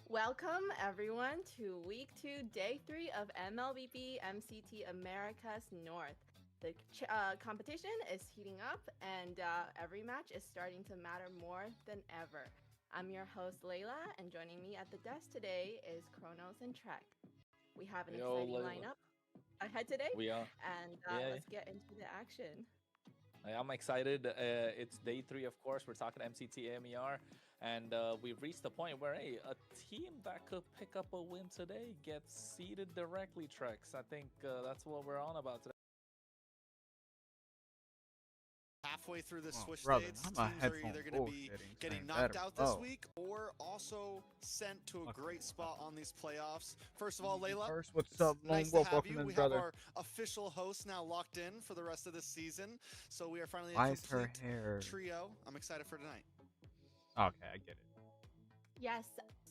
Welcome everyone to week 2, day 3 of MLBB MCT Americas North. The competition is heating up and every match is starting to matter more than ever. I'm your host Layla, and joining me at the desk today is Kronos and Trek. We have an exciting Layla. lineup ahead today, We are. and Yeah, let's get into the action. I'm excited. It's day 3, of course. We're talking MCT AMER, and we've reached the point where, hey, a team that could pick up a win today gets seeded directly, Trex. I think that's what we're on about today. Halfway through the Swiss brother, states, my teams are headphone either going to be bullshitting, getting saying knocked better. out this Oh. week or also sent to a Okay. great spot on these playoffs. First of all, Layla, First, what's up, Lone nice to Wolf? have Welcome you. in, We have brother. our official host now locked in for the rest of this season, so we are finally a Why is her complete hair? trio. I'm excited for tonight. Okay, I get it. Yes,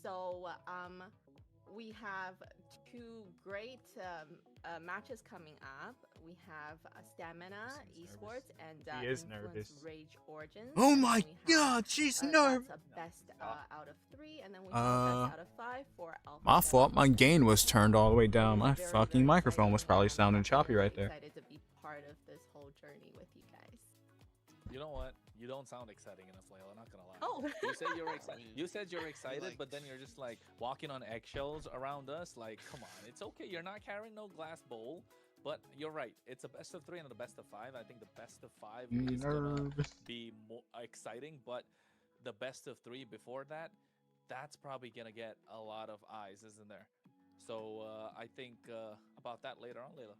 so we have two great matches coming up. We have Stamina This is Esports and He is Influence nervous. Rage Origins. Oh And my then we have, god, she's that's nervous. a best out of 3, and then we have best out of 5 for Alpha. My fault. My gain was turned all the way down. We're My very, fucking very microphone was excited, probably and sounding I'm choppy really right there. excited to be part of this whole journey with you guys. You know what? You don't sound exciting enough, Layla. Not gonna lie. Oh, You said you're excited. You said you're excited, Like- but then you're just like walking on eggshells around us. Like, come on, it's okay. You're not carrying no glass bowl. But you're right. It's a best of 3 and a best of 5. I think the best of 5 is gonna Nervous. be more exciting, but the best of 3 before that, that's probably gonna get a lot of eyes, isn't there? So I think about that later on, Layla.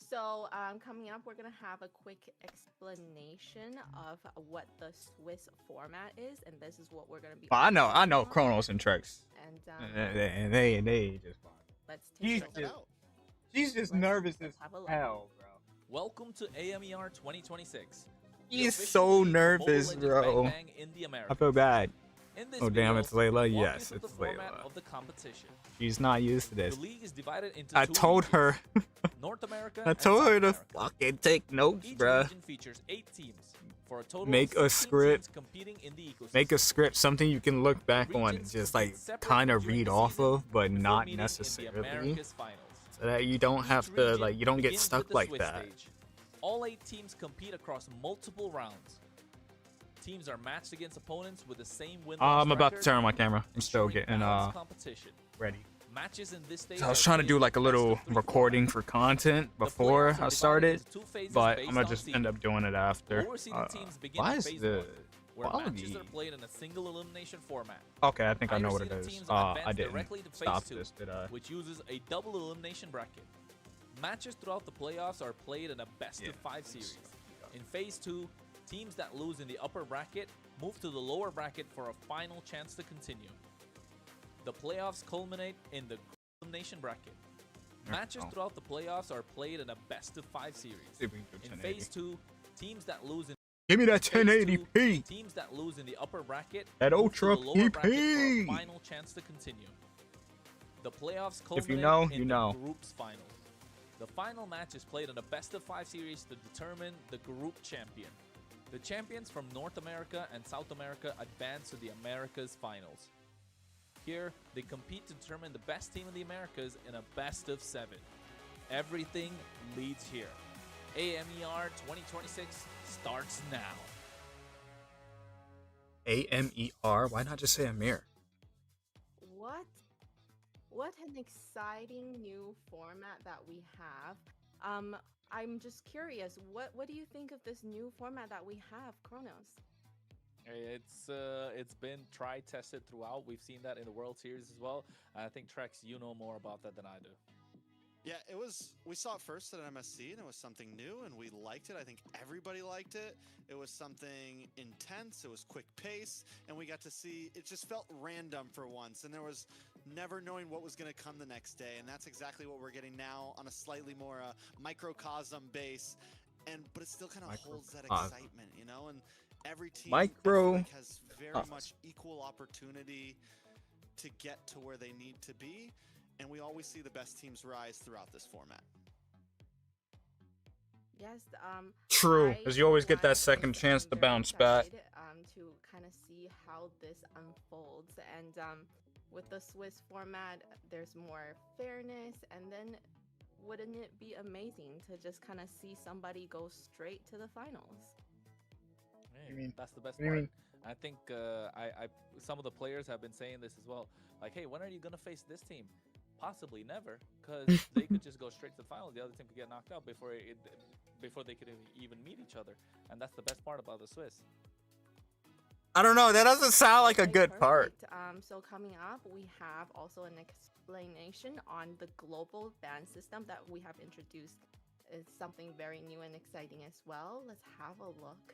so coming up, we're gonna have a quick explanation of what the Swiss format is, and this is what we're gonna be. I know focusing on. Chronos and Trex. And And they just fine. let's He's take a Check it look. out. She's just Let's- nervous as let's have a look. hell, bro. Welcome to AMER 2026. the He's official so league for Mobile nervous, Legends bro. Bang Bang in the I Americas. feel bad. In this Oh, damn, video, it's Layla? we'll walk you Yes, through it's the format Layla. of the competition. She's not used to The this. league is divided into I two told her. regions, North America I and told South her to America. fucking take notes, Each bruh. region features 8 teams for a total Make of a 16 script. teams competing in the ecosystem. Make a script, something you can look back on and Regions just compete like separately kind of during read the off season of, but before not meeting in the necessarily, Americas finals. so that you don't Each have to region like you don't get begins stuck with the like Swiss that. stage. All 8 teams compete across multiple rounds. Teams are matched against opponents with the same win. I'm about to turn on my camera. I'm still ensuring getting balanced competition. ready. Matches in this stage So I was are trying to played do in like a best little of 3 recording formats. for content The before playoffs are I divided started, into 2 phases but based I'm gonna on just seed. end up doing it after. Lower seeded teams begin Why in is phase the 1, where matches quality? are played in a single elimination format. Okay, I think I Higher know what it seeded is. teams I advance didn't directly to phase stop 2, this, did I? which uses a double elimination bracket. Matches throughout the playoffs are played in a best Yeah. of 5 series. In phase 2, teams that lose in the upper bracket move to the lower bracket for a final chance to continue. The playoffs culminate in the elimination bracket. Matches Oh. throughout the playoffs are played in a best of 5 series. See if we can do In 1080. phase 2, teams that lose in Give me that phase 2, 1080p. teams that lose in the upper bracket That move to the Ultra lower bracket for a PP. final chance to continue. The playoffs culminate If you know, in you the know. group's finals. The final match is played in a best of 5 series to determine the group champion. The champions from North America and South America advance to the Americas finals. Here, they compete to determine the best team in the Americas in a best of 7. Everything leads here. AMER 2026 starts now. AMER? Why not just say AMER? What? What an exciting new format that we have. I'm just curious. What do you think of this new format that we have, Kronos? It's been tried, tested throughout. We've seen that in the World Series as well. I think Trex, you know more about that than I do. Yeah, we saw it first at MSC, and it was something new, and we liked it. I think everybody liked it. It was something intense. It was quick pace, and we got to see, it just felt random for once, and there was never knowing what was going to come the next day, and that's exactly what we're getting now on a slightly more microcosm base, but it still kind of holds that Microcosm. excitement, you know, and every team I feel Micro like has very cosm. much equal opportunity to get to where they need to be. And we always see the best teams rise throughout this format. Yes. True, I, because you always for get one, that second am chance to very bounce back. excited, to kind of see how this unfolds, and with the Swiss format, there's more fairness, and then wouldn't it be amazing to just kind of see somebody go straight to the finals? Hey, You mean- that's the best what do you part. mean? I think some of the players have been saying this as well. Like, hey, when are you gonna face this team? Possibly never, because they could just go straight to the finals. The other team could get knocked out before they could even meet each other, and that's the best part about the Swiss. I don't know. That doesn't sound like a Okay, good part. perfect. So coming up, we have also an explanation on the global ban system that we have introduced. It's something very new and exciting as well. Let's have a look.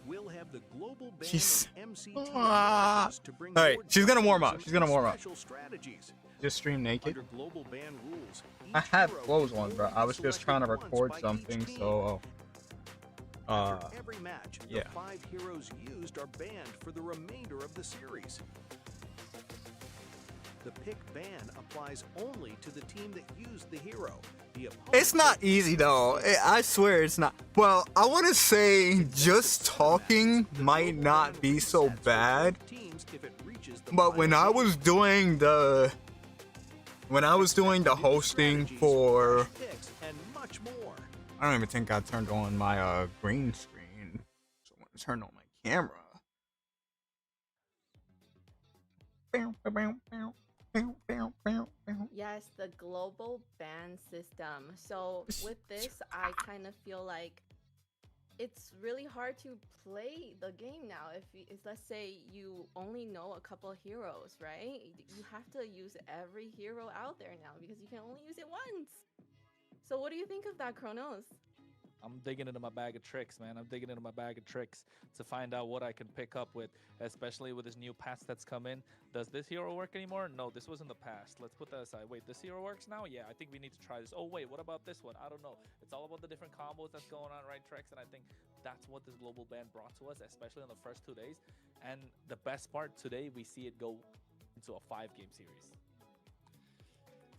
We'll have the global ban She's- of MCT Ah. Americas to bring Alright, more she's gonna warm up. dynamism She's gonna and warm up. special strategies. Just stream naked. Under global ban rules, I each have hero clothes can on, bro. only I be was just selected trying to once record by each something, team. so After every match, yeah. the 5 heroes used are banned for the remainder of the series. The pick ban applies only to the team that used the hero. The opponent It's not easy though. I swear it's not. Well, I want to say just talking might not be so bad, but when I was doing the hosting for, I don't even think I turned on my green screen. So I want to turn on my camera. Yes, the global ban system. So with this, I kind of feel like it's really hard to play the game now. If let's say you only know a couple of heroes, right? You have to use every hero out there now because you can only use it once. So what do you think of that, Kronos? I'm digging into my bag of tricks, man. I'm digging into my bag of tricks to find out what I can pick up with, especially with this new patch that's come in. Does this hero work anymore? No, this was in the past. Let's put that aside. Wait, this hero works now? Yeah, I think we need to try this. Oh, wait, what about this one? I don't know. It's all about the different combos that's going on, right, Trex? And I think that's what this global ban brought to us, especially in the first 2 days. And the best part today, we see it go into a 5-game series.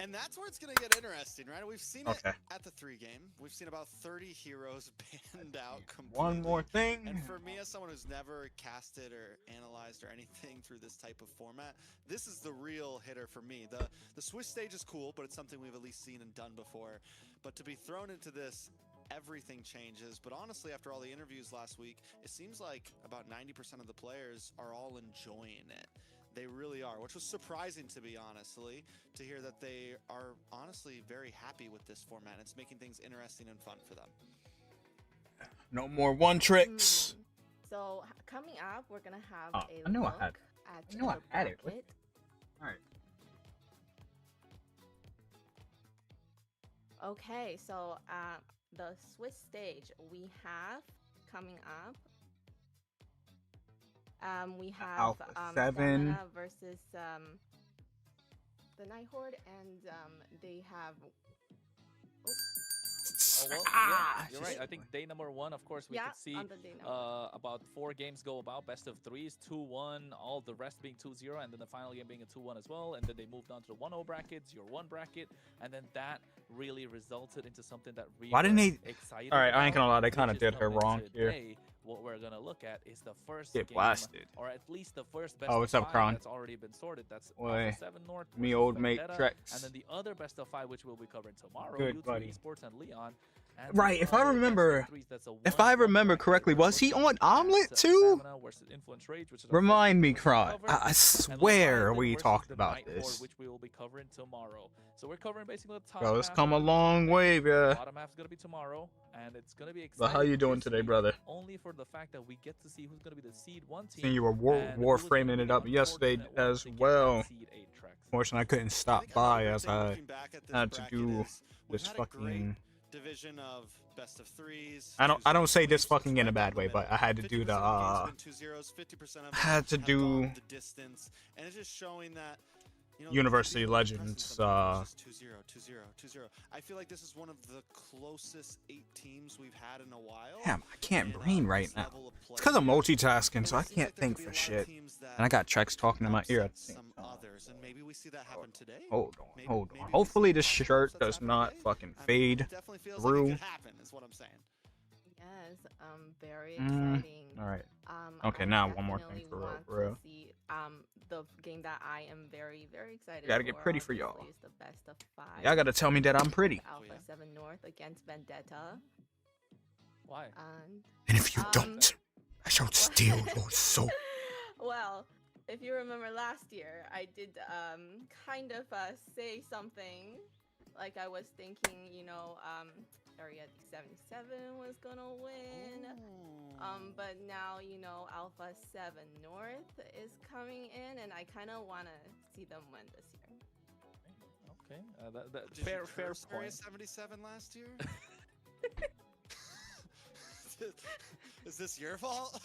And that's where it's going to get interesting, right? We've seen it at the 3-game. We've seen about 30 heroes banned out completely. One more thing. And for me, as someone who's never casted or analyzed or anything through this type of format, this is the real hitter for me. The Swiss stage is cool, but it's something we've at least seen and done before. But to be thrown into this, everything changes. But honestly, after all the interviews last week, it seems like about 90% of the players are all enjoying it. They really are, which was surprising to me, honestly, to hear that they are honestly very happy with this format. It's making things interesting and fun for them. No more one tricks. So coming up, we're gonna have a I knew look I had. at I knew I the had it. bracket. All right. Okay, so the Swiss stage we have coming up. We have Alpha 7 Stamina versus the Night Horde, and they have. Oh, well, yeah, you're right. I think day number 1, of course, we could see on the day number. about 4 games go about, best of 3s, 2-1, all the rest being 2-0, and then the final game being a 2-1 as well. And then they moved on to the 1-0 brackets, your 1 bracket, and then that really resulted into something that we Why didn't were they? excited All right, I ain't gonna lie. They which kind of is did her coming wrong here. today. What we're gonna look at is the first Get game, blasted. or at least the first best Oh, of what's up, 5 Kron? that's already been sorted. That's Boy, Alpha 7 North, me versus old mate Vendetta, Trex. and then the other best of 5, which we'll be covering tomorrow. Good YouTube buddy. Esports and Leon. And Right, the if I other remember- best of 3s, that's a If I 1-1 remember bracket correctly, where was he we're on looking at Omelet too? Stamina versus Influence Rage, which is our Remind first me, game Kron. we'll cover, I and swear Leviathan we versus talked the about Night Horde, this. which we will be covering tomorrow. So we're covering basically the top Bro, it's half come a of the long tournament. way, The bruh. bottom half is gonna be tomorrow, and it's gonna be But exciting. how you doing this today, week, brother? only for the fact that we get to see who's gonna be the seed 1 team. Seen you were and who is gonna warframing be it the up yesterday unfortunate one as to get that well. seed 8 Trex. Fortunately, I couldn't I stop think by another as thing I looking back at this had to bracket do is we've this had a great fucking. division of best of 3s. I don't say this 2s, fucking in a right bad down the way, but middle. I had to do 50% the of the games have been 2-0s, 50% of them had to have do gone the distance, and it's just showing that University being Legends, present sometimes is just 2-0, 2-0, 2-0. I feel like this is one of the closest 8 teams we've had in a while. Damn, I can't and, brain right this now. level of It's play because I'm here. multitasking, And so it I seems can't like there think could for be a lot of shit. teams that And I got Trex talking in my ear at the upset same some time. others, and maybe we see that happen today. Hold on, Maybe- hold maybe on. we Hopefully see this some shirt upsets does happen not today. fucking I mean, fade it definitely feels through. like it could happen, is what I'm saying. Yes, very Mm, exciting. all right. I Okay, now one more thing definitely for real, want for real. to see the game that I am very, very excited Gotta get pretty for y'all. obviously, is the best of 5. Y'all gotta tell me that I'm pretty. Alpha 7 North against Vendetta. Why? And if you don't, I shall steal your soul. Well, if you remember last year, I did kind of say something like I was thinking, you know, Area 77 was gonna win. But now, you know, Alpha 7 North is coming in, and I kind of want to see them win this year. Okay, that Did fair you curse Area point. 77 last year? Is this your fault?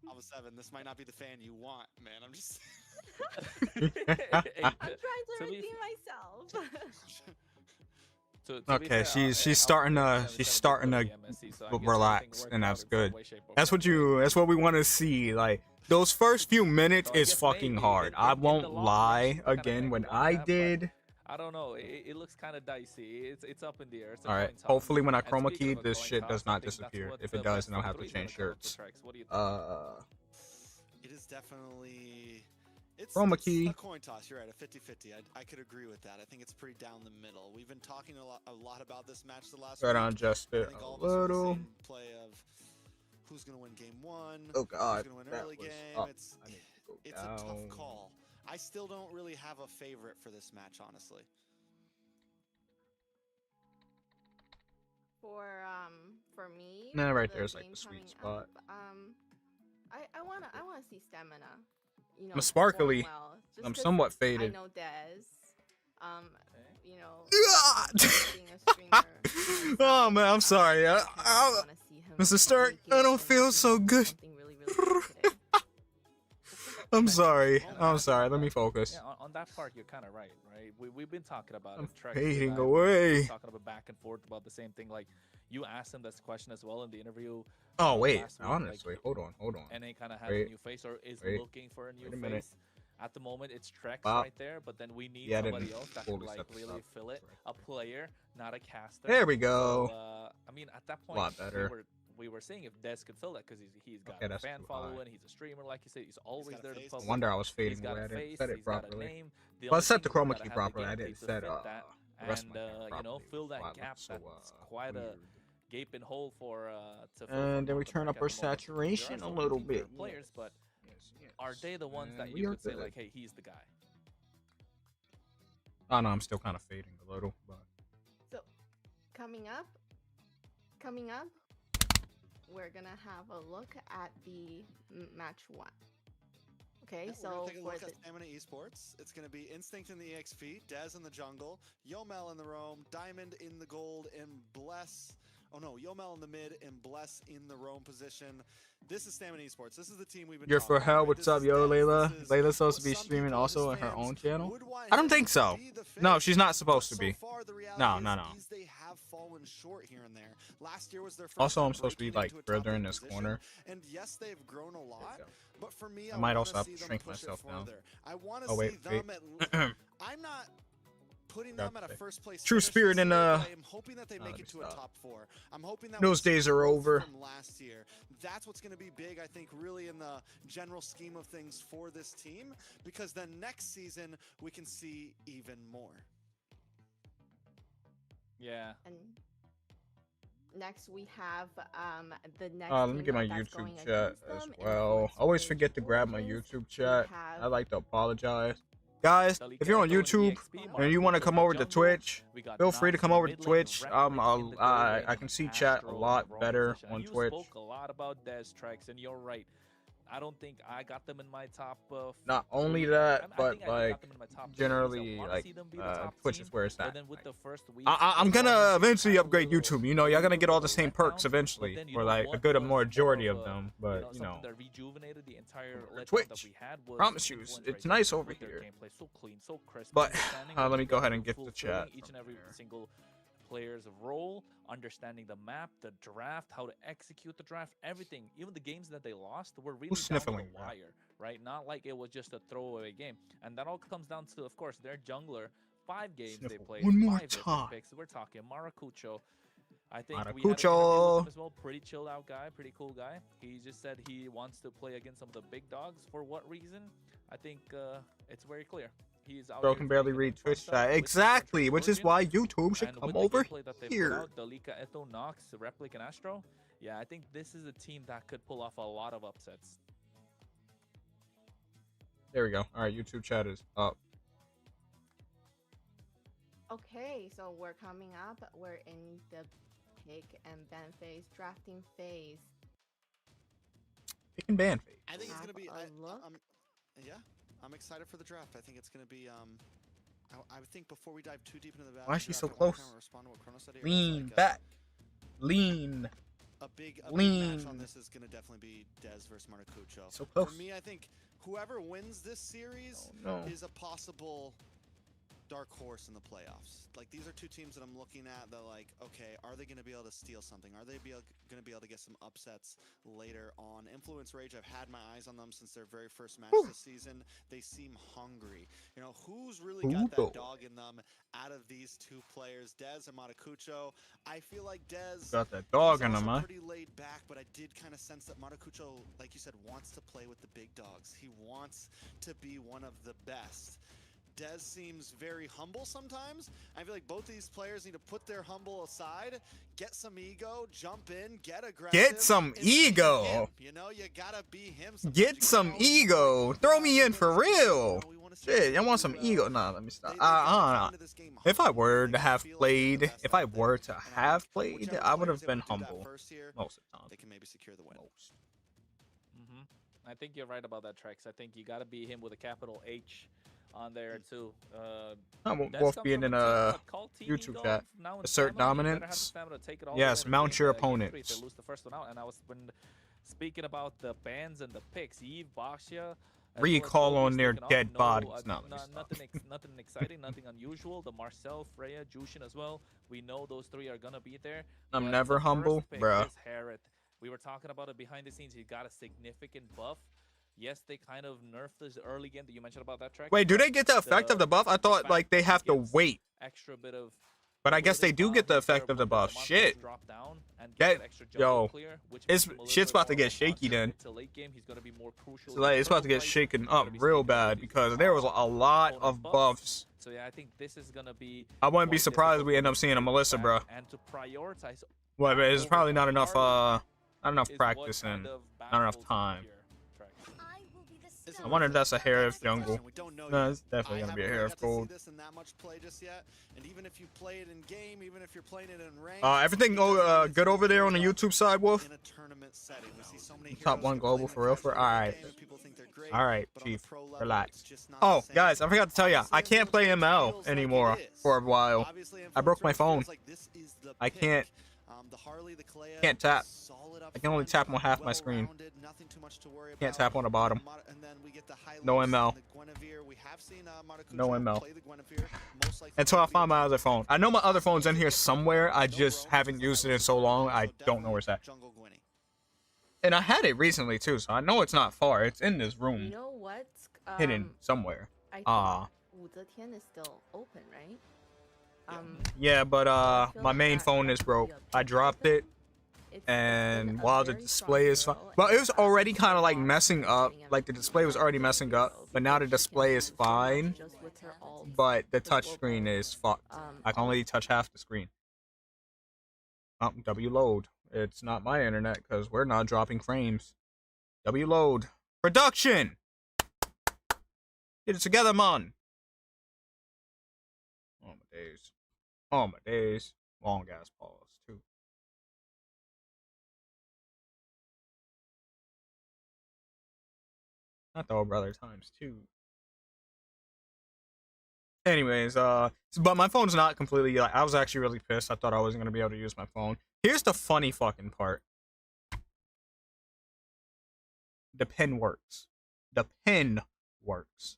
Alpha 7, this might not be the fan you want, man. I'm just. I'm trying to redeem myself. Okay, she's starting to relax, and that's good. That's what we want to see. Like those first few minutes is fucking hard. I won't lie. Again, when I did. I don't know. It looks kind of dicey. It's up in the air. All right. Hopefully, when I chroma key, this shit does not disappear. If it does, then I'll have to change shirts. It is definitely. It's Chroma key. a coin toss. You're right, a 50-50. I could agree with that. I think it's pretty down the middle. We've been talking a lot about this match the last Try to week. adjust it I think all a of us are in the little. same play of who's going to win game 1. Oh God, who's going to win that early was game. up. It's I need to go it's a down. tough call. I still don't really have a favorite for this match, honestly. For me, Nah, right the there's like game the sweet coming spot. up, I wanna see stamina. You know, I'm sparkly. perform well, just I'm 'cause somewhat I faded. know Dez. You know, Ah! being a streamer. Oh man, I'm sorry. I wanna see him Mr. Stark, make I it don't feel into so good. something really, really good today. I'm sorry. I'm sorry. Let me focus. Yeah, on that part, you're kind of right? We've been talking about I'm it. Trex fading and I, away. we're talking about back and forth about the same thing. Like, you asked him this question as well in the interview. Oh wait, last week, honestly, like, hold on. NA kind of has Wait, a new face or is wait, looking for a new wait a minute. face. At the moment, it's Trex Wow. right there, but then we need Yeah, I somebody didn't else that fully can like set this really up. fill it. Sorry. A player, not a caster. There we go. So, I mean, at that point, Lot better. we were saying if Des could fill that because he's got Okay, a that's fan too high. following, he's a streamer, like you said, he's always got a there to face. No public. wonder I was He's fading got away. I a didn't face, set it he's got a properly. name. The Well, I only set the thing is chroma you key gotta have the properly. I gameplay didn't to set fit that the rest of and my you know, properly. fill That's why that it gap. looks so, That's quite a weird. gaping hole for to fill And for then we North turn up America our at the moment. There are saturation a some little really bit. good players, but Yes. are they the ones that And we you are could say good. like, hey, he's the guy? Oh no, I'm still kind of fading a little, but So, coming up, we're gonna have a look at the match 1. Okay, Yeah, we're so gonna take a for look the at Stamina Esports. It's gonna be Instinct in the EXP, Dez in the jungle, Yomel in the roam, Diamond in the gold, and Bless. Oh no, Yomel in the mid and Bless in the roam position. This is Stamina Esports. This is the team we've been you're talking for about, hell. right? What's This up, is yo, Dez. Layla? This is Layla's supposed to what be some streaming people, also his on her fans, own channel. would want I don't him think so. be the No, face. she's not supposed But to be. So far, the reality No, is, no, no. they have fallen short here and there. Last year was their first Also, time I'm supposed to be breaking like into a top further in eight this position. corner. And yes, they've grown a lot. go. But for me, I might wanna also have see to them shrink push it myself down. further. I want to Oh, wait, see them wait. at. I'm not putting them Forgot at to a say. first place. TruSpirit finish this and, year, but I'm hoping that they let make me it to a stop. top 4. I'm hoping that Those we see days are growth over. From last year, that's what's going to be big. I think really in the general scheme of things for this team, because then next season we can see even more. Yeah. and next we have the next. Let me team get my that's YouTube going chat against as them in well. Force I always Rage forget to grab my Forges. YouTube We chat. have- I'd like to apologize. Guys, if you're on YouTube and you want to come over to Twitch, feel free to come over to Twitch. I can see chat a lot better on Twitch. You spoke a lot about Des Trex, and you're right. I don't think I got them in my top. Not only 3. that, I but think I got like them in my top 3 generally, because I wanna like see them be the top Twitch team, is where it's but at. then with Like, the first week, I'm gonna performance, eventually I was a upgrade little- YouTube. You know, y'all gonna get all the little same perks letdown, but eventually, then you or know like a what good was more majority of a, them. But something you know, that rejuvenated the entire letdown Twitch, that we had was promise you, influence it's rate nice over with their here. gameplay, so clean, so crisp, But understanding let what me you go guys ahead are and get the fulfilling chat each and from every here. single player's role, understanding the map, the draft, how to execute the draft, everything. Even the games that they lost were really Who's down to the sniffling that? wire, right? Not like it was just a throwaway game. And that all comes down to, of course, their jungler. 5 games they Sniffle played, one more 5 different time. picks. We're talking Maracucho. I think we had an interview with Maracucho. him as well. Pretty chilled out guy, pretty cool guy. He just said he wants to play against some of the big dogs. For what reason? I think it's very clear. He's out Bro here can barely trying to read prove Twitch himself chat. with Exactly, Country which is Origin. why YouTube should And come with the over gameplay that they put here. out, Dalika, Eto, Nox, Replic, and Astro. Yeah, I think this is a team that could pull off a lot of upsets. There we go. All right, YouTube chat is up. Okay, so we're coming up. We're in the pick and ban phase, drafting phase. Pick and ban phase. I think it's gonna be. Have a look. Yeah, I'm excited for the draft. I think it's gonna be. I would think before we dive too deep into the Why is she draft, so I wanna close? kinda respond to what Chrono said here. It's Lean like, back. Lean. A big match Lean. on this is gonna definitely be Dez versus Maracucho. So close. For me, I think whoever wins this series Oh, no. is a possible dark horse in the playoffs. Like, these are two teams that I'm looking at that, like, okay, are they going to be able to steal something? Are they going to be able to get some upsets later on? Influence Rage, I've had my eyes on them since their very first match this season. They seem hungry. You know, who's really got that dog in them out of these two players, Dez and Maracucho? I feel like Dez Got that dog he's in him, also huh? pretty laid back, but I did kind of sense that Maracucho, like you said, wants to play with the big dogs. He wants to be one of the best. Dez seems very humble sometimes. I feel like both these players need to put their humble aside, get some ego, jump in, get aggressive. Get some and be ego. him. You know, you gotta be him. Sometimes. Get You can't some always ego. be Throw me in like, for you know, real. we wanna see Shit, you I want do some well. ego. Nah, let me stop. They I don't know. into this game If I humble. were They to have feel like they're played, the best if I out there. were to And I have think played, whichever I would players have been able to do that humble first here, most of the time. they can maybe secure the win. Most. I think you're right about that, Trex. I think you got to be him with a capital H on there too. I'm That's both come being from in a team called TV YouTube Golf, chat. now in Assert stamina. You better have the dominance. stamina to take it all Yes, the way mount into your game 3 if opponents. they lose the first one out. And I was when speaking about the bans and the picks, Eve, Baxia, Recall on their dead bodies. No, let me stop. nothing exciting, nothing unusual. The Marcel, Freya, Jushin as well. We know those three are gonna be there. I'm But never the humble, first pick bruh. is Harrod. We were talking about it behind the scenes. He got a significant buff. Yes, they kind of nerfed this early game that you mentioned about that track. Wait, do they get the effect of the buff? I thought like they have to wait. Extra bit of. But I guess they do get the effect of the buff. Shit. That, yo, shit's about to get shaky then. So like, it's about to get shaken up real bad because there was a lot of buffs. So yeah, I think this is gonna be. I wouldn't be surprised if we end up seeing a Melissa, bro. And to prioritize. Well, but it's probably not enough. Not enough is practice what and kind of not enough baffles time. here, Trax. I wonder if that's a hair of jungle. We don't know No, yet. it's definitely I gonna be a haven't hair really of got to see gold. this in that much play just yet. And even if you play it in game, even if you're playing it in rank, Everything it doesn't really good over there on the feel YouTube side, Wolf? in a tournament setting. We see so many Top heroes one that global play for in real. the For casual alright, game and people think they're great, alright, but on the Chief, pro level, relax. it's just not the Oh, same. guys, I forgot to tell you, I Obviously, can't play Influence ML feels like anymore it is. for a while. Obviously, I broke my Influence phone. feels like this is the I pick. can't. The Harley, the Kalea, Can't tap. solid up I can only front, tap on half my screen. well-rounded, nothing too much to worry Can't about. tap on the bottom. And then we get the No Hylos ML. and the Guinevere. We have seen Maracucho No ML. play the Guinevere. Most likely Until I will be find my a other phone. I know my other phone's in here somewhere. I no just roam, haven't used it in so long. I don't know where it's at. Jungle Gwynny. And I had it recently too, so I know it's not far. It's in this You room, know what? hidden somewhere. I think Ah. Wuzetian is still open, right? Yeah, but I feel my like main that phone might is be broke. a I pick dropped for them. it, It's been and a while the very display is fine, strong well, it hero, was and already she's kind of like lost messing up. everything Like the display was already messing up, but now the display is fine. just with her ults, But the with touch global, screen is fucked. I can ult. only touch half the screen. W load. It's not my internet because we're not dropping frames. W load. Production! Get it together, man. Oh my days. Oh my days. Long ass pause, too. Not the old brother times 2. Anyways, but my phone's not completely, like, I was actually really pissed. I thought I wasn't going to be able to use my phone. Here's the funny fucking part. The pen works. The pen works.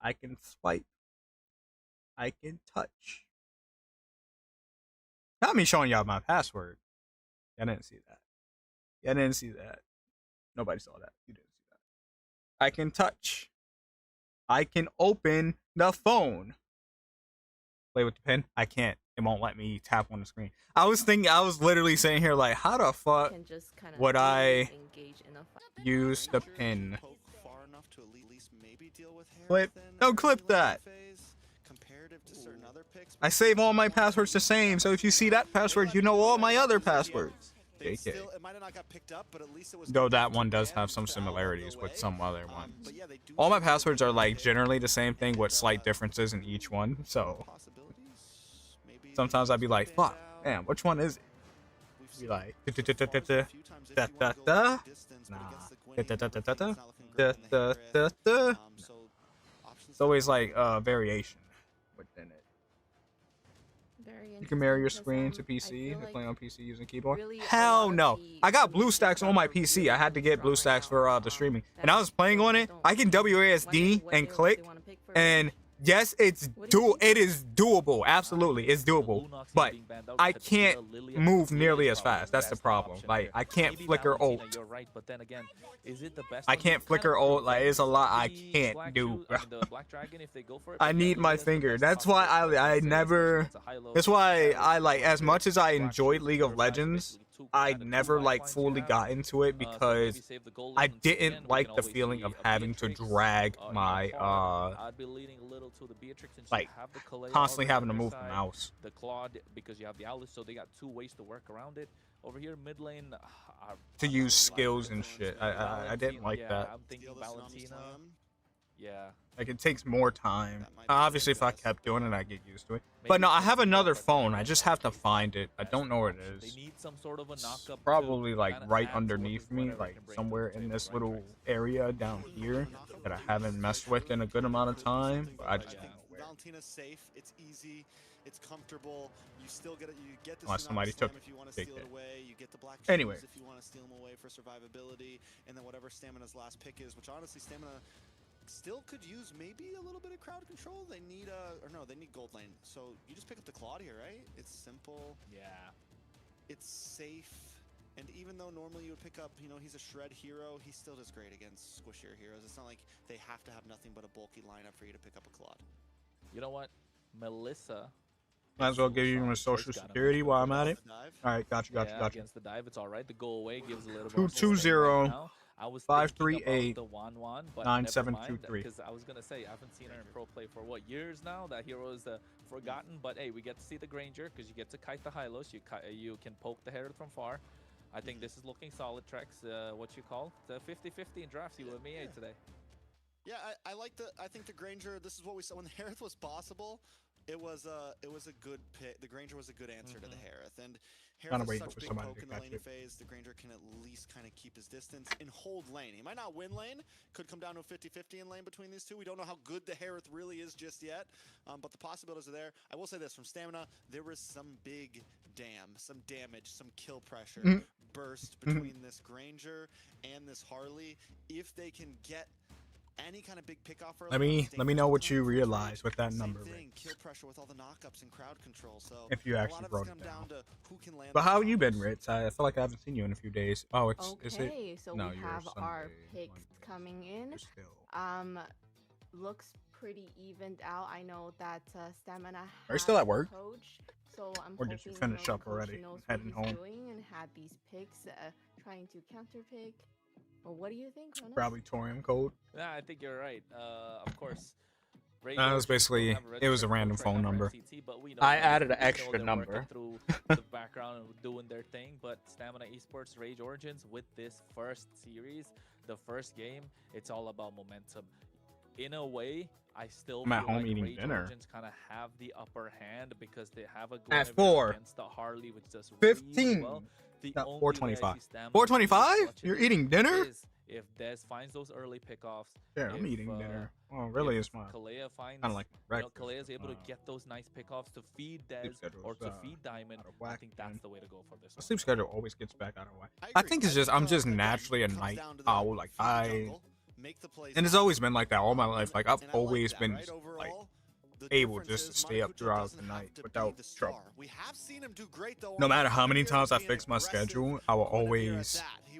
I can swipe. I can touch. Not me showing y'all my password. I didn't see that. I didn't see that. Nobody saw that. You didn't see that. I can touch. I can open the phone. Play with the pen? I can't. It won't let me tap on the screen. I was literally sitting here like, how the fuck Can just kind of would I engage in a fight. use the pin? Poke far enough to at least maybe deal with hair Clip. thin No, early clip lane that. phase, comparative to certain other picks. I save all my passwords the same, so if you see that password, you know all my other passwords. They JK. still, it might have not got picked up, but at least it was Though that picked one up does and have some out of the similarities with way. some other ones. But yeah, they do All my still passwords are like play generally the same thing with and, slight differences in each one. So possibilities. Maybe sometimes I'd be like, stand fuck, out. damn, which one is it? We've Be seen like, it so far a few times if da you da wanna go da, long distance, but nah, against the da da Gwen, da da da everything's not looking da great in the da da Harris. da. So options It's always to like play. variation within it. Very You can mirror your interesting screen 'cause, to I PC feel if like playing on PC using keyboard. really a Hell lot of no. the I got communities BlueStacks that on my are PC. really, I had to really get strong right BlueStacks for now, the streaming. And that I was playing so on I it. don't I can wondering WASD what and they click. wanna pick for And revenge. yes, it's What do you think? it is doable. Absolutely, it's doable. But I can't move nearly as fast. That's the problem. Like I can't flicker ult. You're right, but then again, is it the best? I can't flicker ult. Like it's a lot I can't do. The Black Dragon, if they go for it, I need my finger. That's why I never. That's why I like as much as I enjoyed League of Legends. I never like fully got into it because I didn't like the feeling of having to drag my I'd be leaning a little to the Beatrix and like have the Kalea constantly over having to on their move the side, mouse. the Claude because you have the Alice, so they got two ways to work around it. Over here, mid lane, To use skills and shit. I didn't like that. I'm thinking Valentina. Yeah. Like it takes more time. That might be Obviously, if I best. kept doing it, I get used to it. But no, I have another phone. I just have to find it. I don't know where it They is. need some sort of a knockup. Probably to like kinda right add to underneath me, whatever like can bring somewhere to the in table, this right, little Trax? area down here that I haven't messed with in a good amount of time. But I just think don't know where. Valentina's safe. It's easy. It's comfortable. You still get it. You get the Unless Tsunami somebody Slam took if you want to take steal it it. away. You get the Black Anyway. Shoes if you want to steal them away for survivability, and then whatever Stamina's last pick is, which honestly Stamina still could use maybe a little bit of crowd control. They need they need gold lane. So you just pick up the Claude here, right? It's simple. Yeah. It's safe. And even though normally you would pick up, he's a shred hero, he still does great against squishier heroes. It's not like they have to have nothing but a bulky lineup for you to pick up a Claude. You know what? Melissa. Might as well give you my social security while I'm at it. Dive. All right, got you. Against the dive, it's all right. The go away gives a little more. 220 now. I was 538 the 1-1, but 9723. because I was gonna say I haven't seen her in pro play for what years now. That hero is forgotten, but hey, we get to see the Granger because you get to kite the Hylos. You can poke the Herald from far. I think this is looking solid, Trex. What you call the 50-50 in drafts you with me today. Yeah, I think the Granger. This is what we saw when the Harith was possible. It was a good pick. The Granger was a good answer to the Harith, and Kinda Harith is waiting such for big somebody poke to in the catch laning it. phase. The Granger can at least kind of keep his distance and hold lane. He might not win lane. Could come down to a 50-50 in lane between these two. We don't know how good the Harith really is just yet, but the possibilities are there. I will say this, from Stamina, there was some big some damage, some kill pressure burst between this Granger and this Harley. If they can get any kind of big pick off early, Let me know what you realize with that number, Same Rick. thing, kill pressure with all the knockups and crowd control. So If you a actually lot of wrote it's it come down. to who can land But the how you been, shots. Ritz? I feel like I haven't seen you in a few days. Oh, is it? Okay, so No, we you're have our Sunday, picks Monday. coming in. You're still. Looks pretty evened out. I know that Stamina Are you has still at a work? coach, so I'm Or hoping did you finish the up coach already knows and what heading he's home? doing and had these picks, trying to counter pick. Well, what do you think, Jonas? Probably Torium code. Yeah, I think you're right. Of course. Rage It was Origins basically- don't have it was a registered random coach phone right now for number. MCT, but we know I that. added an We know extra they're working number. through the background and doing their thing, but Stamina Esports Rage Origins with this first series, the first game, it's all about momentum. In a way, I still I'm at feel home like eating Rage dinner. Origins kind of have the upper hand because they have a At Guinevere 4. against the Harley, which does really 15. well. The Not only way I 425. see Stamina 425? clutch it You're is eating dinner? if Des finds those early pickoffs. Yeah, I'm if, eating dinner. Oh, really? if It's my Kalea finds, kind of like my breakfast. Kalea is able to get those nice pickoffs to feed Des schedule's, or to feed Diamond. out of I whack, think that's man. the way to go for this My one. sleep schedule always gets back out of whack. I I agree. think it's just I'm just again, naturally a comes night down to the owl. Like feed the I, jungle, make the plays and it's happen. always been like that all my life. Like I've And I like always that, been right? like Overall, the able difference just to is stay up Manakuto throughout doesn't the have night to be without the trouble. star. We have seen him do great though. No on matter the how many Guinevere times I being fix my aggressive schedule, I will Guinevere at always that. He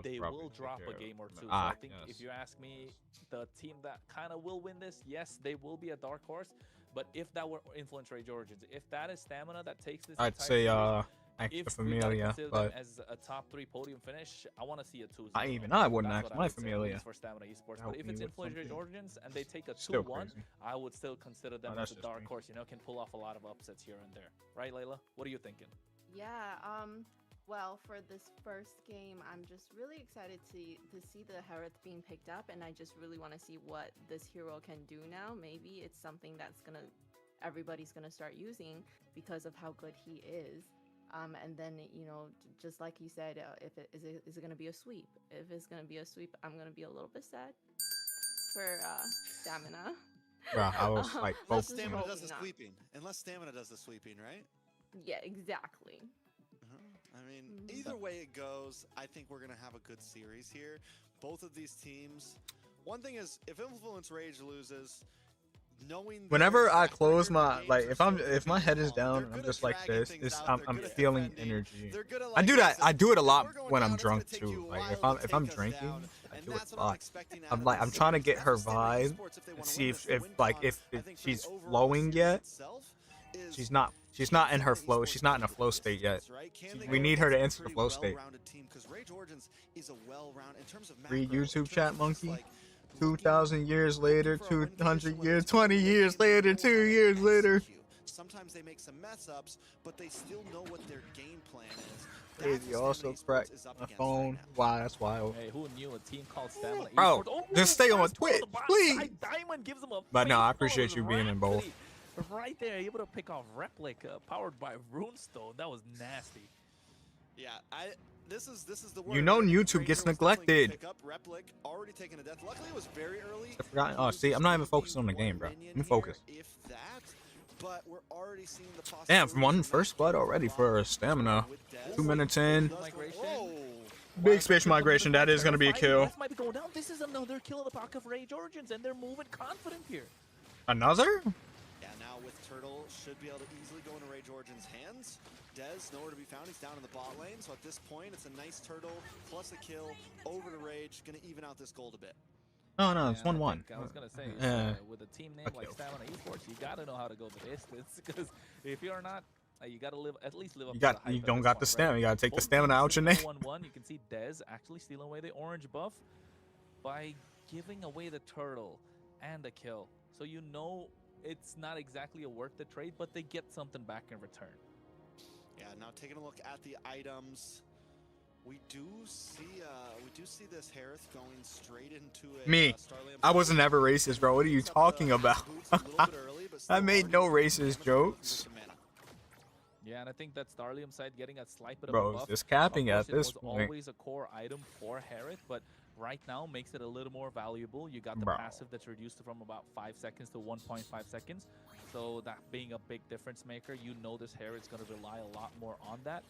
Most they probably will take drop care a of game or them. two. So Ah, I think if yes. you ask me, the team that kind of will win this, yes, they will be a dark horse. But if that were Influence Rage Origins, if that is Stamina that takes this I'd entire say series, if extra we gotta Familia, consider but them as a top 3 podium finish, I want to see a 2-0. I wouldn't That's ask what I my would say, at Familia. least for Stamina Esports. Help But if me it's with Influence Rage something. Origins and they take a Still 2-1, crazy. I would still consider them Oh, as that's a just dark me. horse. You know, can pull off a lot of upsets here and there. Right, Layla? What are you thinking? Yeah, well, for this first game, I'm just really excited to see the Hereth being picked up, and I just really want to see what this hero can do now. Maybe it's something that's everybody's gonna start using because of how good he is. And then, you know, just like you said, if is it gonna be a sweep? If it's gonna be a sweep, I'm gonna be a little bit sad for Stamina. Bruh, I was like Unless Just Stamina hope does the not. sweeping. Unless Stamina does the sweeping, right? Yeah, exactly. I mean, Mhm. either way it goes, I think we're going to have a good series here. Both of these teams. One thing is, if Influence Rage loses, knowing whenever their I track close record, my games like are if still gonna if my be head is long. down They're and I'm good just at like dragging this, things it's out, I'm they're good at feeling defending, energy. they're good at, I like, do that. listen, I do it a if lot we're going when down, I'm it's gonna drunk take you too. a Like while to if I'm take us drinking, down, I and do it that's a what I'm lot. expecting out I'm of like this I'm trying to series. get That's her what Stamina vibe Esports, if they and wanna see win if this, the win con, if I think for the she's overall flowing series yet. itself is She's not can in her Stamina flow. Esports She's not in go a the flow state yet. distance, right? Can they We go need her against to a enter the pretty flow state. well-rounded team? Because Rage Origins is a well-rounded in terms of Free macro, in YouTube terms chat of just, monkey. like, 2,000 years later, looking for a win 200 condition, whether years, it's early 20 late years games, they later, know 2 how to years later. execute. Sometimes they make some mess ups, but they still know what their game plan is. That's Crazy. what Also Stamina cracked Esports is up my against phone. right now. Wow, that's wild. Hey, who knew a team called Stamina Bro, Esports? Oh, just stay on first blood Twitch, the bot please. side. Diamond gives him a But no, I face appreciate full you of being in both. Rhapsody. Right there, able to pick off Replica, powered by Runestone. That was nasty. Yeah, this is the word. You know right? I think YouTube Ranger gets was definitely gonna neglected. pick up Replic, already taking a death. Luckily, it was very early. I forgot. Oh, see, I'm not even focused on the game, bro. Let me focus. If that, but we're already seeing the Damn, from one possibilities in first that blood game already with for Lock, stamina. with Dez. 2 minutes in. Migration. Whoa. Big space migration. That is gonna be a kill. This might be going down. This is another kill in the pocket of Rage Origins, and they're moving confident here. Another? Yeah, now with Turtle, should be able to easily go into Rage Origin's hands. Dez, nowhere to be found. He's down in the bot lane, so at this point, it's a nice Turtle plus a kill over to Rage. Gonna even out this gold a bit. No, no, it's And 1-1. I was gonna say, with a team name like Okay. Stamina Esports, you gotta know how to go the distance. Because if you're not, you gotta at least live up. You to the got, hype you at don't this got point, the stamina. right? You gotta take the Both stamina teams out your sitting name. at 1-1. You can see Dez actually stealing away the orange buff by giving away the turtle and the kill. So you know it's not exactly a worth the trade, but they get something back in return. Yeah, now taking a look at the items, we do see this Hereth going straight into a Me. Starland I was bot. never racist, bro. What are you Picks up talking the about? boots a little bit early, but I still made no already racist damage looking jokes. for some mana. Yeah, and I think that Starlium side getting a slight bit of Bro, a it's buff. just capping Of at course, this it was point. always a core item for Hereth, but right now makes it a little more valuable. You got the Bro. passive that's reduced from about 5 seconds to 1.5 seconds. So that being a big difference maker, you know this Hereth's going to rely a lot more on that.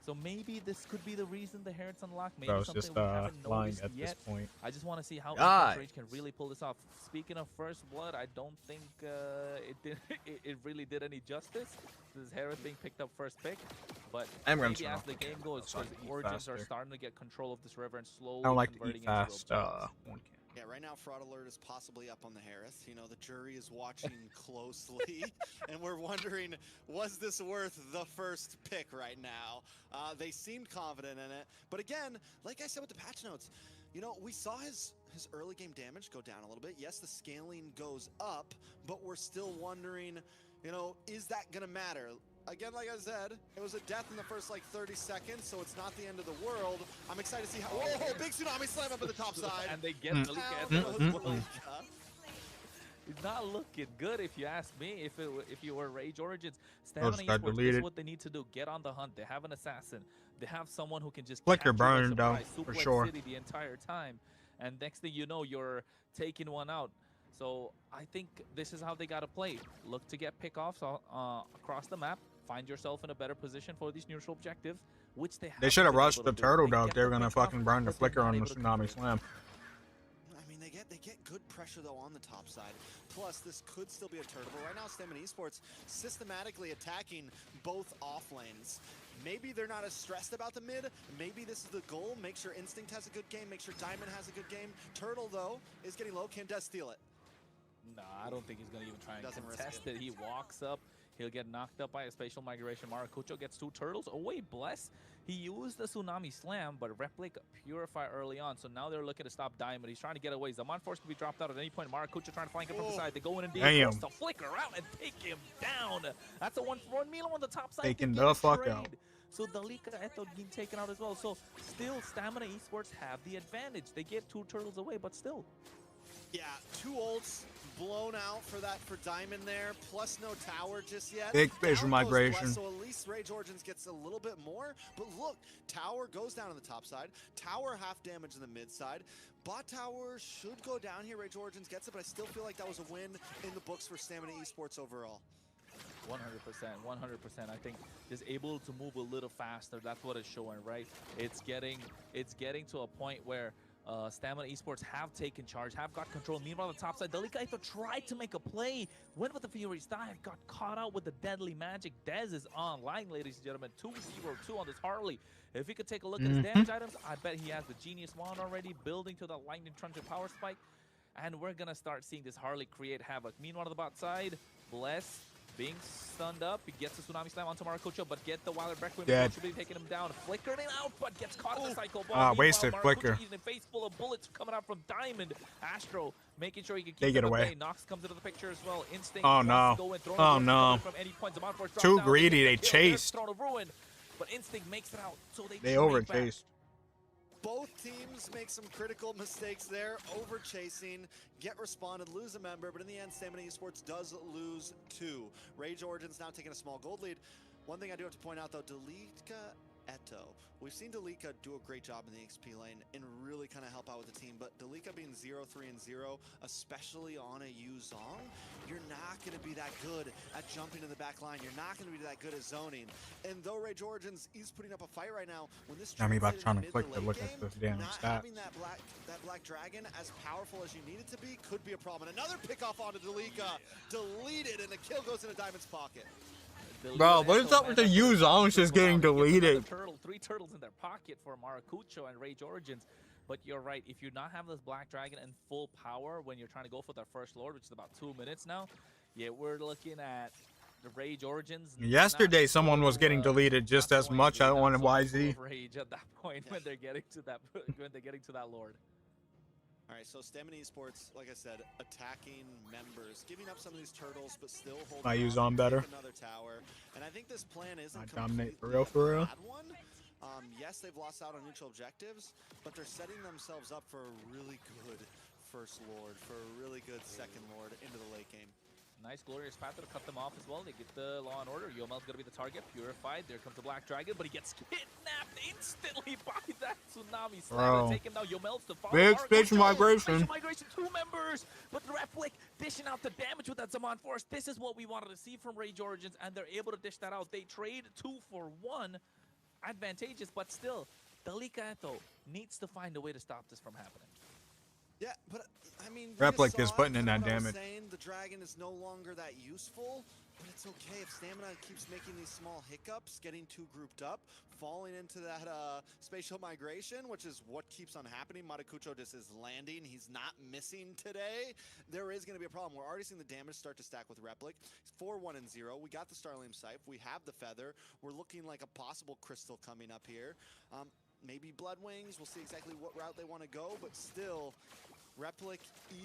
So maybe this could be the reason the Hereth's unlocked. Maybe Bro, it's something just we haven't lying noticed at yet. this point. I just want to see how God. Influence Rage can really pull this off. Speaking of First Blood, I don't think it really did any justice. This is Hereth being picked up first pick, but I'm gonna maybe turn as off the the game camera, goes, so I because can eat Origins are faster. starting to get control of this river and slowly I don't like to converting eat into fast. objectives. One can. Yeah, right now Fraud Alert is possibly up on the Hereth. You know, the jury is watching closely, and we're wondering, was this worth the first pick right now? They seemed confident in it, but again, like I said with the patch notes, you know, we saw his early game damage go down a little bit. Yes, the scaling goes up, but we're still wondering, you know, is that gonna matter? Again, like I said, it was a death in the first like 30 seconds, so it's not the end of the world. I'm excited to see how. Whoa, big tsunami slam up at the top side. And they get Down Malika. goes Malika. It's not looking good if you ask me. If you were Rage Origins, Stamina just got Esports, this is deleted. what they need to do. Get on the hunt. They have an assassin. They have someone who can just Flicker capture by burned down, surprise, for Suplex sure. City the entire time. And next thing you know, you're taking one out. So I think this is how they got to play. Look to get pickoffs across the map. Find yourself in a better position for these neutral objectives, which they have. They should have rushed the turtle dog. They were gonna fucking burn the flicker on the tsunami slam. I mean, they get good pressure though on the top side. Plus, this could still be a turtle. But right now, Stamina Esports systematically attacking both off lanes. Maybe they're not as stressed about the mid. Maybe this is the goal. Make sure Instinct has a good game. Make sure Diamond has a good game. Turtle though is getting low. Can Des steal it? Nah, I don't think he's gonna even try and Doesn't risk contest it. it. He walks up, He'll get knocked up by a spatial migration. Maracucho gets 2 turtles. Oh wait, Bless. He used the Tsunami Slam, but Replic Purify early on. So now they're looking to stop Diamond. He's trying to get away. Zaman Force can be dropped out at any point. Maracucho trying to flank him from the side. They go in and Damn. to flicker out and take him down. That's a 1-for-1 Milo on the top side. Taking the fuck trade. out. So Dalika Eto being taken out as well. So still, Stamina Esports have the advantage. They give 2 turtles away, but still. Yeah, 2 ults blown out for Diamond there, plus no tower just yet. Big spatial Down goes migration. Bless, so at least Rage Origins gets a little bit more. But look, tower goes down on the top side. Tower half damage in the mid side. Bot tower should go down here. Rage Origins gets it, but I still feel like that was a win in the books for Stamina Esports overall. 100%, 100%. I think just able to move a little faster. That's what it's showing, right? It's getting to a point where Stamina Esports have taken charge, have got control. Meanwhile, on the top side, Dalika Eto tried to make a play, went with the Fury's dive, got caught out with the deadly magic. Dez is online, ladies and gentlemen. 2-0-2 on this Harley. If he could take a look at his damage items, I bet he has the Genius Wand already, building to the Lightning Truncheon Power Spike. And we're going to start seeing this Harley create havoc. Meanwhile, on the bot side, Bless being stunned up. He gets the Tsunami Slam onto Maracucho, but get the Wilder Breakwing. Dead. Should be taking him down. Flickering out, but gets caught in the Psycho Ball. Wasted flicker. He's in a face full of bullets coming out from Diamond. Astro making sure he can keep They get them at away. bay. Nox comes into the picture as well. Instinct. Oh, no. Oh, no. From any point. Zaman Force drops Too down. greedy. They They get the kill. chased. Throne of Ruin, but Instinct makes it out. So they They trade over back. chased. Both teams make some critical mistakes there, over chasing, get responded, lose a member, but in the end, Stamina Esports does lose 2. Rage Origins now taking a small gold lead. One thing I do have to point out though, Dalika Eto. We've seen Dalika do a great job in the XP lane and really kind of help out with the team, but Dalika being 0-3-0, especially on a Yuzong, you're not going to be that good at jumping in the back line. You're not going to be that good at zoning. And though Rage Origins is putting up a fight right now, when this I'm about translated trying to mid click to late look at game, the damn not stats. having that black dragon as powerful as you need it to be could be a problem. And another pick off onto Dalika, deleted, and the kill goes into Diamond's pocket. Bro, what is up with the Yuzongs just getting deleted? 3 turtles in their pocket for Maracucho and Rage Origins. But you're right, if you not have this Black Dragon in full power when you're trying to go for that first Lord, which is about 2 minutes now, yeah, we're looking at the Rage Origins. Yesterday, someone was getting deleted just as much on YZ. Rage at that point when they're getting to that Lord. All right, so Stamina Esports, like I said, attacking members, giving up some of these turtles, but still holding I use on, on better. another tower. And I think this plan isn't I completely dominate for real, for real. a bad one. Yes, they've lost out on neutral objectives, but they're setting themselves up for a really good first Lord, for a really good second Lord into the late game. Nice glorious path to cut them off as well. They get the Law and Order. Yomel's gonna be the target. Purified. There comes the Black Dragon, but he gets kidnapped instantly by that Tsunami Slam. They take him now. Yomel's the follow. Big spatial migration. Spatial migration, 2 members, but the Replic dishing out the damage with that Zaman Force. This is what we wanted to see from Rage Origins, and they're able to dish that out. They trade 2 for 1, advantageous, but still, Dalika Eto needs to find a way to stop this from happening. Yeah, but I mean, Replic is putting in that what I was damage. saying, the dragon is no longer that useful, but it's okay if Stamina keeps making these small hiccups, getting too grouped up, falling into that spatial migration, which is what keeps on happening. Maracucho just is landing. He's not missing today. There is going to be a problem. We're already seeing the damage start to stack with Replic. 4-1-0. We got the Starlium Scythe. We have the Feather. We're looking like a possible Crystal coming up here. Maybe Blood Wings. We'll see exactly what route they want to go, but still, Replic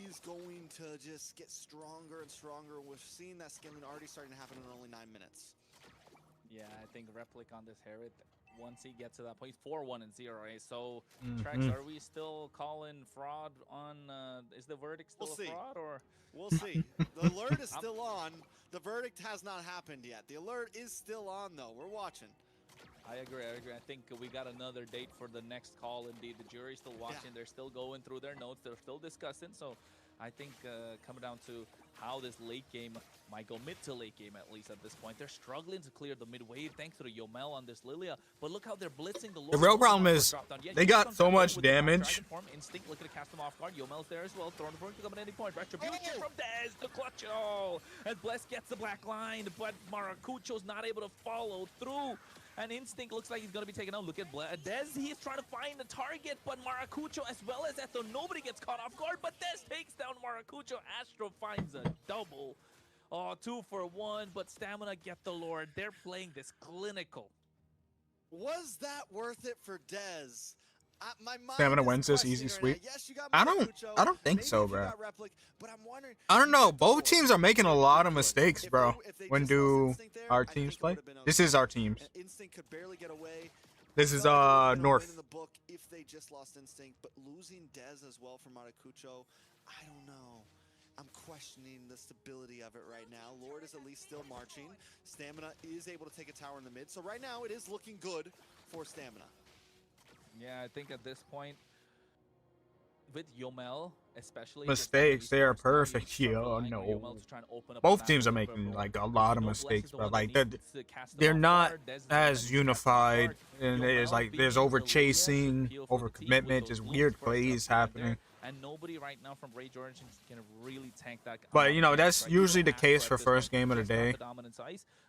is going to just get stronger and stronger. We're seeing that scaling already starting to happen in only 9 minutes. Yeah, I think Replic on this Herod, once he gets to that point, he's 4-1-0, eh? So, Trex, are we still calling fraud on, is the verdict still a fraud, or? We'll see. The alert is still on. The verdict has not happened yet. The alert is still on, though. We're watching. I agree. I think we got another date for the next call. Indeed, the jury's still watching. Yeah. They're still going through their notes. They're still discussing. So I think coming down to how this late game might go, mid to late game at least at this point. They're struggling to clear the mid wave thanks to the Yomel on this Lilia. But look how they're blitzing the Lord. The real problem is they got so much damage. Instinct looking to cast them off guard. Yomel's there as well. Throwing the front to come at any point. Retribution from Dez to clutch it all. As Bless gets the black line, but Maracucho's not able to follow through. And Instinct looks like he's going to be taken out. Look at Dez. He is trying to find the target, but Maracucho as well as Eto. Nobody gets caught off guard, but Dez takes down Maracucho. Astro finds a double. Oh, 2-for-1, but Stamina get the Lord. They're playing this clinical. Was that worth it for Dez? My mind Stamina is wins this easy questioning right sweep. now. Yes, you got I Maracucho. don't think Maybe so, if you bro. got Replic, but I'm wondering, I don't you know. got Both Lord. teams are making a lot of mistakes, If bro. they When just do lost Instinct there, our I think teams it play? would've been This okay. is our teams. Instinct could barely get away. This is Felt like they would've been a North. win in the book if they just lost Instinct, but losing Dez as well from Maracucho, I don't know. I'm questioning the stability of it right now. Lord is at least still marching. Stamina is able to take a tower in the mid. So right now it is looking good for Stamina. Yeah, I think at this point, with Yomel, especially Mistakes, they are perfect. Yo, no. Both teams are making like a lot of mistakes, but like they're not as unified, and there's like there's over chasing, over commitment, just weird plays happening. And nobody right now from Ray George can really tank that. But you know that's usually the case for first game of the day.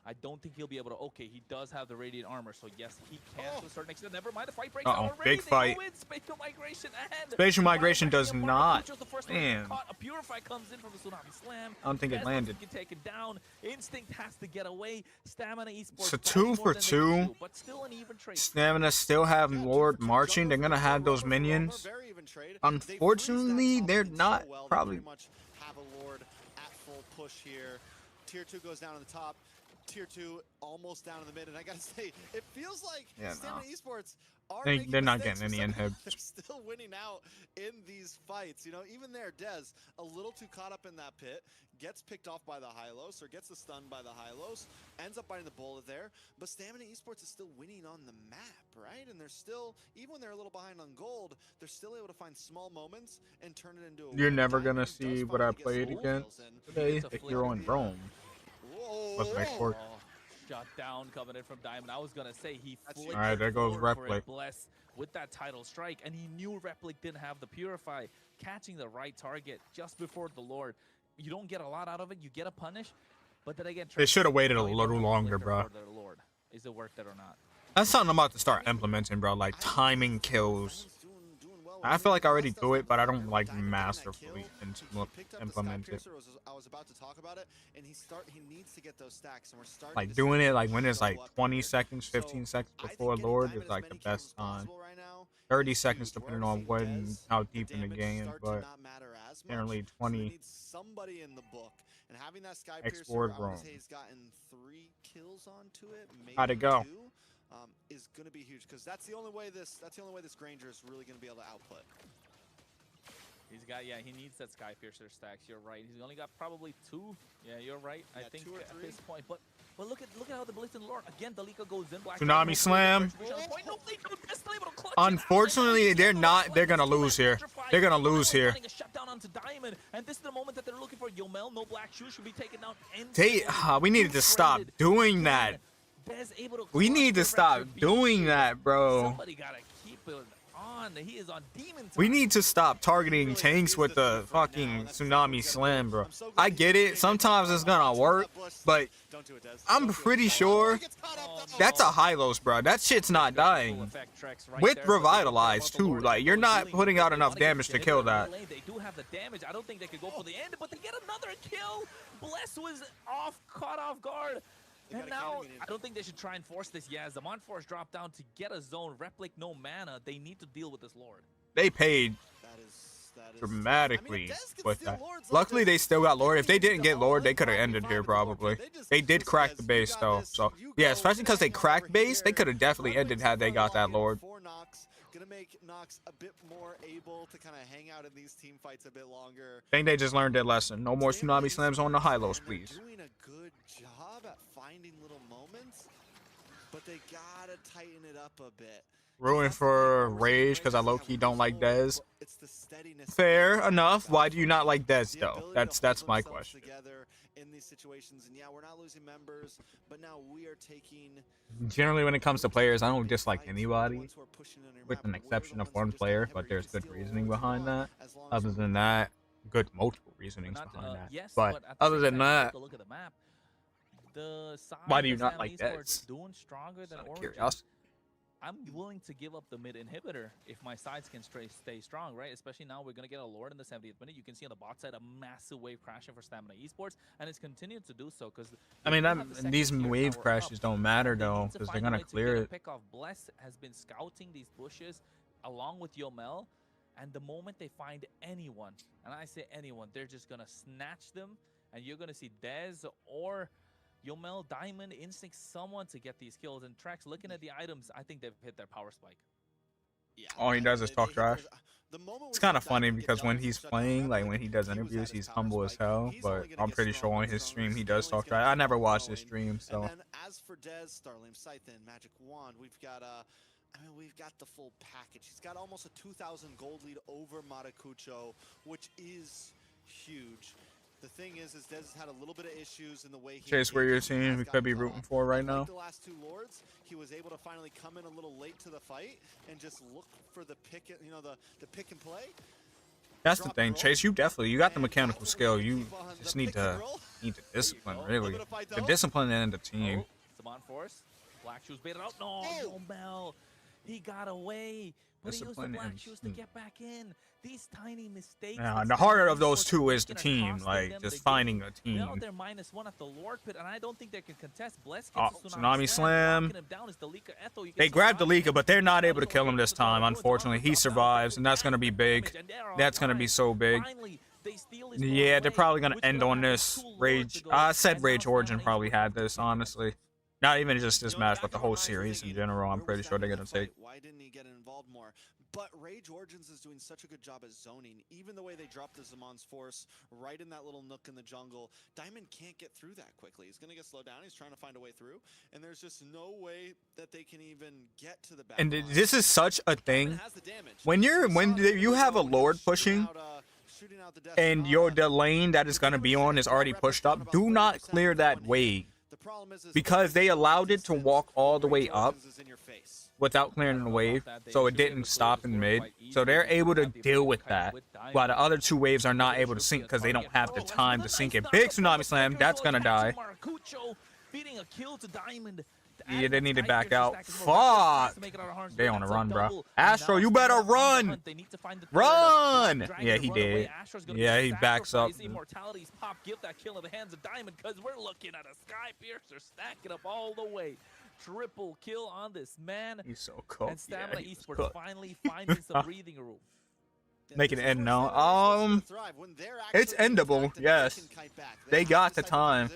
I don't think he'll be able to. Okay, he does have the radiant armor, so yes, he can to a certain extent. Never mind, the fight breaks out already. Big fight. Spatial migration and Spatial migration does not. Damn. A Purify comes in from the Tsunami Slam. I don't think it landed. Get taken down. Instinct has to get away. Stamina Esports. So 2 for 2. But still an even trade. Stamina still have Lord marching. They're gonna have those minions. Unfortunately, they're not probably. Have a Lord at full push here. Tier 2 goes down on the top. Tier 2 almost down in the mid, and I gotta say, it feels like Stamina Esports are they're not getting any inhibs. They're still winning out in these fights. You know, even there, Dez, a little too caught up in that pit, gets picked off by the Hylos, or gets the stun by the Hylos, ends up biting the bullet there, but Stamina Esports is still winning on the map, right? And they're still, even when they're a little behind on gold, they're still able to find small moments and turn it into a You're win. never gonna Diamond see does what I finally get played some against kills in. today. The hero in Rome. What's the next word? Shut down coming in from Diamond. I was gonna say he flicked. All right, there goes forward for a Replic. Bless with that title strike, and he knew Replic didn't have the Purify, catching the right target just before the Lord. You don't get a lot out of it. You get a punish, but then again, They should have waited a little longer, bro. Lord, is it worth it or not? That's something I'm about to start implementing, bro. Like timing kills. I feel like I already do it, but I don't like masterfully implement it. I was about to talk about it, and he needs to get those stacks, and we're starting Like to doing see it like when it it's show like up 20 here. seconds, 15 seconds I think before getting Lord Diamond is like as the many kills best as time. possible right now 30 is seconds huge. depending We're on seeing when Dez, how the deep in the damage game, start to but not matter as much, generally so they 20 need somebody in the book, and having that Sky export Piercer, I would Rome. say he's gotten 3 kills onto it, maybe How'd it go? 2, is going to be huge, because that's the only way this Granger is really going to be able to output. He's got, he needs that Sky Piercer stacks. You're right. He's only got probably 2. Yeah, you're right. I think 2 or 3 at this point, but look at how the Blitz and Lord again. Dalika goes in. Black Tsunami Slam. Unfortunately, they're not. They're gonna lose here. They're gonna lose here. And this is the moment that they're looking for. Yomel, no black shoes, should be taken down. We needed to stop doing that. We need to stop doing that, bro. Somebody gotta keep it on. He is on demon time. We need to stop targeting tanks with the fucking Tsunami Slam, bro. I get it. Sometimes it's gonna work, but I'm pretty sure that's a Hylos, bro. That shit's not dying. With Revitalize, too. Like, you're not putting out enough damage to kill that. They do have the damage. I don't think they could go for the end, but they get another kill. Bless was caught off guard. And now, I don't think they should try and force this. Yeah, as the Monforce dropped down to get a zone, Replic no mana, they need to deal with this Lord. They paid dramatically with that. Luckily, they still got Lord. If they didn't get Lord, they could have ended here probably. They did crack the base though. So, yeah, especially because they cracked base, they could have definitely ended had they got that Lord. Gonna make Nox a bit more able to kind of hang out in these team fights a bit longer. I think they just learned their lesson. No more Tsunami Slams on the Hylos, please. Doing a good job at finding little moments, but they gotta tighten it up a bit. Ruin for Rage because I low-key don't like Dez. Fair enough. Why do you not like Dez though? That's my question. In these situations, and yeah, we're not losing members, but now we are taking. Generally, when it comes to players, I don't dislike anybody, with an exception of one player, but there's good reasoning behind that. Other than that, good multiple reasonings behind that. But other than that, why do you not like Dez? Doing stronger than Origin. Curiosity. I'm willing to give up the mid inhibitor if my sides can stay strong, right? Especially now we're going to get a Lord in the 70th minute. You can see on the bot side a massive wave crashing for Stamina Esports, and it's continued to do so because I mean, these wave crashes don't matter though, because they're gonna clear it. Pick off. Bless has been scouting these bushes along with Yomel, and the moment they find anyone, and I say anyone, they're just gonna snatch them, and you're gonna see Dez or Yomel, Diamond, Instinct, someone to get these kills. And Trex, looking at the items, I think they've hit their power spike. Yeah, All he does is talk trash. It's kind of funny because when he's playing, like when he does interviews, he's humble as hell. But I'm pretty sure on his stream he does talk trash. I never watched his stream, so. And then as for Dez, Starlame, Scythe, Magic Wand, we've got I mean, we've got the full package. He's got almost a 2,000 gold lead over Maracucho, which is huge. The thing is Dez has had a little bit of issues in the way he Chase, where you're seeing we could be rooting for right now. The last two Lords, he was able to finally come in a little late to the fight and just look for the pick, you know, the pick and play. That's the thing, Chase. You got the mechanical skill. You just need to discipline, really. The discipline and the team. Simon Force, Black Shoes baited out. No, Mel. He got away. But he used the Black Shoes to get back in. These tiny mistakes. Yeah, the harder of those two is the team, like just finding a team. Now they're -1 at the Lord Pit, and I don't think they can contest. Bless gets Tsunami Slam. They grabbed Delika, but they're not able to kill him this time. Unfortunately, he survives, and that's gonna be big. That's gonna be so big. Yeah, they're probably gonna end on this. Rage. I said Rage Origin probably had this, honestly. Not even just this match, but the whole series in general. I'm pretty sure they're gonna take. Why didn't he get involved more? But Rage Origins is doing such a good job at zoning. Even the way they dropped the Zamon's Force right in that little nook in the jungle, Diamond can't get through that quickly. He's gonna get slowed down. He's trying to find a way through, and there's just no way that they can even get to the back. And this is such a thing. When you have a Lord pushing, and the lane that is gonna be on is already pushed up, do not clear that wave. Because they allowed it to walk all the way up without clearing the wave, so it didn't stop in mid. So they're able to deal with that, while the other two waves are not able to sync because they don't have the time to sync it. Big Tsunami Slam, that's gonna die. Yeah, they need to back out. Fuck! They on a run, bro. Astro, you better run! Run! Yeah, he did. Yeah, he backs up. Immortality's pop, give that kill in the hands of Diamond, because we're looking at a Sky Piercer stacking up all the way. Triple kill on this man. He's so cool. And Stamina Esports finally finding some breathing room. Make it end now. It's endable, yes. They got the time.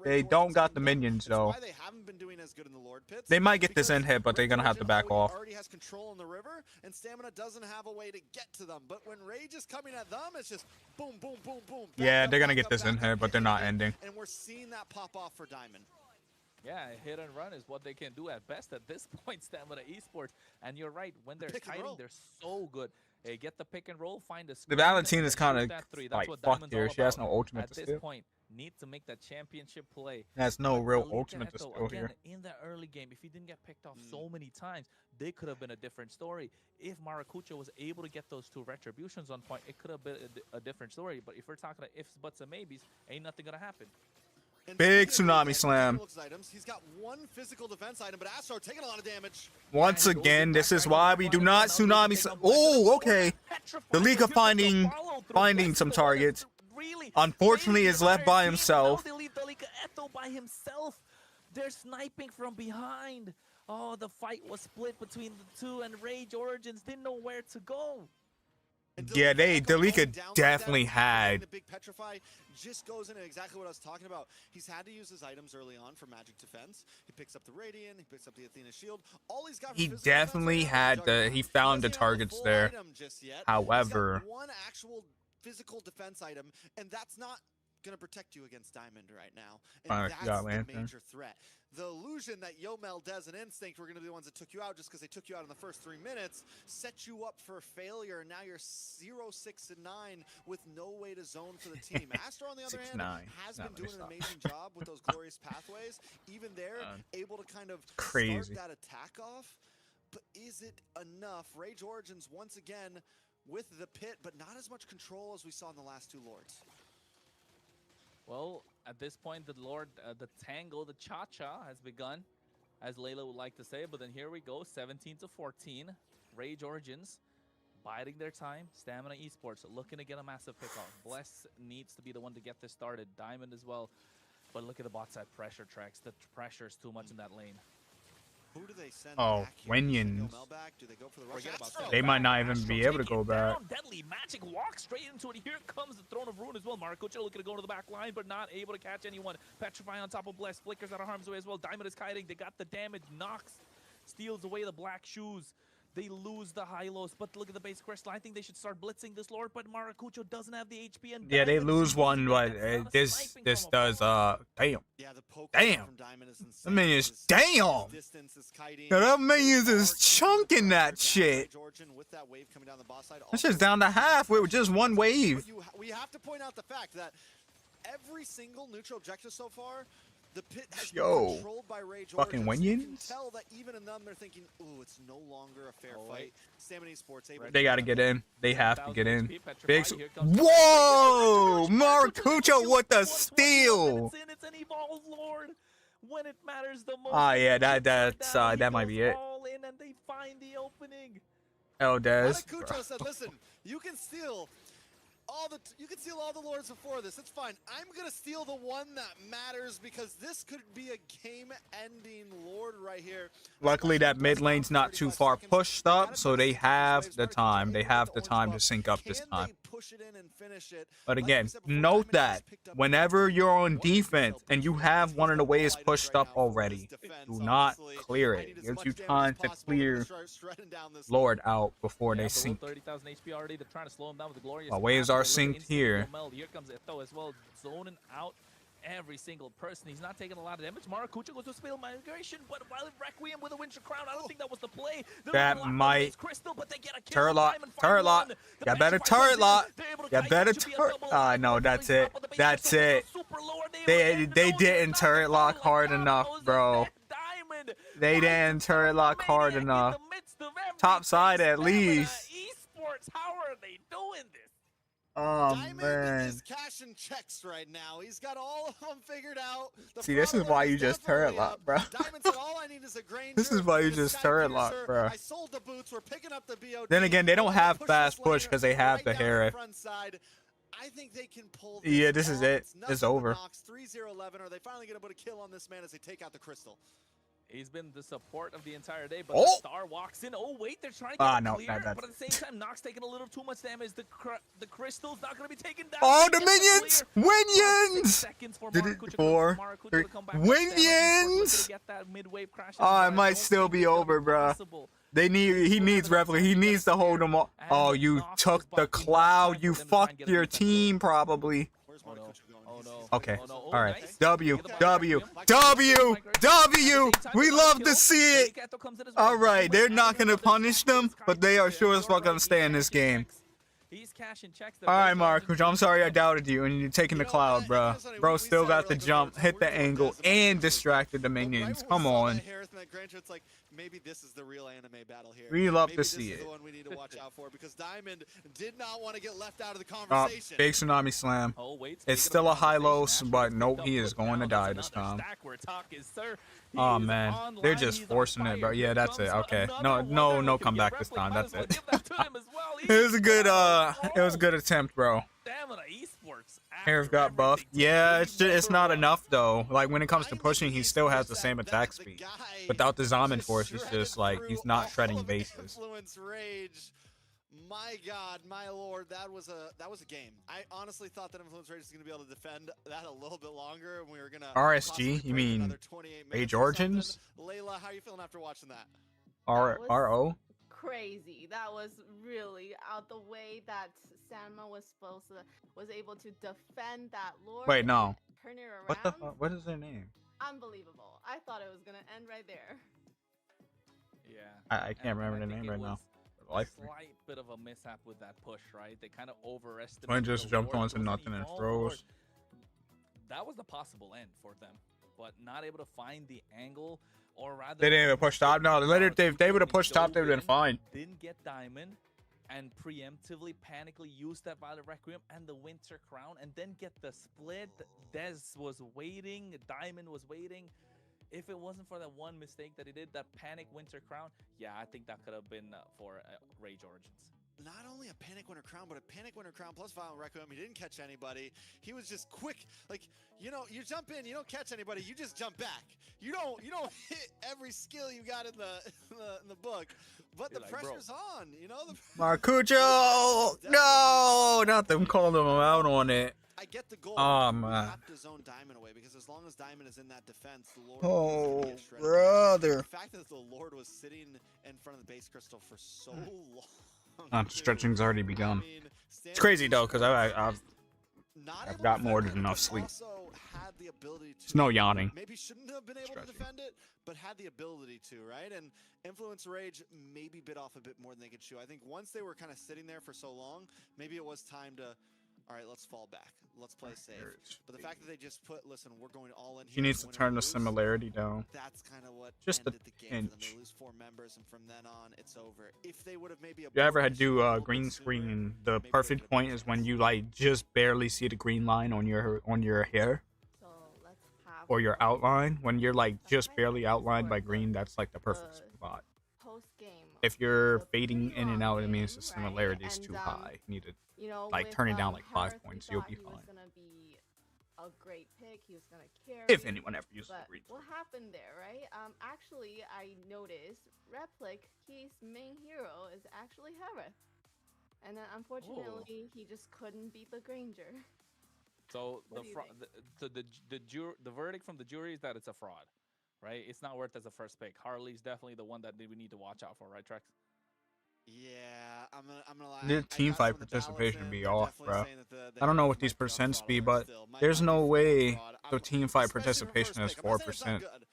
They don't got the minions though. They might get this end hit, but they're gonna have to back off. Already has control in the river, and Stamina doesn't have a way to get to them. But when Rage is coming at them, it's just boom, boom, boom, boom. Yeah, they're gonna get this end hit, but they're not ending. And we're seeing that pop off for Diamond. Yeah, hit and run is what they can do at best at this point, Stamina Esports. And you're right, when they're kiting, they're so good. Hey, get the pick and roll, find a The Valentine is kind of like fucked here. She has no ultimate to steal. At this point, need to make that championship play. Has no real ultimate to steal again, here. In the early game, if he didn't get picked off so many times, they could have been a different story. If Maracucho was able to get those two retributions on point, it could have been a different story. But if we're talking about ifs, buts, and maybes, ain't nothing gonna happen. Big Tsunami Slam. He's got one physical defense item, but Astro taking a lot of damage. Once again, this is why we do not Tsunami Slam. Oh, okay. The League of finding some targets. Unfortunately, is left by himself. They leave Delika Eto by himself. They're sniping from behind. Oh, the fight was split between the two, and Rage Origins didn't know where to go. Yeah, Delika definitely had. The big Petrify just goes into exactly what I was talking about. He's had to use his items early on for magic defense. He picks up the Radiant, he picks up the Athena Shield. All he's got. He definitely had he found the targets there. However, one actual physical defense item, and that's not gonna protect you against Diamond right now. And that's the major threat. The illusion that Yomel, Dez, and Instinct were gonna be the ones that took you out just because they took you out in the first 3 minutes set you up for failure, and now you're 0-6-9 with no way to zone for the team. Astro, on the other hand, has been doing an amazing job with those glorious pathways. Even there, able to kind of start that attack off. But is it enough? Rage Origins once again with the pit, but not as much control as we saw in the last two Lords. Well, at this point, the Lord, the tango, the cha-cha has begun. as Layla would like to say. But then here we go, 17 to 14. Rage Origins biding their time. Stamina Esports looking to get a massive pickoff. Bless needs to be the one to get this started. Diamond as well. But look at the bot side pressure tracks. The pressure is too much in that lane. Who do they send Oh, back here? Winions. Do they go for the rush? Forget about Astro. that. They might not even Astro be able to taking go it back. down. Deadly Magic walks straight into it. Here comes the Throne of Ruin as well. Maracucho looking to go to the back line, but not able to catch anyone. Petrify on top of Bless. Flickers out of harm's way as well. Diamond is kiting. They got the damage. Nox steals away the black shoes. They lose the high-lows, but look at the base crystal. I think they should start blitzing this Lord, but Maracucho doesn't have the HP. And Yeah, they Diamond lose seems one, to but get that. this Sniping this from does afar. damn. Yeah, the poke Damn. from Diamond is insane. I mean, it's His damn. distance is kiting. Yeah, that minions They is are chunking that down. shit. Georgian with that wave coming down the boss side. That's just down to half with just one wave. But we have to point out the fact that every single neutral objective so far, the pit has Yo, been controlled by Rage fucking Origins. You can Winions? tell that even in them, they're thinking, ooh, it's no longer a fair Oh, fight. wait. Stamina Esports able They to got to get in. They have to get in. Petrified. Big. Here comes- Whoa! Maracucho with the 120 steal. minutes in, it's an Evolve Lord when it matters the most. Ah, yeah, They that's down, he that might goes be it. all in and they find the opening. El Des. Maracucho said, listen, you can steal all the lords before this. It's fine. I'm gonna steal the one that matters because this could be a game-ending lord right here. Luckily, that mid lane's not too far pushed up, so they have the time. They have the time to sync up this time. Push it in and finish it? But Like again, we said before, note Diamond has that picked up whenever you're on one defense and you have one of the waves pushed up already, do not clear it. It gives you time to clear Lord out before they sink. 30,000 HP already. They're trying to slow him down with the glorious. While waves are Look at synced instant here. meld. Here comes Eto as well, zoning out every single person. He's not taking a lot of damage. Maracucho goes to Spell Migration, but while Requiem with a Winter Crown, I don't think that was the play. They're That looking a lot might- for this Crystal, but they get a kill. Turret lock, Diamond turret finds lock. one. The You better Petrify turret comes in. lock. They're able to You kite. better It should be a turret. double. Ah, no, that's it. Top of the base. That's Crystal it. super low. They didn't turret lock hard enough, bro. Diamond. They didn't turret lock hard enough. Top side at least. Esports, how are they doing this? Oh Diamond man. is cashing checks right now. He's got all of them figured out. The See, this is fraud why alert you is just turret definitely lock, up. bro. Diamond said, all I need is a Granger. This is why you the just Sky turret lock, Piercer. bro. I sold the boots. We're picking up the BOD. Then again, they don't We're have gonna fast this push laner 'cause they have right the down Hera. front side. I think they can pull this Yeah, this is off. it. nothing It's but over. Nox, 3-0-11. Are they finally going to put a kill on this man as they take out the crystal? He's been the support of the entire day, but Oh! the star walks in. Oh, wait, they're trying to get No, clear, that's but at the same time, Nox taking a little too much damage. The crystal's not going to be taken down. Oh, They the get minions! clear. 5, 6 Minions! seconds for Did it Maracucho to- for Maracucho 3. to come back with stamina. Esports looking Minions! to get that mid-wave crash in, Oh, but it I might don't still think be it's gonna over, bruh. possible. He needs Reveille. He needs to hold them all. Oh, you took the cloud. You fucked your team probably. Where's Oh, no. Maracucho going? Oh, He's- no. Okay. Oh, no. Oh, All right. nice. W, Get the W, ball. W, W. At the same time, We they got love a to kill. see it. Keto comes in as well. All right, they're Diamond not adding gonna another punish them, Sky but they are Piercer. sure as You're fuck gonna right, stay he's in this cashing game. checks. He's cashing checks. All right, Maracucho. I'm sorry I doubted you, and you're taking the You know, cloud, and bro. that's funny, Bro we still said got the earlier, jump, we're hit the doing angle, this, and Maracucho- distracted the But right minions. when we Come saw on. that Harris and that Granger, it's like maybe this is the real anime battle here. We love Maybe to this see is it. the one we need to watch out for because Diamond did not want to get left out of the Oh, conversation. big tsunami slam. Oh, wait, It's speaking still of a high low, conversation, but Asher nope, picked he up is with going to now. die That's this another time. stack we're talking, sir. He Oh is man, online, they're just he's on forcing it, bro. fire. Yeah, Here that's it. comes Okay, another no, one. no, They're no looking to comeback get this Replay. time. Might That's as well it. give that to him as well. It was a good, it was a Oh, good attempt, bro. Stamina Esports. Harris after got buffed. everything, Yeah, team it's just, it's number not one. enough though. Like when it comes to Diamond pushing, he still has the Esports, same that attack the speed. guy Without the Zaman just force, it's shredded just like through he's not all shredding of bases. Influence Rage. My God, my Lord, that was a game. I honestly thought that Influence Rage was going to be able to defend that a little bit longer, and we were going to RSG? You mean Rage Origins? Layla, how are you feeling after watching that? RO. Crazy. That was really out the way that Sanma was able to defend that Lord. Wait, no. Turn it around. What the fuck? What is their name? Unbelievable. I thought it was gonna end right there. Yeah. I can't remember the think name it right now. was Life. a slight bit of a mishap with that push, right? They kind of overestimated. Twin just the jumped Lord. onto It was an nothing and evolved froze. Lord. That was the possible end for them, but not able to find the angle, or rather, They didn't even push top. No, if they would have pushed top, they would have been fine. Didn't get Diamond, and preemptively, panically used that Violet Requiem and the Winter Crown, and then get the split. Dez was waiting, Diamond was waiting. If it wasn't for that one mistake that he did, that panic winter crown, yeah, I think that could have been for Rage Origins. Not only a panic winter crown, but a panic winter crown plus violent requiem. He didn't catch anybody. He was just quick. Like, you know, you jump in, you don't catch anybody, you just jump back. You don't hit every skill you got in the book. But You're the like, pressure's on, you know. Maracujo! No, not them calling him out on it. I get the goal. Oh, We man. have to zone Diamond away because as long as Diamond is in that defense, the Lord is Oh, gonna get shredded. brother. The fact that the Lord was sitting in front of the base crystal for so long. Stretching's already begun. I mean, It's crazy though, because I've not I've able got to more defend than it, enough but sleep. Also had the ability to. It's no yawning. Maybe shouldn't have been able to Stretching. defend it, but had the ability to, right? And Influence Rage maybe bit off a bit more than they could chew. I think once they were kind of sitting there for so long, maybe it was time to. All right, let's fall back. Let's play safe. But the fact that they just put, listen, we're going all in here. He needs to win or turn the lose, similarity down. That's kind of what Just a ended the game for them. inch. They lose 4 members, and from then on, it's over. If they would have maybe. You ever had aborted do a little green bit screen? sooner, The maybe they perfect could've point made is when sense. you like just barely see the green line on your hair So let's have or your outline. When you're like the just highlights barely outlined for by the- green, that's like the perfect the spot. post game. If you're fading in and out, it means the similarity is And, too high. You need to You know, like, with, turn it down like 5 Harris, we points, you'll thought be he fine. was gonna be a great pick. He was gonna carry. If anyone ever uses the But green what screen. happened there, right? Actually, I noticed Replic, his main hero is actually Harris, and then unfortunately, he just couldn't beat the Granger. So What the do you think? the verdict from the jury is that it's a fraud, right? It's not worth as a first pick. Harley's definitely the one that we need to watch out for, right, Trex? Yeah, I'm gonna lie. The I team got fight some of the ballots participation in. be They're off, definitely bro. saying that the I don't know Harris what these might be on percents fraud be, alert but still. Might there's not no be full-on way fraud. the team fight Especially for participation first is pick. I'm not saying it's not 4%. good.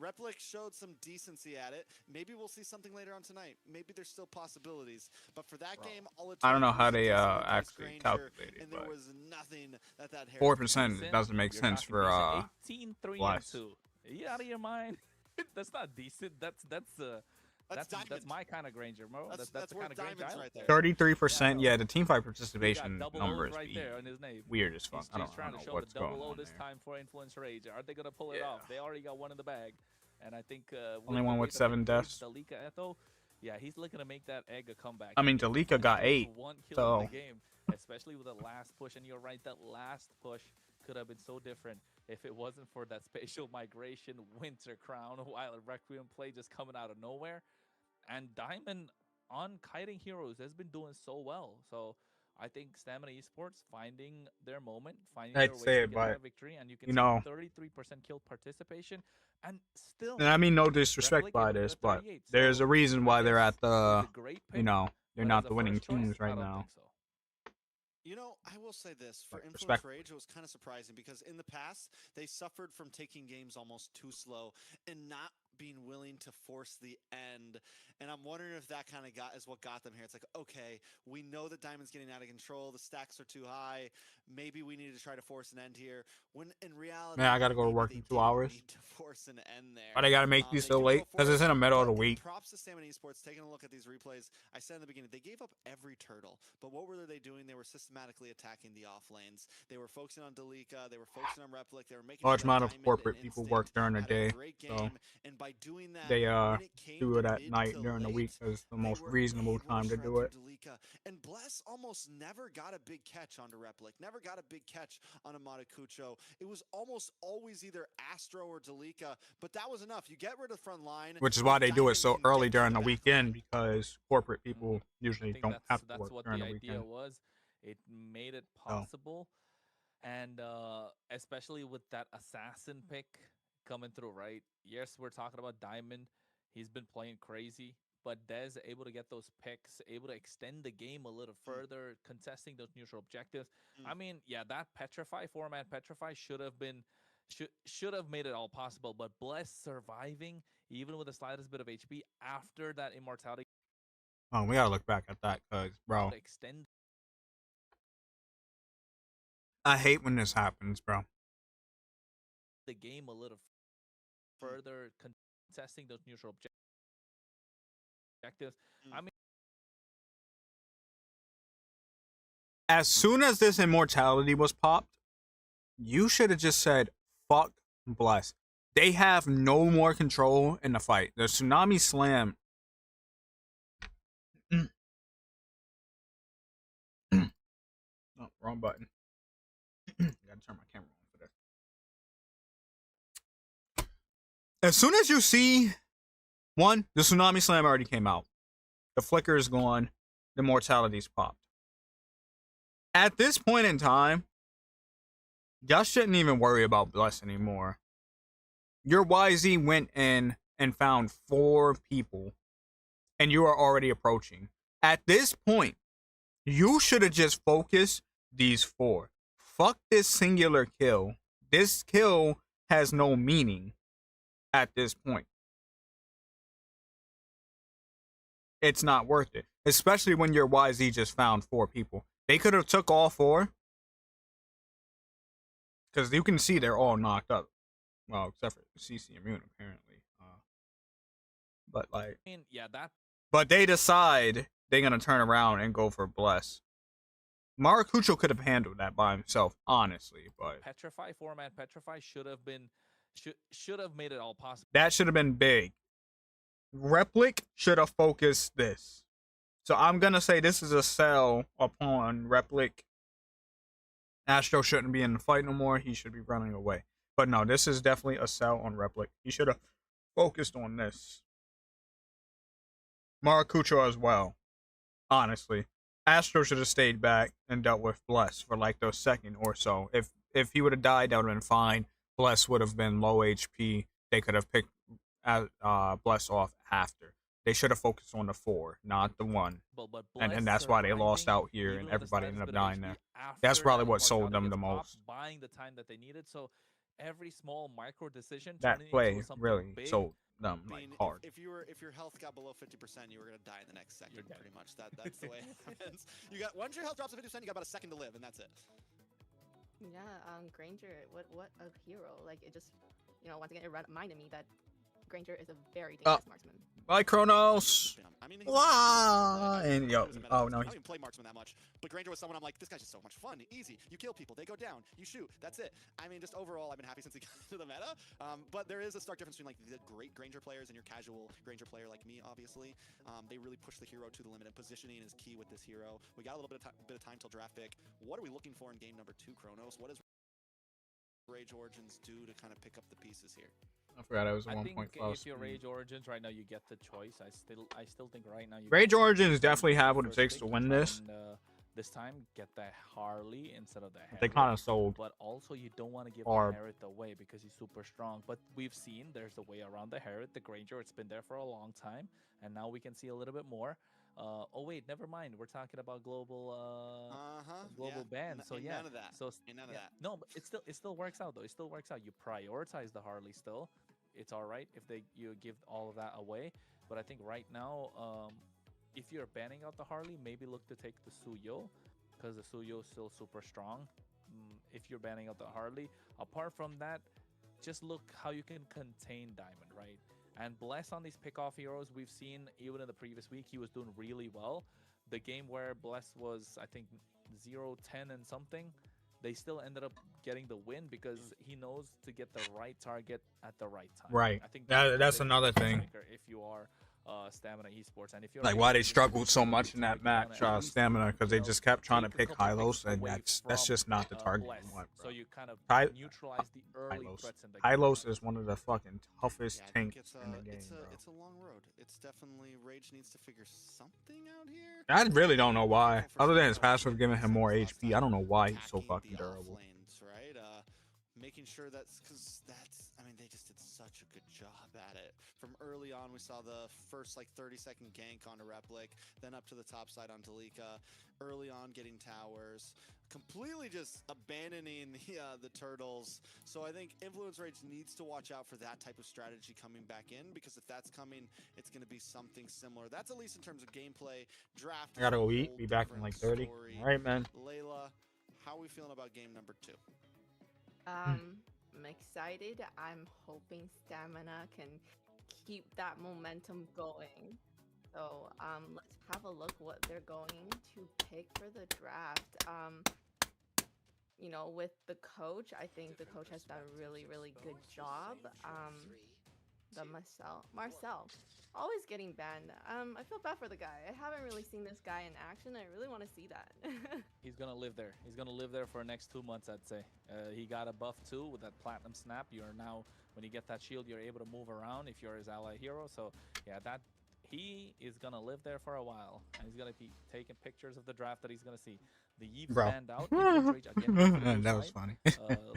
Replic showed some decency at it. Maybe we'll see something later on tonight. Maybe there's still possibilities. But for that game, all it I don't took know how was a they decent against actually Granger, calculate it, and there but was nothing that Harris 4% Decent? doesn't make You're sense talking for decent. 18, 3, and Bless. 2. Are you out of your mind? That's not decent. That's diamond. my kind of Granger, bro. That's That's the worth kind of Granger I diamonds look right there. for. 33%. Yeah, Yeah, the team fight He got participation double numbers O's right be there in his name. weird as fuck. He's I just don't trying know to show what's the going double O on this there. time for Influence Rage. Are they gonna pull it Yeah. off? They already got one in the bag, and I think Only the one way with that they 7 played deaths. Dalika Eto, yeah, he's looking to make that egg a comeback. I mean, He Dalika only got took 8, 1 kill in so- the game, especially with the last push. And you're right, that last push could have been so different if it wasn't for that spatial migration winter crown while a Requiem play just coming out of nowhere. And Diamond on kiting heroes has been doing so well. So I think Stamina Esports finding their moment, finding I hate their to ways say to it, get but, that victory, and you can you see know, 33% kill participation, and still. And I mean no disrespect Replic by able to this, get but 38, there's so a reason why I they're guess at the, it was a great you pick, know, they're but not as a the winning first choice, teams I right don't now. think so. You know, I will say this for Like, Influence respect. Rage, it was kind of surprising because in the past they suffered from taking games almost too slow and not being willing to force the end. And I'm wondering if that kind of is what got them here. It's like, okay, we know that Diamond's getting out of control. The stacks are too high. Maybe we need to try to force an end here. When in reality, Man, I gotta go to maybe work they in 2 didn't hours. need to force an end there. Why they gotta make these They so do late? go Because for it's it, in the middle of the but week. props to Stamina Esports. Taking a look at these replays, I said in the beginning, they gave up every turtle. But what were they doing? They were systematically attacking the off lanes. They were focusing on Dalika. They were focusing on Replic. They were making Large sure that amount of Diamond corporate and people Instinct work during the had a day, great so game. And by doing that, they when it came do to it at mid night to during the late, week as the they most were reasonable able to time to shred do it. through Dalika. And Bless almost never got a big catch onto Replic. Never got a big catch on a Matakucho. It was almost always either Astro or Dalika, but that was enough. You get rid of front line, Which is why and they do it Diamond so can early get to during the back weekend, line. because corporate people usually I think don't have to that's work what during the the idea weekend. was. It made it So, possible, and especially with that assassin pick coming through, right? Yes, we're talking about Diamond. He's been playing crazy, but Dez able to get those picks, able to extend the game a little further, contesting those neutral objectives. I mean, yeah, that Petrify, 4-man Petrify should have been should have made it all possible, but Bless surviving even with the slightest bit of HP after that immortality oh, we gotta look back at that, cause bro, to extend I hate when this happens, bro. the game a little further, contesting those neutral objectives. I mean, As soon as this immortality was popped, you should have just said, "Fuck Bless." they have no more control in the fight. The Tsunami Slam. Oh, wrong button. Gotta turn my camera on for this. As soon as you see one, the Tsunami Slam already came out. The flicker is gone. The mortality's popped. At this point in time, y'all shouldn't even worry about Bless anymore. Your YZ went in and found 4 people, and you are already approaching. At this point, you should have just focused these 4. Fuck this singular kill. This kill has no meaning at this point. It's not worth it. Especially when your YZ just found 4 people. They could have took all 4. Because you can see they're all knocked up. Well, except for CC Immune, apparently. But, like... I mean, yeah, that... But they decide they're going to turn around and go for Bless. Maracucho could have handled that by himself, honestly, but... Petrify, 4-man Petrify should have been... Should have made it all possible. That should have been big. Replic should have focused this. So I'm going to say this is a sell upon Replic. Astro shouldn't be in the fight no more. He should be running away. But no, this is definitely a sell on Replic. He should have focused on this. Maracucho as well. Honestly. Astro should have stayed back and dealt with Bless for like the second or so. If he would have died, that would have been fine. Bless would have been low HP. They could have picked Bless off after. They should have focused on the 4, not the 1. But and that's why they lost out here and everybody ended up dying there. That's probably what sold them the most. Buying the time that they needed, so every small micro decision that play really sold them like hard. If your health got below 50%, you were gonna die in the next second. Pretty much. That's the way it happens. You got once your health drops to 50%, you got about a second to live, and that's it. Yeah, Granger, what a hero. Like, it just, once again, it reminded me that Granger is a very dangerous marksman. Bye, Kronos. I mean, wow. And yo, oh no, I don't even play marksman that much. But Granger was someone I'm like, this guy's just so much fun, easy. You kill people, they go down, you shoot, that's it. I mean, just overall, I've been happy since he got to the meta. But there is a stark difference between like the great Granger players and your casual Granger player like me, obviously. They really push the hero to the limit, and positioning is key with this hero. We got a little bit of time till draft pick. What are we looking for in game number 2, Kronos? What does Rage Origins do to kind of pick up the pieces here? I forgot I was a 1.5. I think if you're Rage Origins right now, you get the choice. I still think right now you Rage Origins definitely have what it takes to win this. And, this time, get the Harley instead of the Herod. They kind of sold. But also, you don't want to give the Herod away because he's super strong. But we've seen there's a way around the Herod, the Granger. It's been there for a long time, and now we can see a little bit more. Oh wait, never mind. We're talking about global ban. So yeah, none of that. So none of that. No, but it still works out though. It still works out. You prioritize the Harley still. It's all right if you give all of that away. But I think right now, if you're banning out the Harley, maybe look to take the Suyo, because the Suyo is still super strong. If you're banning out the Harley, apart from that, just look how you can contain Diamond, right? And Bless on these pickoff heroes, we've seen even in the previous week, he was doing really well. The game where Bless was, I think, 0-10 and something, they still ended up getting the win because he knows to get the right target at the right time. Right. I think that's another thing. If you are Stamina Esports, and if you're like why they struggled so much in that match, Stamina, because they just kept trying to pick Hylos, and that's just not the target you want, bro. So you kind of neutralize the early threats in the game. Hylos is one of the fucking toughest tanks in the game, bro. It's a long road. It's definitely Rage needs to figure something out here. I really don't know why. Other than his passive giving him more HP, I don't know why he's so fucking durable. Lanes, right? Making sure I mean, they just did such a good job at it. From early on, we saw the first like 30-second gank onto Replic, then up to the top side on Delika. Early on, getting towers, completely just abandoning the turtles. So I think Influence Rage needs to watch out for that type of strategy coming back in, because if that's coming, it's going to be something similar. That's at least in terms of gameplay. Draft. I gotta go eat. Be back in like 30. All right, man. Layla, how are we feeling about game number 2? I'm excited. I'm hoping Stamina can keep that momentum going. So let's have a look what they're going to pick for the draft. you know, with the coach, I think the coach has done a really, really good job. The Marcel, always getting banned. I feel bad for the guy. I haven't really seen this guy in action. I really want to see that. He's gonna live there. He's gonna live there for the next 2 months, I'd say. He got a buff too with that platinum snap. You're now, when you get that shield, you're able to move around if you're his ally hero. So yeah, that he is gonna live there for a while, and he's gonna be taking pictures of the draft that he's gonna see. The Yeep Bro. stand out. Again, That was funny.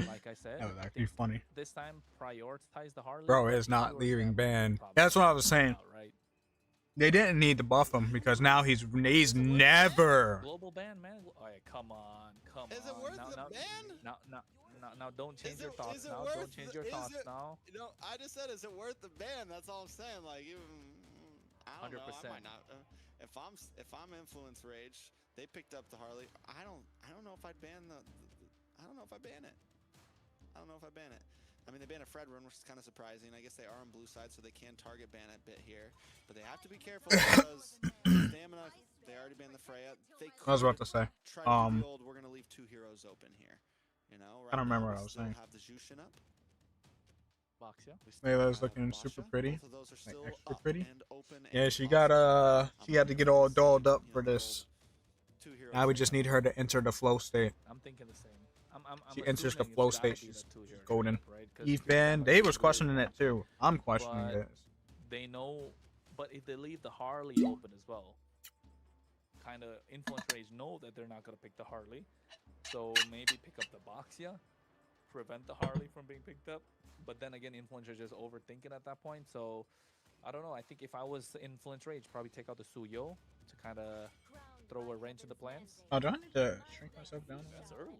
like I said, That was I actually think funny. this time prioritize the Harley. Bro but is not heroes leaving that banned. probably That's what I was saying. out, right? They didn't need to buff him because now he's never. Global ban, man. Oh, yeah, come on. Is it worth the ban? Now, don't change your thoughts now. Don't change your thoughts now. You know, I just said, is it worth the ban? That's all I'm saying. Like, even, I don't know. 100%. I might not. If I'm influence rage, they picked up the Harley. I don't know if I'd ban I don't know if I ban it. I don't know if I ban it. I mean, they ban a Fred run, which is kind of surprising. I guess they are on blue side, so they can target ban a bit here. But they have to be careful because stamina, they already banned the Freya. I was about to say. Try to do the old, we're going to leave 2 heroes open here. You know, I don't remember what I was saying. Have the Jushin up. Layla's looking super pretty. Both of those are Like still extra up pretty. and open Yeah, and she possible. had to get all dolled up for this. 2 heroes Now we just need her to enter the flow state. I'm thinking the same. She enters the assuming flow it's gotta state. be She's the 2 hero golden. setup, right? 'Cause Eve if ban. somebody Dave was really questioning it wants too. I'm questioning but this. they know, but if they leave the Harley open as well, kind of influence rage know that they're not gonna pick the Harley, so maybe pick up the Boxia, prevent the Harley from being picked up. But then again, influence rage is overthinking at that point. So I don't know. I think if I was influence rage, probably take out the Suyo to kind of throw a wrench in the plans. Oh, do I need to shrink myself down? That's early.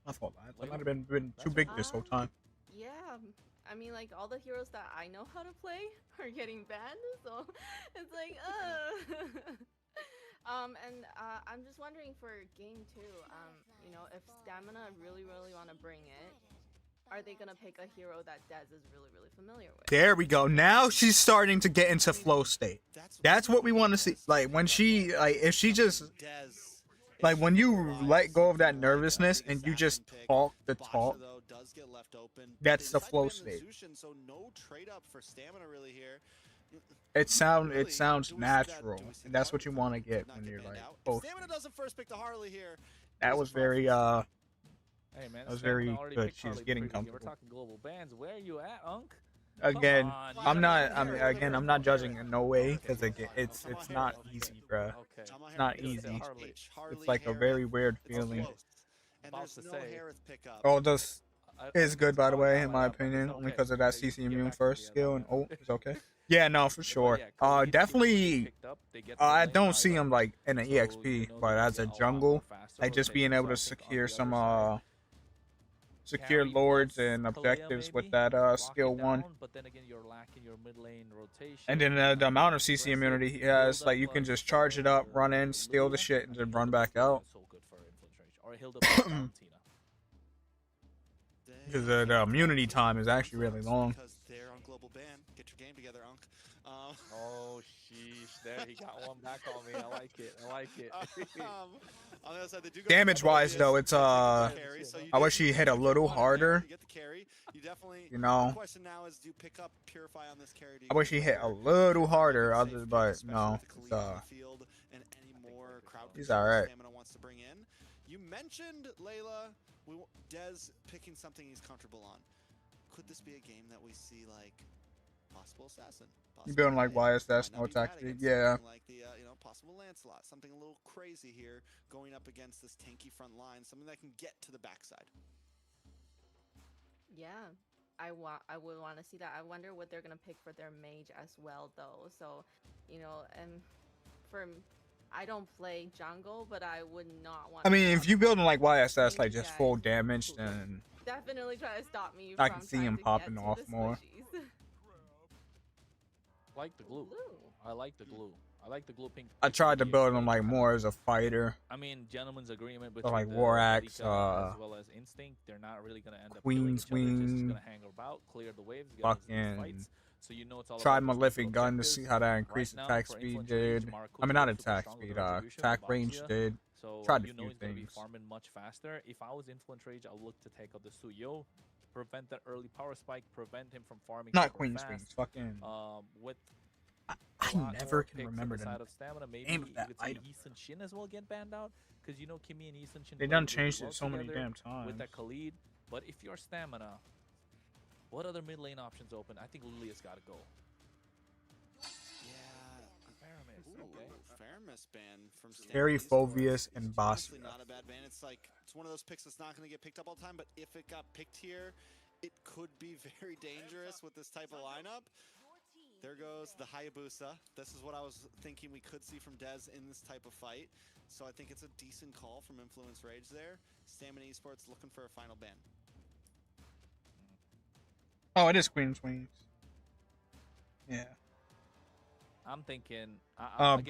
My fault. I might have been too big this whole time. Yeah, I mean, like all the heroes that I know how to play are getting banned, so it's like, and I'm just wondering for game 2, you know, if stamina really want to bring it, are they gonna pick a hero that Dez is really familiar with? There we go. Now she's starting to get into flow state. That's what we want to see. Like when she, like if she just, like when you let go of that nervousness and you just talk the talk, that's the flow state. So no trade up for stamina really here. It sounds natural, and that's what you want to get when you're like, oh, Stamina doesn't first pick the Harley here. that was very Hey man, that was Stamina very already good. picked She's Harley getting pretty good. We're comfortable. talking global bans. Where are you at, Unk? Again, Come on, I'm not judging in no way because it's not easy, bruh. Okay. It's not easy. Harley, It's like a very weird it's feeling. close. And About there's to no say. Harith pickup. Oh, this is good by the way, in my It's opinion, only okay. because of that Okay, you CC can get immune back to first me on skill that and one. oh, it's okay. Yeah, no, for sure. Definitely. I don't see him like in an EXP, but as a jungle, like just being able to secure some secure lords and objectives with that skill 1. But then again, you're lacking your mid lane rotation. And then the amount of CC immunity he has, like you can just charge it up, run in, steal the shit, and then run back out. So good for infiltration. Or Hilda Valentina. Because the immunity time is actually really long. Because they're on global ban. Get your game together, Unk. Oh sheesh! There he got one back on me. I like it. I like it. On the other side, they do go Damage-wise, for though, it's I wish he hit a little harder. You get the carry. You definitely. You know. The question now is, do you pick up Purify on this carry? I wish he hit a little harder, but no. He's alright. Stamina wants to bring in. You mentioned Layla. Dez picking something he's comfortable on. Could this be a game that we see like possible assassin? You building like YSS, no tactic, yeah. Like the possible Lancelot, something a little crazy here, going up against this tanky front line, something that can get to the backside. Yeah, I would want to see that. I wonder what they're gonna pick for their mage as well, though. So, you know, and I don't play jungle, but I would not want. I mean, if you building like YSS, like just full damage, then definitely try to stop me. I can see him popping off more. Like the glue. I like the glue. I like the glue pink. I tried to here, build him right? like more as a fighter. I mean, gentleman's agreement So between like the War Axe, Malika as well as Instinct. They're not really gonna end up Queen's killing each other. They're just Wing, gonna hang about, clear the waves, get into these fucking fights. So you know it's all tried about those Malefic mutual gun to see objectives. how that Right increased now, attack for speed Influence Rage, did. Marco's I mean, not super attack strong with speed, the retribution, attack the range Baxia. did. So Tried a you know few he's gonna be things. farming much faster. If I was Influence Rage, I would look to take out the Suyo, prevent that early power spike, prevent him from farming Not super Queen's fast. Wings, fucking. With I a lot never more can picks remember on the the side of stamina. Maybe name of you that could see item. Heesun Shin as well get banned out, because you know Kimmy and Heesun Shin. They play done really changed well it so many together damn times. with that Khalid. But if you're stamina, what other mid lane options open? I think Lilia's got to go. Faramis, okay. Faramis ban from Very Stamina Phobius Esports. and It's honestly Bastia. not a bad ban. It's like it's one of those picks that's not going to get picked up all the time, but if it got picked here, it could be very dangerous with this type of lineup. There goes the Hayabusa. This is what I was thinking we could see from Dez in this type of fight. So I think it's a decent call from Influence Rage there. Stamina Esports looking for a final ban. Oh, it is Queen's Wings. Yeah. I'm thinking.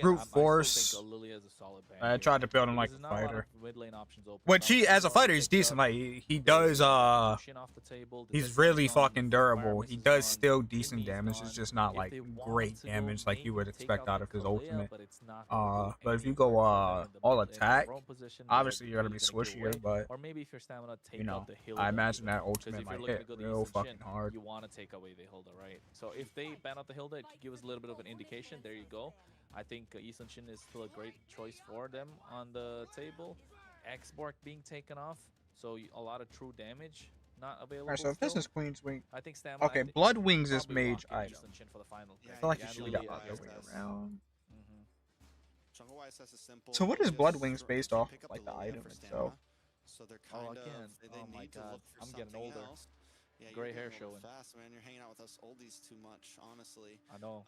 Brute I Force. still think Lilia is a solid ban. I here. tried to build him like There's a not a lot fighter. of mid lane options open. Which he, as a fighter, he's decent. Like he does. Shin off the table. He's Detector's really gone, fucking durable. Faramis He is does gone, still decent Kimmy's damage. gone. It's just not If like they want great to go damage like you maybe would take expect out the of his Kalea, ultimate. but it's not gonna do But if you anything go for them in the all mid- in the attack, roam position, they're obviously you're gonna be really give swishier, away. but Or maybe if your stamina, take you know, out the Hilda. I imagine even. that 'Cause ultimate if you're might looking to hit go the real Eastern fucking Shin, hard. You want to take away the Hilda, right? So if they ban out the Hilda, it could give us a little bit of an indication. There you go. I think Eastern Shin is still a great choice for them on the table. X-Borg being taken off, so a lot of true damage not available. Alright, so if this still. is Queen's Wing, I think stamina. okay, Blood Wings is probably mage lock in item. Eastern Shin for the final. Yeah, I feel like you yeah, should and have Lilia got the other does way this. around. Jungle Wise has a simple. So what is just Blood Wings throw- based can off pick of, up like, the Lilia item for itself? stamina. So they're Oh, kind again. of they Oh my need to God. look for I'm getting something older. else. Yeah, Gray you're hair getting older showing. fast, man. You're hanging out with us oldies too much, honestly. I know.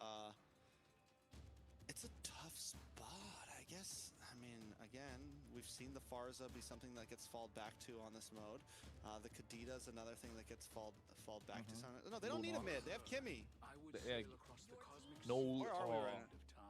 It's a tough spot, I guess. I mean, again, we've seen the Farza be something that gets falled back to on this mode. The Kadita is another thing that gets falled back to. No, they don't need a mid. They have Kimmy. No. Where are we right now?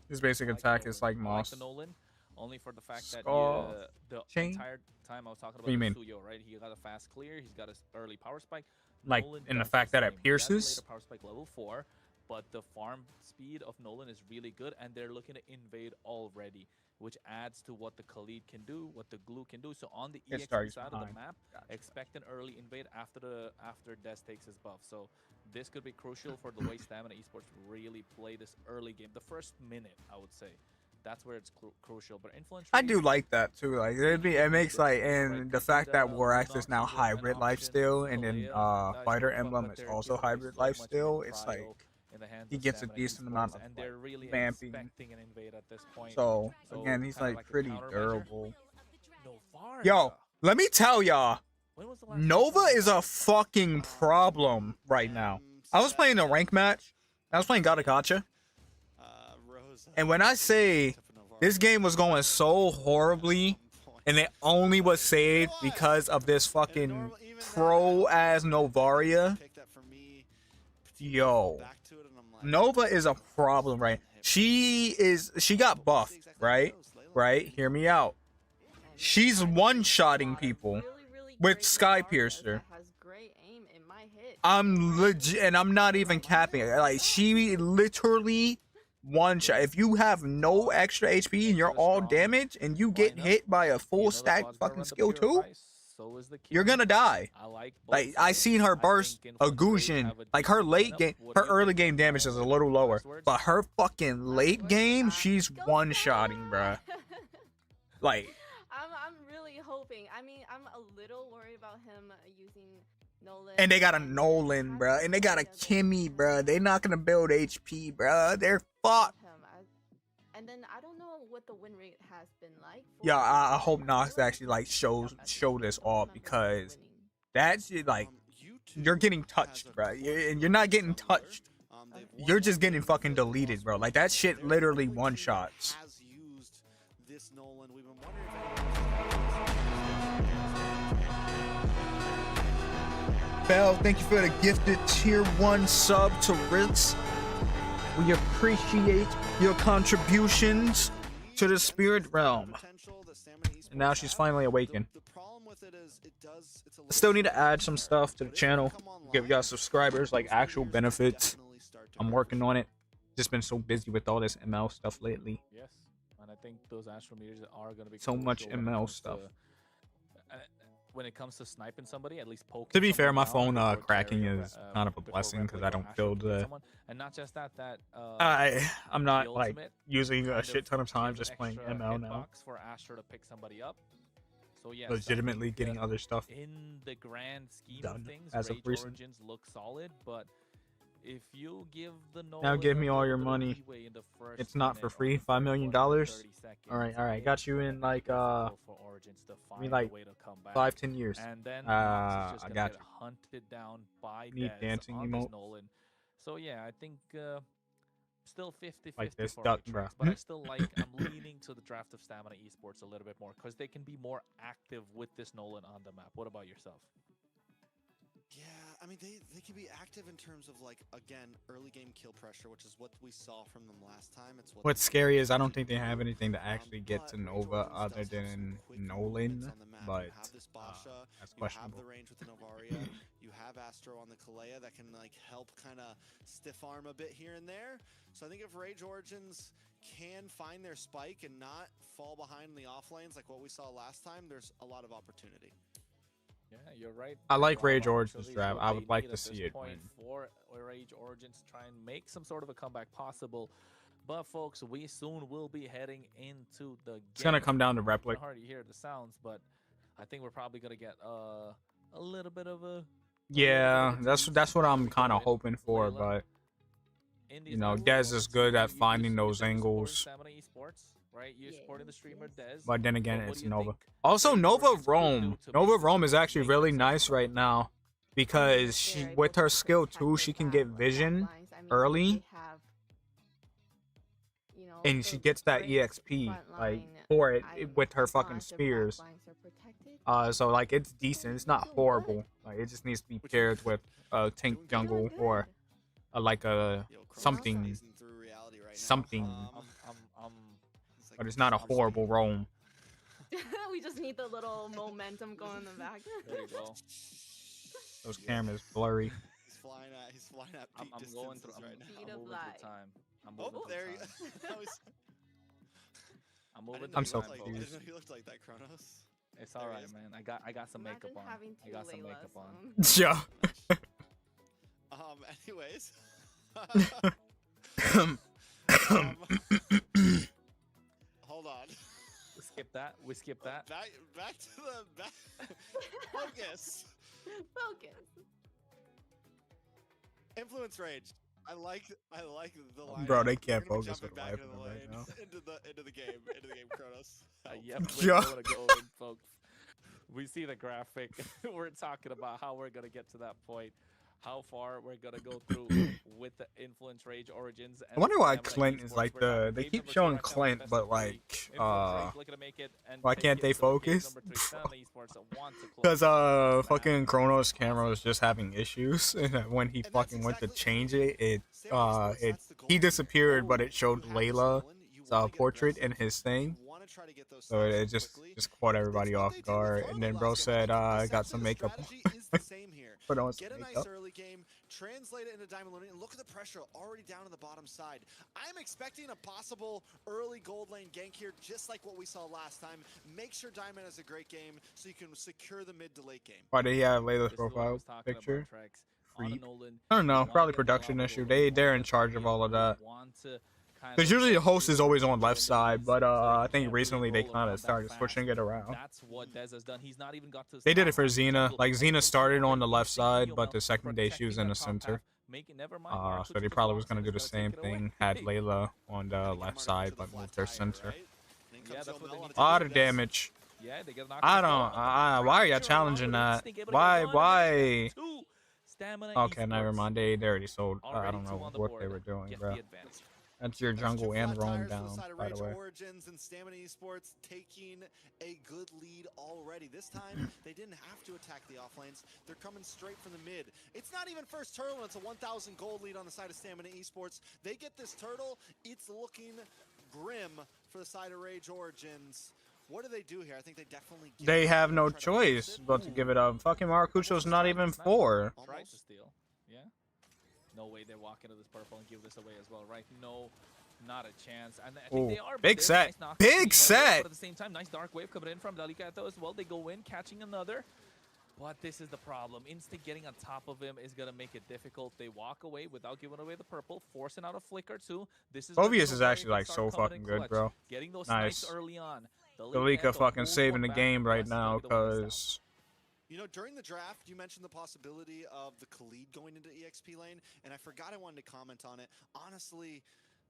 His basic attack is like I like Moss. the Nolan, only for the fact that Skull the chain? entire time I was talking What do you about mean? Suyo, right? He got a fast clear. He's got an early power spike. Like, Nolan in the does fact that it same. He has a pierces? later power spike level 4, but the farm speed of Nolan is really good, and they're looking to invade already, which adds to what the Khalid can do, what the glue can do. So on the It EXP starts side of the behind. map, Gotcha. expect an early invade after Des takes his buff. So this could be crucial for the way Stamina Esports really play this early game. The first minute, I would say. That's where it's crucial. But Influence I Rage, do like that too. Like it makes like, and the fact that War Axe is now hybrid lifesteal, and then Fighter Emblem is also hybrid lifesteal. It's like he gets a decent amount of and they're really vamping. expecting an invade at this point. So again, he's kinda like a pretty countermeasure. durable. Novarga. Yo, let me tell y'all, When was the last time Nova someone is got- a fucking problem right now. I was playing a rank match. I was playing Gata Gacha. And when I say this game was going so horribly, and it only was saved because of this fucking pro-ass Novaria, yo, Nova is a problem, right? She got buffed, right? Right? Hear me out. She's one-shotting people with Sky Piercer. I'm legit, and I'm not even capping it. Like, she literally one shot. If you have no extra HP and you're all damaged and you get hit by a full stack fucking skill too, you're gonna die. Like, I seen her burst a Gushin. Like, her late game, her early game damage is a little lower, but her fucking late game, she's one-shotting, bruh. Like, I'm really hoping. I mean, I'm a little worried about him using Nolan. and they got a Nolan, bruh, and they got a Kimmy, bruh. They're not gonna build HP, bruh. They're fucked. And then I don't know what the win rate has been like. Yeah, I hope Nox actually like show this off, because that shit, like, you're getting touched, bro. And you're not getting touched. You're just getting fucking deleted, bro. Like, that shit literally one shots. Bell, thank you for the gifted tier 1 sub to Ritz. We appreciate your contributions to the spirit realm. And now she's finally awakened. I still need to add some stuff to the channel. Give y'all subscribers like actual benefits. I'm working on it. Just been so busy with all this ML stuff lately. Yes, and I think those astrometers are going to be so much crucial ML stuff. When it comes to sniping somebody, at least poking. To be fair, my someone phone down before cracking carrying is kind of a before blessing because replicating I don't or feel astro the. someone. And not just that, I'm not the like ultimate using a kind shit ton of time gives just playing extra ML now. hitbox for Astro to pick somebody up. So yes, Legitimately I think, getting other stuff in the grand scheme done of things, as of Rage recent. Origins look solid, but if you give the Now give me all your money. It's not for free. $5 million. All right. Got you in like like 5-10 years. And then I I got you. hunted down by Need Dez dancing on this emotes. Nolan. So yeah, I think still 50-50 Like this for duck, Artrix, bro. but I still like. I'm leaning to the draft of Stamina Esports a little bit more because they can be more active with this Nolan on the map. What about yourself? Yeah, I mean, they can be active in terms of, like, again, early game kill pressure, which is what we saw from them last time. It's What's scary is I don't think they have anything to actually get to Nova other than Nolan, but that's You have questionable. the range with the Novaria. You have Astro on the Kalea that can, like, help kind of stiff arm a bit here and there. So I think if Rage Origins can find their spike and not fall behind in the off lanes like what we saw last time, there's a lot of opportunity. Yeah, you're right. I like Rage Origins Origins draft. I would like to see it win. For Rage Origins to try and make some sort of a comeback possible. But folks, we soon will be heading into the game. It's gonna come down to I replic. can hardly hear the sounds, but I think we're probably gonna get a little bit of a. Yeah, that's what I'm kind of hoping for, but you know, Dez is good at finding those angles. Right, you're supporting the streamer Dez. But then again, But what it's do you Nova. think Also, Rage Nova Origins could Rome. do to Nova basically Rome is actually make really this nice happen? right now because she, with her skill too, she can get vision early, and she gets that EXP like for it with her fucking spears. So like it's decent. It's not horrible. Like it just needs to be paired with a tank jungle or like a something. But it's not a horrible roam. We just need the little momentum going in the back. There you go. Those cameras blurry. He's flying at I'm peak going through. distances right now. Speed I'm of moving light. through time. I'm Oh, moving through there you time. I'm moving I'm through so time, I folks. confused. didn't know he looked like that, Kronos. It's all right, man. I got some Imagine makeup on. having I two got some Laylas makeup on. Yeah. Anyways. Hold on. We skip that. We skip that. Back to the back. Focus. Focus. Influence Rage. I like the line. Bro, they can't We're gonna be focus jumping with back life into the right lane, now. into the game, Kronos. Yep, Yeah. we're gonna go in, folks. We see the graphic. We're talking about how we're gonna get to that point, how far we're gonna go through with the Influence Rage Origins. I wonder why Stamina Clint is Esports. like We're the. not They game keep number showing 2 right now, Clint, best but of 3. like, Influence Rage looking to make it and why take can't it they to game focus? number 3. Stamina Esports want to close Because out this fucking match. Chronos camera was just having issues, and when he fucking went to change it, he disappeared, but it showed Layla's portrait in his thing. So it just caught everybody off guard, and then bro said, "I got some makeup on." Put on some Get a nice makeup. early game, translate it into Diamond Lunar, and look at the pressure already down on the bottom side. I'm expecting a possible early gold lane gank here, just like what we saw last time. Make sure Diamond has a great game so you can secure the mid to late game. Why did he have Layla's This is what I profile was talking picture? about, Trex. On a Freak. Nolan, I don't know, you wanna probably get the production lava issue. gold, They're you in charge of all of that. want to kind Because of usually the push host through is always on the left side, but so I think can't recently really they roll kind around of that started fast. switching it around. That's what Dez has done. He's not even got to the They did it for stop Xena. line. Like Xena started on the left Using side, heal but the mount, second day she was in protecting the that top center. half, making never mind Mark, So which they was probably the was gonna box, do and the it's gonna same take it away. thing. Had Layla on the left side, but moved her center. Yeah, that's what they need A to lot do. of damage. Yeah, they get knocked I as don't. well. Why are y'all Pressure challenging around that? with it, able to get Why? 2. Stamina Okay, never Esports mind. They already sold. I already don't 2 know on the what board. they were doing, Get bro. the advantage. That's your That's jungle two and flat roam tires for the down, side of by the Rage way. Origins and Stamina Esports taking a good lead already. This time, they didn't have to attack the off lanes. They're coming straight from the mid. It's not even first turtle, and it's a 1,000 gold lead on the side of Stamina Esports. They get this turtle. It's looking grim for the side of Rage Origins. What do they do here? I think they definitely give They it have up no and try to force choice it. but to give it up. Fucking Maracucho's not even 4. Tried Almost. to steal. Yeah. No way they're walking to this purple and give this away as well, right? No, not a chance. And I think Ooh, they are. big There's set. Nice knock Big coming in, set. But at the same time, nice dark wave coming in from Delicato as well. They go in, catching another. But this is the problem. Instinct getting on top of him is going to make it difficult. They walk away without giving away the purple, forcing out a flicker too. This is Ovius is actually like so fucking good, bro. Getting those Nice. snipes early on. Delica fucking pulls saving one the back. game right Bless is gonna now be the one missed out. because You know, during the draft, you mentioned the possibility of the Khalid going into EXP lane, and I forgot I wanted to comment on it. Honestly,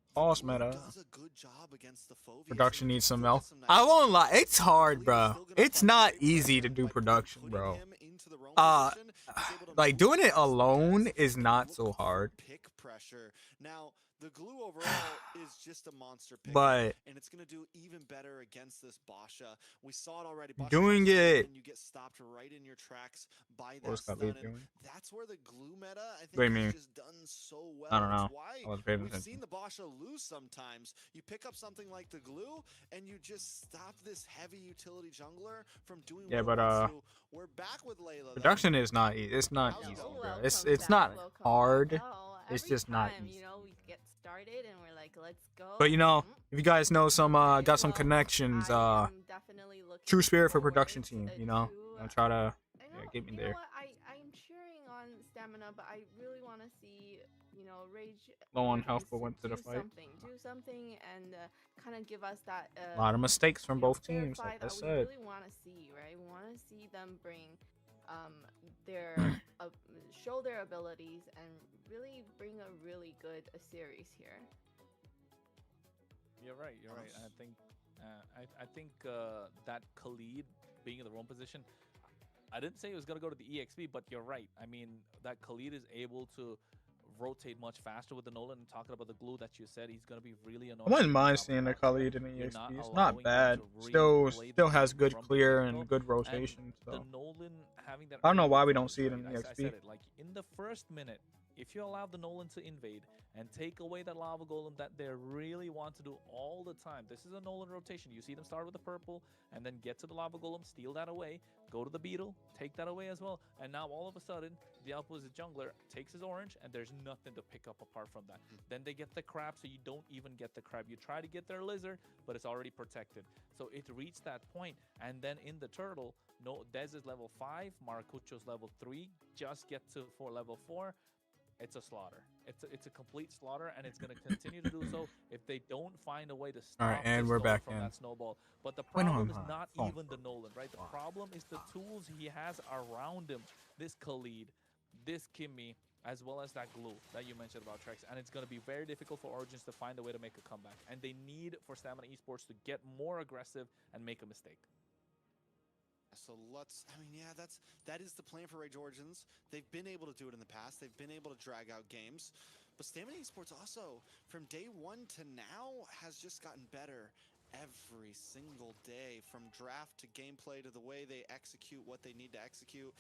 the Pause Glue meta. does a good job against the Phoveus, production and you needs can some still help. get some nice I won't lie, hits. it's hard, Khalid is bro. still gonna It's fight not great easy pressure to do by production, putting bro. him into the roam Uh, position. He's able to like move doing it past the alone Dez is and not look so for hard. pick pressure. Now, the Glue overall is just a monster pick, But and it's going to do even better against this Basha. We saw it already. Basha doing tries to stun it. and you get stopped right in your tracks by What was that Khalid stun. And doing? that's where the Glue meta, I What do you think, mean? has just done so well. I don't know. It's why I wasn't paying we've attention. seen the Basha lose sometimes. You pick up something like the Glue, and you just stop this heavy utility jungler from doing Yeah, what but it wants to. We're back with Layla. Production is not it's not How's it easy, going? bro. Welcome It's back, not welcome hard. back. Oh, It's every just not time, easy. you know, we get started and we're like, let's go. But you know, if you guys know some Alright, got some well, connections, I am definitely looking TruSpirit for forward production team, you know, to, I'll try to I know, get me you there. know what? I'm cheering on Stamina, but I really want to see, you know, Rage Low on Origins health, but went to the do fight. something, and kind of give us that A lot of mistakes from you know, both fair teams, like fight I that we said. really want to see, right? We want to see them bring their show their abilities and really bring a really good series here. You're right. You're right. I think that Khalid being in the roam position, I didn't say he was gonna go to the EXP, but you're right. I mean, that Khalid is able to rotate much faster with the Nolan. And talking about the Glue that you said, he's gonna be really annoying. I wouldn't on mind top of seeing the that. Khalid in the You're EXP. not It's allowing not them bad. to really Still play the still has game good from the clear circle, and good and rotation. the So Nolan having that. I don't know early why we don't influence, see it in right? I EXP. said it, like in the first minute, if you allow the Nolan to invade and take away that lava golem that they really want to do all the time. This is a Nolan rotation. You see them start with the purple and then get to the lava golem, steal that away, go to the beetle, take that away as well. And now all of a sudden, the opposite jungler takes his orange and there's nothing to pick up apart from that. Then they get the crab, so you don't even get the crab. You try to get their lizard, but it's already protected. So it reached that point, and then in the turtle, no, Dez is level 5, Maracucho's level 3, just get to for level 4. It's a slaughter. It's a complete slaughter, and it's going to continue to do so if they don't find a way to stop Alright, and this we're Nolan back from in. that snowball. But the Wait, no, problem I'm is not phone even the Nolan, right? The problem is the tools he has around him. This Khalid, this Kimmy, as well as that Glue that you mentioned about Trex. And it's going to be very difficult for Origins to find a way to make a comeback. And they need for Stamina Esports to get more aggressive and make a mistake. So I mean, yeah, that is the plan for Rage Origins. They've been able to do it in the past. They've been able to drag out games. But Stamina Esports also, from day one to now, has just gotten better every single day. From draft to gameplay to the way they execute what they need to execute.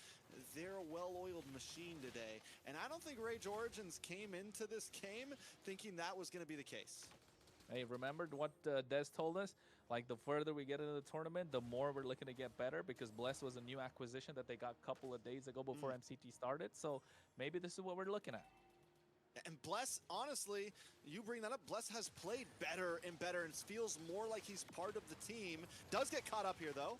They're a well-oiled machine today. And I don't think Rage Origins came into this game thinking that was going to be the case. Hey, remember what Des told us? Like, the further we get into the tournament, the more we're looking to get better, because Bless was a new acquisition that they got a couple of days ago before MCT started. So maybe this is what we're looking at. And Bless, honestly, you bring that up, Bless has played better and better and feels more like he's part of the team. Does get caught up here, though.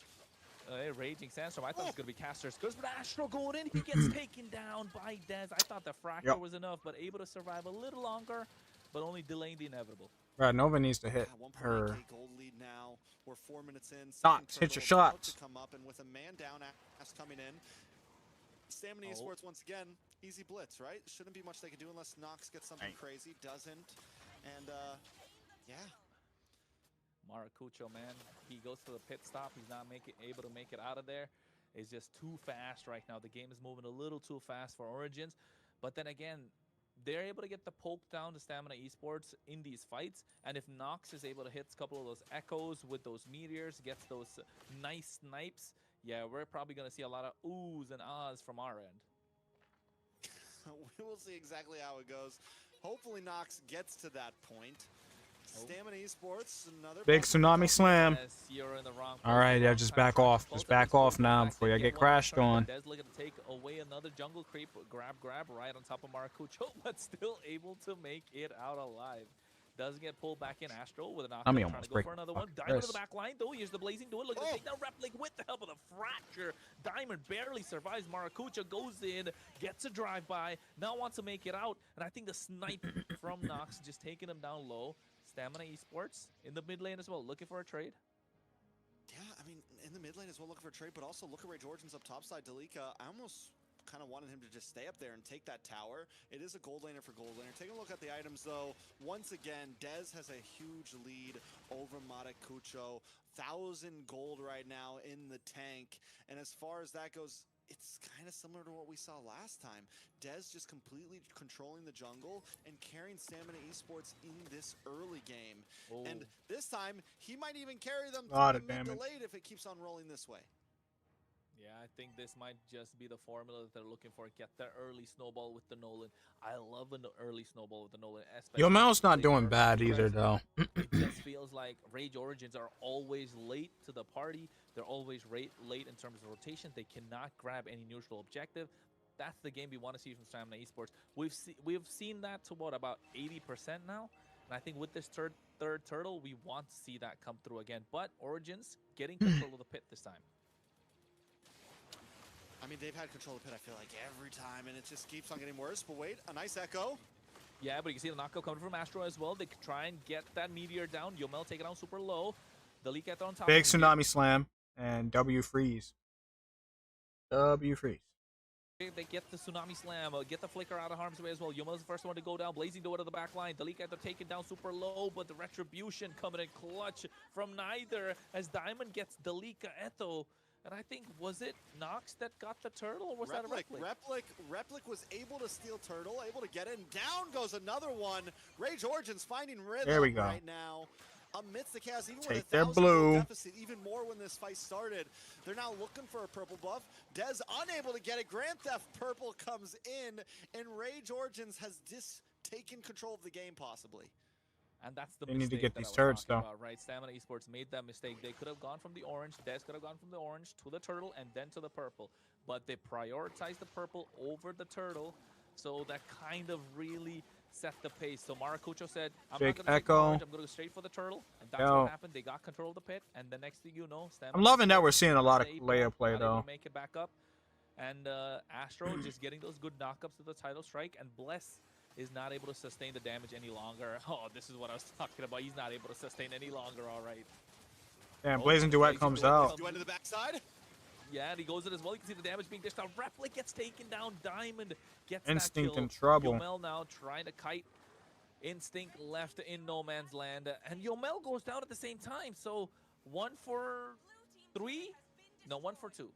Raging Sandstorm. I thought it was going to be Casters. Goes for the Astro going in. He gets taken down by Dez. I thought the Fracture was enough, but able to survive a little longer, but only delaying the inevitable. Right, Nova needs to hit 1.8K her. gold lead now. We're 4 minutes in. Shots, hit your about shots. to come up, and with a man down, Ass coming in. Stamina Esports once again, easy blitz, right? Shouldn't be much they can do unless Nox gets something crazy. Doesn't, and yeah. Maracucho, man, he goes for the pit stop. He's not able to make it out of there. It's just too fast right now. The game is moving a little too fast for Origins. But then again, they're able to get the poke down to Stamina Esports in these fights, and if Nox is able to hit a couple of those echoes with those meteors, gets those nice snipes, yeah, we're probably going to see a lot of oohs and ahs from our end. We will see exactly how it goes. Hopefully Nox gets to that point. Stamina Esports, another Big tsunami slam. Yes, you're in the wrong All right, place, yeah, wrong just time, back wrong off. place. Just Both of back these off both go now back. before They I get one crashed turn, on. but Dez looking to take away another jungle creep. Grab right on top of Maracucho, but still able to make it out alive. Doesn't get pulled back in. Astro with an knockdown, trying to go for another one. Diamond to the back line, though. Here's the Blazing Duel. Looking to take down Replic with the help of the Fracture. Diamond barely survives. Maracucha goes in, gets a drive-by, now wants to make it out. And I think the snipe from Nox just taking him down low. Stamina Esports in the mid lane as well, looking for a trade. Yeah, I mean, in the mid lane as well, looking for a trade, but also look at Rage Origins up top side. Dalika, I almost kind of wanted him to just stay up there and take that tower. It is a gold laner for gold laner. Taking a look at the items, though, once again, Dez has a huge lead over Maracucho. 1,000 gold right now in the tank. And as far as that goes, it's kind of similar to what we saw last time. Dez just completely controlling the jungle and carrying Stamina Esports in this early game. Oh. And this time, he might even carry them Lot through of the mid to damage. late if it keeps on rolling this way. Yeah, I think this might just be the formula that they're looking for. Get the early snowball with the Nolan. I love an early snowball with the Nolan. Yo, Mel's not they doing are bad either, present. though. It just feels like Rage Origins are always late to the party. They're always late in terms of rotation. They cannot grab any neutral objective. That's the game we want to see from Stamina Esports. We've seen that to what, about 80% now? And I think with this third turtle, we want to see that come through again. But Origins getting control of the pit this time. I mean, they've had control of the pit, I feel like, every time, and it just keeps on getting worse. But wait, a nice echo. Yeah, but you can see the knockout coming from Astro as well. They could try and get that meteor down. Yomel take it down super low. The leak on top. Big tsunami slam and W freeze. W freeze. They get the tsunami slam, get the flicker out of harm's way as well. Yomel's the first one to go down. Blazing Door to the back line. Dalika to take it down super low, but the retribution coming in clutch from neither as Diamond gets Dalika Etho. And I think, was it Nox that got the turtle, or was that a Replic? Replic was able to steal turtle, able to get it, and down goes another one. Rage Origins finding rhythm There we go. right now. Amidst the chaos, even Take with their 1,000 gold blue. deficit, even more when this fight started. They're now looking for a purple buff. Dez unable to get it. Grand Theft Purple comes in, and Rage Origins has just taken control of the game, possibly. And that's the They need to mistake get that these I was turrets, talking though. about, right? Stamina Esports made that mistake. They could have gone from the orange. Des could have gone from the orange to the turtle and then to the purple. But they prioritized the purple over the turtle. So that kind of really set the pace. So Maracucho said, I'm Jake not going to take the Echo. orange. I'm going to go straight for the turtle. And that's Yo. what happened. They got control of the pit. And the next thing you know, Stamina I'm loving that Esports we're seeing a lot of not Leia play, able though. to make it back up. And Astro just getting those good knockups to the title strike. And Bless is not able to sustain the damage any longer. Oh, this is what I was talking about. He's not able to sustain any longer, all right. Damn, Blazing Duet comes out. You went to the backside? Yeah, and he goes in as well. You can see the damage being dished out. Replic gets taken down. Diamond gets Instinct that kill. in trouble. Yomel now trying to kite. Instinct left in no man's land. And Yomel goes down at the same time. So 1 for 3? No, 1 for 2.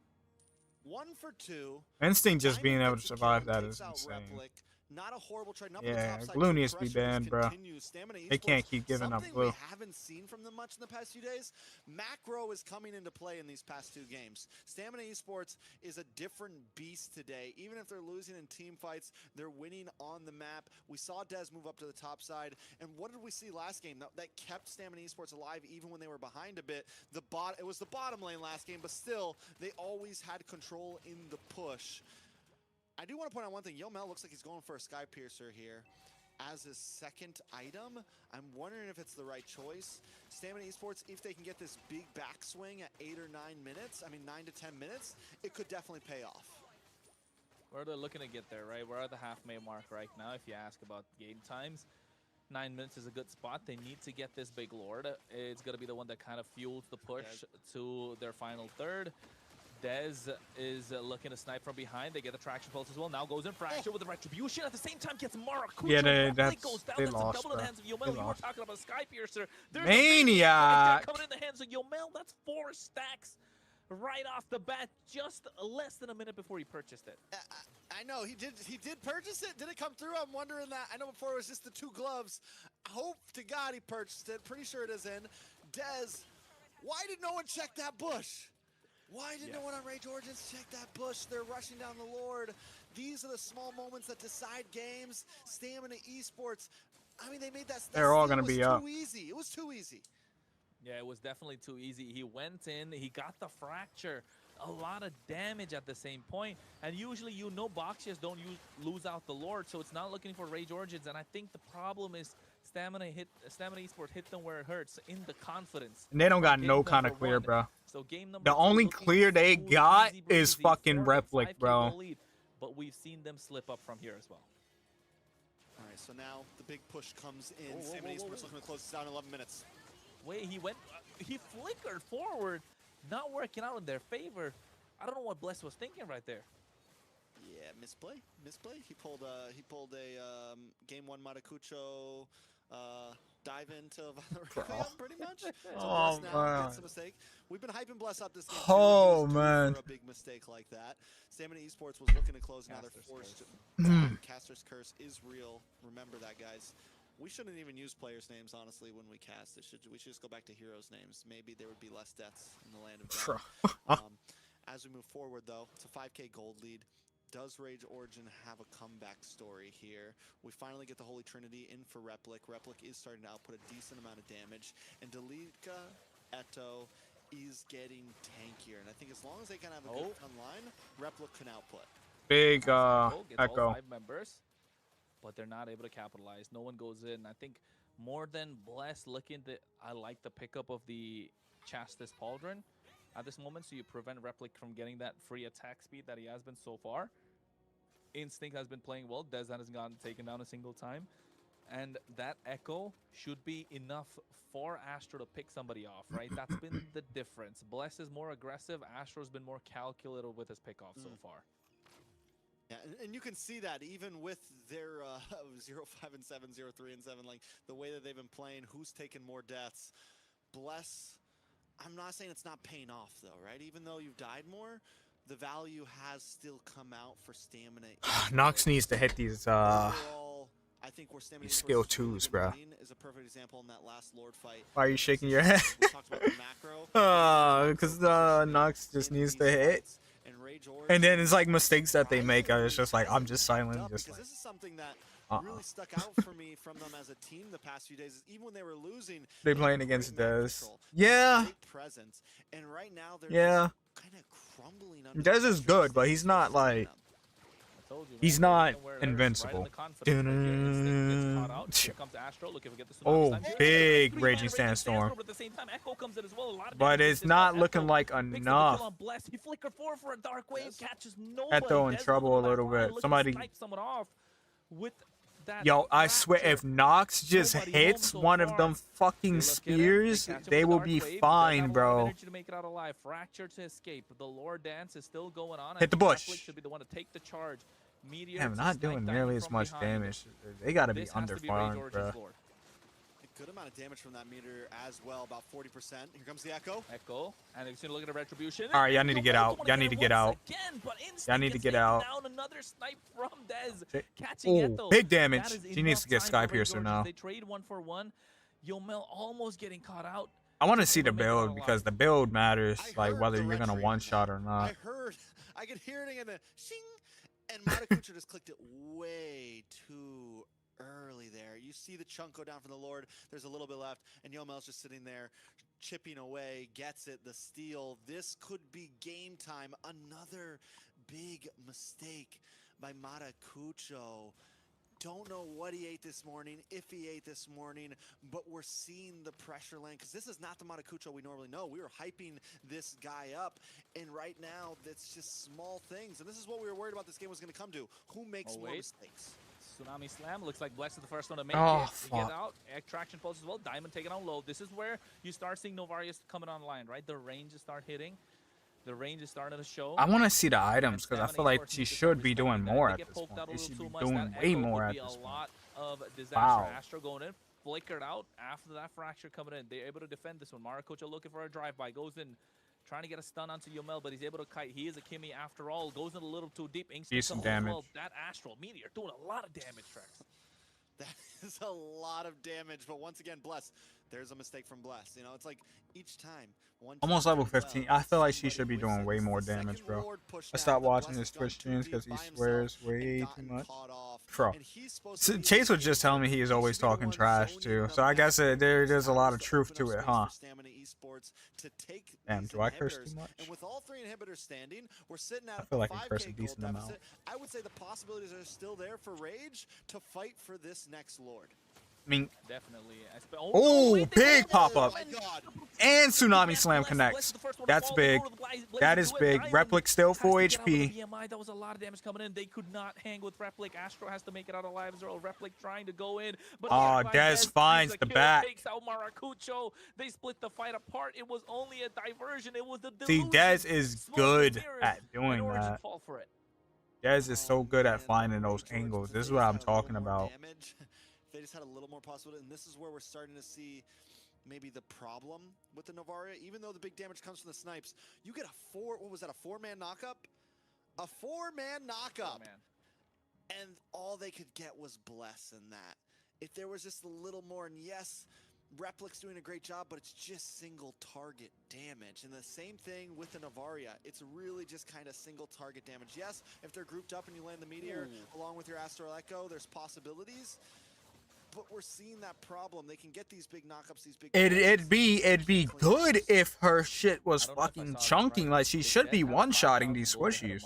1 for 2. Instinct just Diamond being able to gets a survive kill, that takes is out insane. Replic. Not a horrible trade. Yeah, Glue needs to be banned, bro. They can't keep giving up Something Glue. we haven't seen from them much in the past few days. Macro is coming into play in these past 2 games. Stamina Esports is a different beast today. Even if they're losing in team fights, they're winning on the map. We saw Dez move up to the top side. And what did we see last game? That kept Stamina Esports alive even when they were behind a bit. It was the bottom lane last game, but still, they always had control in the push. I do want to point out one thing. Yomel looks like he's going for a Sky Piercer here as his second item. I'm wondering if it's the right choice. Stamina Esports, if they can get this big backswing at 8 or 9 minutes, I mean 9 to 10 minutes, it could definitely pay off. Where they're looking to get there, right? We're at the half-May mark right now, if you ask about game times. 9 minutes is a good spot. They need to get this big Lord. It's going to be the one that kind of fuels the push to their final third. Dez is looking to snipe from behind. They get the traction pulse as well. Now goes in Fracture with the retribution. At the same time, gets Maracucho. Yeah, they lost, double in bro. the hands of Yomel. They You were lost. talking about Sky Piercer. There's Maniac! coming in the hands of Yomel. That's 4 stacks right off the bat, just less than a minute before he purchased it. I know he did purchase it. Did it come through? I'm wondering that. I know before it was just the 2 gloves. Hope to God he purchased it. Pretty sure it is in. Dez, why did no one check that bush? Why did no one on Rage Origins check that bush? They're rushing down the Lord. These are the small moments that decide games. Stamina Esports. I mean, they made that. They're all gonna be up. Too easy. It was too easy. Yeah, it was definitely too easy. He went in, he got the fracture, a lot of damage at the same point, and usually boxiers don't lose out the Lord, so it's not looking for Rage Origins, and I think the problem is Stamina Esports hit them where it hurts, in the confidence. And they don't got Game no kind of number clear, one. bro. So game number The two only looking clear they so got easy is breezy, fucking 4 to Replic, 5K bro. goal lead, but we've seen them slip up from here as well. All right, so now the big push comes in. Stamina Esports looking to close this down in 11 minutes. Wait, he flickered forward, not working out in their favor. I don't know what Bless was thinking right there. Yeah, misplay. He pulled a game 1 Maracucho dive into Valerian, pretty much. So Oh, Bless now man. gets a mistake. We've been hyping Bless up this game. Oh, He was due man. for a big mistake like that. Stamina Esports was looking to close. Now they're forced. Caster's curse is real. Remember that, guys. We shouldn't even use players' names, honestly, when we cast. We should just go back to heroes' names. Maybe there would be less deaths in the land of death. As we move forward, though, it's a 5K gold lead. Does Rage Origin have a comeback story here? We finally get the Holy Trinity in for Replic. Replic is starting to output a decent amount of damage. And Delika Eto is getting tankier. And I think as long as they can have a good front line, Replic can output. Big Gets all Echo. 5 members, but they're not able to capitalize. No one goes in. I think more than Bless looking that I like the pickup of the Chastis Pauldron at this moment, so you prevent Replic from getting that free attack speed that he has been so far. Instinct has been playing well. Dez hasn't gotten taken down a single time. And that Echo should be enough for Astro to pick somebody off, right? That's been the difference. Bless is more aggressive. Astro's been more calculative with his pickoff so far. Yeah, and you can see that even with their 0-5 and 7, 0-3 and 7, like the way that they've been playing, who's taken more deaths. Bless, I'm not saying it's not paying off though, right? Even though you've died more, the value has still come out for Stamina. Nox needs to hit these Overall, I think where Stamina skill Esports really 2s, been bro. winning is a perfect example in that last Lord fight. Why are you shaking your head? We talked about the macro. Because Nox just needs to hit. And then it's like mistakes that they make. I was just like, I'm just silent. Just like, this is something that really stuck out for me from them as a team the past few days. Even when they were losing, they playing against Dez. Yeah. Presence. And right now they're kind of crumbling under Dez is good, but he's not like, he's not invincible. Oh, big Raging Sandstorm. But it's not looking like enough. Eto in trouble a little bit. Somebody. Yo, I swear, if Nox just hits one of them fucking spears, they will be fine, bro. Hit the bush. Damn, not doing nearly as much damage. They gotta be underfarmed, bro. A good amount of damage from that meter as well, about 40%. Here comes the Echo. And he's gonna look at a retribution. All right, y'all need to get out. Y'all need to get out. Y'all need to get out. Another snipe from Dez. Oh, big damage. She needs to get Sky Piercer now. They trade 1-for-1. Yomel almost getting caught out. I want to see the build because the build matters, like whether you're gonna one shot or not. I could hear it in the shing, and Maracucho just clicked it way too early there. You see the chunk go down from the Lord. There's a little bit left, and Yomel's just sitting there, chipping away, gets it, the steal. This could be game time. Another big mistake by Maracucho. Don't know what he ate this morning, if he ate this morning, but we're seeing the pressure land, because this is not the Maracucho we normally know. We were hyping this guy up, and right now, it's just small things, and this is what we were worried about this game was going to come to. Who makes more mistakes? Tsunami Slam looks like Bless is the first one to make Oh, it. fuck. Get out. Extraction Pulse as well. Diamond taking on low. This is where you start seeing Novarius coming online, right? The ranges start hitting. The range is starting to show. I want to see the items because I feel like she should be doing more at this point. She should be doing way more at this point. Wow. Astro going in, flickered out after that fracture coming in. They're able to defend this one. Maracucho looking for a drive-by, goes in, trying to get a stun onto Yomel, but he's able to kite. He is a Kimmy after all. Goes in a little too deep. Inks Decent the hole as damage. well. That Astral Meteor doing a lot of damage, Trex. That is a lot of damage, but once again, Bless, there's a mistake from Bless. You know, it's like each time. Almost level 15. I feel like she should be doing way more damage, bro. I stopped watching his Twitch streams because he swears way too much. Bro, so Chase was just telling me he is always talking trash too. So I guess there's a lot of truth to it, huh? Damn, do I curse too much? And with all 3 inhibitors standing, we're sitting at I feel like I 5K curse a gold decent amount. deficit. I would say the possibilities are still there for Rage to fight for this next Lord. I mean, Definitely. oh, big pop up. Oh my God. And Tsunami Slam connects. That's big. That is big. Replic still full HP. That was a lot of damage coming in. They could not hang with Replic. Astro has to make it out alive as well. Replic trying to go in. But Dez finds the back. Takes out Maracucho. They split the fight apart. It was only a diversion. It was the See, delusion. Dez is good at doing Origin that. fall for it. Dez is so good at finding those angles. This is what I'm talking about. They just had a little more possibility, and this is where we're starting to see maybe the problem with the Novaria. Even though the big damage comes from the snipes, you get a what was that, a 4-man knockup? A 4-man knockup. And all they could get was Bless in that. If there was just a little more, and yes, Replic's doing a great job, but it's just single target damage. And the same thing with the Novaria. It's really just kind of single target damage. Yes, if they're grouped up and you land the Meteor along with your Astral Echo, there's possibilities. But we're seeing that problem. They can get these big knockups, these big... It'd be good if her shit was fucking chunking. Like, she should be one-shotting these squishies.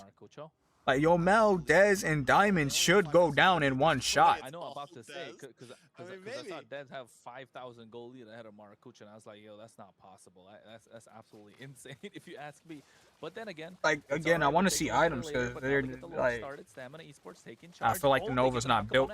Like, Yomel, Dez, and Diamond should go down in one shot. I know I'm about to say, because I saw Dez have 5,000 gold lead ahead of Maracucho, and I was like, yo, that's not possible. That's absolutely insane, if you ask me. But then again, like, again, I want to see items, because they're, like, I feel like the Nova's not built.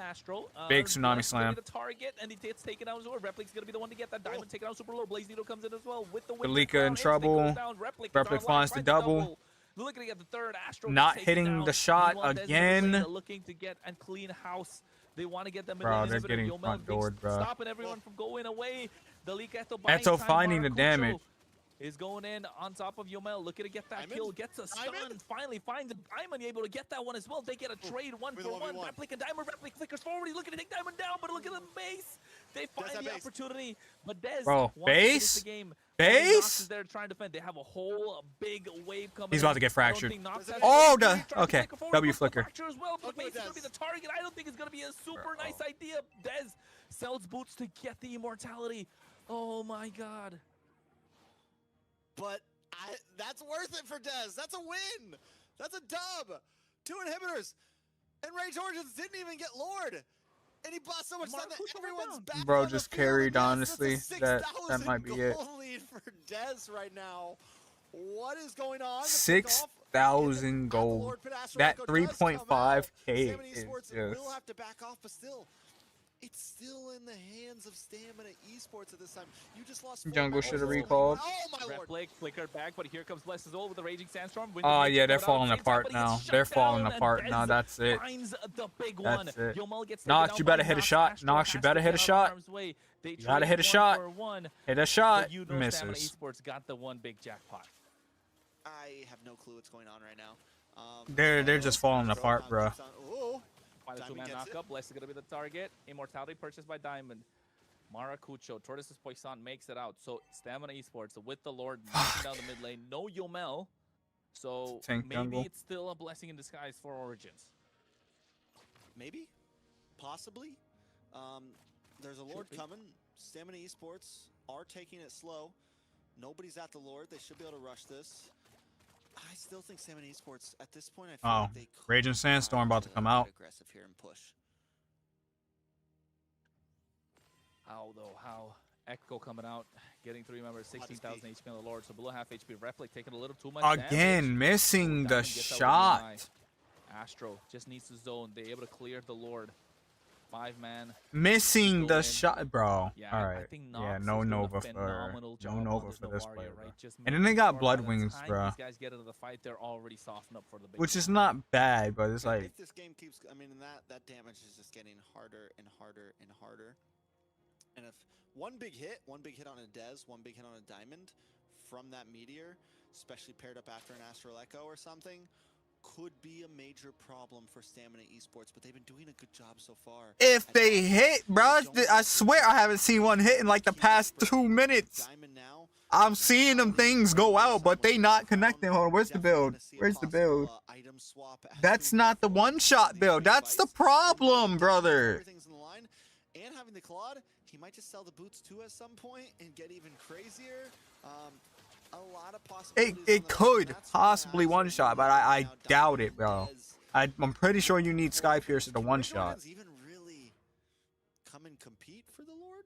Big Tsunami Slam. The target, and it gets taken out as well. Replic's going to be the one to get that Diamond taken out super low. Blaze Needle comes in as well with the Delika in trouble. Replic finds the double. Looking at the third, Astro not hitting the shot again. Looking to get and clean house. They want to get them. Bro, they're getting front doored, bro. Stopping everyone from going away. Eto finding the damage. Is going in on top of Yomel, looking to get that kill, gets a stun, finally finds Diamond, able to get that one as well. They get a trade 1-for-1. Replic and Diamond, Replic flickers forward, he's looking to take Diamond down, but look at the base. They find the opportunity, but Dez bro, base? The game. Base? They're trying to defend. They have a whole big wave coming. He's about to get fractured. Oh, okay. W flicker. As well, but Base is going to be the target. I don't think it's going to be a super nice idea. Dez sells boots to get the immortality. Oh my God. But that's worth it for Dez. That's a win. That's a dub. 2 inhibitors. And Rage Origins didn't even get Lord. And he bought so much time that everyone's back. Bro, just carried, honestly. That might be it. Lead for Dez right now. What is going on? 6,000 gold. That 3.5K is just... will have to back off, but still. It's still in the hands of Stamina Esports at this time. You just lost. Jungle should have recalled. Oh my lord! Blake flickered back, but here comes Bless as well with the Raging Sandstorm. Oh yeah, they're falling apart now. They're falling apart now. That's it. That's it. Nox, you better hit a shot. Nox, you better hit a shot. You gotta hit a shot. Hit a shot. Misses. Esports got the one big jackpot. I have no clue what's going on right now. They're just falling apart, bro. Final 2-man knockup. Bless is going to be the target. Immortality purchased by Diamond. Maracucho. Tortoise's Poison makes it out. So Stamina Esports with the Lord knocking down the mid lane. No Yomel. So maybe it's still a blessing in disguise for Origins. Maybe. Possibly. There's a Lord coming. Stamina Esports are taking it slow. Nobody's at the Lord. They should be able to rush this. I still think Stamina Esports at this point. I feel like they could Raging Sandstorm about to come out. Aggressive here and push. How though? How? Echo coming out, getting 3 members, 16,000 HP on the Lord, so below half HP. Replic taking a little too much damage. Again, missing the shot. Astro just needs to zone. They're able to clear the Lord. 5-man. Missing the shot, bro. Yeah, all right. Yeah, no Nova for this player. Right? And then they got Blood Wings, bro. These guys get into the fight, they're already softened up for the big which is not bad, but it's like if this game keeps, I mean, that damage is just getting harder and harder and harder. And if one big hit on a Dez, one big hit on a Diamond from that Meteor especially paired up after an Astral Echo or something, could be a major problem for Stamina Esports, but they've been doing a good job so far. If they hit, bro, I swear I haven't seen one hit in like the past 2 minutes. I'm seeing them things go out, but they not connecting. Hold on, where's the build? Where's the build? That's not the one-shot build. That's the problem, brother. And having the Claude, he might just sell the boots too at some point and get even crazier. A lot of possibilities. It could possibly one-shot, but I doubt it, bro. I'm pretty sure you need Sky Piercer to one-shot. Even really come and compete for the Lord?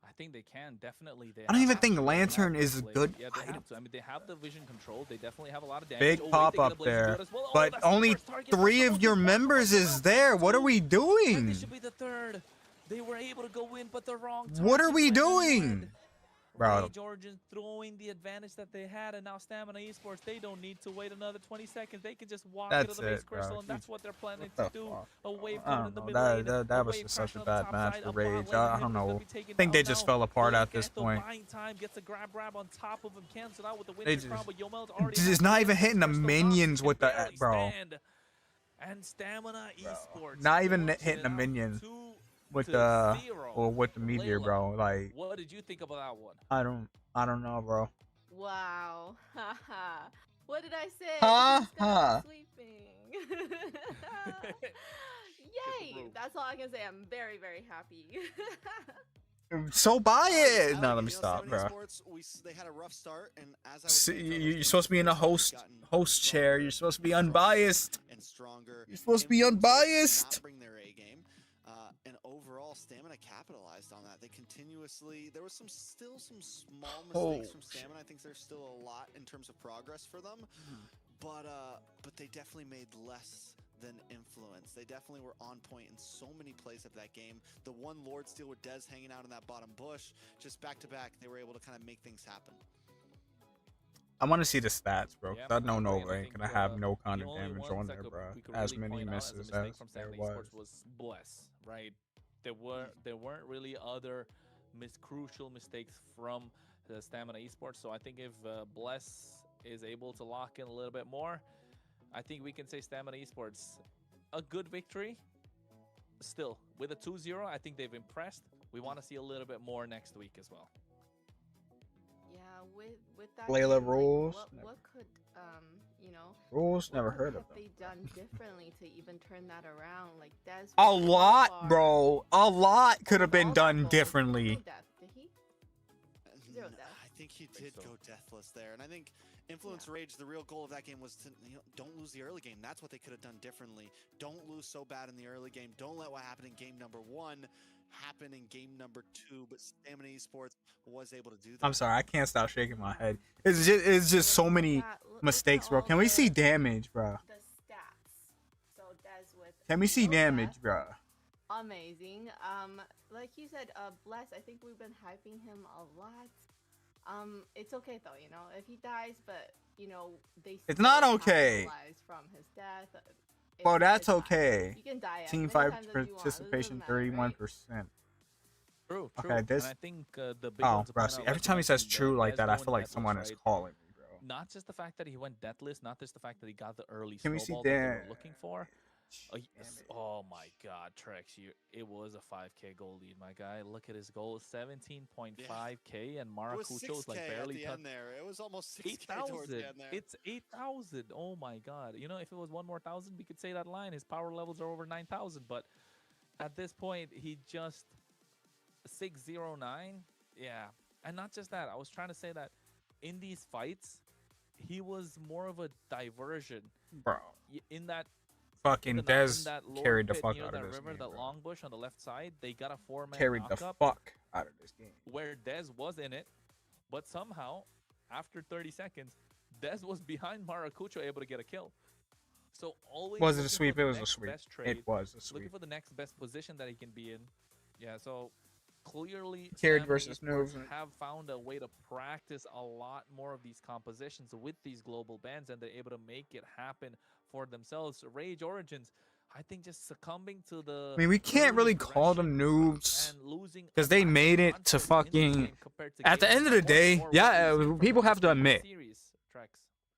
I think they can, definitely. I don't even think Lantern is a good item. I mean, they have the vision control. They definitely have a lot of damage. Big pop up there. But only 3 of your members is there. What are we doing? This should be the third. They were able to go in, but the wrong time. What are we doing? Bro. Georgians throwing the advantage that they had, and now Stamina Esports, they don't need to wait another 20 seconds. They can just walk into the base crystal, and that's what they're planning to do. A wave coming in the middle lane. That was just such a bad match for Rage. I don't know. I think they just fell apart at this point. Gets a grab on top of him, canceled out with the They just not even hitting the minions with the bro. And Stamina Esports, not even hitting the minions with the meteor, bro. Like, what did you think about that one? I don't know, bro. Wow. What did I say? Sleeping. Yay! That's all I can say. I'm very, very happy. So buy it. No, let me stop, bro. They had a rough start, and as you're supposed to be in a host chair. You're supposed to be unbiased. You're supposed to be unbiased. Bring their A game. And overall, Stamina capitalized on that. They continuously, there was still some small mistakes from Stamina. I think there's still a lot in terms of progress for them, but they definitely made less than influence. They definitely were on point in so many plays of that game. The one Lord Steal with Dez hanging out in that bottom bush, just back to back, they were able to kind of make things happen. I want to see the stats, bro. Cause I know Nova ain't gonna have no kind of damage on there, bro. As many misses as there was Bless, right? There weren't really other crucial mistakes from the Stamina Esports. So I think if Bless is able to lock in a little bit more, I think we can say Stamina Esports a good victory. Still, with a 2-0, I think they've impressed. We want to see a little bit more next week as well. With that Layla game, rules. Like, what could rules? Never heard of them. What they done differently to even turn that around? Like Dez. A lot, bro. A lot could have been done differently. Did he? Zero death. I think he did go deathless there, and I think Influence Rage, the real goal of that game was to don't lose the early game. That's what they could have done differently. Don't lose so bad in the early game. Don't let what happened in game number 1 happen in game number 2, but Stamina Esports was able to do that. I'm sorry, I can't stop shaking my head. It's just so many mistakes, bro. Can we see damage, bro? The stats. So Dez with. Can we see damage, bro? Amazing. Like you said, Bless. I think we've been hyping him a lot. It's okay though, if he dies, but they. It's not okay. From his death. Bro, that's okay. You can die. Team fight participation 31%. True. Okay, this. And I think the big bro. See, every time he says true like that, I feel like someone is calling me, bro. Not just the fact that he went deathless, not just the fact that he got the early Can we see snowball that they were looking for. Oh my God, Trex, it was a 5K goal lead, my guy. Look at his goal, 17.5K, and Maracucho's like barely touched. It was almost 6K towards the end there. It's 8,000. Oh my God. If it was one more thousand, we could say that line. His power levels are over 9,000, but at this point, he just 609. Yeah, and not just that. I was trying to say that in these fights, he was more of a diversion, bro. In that. Fucking Dez carried the fuck out of this game, that long bush on the left side, they got a 4-man carried the fuck out of this game. Where Dez was in it, but somehow, after 30 seconds, Dez was behind Maracucho, able to get a kill. So always was it a sweep? It was a sweep. It was a sweep. Looking for the next best position that he can be in. Yeah, so clearly carried versus noobs have found a way to practice a lot more of these compositions with these global bands, and they're able to make it happen for themselves. Rage Origins, I think, just succumbing to the. I mean, we can't really call them noobs because they made it to fucking. At the end of the day, yeah, people have to admit,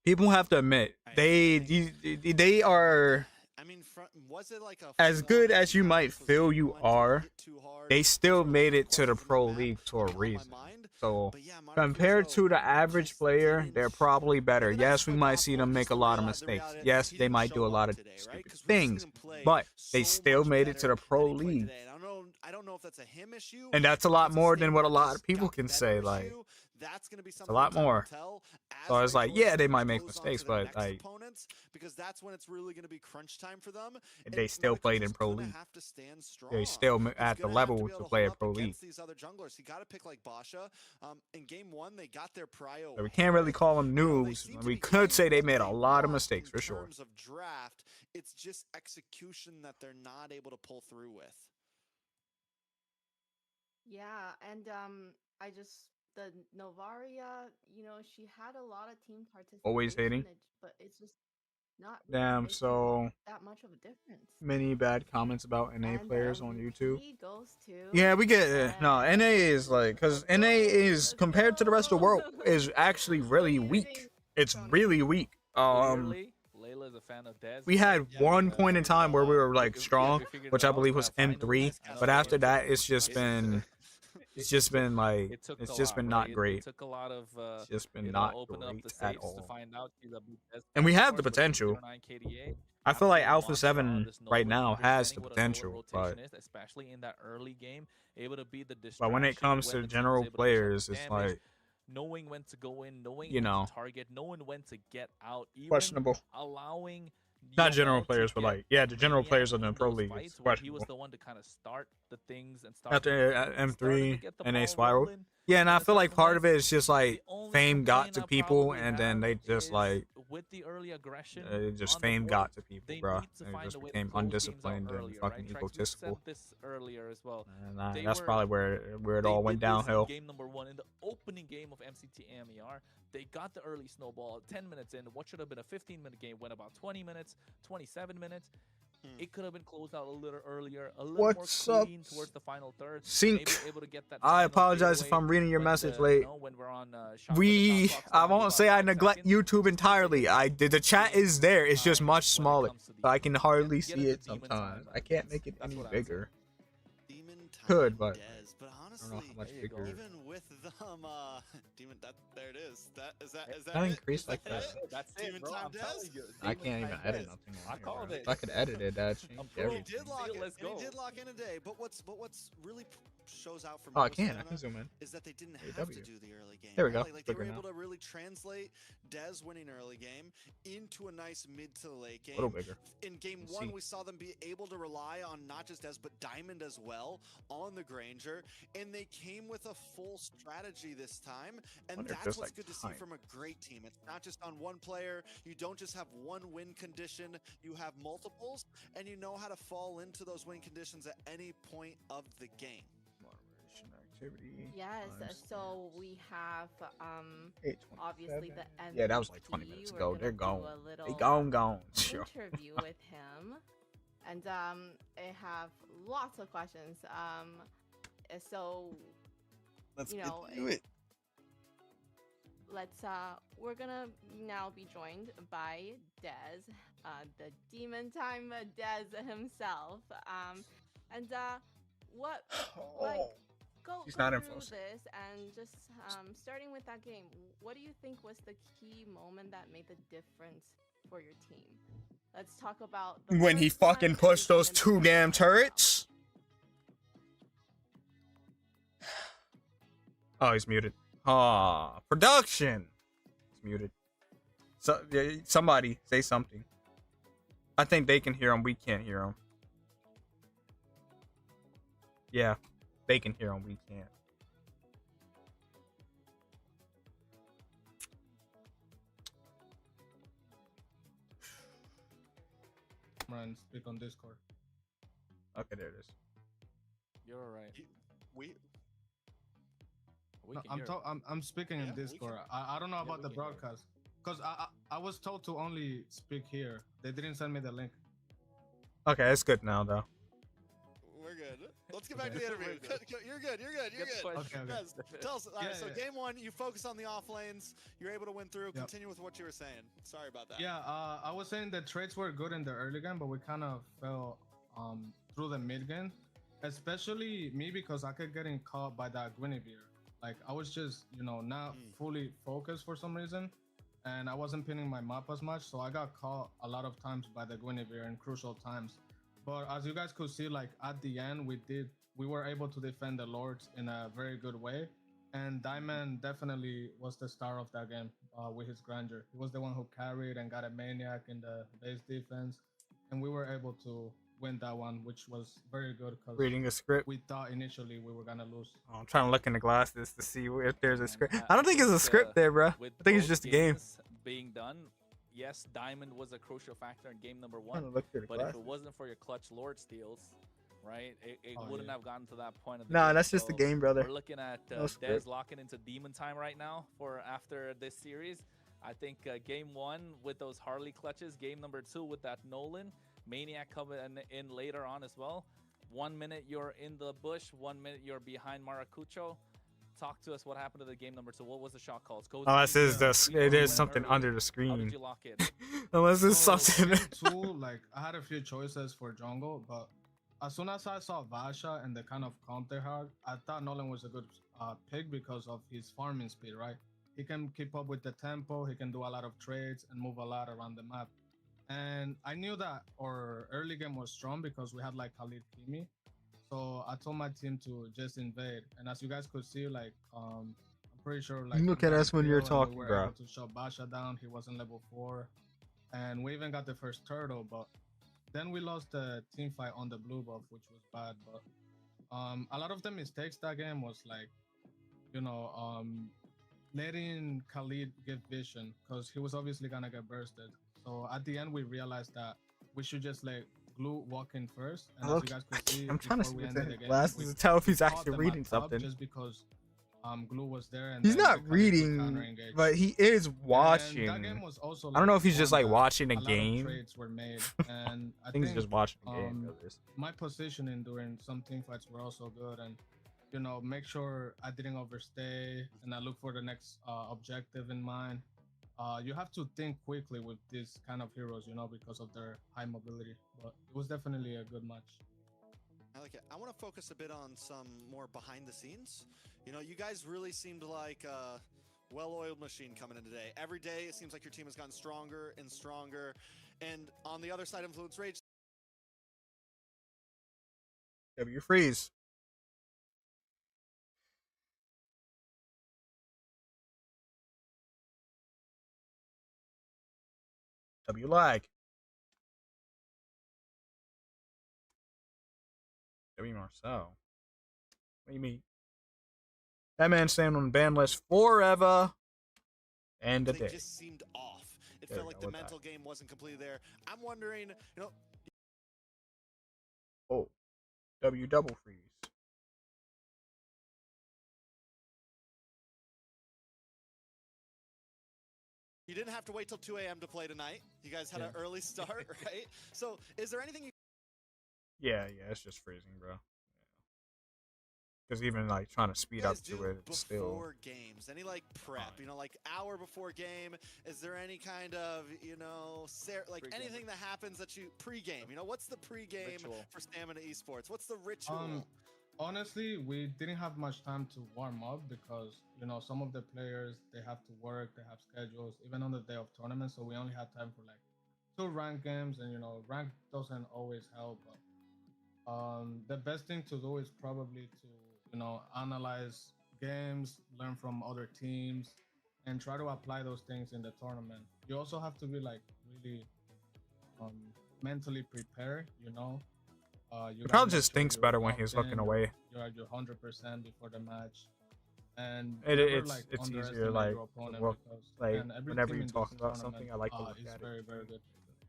people have to admit they are I mean, was it like a as good as you might was feel game you one, did it are. hit too hard? They still Was there made a it to the question from pro map? league for a Not on my reason. mind, So but yeah, compared Marquinhos to the average just player, didn't they're probably better. maybe that's Yes, we my might bad see point, them just make a the lot of the mistakes. reality Yes, he they didn't might do show a lot up of today, right? stupid 'Cause we've seen things, him play but they so still much made it to better the pro than he played league. today. And I don't know if that's a him issue And that's a or if lot it's more than what a Stammer lot of just people got can better say. Like, issue. That's going to be it's a something lot that time will more. tell So as it's like, yeah, they might make goes on mistakes, to their but next like, opponents, because that's when it's really going to be crunch time for them. they still played in Marquinhos pro gonna league. have to stand strong. They still He's at the gonna have to level be able to to play hold a up pro league. against these other junglers. He got to pick like Basha. In game one, they got their prio. So we can't really call them You know, they noobs. seem to We be could hitting say they what made a they lot of want mistakes in for sure. terms of draft. It's just execution that they're not able to pull through with. Yeah, and I just the Novaria, you know, she had a lot of team Always hating. participation, but it's just not really Damn, making so that much of a difference. many bad comments about NA And the players on YouTube. MVP goes to Yeah, we get it. No, Dez. NA is like, because Let's NA go, is, let's compared to the rest of the world, go. is actually What really do you weak. think, It's Tony? really weak. Clearly, Layla is a fan of Dez. We had Yeah, we one know. point in time where we were like strong, We figured which it I out, believe was finally. M3, I know but after it that, took- it's just been like, it took it's a just lot, been right? not great. It took a lot of It's just been you know, not open up great the at safes to all. find out she's a big Dez And we fan, of have the course, but she's potential. 09 KDA. I feel like Absolute Alpha monster on 7 this right Nova, now has the understanding what a Nova potential, but rotation is, especially in that early game, able to be the when it distraction comes when to the team is general able to push up players, the it's damage, like, knowing when to go in, knowing you who know, to target, knowing when to get out, even questionable. allowing Not general Yomel to players, but get like, yeah, the general Maniac players in the in pro those league fights is where he was questionable. the one to kind of start the things and start After started to M3 get the and A ball spiral. rolling. Yeah, and in I the feel like second part of half. it is just The like only fame got complaint to I people, probably and then have they just is like, with the early aggression just on the fame board, got to people, they bro. need to They find just a way to became close games out undisciplined and earlier, fucking right? Trax, we said egotistical. this earlier as well. And They that's were probably where it they all went did this downhill. in game number 1 in the opening game of MCT AMER. They got the early snowball 10 minutes in. What should have been a 15-minute game went about 20 minutes, 27 minutes. It could have been closed out a little earlier, a little What's more up, clean towards the final third. Sync? Maybe able to get that I final apologize if fadeaway I'm reading your when message the, late. you know, when we're on shot, when the shot clock's I down to won't about say I 5 neglect seconds. YouTube entirely. The chat is there. It's just much smaller, so I can hardly Get see into it demon sometimes. time, I can't make it that's any what I would say. bigger. Demon time Could, but Dez, but I honestly, don't know how much There you go. bigger. even with them, Demon, there it is. Is that Not it? increased Is like that. it? That's Demon it, bro. time I'm telling Dez? you. I Demon can't even time edit Dez. nothing I on here, called bro. it. If I could edit it, that'd change Approve. He everything. did lock Deal, it. let's And he go. did lock in today. But what's really shows out for me Oh, I with can Stamina zoom in. is that they didn't Hey, have to W. do the early game. There we right? go. Like they were Bigger able now. to really translate Dez winning early game into a nice mid to late A little game. bigger. In game Let's one, see. we saw them be able to rely on not just Dez, but Diamond as well on the Granger. And they came with a full strategy this time. And Wonder if that's there's, what's like, good to see time. from a great team. It's not just on one player. You don't just have one win condition. You have multiples, and you know how to fall into those win conditions at any point of the game. Moderation activity. Yes, times so we have 8:27. obviously the MVP. Yeah, that was like 20 minutes We're ago. gonna They're do gone. a little, They gone. Sure. interview with him, and I have lots of questions. So Let's You know, get to it. let's we're gonna now be joined by Dez, the demon time Dez himself. And what like go She's go not through influenced. this and just starting with that game. What do you think was the key moment that made the difference for your team? Let's talk about the When he first one fucking and pushed those then the 2 second damn one. turrets. Oh, he's muted. Ah, production. He's muted. So somebody say something. I think they can hear him. We can't hear him. Yeah, they can hear him. We can't. And speak on Discord. Okay, there it is. You're all right. We We No, can hear it. I'm speaking Yeah, in we Discord. can- I don't know Yeah, about we the can hear it. broadcast because I was told to only speak here. They didn't send me the link. Okay, it's good now though. we're We're good. Let's get back to the interview. We're good. You're good. You're good. You're Good good. question. Okay. Yes. Tell us. All right, Yeah, so yeah. game one, you focus on the off lanes. You're able to win through. Yep. Continue with what you were saying. Sorry about that. Yeah, I was saying the trades were good in the early game, but we kind of fell through the mid game, especially me because I kept getting caught by that Guinevere. Like I was just, not fully focused for some reason, and I wasn't pinning my map as much, so I got caught a lot of times by the Guinevere in crucial times. But as you guys could see, like at the end, we were able to defend the Lords in a very good way. And Diamond definitely was the star of that game with his grandeur. He was the one who carried and got a Maniac in the base defense. And we were able to win that one, which was very good because Reading a script. we thought initially we were going to lose. Oh, I'm trying to look in the glasses to see if there's a script. And I don't think it's a script there, bro. with I think it's both just a game. games being done, yes, Diamond was a crucial factor in game number I'm trying one. to look through the But if glasses. it wasn't for your clutch Lord steals, right, it Oh, wouldn't yeah. have gotten to that point of the Nah, game. that's just the So game, brother. We're looking at No Dez script. locking into demon time right now for after this series. I think game one with those Harley clutches, game number two with that Nolan, Maniac coming in later on as well. 1 minute you're in the bush, 1 minute you're behind Maracucho. Talk to us what happened to the game number two. What was the shot calls? Unless it's it is went something early. under the How screen. did you lock it? Unless it's So, something. game two, like I had a few choices for jungle, but as soon as I saw Vasha and the kind of comp they had, I thought Nolan was a good pick because of his farming speed, right? He can keep up with the tempo, he can do a lot of trades and move a lot around the map. And I knew that our early game was strong because we had like Khalid Kimi. So I told my team to just invade. And as you guys could see, like I'm pretty sure like Look we at got us a when you're kill and talking, we were bro. able to shut Basha down. He wasn't level 4. And we even got the first turtle, but then we lost the team fight on the blue buff, which was bad. But a lot of the mistakes that game was like, letting Khalid give vision because he was obviously gonna get bursted. So at the end, we realized that we should just let Glue walk in first. And as you guys could see, I'm trying to see before we what's ended in the his game, glasses we to tell if he's caught actually them reading at top something. just because Glue was there. And He's then not the Khalid could reading, counter-engage. but he is And that watching. game was also, I don't know if he's one just like that watching a lot of game. trades were made, and I think he's just watching a game, brothers. my positioning during some team fights were also good, and make sure I didn't overstay, and I look for the next objective in mind. You have to think quickly with these kind of heroes, because of their high mobility. But it was definitely a good match. I like it. I want to focus a bit on some more behind the scenes. You guys really seemed like a well-oiled machine coming in today. Every day, it seems like your team has gotten stronger and stronger. And on the other side, Influence Rage. W freeze. W lag. W Marcel. What do you mean? That man staying on the ban list forever and a They day. just seemed off. It There felt we like go, the what's mental game wasn't completely there. I'm wondering, Oh, W double freeze. you didn't have to wait till 2 a.m. to play tonight. You guys had an early start, right? So is there anything you Yeah, it's just freezing, bro. Because even like trying to speed up guys to do it, it's still. before games? Any like prep, like hour before game? Is there any kind of, like Pre-game. anything that happens that you pre-game? What's the pre-game Ritual. for Stamina Esports? What's the ritual? Honestly, we didn't have much time to warm up because some of the players, they have to work, they have schedules even on the day of tournament, so we only had time for like 2 ranked games, and rank doesn't always help, but the best thing to do is probably to analyze games, learn from other teams, and try to apply those things in the tournament. You also have to be like really mentally prepared. You probably gotta just make sure thinks you're better when locked he's looking in, away. You're at your 100% before the match, and It's easier like work, like whenever you're talking about something, I like to look it's at very, it. very good.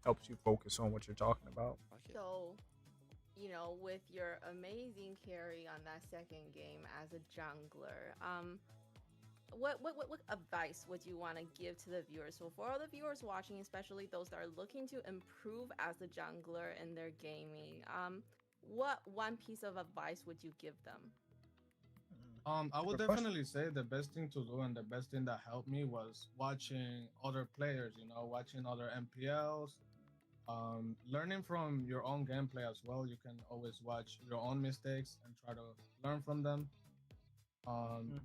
Helps you focus on what you're talking about. So, with your amazing carry on that second game as a jungler, what advice would you want to give to the viewers? So for all the viewers watching, especially those that are looking to improve as a jungler in their gaming, what one piece of advice would you give them? I would Good question. definitely say the best thing to do and the best thing that helped me was watching other players, you know, watching other MPLs, learning from your own gameplay as well. You can always watch your own mistakes and try to learn from them.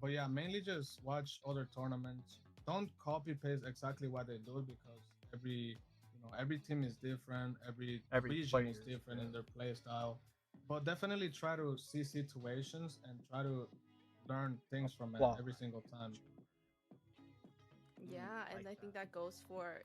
But yeah, mainly just watch other tournaments. Don't copy paste exactly what they do because every team is different, every region player is is different in their play style. But definitely try to see situations and try to learn things from it every single time. Yeah, and I think that goes for,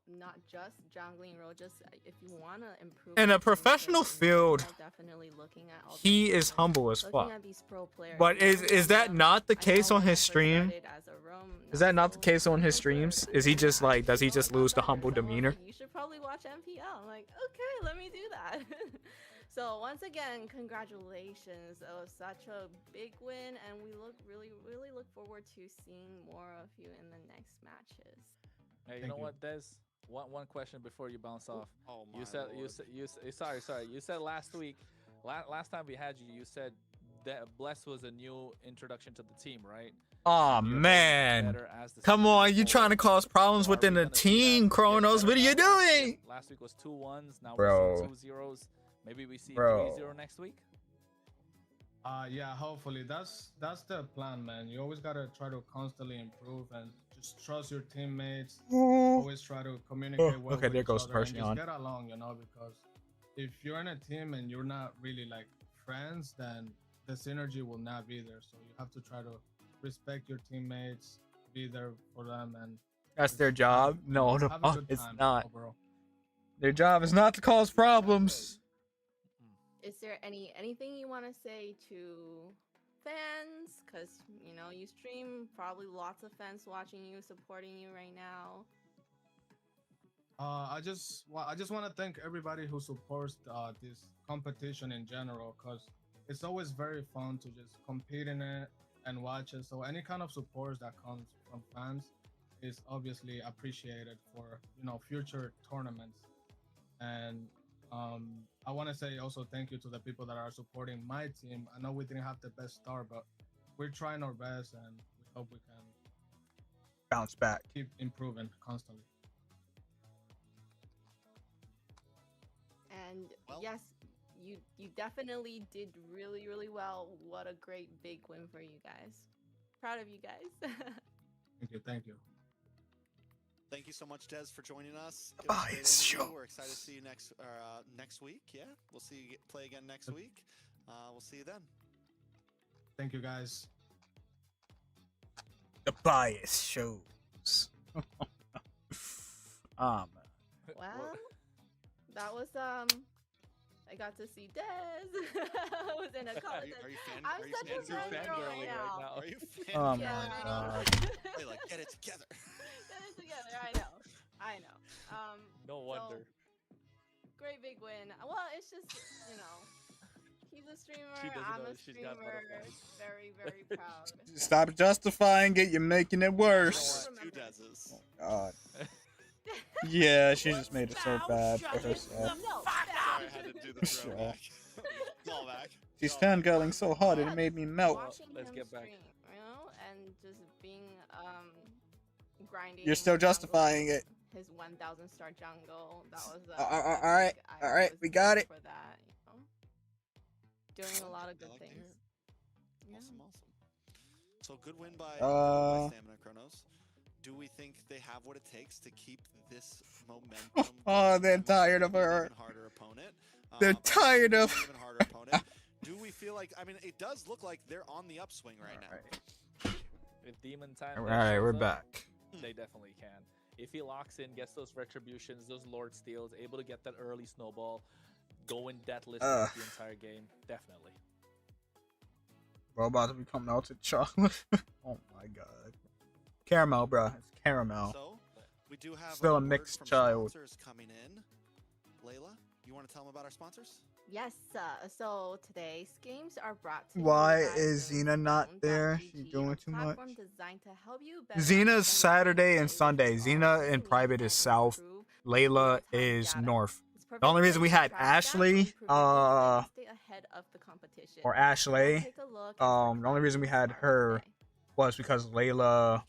not just jungling role, just if you want to improve In your a team play professional in field, general, definitely looking at all he these is players, humble as looking fuck. at these pro players. But learning is from that them. not the I case know on when I his first stream? started as a roam, Is that not the so case on his jungling player, streams? Is he just like, does he actually just got lose the better. humble Someone was demeanor? like, you should probably watch MPL. I'm like, okay, let me do that. So once again, congratulations. It was such a big win, and we really look forward to seeing more of you in the next matches. Hey, you Thank know you. what, Des? One question before you bounce off. Oh my You said sorry. You said last week, last time we had you, you said that Bless was a new introduction to the team, right? Aw, And you're getting man. better as the Come season on, goes you trying to forward. cause problems So are within we the gonna see that team, get Kronos. What better are you now? doing? Last week was 2-1s. Now Bro. we're seeing 2-0s. Maybe we see Bro. 3-0 next week. Yeah, hopefully that's the plan, man. You always gotta try to constantly improve and just trust your teammates. Always try to communicate well okay, with there each goes other and just Perseon. get along, because if you're in a team and you're not really like friends, then the synergy will not be there. So you have to try to respect your teammates, be there for them, and That's their job? No, the have a fuck good it's time not. overall. Their job is not to cause problems. Is there anything you want to say to fans? Because you stream, probably lots of fans watching you, supporting you right now. I just want to thank everybody who supports this competition in general, because it's always very fun to just compete in it and watch it. So any kind of support that comes from fans is obviously appreciated for future tournaments. And I want to say also thank you to the people that are supporting my team. I know we didn't have the best start, but we're trying our best, and we hope we can Bounce back. keep improving constantly. And Well- yes, you definitely did really well. What a great big win for you guys. Proud of you guys. Thank you. Thank you so much, Des, for joining us. It was a Oh, great it's interview. shows. We're excited to see you next week. Yeah, we'll see you play again next week. We'll see you then. Thank you, guys. The bias shows. Man. Well, that was I got to see Des. I was in a Are contest. you I'm such a fangirl fangirling right now. Are you fan? Oh Yeah, my I god. Hey, like, get it together. Get it together. I know. No wonder. Great big win. Well, it's just he's a streamer. She doesn't I'm know a she's got streamer. butterflies. Very proud. Stop justifying it. You're making it worse. Two Deses. God. Yeah, she just made it so bad for herself. No, Sorry, I had to do the Sure. throwback. Callback. She's fangirling so hard it made me melt. watching let's him get back. stream, and just being grinding. You're still justifying jungle, it. His 1,000 star jungle. That was alright, I alright, was we got there it. for that. Doing a lot of I good like to hear things. it. Yeah. Awesome. So good win by Stamina Chronos. Do we think they have what it takes to keep this momentum? Oh, they're going? tired of An her. even harder opponent. They're tired of. Even harder opponent. Do we feel like? I mean, it does look like they're on the upswing right now. If Demon Time All does right, shows we're up, back. they definitely can. If he locks in, gets those retributions, those Lord Steals, able to get that early snowball, going deathless throughout the entire game, definitely. We're about to become melted chocolate. Oh my god. Caramel, bro. It's caramel. So we do have Still a word mixed from child. Sponsors coming in. Layla, you want to tell them about our sponsors? Yes, so today's games are brought to Why you by is Xena not there? She's Zone.gg, doing a too much. platform designed to help you better Xena's understand Saturday and gameplay, Sunday. which is all Xena you in need private to is south. improve Layla real-time is data. north. This The only reason we had Ashley, stay ahead of the competition. or Ashley, Take a look the only reason we had her was because Layla,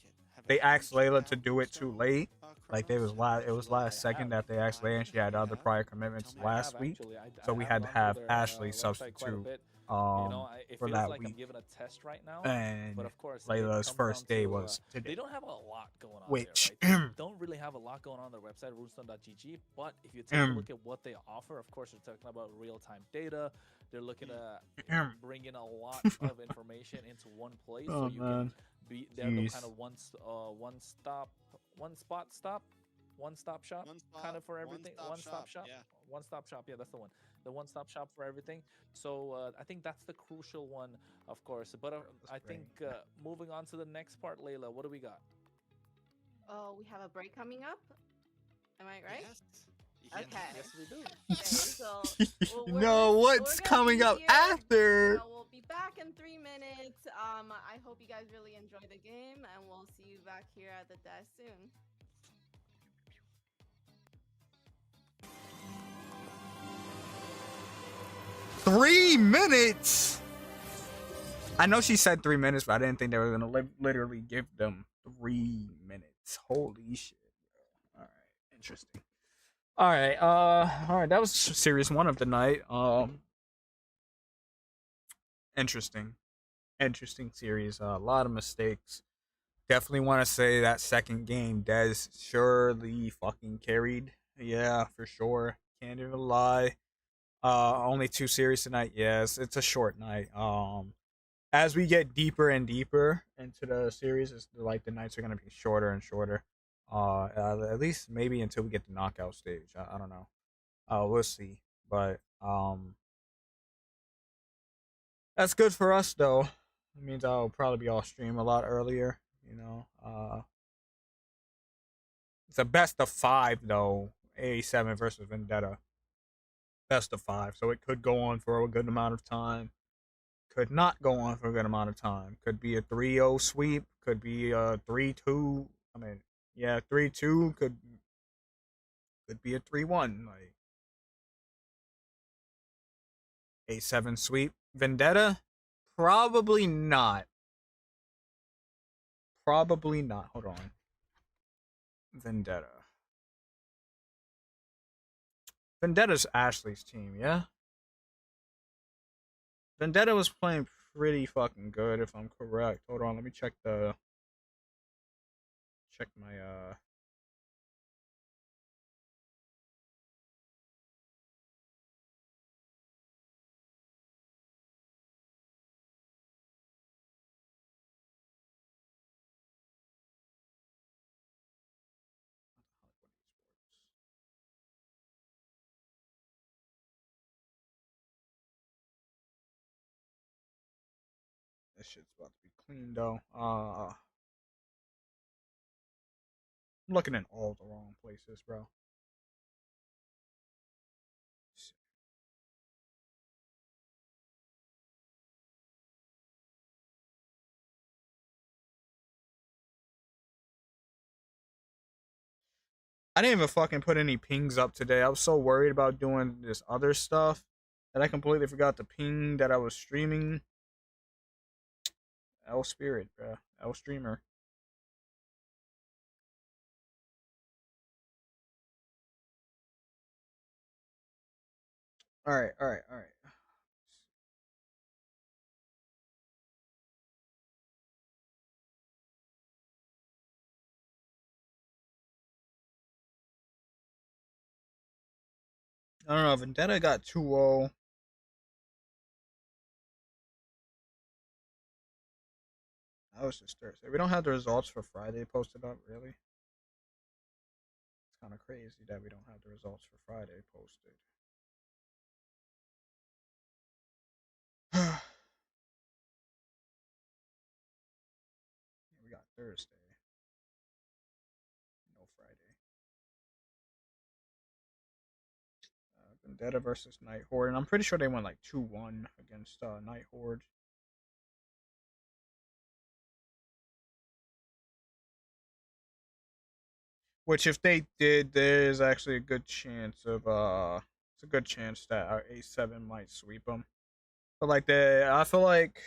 they asked Layla to do it too late. Like it was last second that they asked Layla, and she had other prior commitments last week, so we had to have Ashley substitute it for feels that like week. I'm giving a test right now, And but of course, Layla's it comes first down day to, was today. they don't have a lot going on Which there, right? They don't really have a lot going on their website, runestone.gg, but if you take a look at what they offer, of course, they're talking about real-time data. They're looking to bring in a lot of information into one place, so you can be there, no kind of one-stop shop, kind of for everything. One-stop shop. Yeah. One-stop shop. Yeah, that's the one. The one-stop shop for everything. So I think that's the crucial one, of course. But I think moving on to the next part, Layla, what do we got? Oh, we have a break coming up. Am I right? Yes. Okay. Yes, we do. Okay, so You know what's coming up after? We'll be back in 3 minutes. I hope you guys really enjoy the game, and we'll see you back here at the desk soon. Three minutes. I know she said 3 minutes, but I didn't think they were gonna literally give them 3 minutes. Holy shit! All right, interesting. All right. That was series 1 of the night. Interesting series. A lot of mistakes. Definitely want to say that second game, Dez surely fucking carried. Yeah, for sure. Can't even lie. Only 2 series tonight. Yes, it's a short night. As we get deeper and deeper into the series, it's like the nights are gonna be shorter and shorter. At least maybe until we get the knockout stage. I don't know. We'll see. But that's good for us though. It means I'll probably be off stream a lot earlier. It's a best of 5 though. A7 versus Vendetta. Best of 5, so it could go on for a good amount of time. Could not go on for a good amount of time. Could be a 3-0 sweep. Could be a 3-2. 3-2 could be a 3-1. Like A7 sweep. Vendetta? Probably not. Hold on. Vendetta's Ashley's team, yeah? Vendetta was playing pretty fucking good, if I'm correct. Hold on, let me check my this shit's about to be clean though. I'm looking in all the wrong places, bro. I didn't even fucking put any pings up today. I was so worried about doing this other stuff that I completely forgot to ping that I was streaming. Spirit, bro. Streamer. All right. I don't know. Vendetta got 2-0. That was just Thursday. We don't have the results for Friday posted up, really. It's kind of crazy that we don't have the results for Friday posted. We got Thursday. No Friday. Vendetta versus Night Horde. And I'm pretty sure they went like 2-1 against Night Horde. Which if they did, there's actually a good chance of it's a good chance that our A7 might sweep them. But like I feel like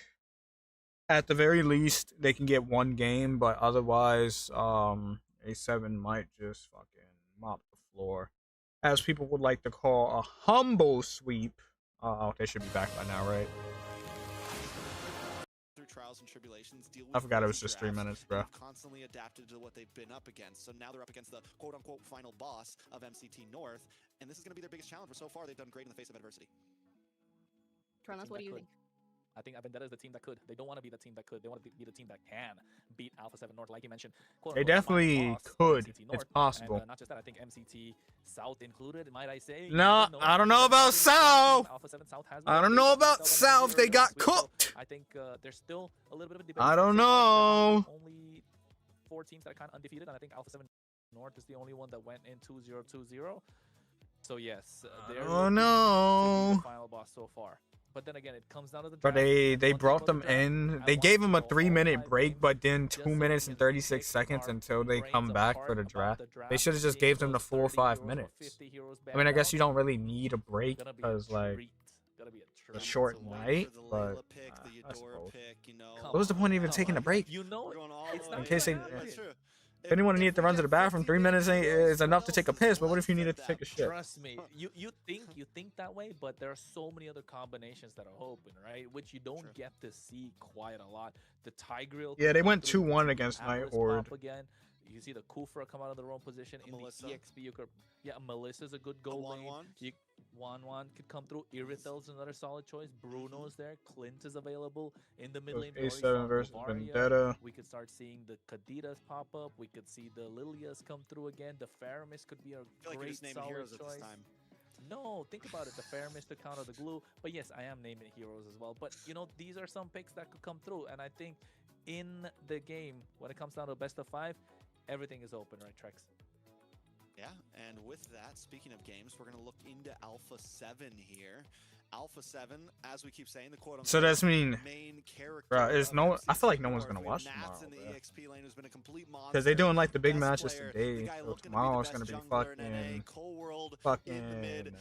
at the very least they can get one game, but otherwise, A7 might just fucking mop the floor, as people would like to call a humble sweep. They should be back by now, right? Through trials and tribulations, deal I with forgot it was crazy just 3 drafts, minutes, bro. they've constantly adapted to what they've been up against. So now they're up against the quote-unquote final boss of MCT North, and this is going to be their biggest challenge. But so far, they've done great in the face of adversity. Tronos, what do you think? I think Vendetta is the team that could. They don't want to be the team that could. They want to be the team that can beat Alpha 7 North, like you mentioned. They definitely could. It's possible. And, not just that, I think MCT South included, might I say. No, I don't know about South. Alpha 7 South has I don't know about South. They got cooked. I think there's still a little bit of a debate. I don't know. Only 4 teams that are kind of undefeated, and I think Alpha 7 North is the only one that went in 2-0-2-0. So yes, they're the final boss so far. But then again, it comes down to the draft. But they brought them in. They gave them a 3-minute break, but then 2 minutes and 36 seconds until they come back for the draft. They should have just gave them the full 5 minutes. I mean, I guess you don't really need a break because like a short night, but I suppose. What was the point of even taking a break? You know, it's In case they. If anyone needed to run to the bathroom, 3 minutes is enough to take a piss. But what if you needed to take a shit? Trust me, you think that way, but there are so many other combinations that are open, right? Which you don't get to see quite a lot. The Tigreal. Yeah, they went 2-1 against Night Horde. Again. You see the Kufra come out of the wrong position in Melissa. the EXP. You could, Melissa's a good goal lane. 1-1 could come through. Irithel's another solid choice. Bruno's there. Clint is available in the mid lane. A7 versus Vendetta. We could start seeing the Kadidas pop up. We could see the Lilias come through again. The Faramis could be a great solid choice. No, think about it. The Faramis to counter the glue. But yes, I am naming heroes as well. But you know, these are some picks that could come through. And I think in the game, when it comes down to a best of 5, everything is open, right, Trex? Yeah, and with that, speaking of games, we're going to look into Alpha 7 here. Alpha 7, as we keep saying, the quote-unquote so that's mean, main character. bro, I feel like no one's going to watch tomorrow, because they're doing like the big matches today. So tomorrow it's going to be fucking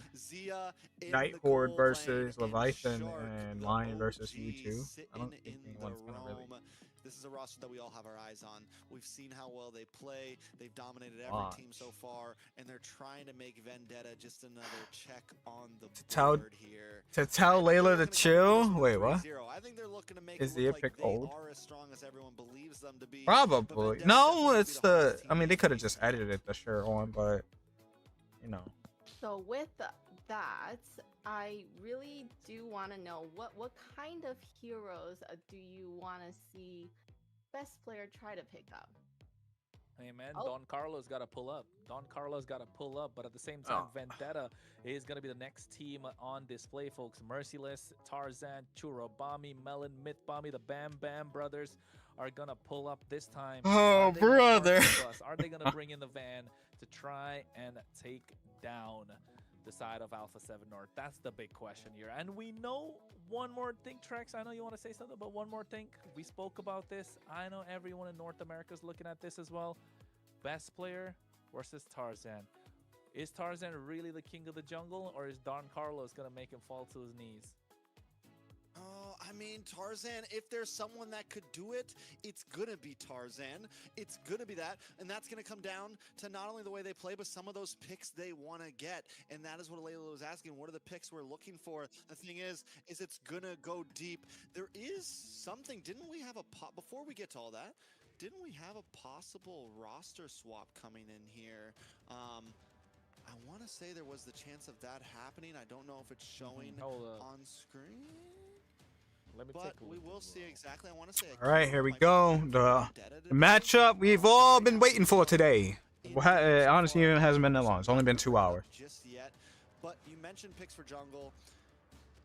Night Horde versus Leviathan and Lion versus U2. I don't think anyone's going to really... This is a roster that we all have our eyes on. We've seen how well they play. They've dominated every team so far, and they're trying to make Vendetta just another check on the board here. To tell Layla to chill? Wait, what? I think they're looking to make is the epic old? are as strong as everyone believes them to be. Probably. No, it's the... I mean, they could have just edited the shirt on, but, you know. So with that, I really do want to know what kind of heroes do you want to see best player try to pick up? Hey man, Don Carlos got to pull up. But at the same time, Vendetta is going to be the next team on display, folks. Merciless, Tarzan, Churabami, Melon, Mythbami, the Bam Bam brothers are going to pull up this time. Oh, brother. Are they going to bring in the van to try and take down the side of Alpha 7 North? That's the big question here. And we know one more thing, Trex. I know you want to say something, but one more thing. We spoke about this. I know everyone in North America is looking at this as well. Best player versus Tarzan. Is Tarzan really the king of the jungle, or is Don Carlos going to make him fall to his knees? I mean, Tarzan, if there's someone that could do it, it's going to be Tarzan. It's going to be that. And that's going to come down to not only the way they play, but some of those picks they want to get. And that is what Layla was asking. What are the picks we're looking for? The thing is it's going to go deep. There is something. Didn't we have before we get to all that, didn't we have a possible roster swap coming in here? I want to say there was the chance of that happening. I don't know if it's showing on screen. But we will see exactly. I want to say. All right, here we go. The matchup we've all been waiting for today. Honestly, it hasn't been that long. It's only been 2 hours. Just yet. But you mentioned picks for jungle.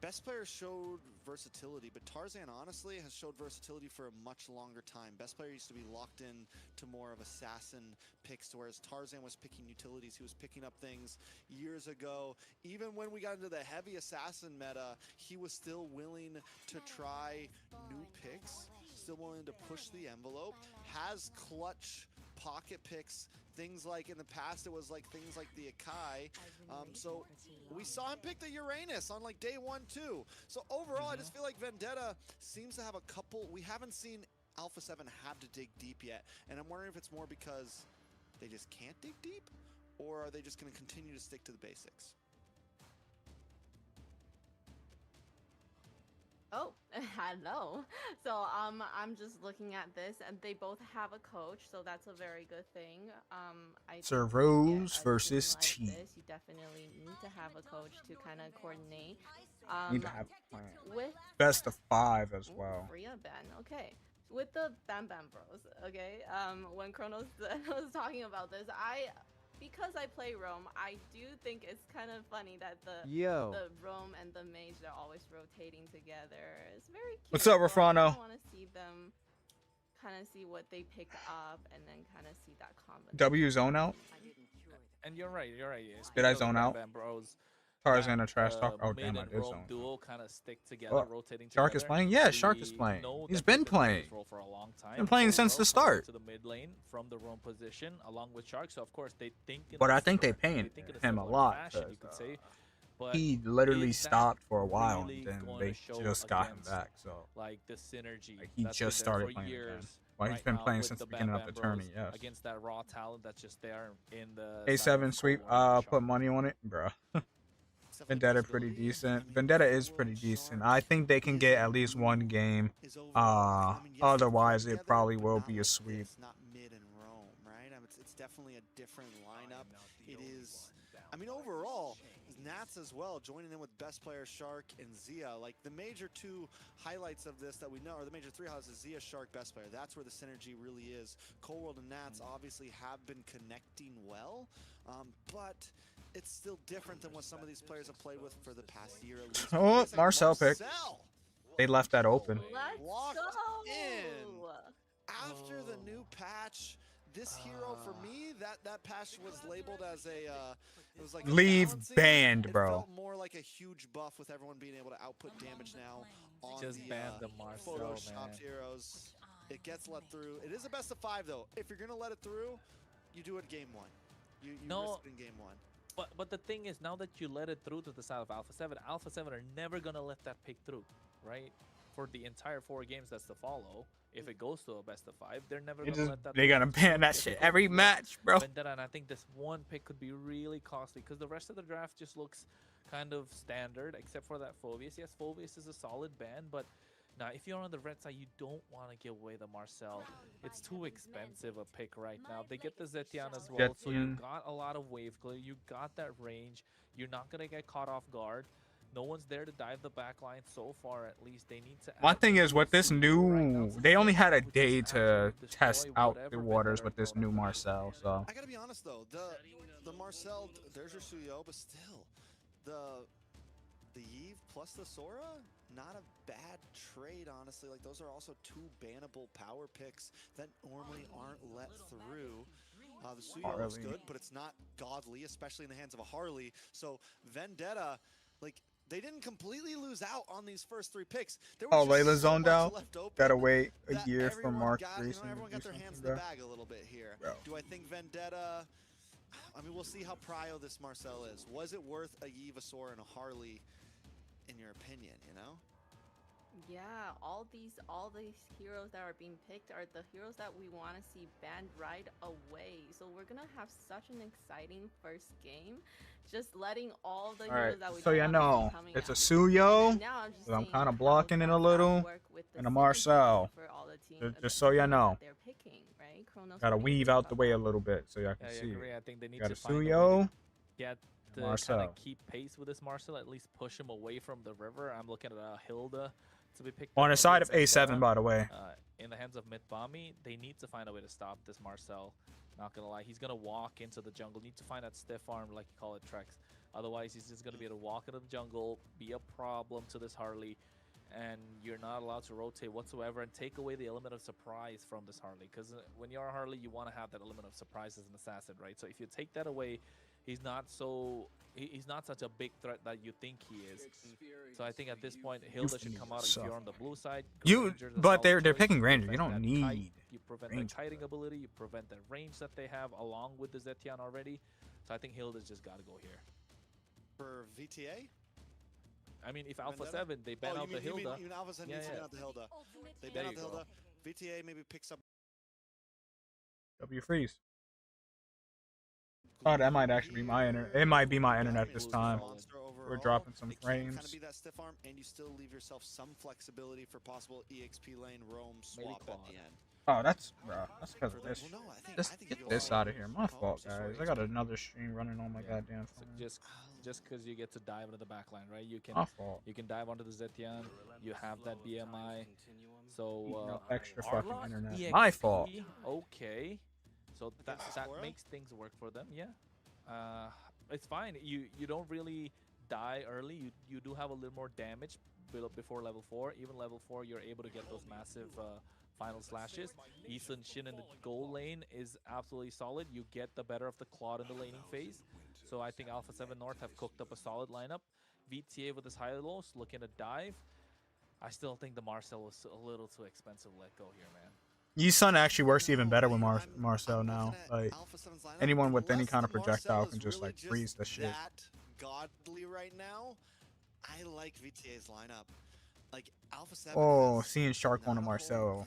Best player showed versatility, but Tarzan honestly has showed versatility for a much longer time. Best player used to be locked in to more of assassin picks, whereas Tarzan was picking utilities. He was picking up things years ago. Even when we got into the heavy assassin meta, he was still willing to try new picks, still willing to push the envelope, has clutch pocket picks, things like in the past it was like things like the Akai. So we saw him pick the Uranus on like day 1 too. So overall, I just feel like Vendetta seems to have a couple. We haven't seen Alpha 7 have to dig deep yet, and I'm wondering if it's more because they just can't dig deep, or are they just going to continue to stick to the basics? Oh, hello. So I'm just looking at this, and they both have a coach, so that's a very good thing. I Sir think Rose a versus team T. like this, you definitely need to have a coach to kind of coordinate. Need to have a plan. With Best of 5 as well. Rhea Ben, okay. With the Bam Bam Bros, okay. When Kronos was talking about this, because I play Rome, I do think it's kind of funny that the Rome and the Mage, they're always rotating together. It's very cute. What's up, Rafano? I want to see them kind of see what they pick up and then kind of see that combination. W zone out. And you're right. Did I zone out? Bros, Tarzan a trash talk. Oh mid damn, I and did Rome zone. duo kind of stick together, Oh, rotating Shark together. is playing? Yeah, We Shark is playing. know He's that been they've been playing. this role for a long time. Been playing since the start. To the mid lane from the Rome position, along with Shark. So of course they think. But I this think they similar- paying think in him a similar lot, fashion, you 'cause, could say. But He literally is that stopped for a while, really and then going they to show just got him against, back. So like the synergy. Like, he that's just been there started for playing again. years. Well, he's right been now playing with since the Bam beginning of Bam the Bros tourney. Yes. Against that raw talent that's just there in the A7 sweep. Put money on it, bro. Vendetta pretty decent. Vendetta is pretty decent. I think they can get at least one game. Otherwise, it probably will be a sweep. It's not mid and Rome, right? It's definitely a different lineup. It is. I mean, overall, Nats as well, joining in with best player Shark and Zia. Like the major 2 highlights of this that we know, or the major 3 highlights is Zia, Shark, best player. That's where the synergy really is. Cold World and Nats obviously have been connecting well, but it's still different than what some of these players have played with for the past year at least. Oh, Marcel pick. They left that open. Let's Locked go. in. After the new patch, this hero for me, that patch was labeled as a it was like a Leave balancing. banned, It bro. felt more like a huge buff with everyone being able to output damage now on Just the ban the Marcel, photoshopped man. heroes. It gets let through. It is a best of 5 though. If you're gonna let it through, you do it game 1. You No. risk it in game 1. But the thing is, now that you let it through to the side of Alpha 7 are never gonna let that pick through, right? For the entire 4 games that's to follow, if it goes to a best of 5, they're never gonna let that. They gotta ban that shit every match, bro. Vendetta, and I think this one pick could be really costly because the rest of the draft just looks kind of standard, except for that Phoveus. Yes, Phoveus is a solid ban, but now if you're on the red side, you don't want to give away the Marcel. It's too expensive a pick right now. They get the Zetian as well, so you Zetian. got a lot of wave clear. You got that range. You're not gonna get caught off guard. No one's there to dive the back line so far. At least they need to. One thing is with this right new, now, they only had a which is day to absolutely test destroy out whatever the waters Vendetta with this brought new up. Marcel. So I gotta be honest though, the Marcel, there's your Suyo, but still, the Yve plus the Sora, not a bad trade, honestly. Like those are also 2 bannable power picks that normally aren't let through. The Suyo looks Harley. good, but it's not godly, especially in the hands of a Harley. So Vendetta, like they didn't completely lose out on these first 3 picks. There was oh, just Layla so zoned much out. left open Gotta wait a that year for everyone Mark got, Grayson everyone to got do their hands something, in the bro. bag a little bit here. Bro. Do I think Vendetta? I mean, we'll see how prio this Marcel is. Was it worth a Yvesaur and a Harley, in your opinion? You know? Yeah, all these heroes that are being picked are the heroes that we want to see banned right away. So we're gonna have such an exciting first game, just letting all the All right, heroes that we so you don't know, see coming it's a out. Suyo, And now I'm just so I'm seeing kind of how blocking it a that's little, gonna work with the and a synergy Marcel. for all the Just so ya heroes know. that they're picking, right? Kronos Gotta will be weave able out to the way a help. little bit so y'all can Yeah, I see. agree. I think they need Got to a find a way Suyo, to get to kind Marcel. of keep pace with this Marcel, at least push him away from the river. I'm looking at Hilda to be picked on up the side of against A7, Vendetta. by the way. In the hands of Mitbami, they need to find a way to stop this Marcel. Not gonna lie, he's gonna walk into the jungle. Need to find that stiff arm, like you call it, Trex. Otherwise, he's just gonna be able to walk into the jungle, be a problem to this Harley, and you're not allowed to rotate whatsoever and take away the element of surprise from this Harley. Because when you're a Harley, you want to have that element of surprise as an assassin, right? So if you take that away, he's not such a big threat that you think he is. So I think at this point, Hilda should come out if you're on the blue side. You, Granger's a but solid they're choice picking to Granger. You defend don't that kite. need you prevent their Range. kiting ability, you prevent their range that they have along with the Zetian already. So I think Hilda's just got to go here. For VTA? I mean, if Alpha Vendetta? 7, they ban out the Hilda. You mean Alpha 7 Yeah, needs to yeah. ban out the Hilda. They There ban out you the go. Hilda. VTA maybe picks up. W freeze. Oh, that might actually be my internet. It might be my internet this time. We're dropping some frames. Kind of be that stiff arm, and you still leave yourself some flexibility for possible EXP lane roam swap at the end. Oh, that's bro. That's because of For this. the- well, no, I think- Just I think get you go this all out of here. My Oh, fault, so sorry, guys. I got another stream running on my goddamn So phone. just because you get to dive into the backline, right? You can My fault. you can dive onto the Zetian. You have that BMI. So Eating up extra Arla, fucking internet. EXP, My fault. Okay, so that Sephora? makes things work for them. Yeah, it's fine. You don't really die early. You do have a little more damage before level 4. Even level 4, you're able to get those massive final slashes. Ethan Shin in the goal lane is absolutely solid. You get the better of the Claude in the laning phase. So I think Alpha 7 North have cooked up a solid lineup. VTA with his high lows looking to dive. I still think the Marcel was a little too expensive to let go here, man. Yi-Sun actually works even better with I'm Marcel looking now. at Like Alpha 7's lineup, anyone with any unless kind of the projectile Marcel can is just really like freeze the shit. That godly right now. I like VTA's lineup. Like Alpha 7. Oh, has seeing Shark on not a a Marcel. whole-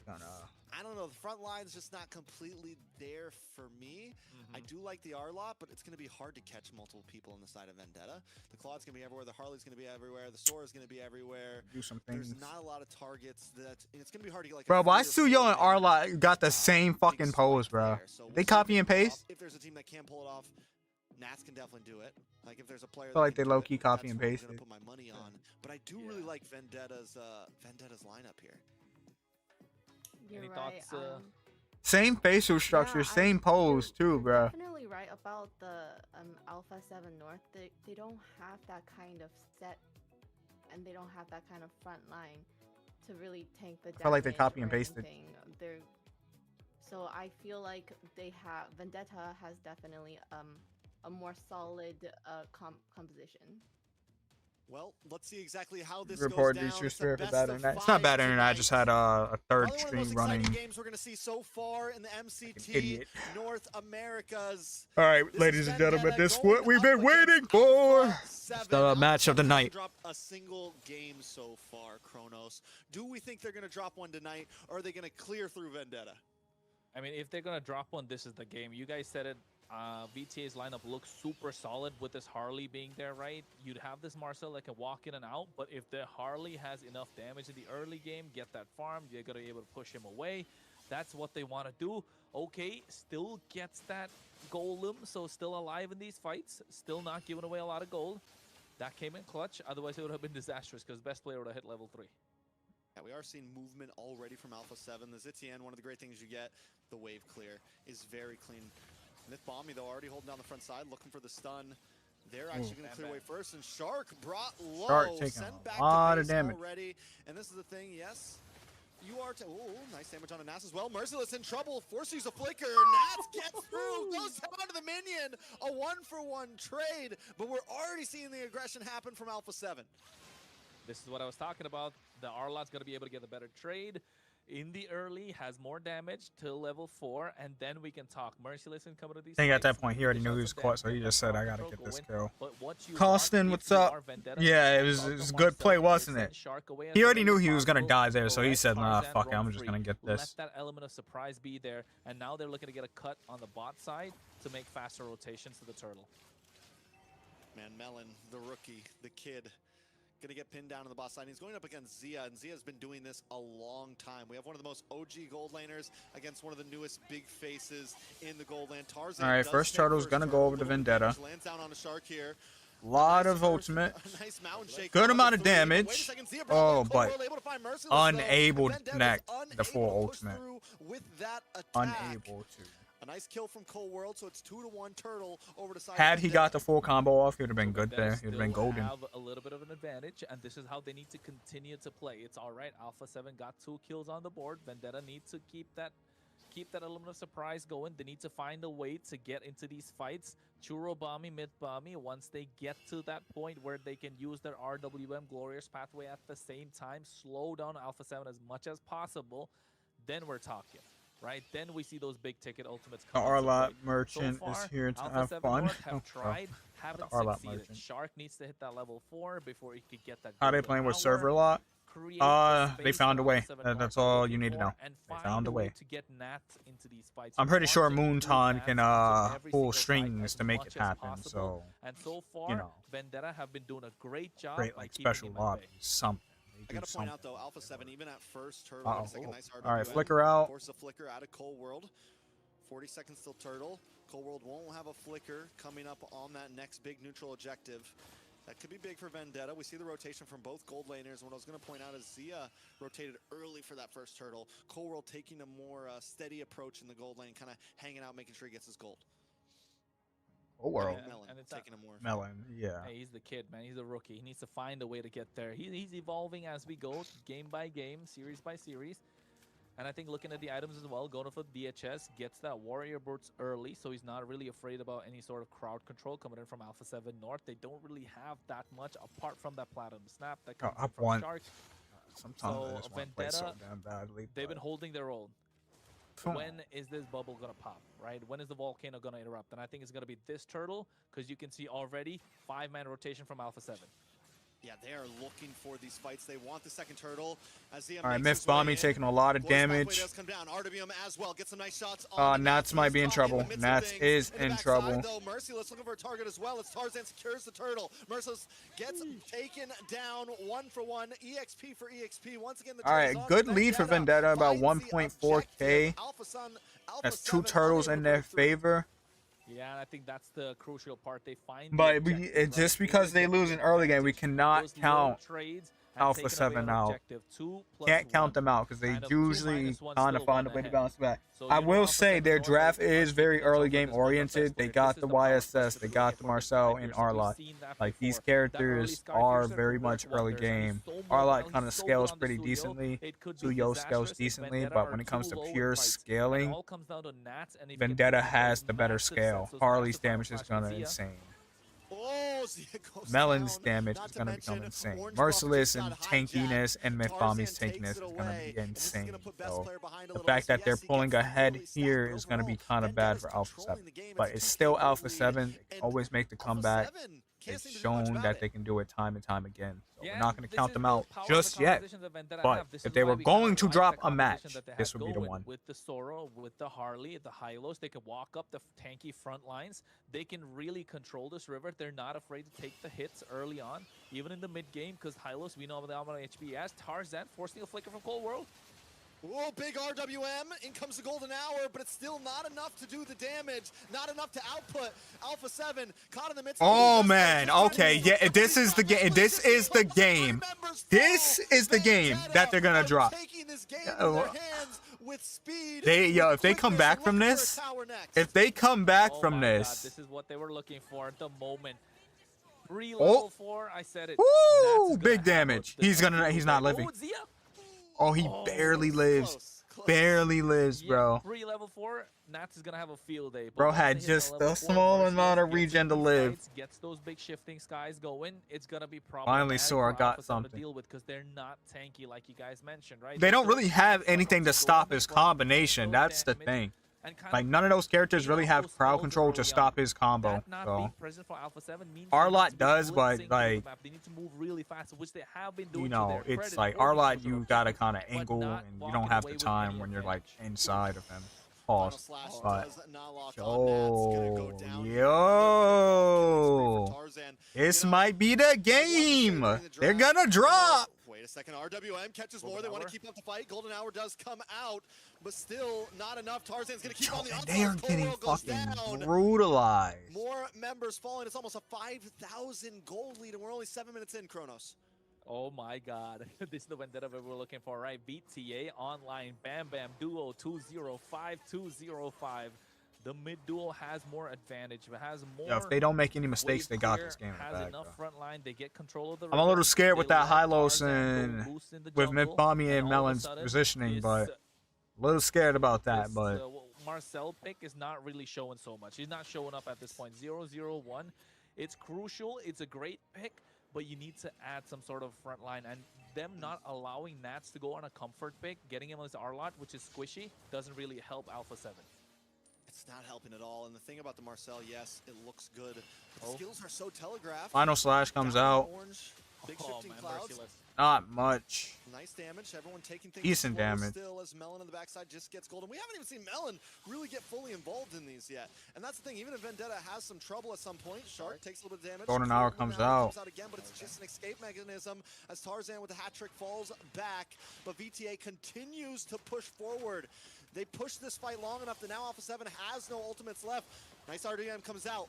Kinda. I don't know. The front line's just not completely there for me. I do like the R-Lot, but it's going to be hard to catch multiple people on the side of Vendetta. The Claude's going to be everywhere. The Harley's going to be everywhere. The Sora's going to be everywhere. Do some things. There's not a lot of targets. It's going to be hard to get like. Bro, a why 3 or Suyo 4 and Arla got the big same fucking swipe pose, bro? there. So They we'll see copy if and they pull it off. paste? If there's a team that can pull it off, Nats can definitely do it. Like if there's a player. I feel like that they can do low-key it, copy that's and what I'm pasted. gonna put my money on. But I do really like Vendetta's lineup here. You're Any right. thoughts, Same facial structure, same pose too, bro. Definitely right about the Alpha 7 North. They don't have that kind of set, and they don't have that kind of front line to really tank the damage. I feel like they copy and or pasted. anything. So I feel like Vendetta has definitely a more solid composition. Well, let's see exactly how this Report goes these down. your It's a spirit for best bad of internet. It's not 5 bad internet. I just had a third Probably one of the stream most running. exciting games we're going to see so far in the MCT idiot. North Americas. All right, This ladies is and gentlemen, Vendetta this is going what we've up been waiting against for. Alpha It's 7. the Alpha match of the 7 night. dropped a single game so far, Kronos. Do we think they're going to drop one tonight, or are they going to clear through Vendetta? I mean, if they're gonna drop one, this is the game. You guys said it. VTA's lineup looks super solid with this Harley being there, right? You'd have this Marcel that can walk in and out, but if the Harley has enough damage in the early game, get that farm, you're gonna be able to push him away. That's what they want to do. Okay, still gets that golem, so still alive in these fights, still not giving away a lot of gold. That came in clutch. Otherwise, it would have been disastrous because best player would have hit level 3. Yeah, we are seeing movement already from Alpha 7. The Zitian, one of the great things you get, the wave clear, is very clean. Myth Bomby, though, already holding down the front side, looking for the stun. They're actually going to clear away first, and Shark brought low. Shark taking sent back a lot to of base damage. already. And this is the thing, yes. You are nice damage on a Nas as well. Merciless in trouble, forces a flicker. Nats gets through, goes down to the minion. A 1-for-1 trade, but we're already seeing the aggression happen from Alpha 7. This is what I was talking about. The Arlot's going to be able to get a better trade. In the early, has more damage till level 4, and then we can talk. Merciless and coming to these I think at that fights, point he already dish knew out he was some caught, so damage, he just said, "I gotta control, get go this in. kill." But what you Costin, want, what's if you up? are Vendetta, Yeah, it is was welcome good play, Marcel, wasn't send it? Shark away as He already early knew as he was gonna possible. die there, so he Let said, "Nah, Tarzan fuck it, roam I'm just free. gonna get Let this." that element of surprise be there, and now they're looking to get a cut on the bot side to make faster rotations to the turtle. Man, Melon, the rookie, the kid, gonna get pinned down on the boss side. He's going up against Zia, and Zia's been doing this a long time. We have one of the most OG gold laners against one of the newest big faces in the gold lane. Tarzan. All right, does first take turtle's gonna turtle, go over a to little bit Vendetta. damage, lands down on a Shark here. Lot Nice of first- ultimate. a nice mountain shake Good on the amount of 3. Wait a damage. second, Zia Oh, Bravo, but Cold World able to find Merciless, though. unable to Vendetta's connect the unable full to push ultimate. through with that attack. Unable to. A nice kill from Cold World, so it's 2-1 turtle over to side. Had he got Vendetta. the full combo off, he would have been good Vendetta there. He would have been still golden. have a little bit of an advantage, and this is how they need to continue to play. It's all right. Alpha 7 got 2 kills on the board. Vendetta needs to keep that element of surprise going. They need to find a way to get into these fights. Churro Bomby, Mid Bomby, once they get to that point where they can use their RWM Glorious Pathway at the same time, slow down Alpha 7 as much as possible, then we're talking, right? Then we see those big ticket ultimates The come into Arlot play. merchant So is far, here to Alpha have 7 fun. North have Oh, tried, the haven't Arlot succeeded. merchant. Shark needs to hit that level 4 before he could get that. How they golden playing with hour, server lot? create the They space found that a way. Alpha 7 North That's are all looking you need to for, know. and They find found a way. to get Nat into these fights. I'm You pretty want sure to include Moonton Nats can into every pull single fight strings as to make much it as happen. possible. So And so far, you know, Vendetta have been doing a great job great by like keeping special him at lobby, bay. something. They I do gotta point something. out though, Alpha 7, even at first, Turtle gets like a nice RWM. All right, flicker out. Force a flicker out of Cold World. 40 seconds till Turtle. Cold World won't have a flicker coming up on that next big neutral objective. That could be big for Vendetta. We see the rotation from both gold laners. What I was going to point out is Zia rotated early for that first turtle. Cold World taking a more steady approach in the gold lane, kind of hanging out, making sure he gets his gold. Cold World. Melon and it's taking a more. Melon, yeah. Hey, he's the kid, man. He's a rookie. He needs to find a way to get there. He's evolving as we go, game by game, series by series. And I think looking at the items as well, going for DHS gets that Warrior Boots early, so he's not really afraid about any sort of crowd control coming in from Alpha 7 North. They don't really have that much apart from that Platinum Snap that comes in from Shark. Sometimes So I just want to play so damn badly. They've been holding their own. When is this bubble going to pop, right? When is the volcano going to erupt? And I think it's going to be this turtle, because you can see already 5-man rotation from Alpha 7. Yeah, they are looking for these fights. They want the second turtle. As the All right, Myth Bombing taking a lot of damage. Does come down. RWM as well. Get some nice shots on Nats might be in trouble. Nats is in trouble. Though. Merciless looking for a target as well. As Tarzan secures the turtle. Merciless gets taken down 1 for 1. EXP for EXP. Once again, the all right, good lead for Vendetta, about 1.4k. That's 2 turtles in their favor. Yeah, and I think that's the crucial part. They find, but just because they lose in early game, we cannot count Alpha 7 out. Can't count them out because they usually kind of find a way to bounce back. I will say their draft is very early game oriented. They got the YSS, they got the Marcel and Arlot. Like, these characters are very much early game. Arlot kind of scales pretty decently. Suyo scales decently, but when it comes to pure scaling, Vendetta has the better scale. Harley's damage is gonna be insane. Melon's damage is going to become insane. Merciless and tankiness and Myth Bombing's tankiness is going to be insane. So the fact that they're pulling ahead here is going to be kind of bad for Alpha 7. But it's still Alpha 7. They always make the comeback. It's shown that they can do it time and time again. So we're not going to count them out just yet. But if they were going to drop a match, this would be the one. With the Soro, with the Harley, the Hylos, they can walk up the tanky front lines. They can really control this river. They're not afraid to take the hits early on, even in the mid game, because Hylos, we know the AMER HP as Tarzan forcing a flicker from Cold World. Whoa, big RWM. In comes the golden hour, but it's still not enough to do the damage. Not enough to output Alpha 7. Caught in the midst of oh man, okay, yeah, this is the game. This is the game. This is the game that they're gonna drop. If they come back from this, this is what they were looking for at the moment. Level 4, I said it. Woo, big damage. He's not living. Oh, he barely lives. Barely lives, bro. Level 4, Nats is gonna have a field day. Bro had just a small amount of regen to live. Gets those big shifting skies going. It's gonna be finally Sora got something to deal with because they're not tanky like you guys mentioned, right? They don't really have anything to stop his combination. That's the thing. Like, none of those characters really have crowd control to stop his combo. So Arlot does, but like, you know, it's like Arlot, you gotta kind of angle, and you don't have the time when you're like inside of him. Pause. But yo, this might be the game. They're gonna drop. Wait a second, RWM catches more. They want to keep up the fight. Golden hour does come out, but still not enough. Tarzan's going to keep on the They are getting fucking brutalized. More members falling. It's almost a 5,000 gold lead, and we're only 7 minutes in, Kronos. Oh my god. This is the Vendetta we were looking for, right? BTA online. Bam Bam Duo 205-205. The mid duo has more advantage. It has more. Yeah, if they don't make any mistakes, they got this game has back, enough front line. They get control of the I'm a little scared with that Hylos and with Myth Bombing and Melon's positioning, but a little scared about that. But Marcel pick is not really showing so much. He's not showing up at this point. 0-0-1. It's crucial. It's a great pick, but you need to add some sort of front line. And them not allowing Nats to go on a comfort pick, getting him on his R-Lot, which is squishy, doesn't really help Alpha 7. It's not helping at all. And the thing about the Marcel, yes, it looks good. But the skills are so telegraphed. Final slash comes out. Orange, big shifting clouds. Merciless. Not much. Nice damage. Everyone taking things Decent slow damage. still as Melon on the backside just gets gold. And we haven't even seen Melon really get fully involved in these yet. And that's the thing. Even if Vendetta has some trouble at some point, Shark takes a little bit of damage. Golden Hour comes out. Again, but it's just an escape mechanism as Tarzan with the hat trick falls back. But VTA continues to push forward. They push this fight long enough that now Alpha 7 has no ultimates left. Nice RDM comes out.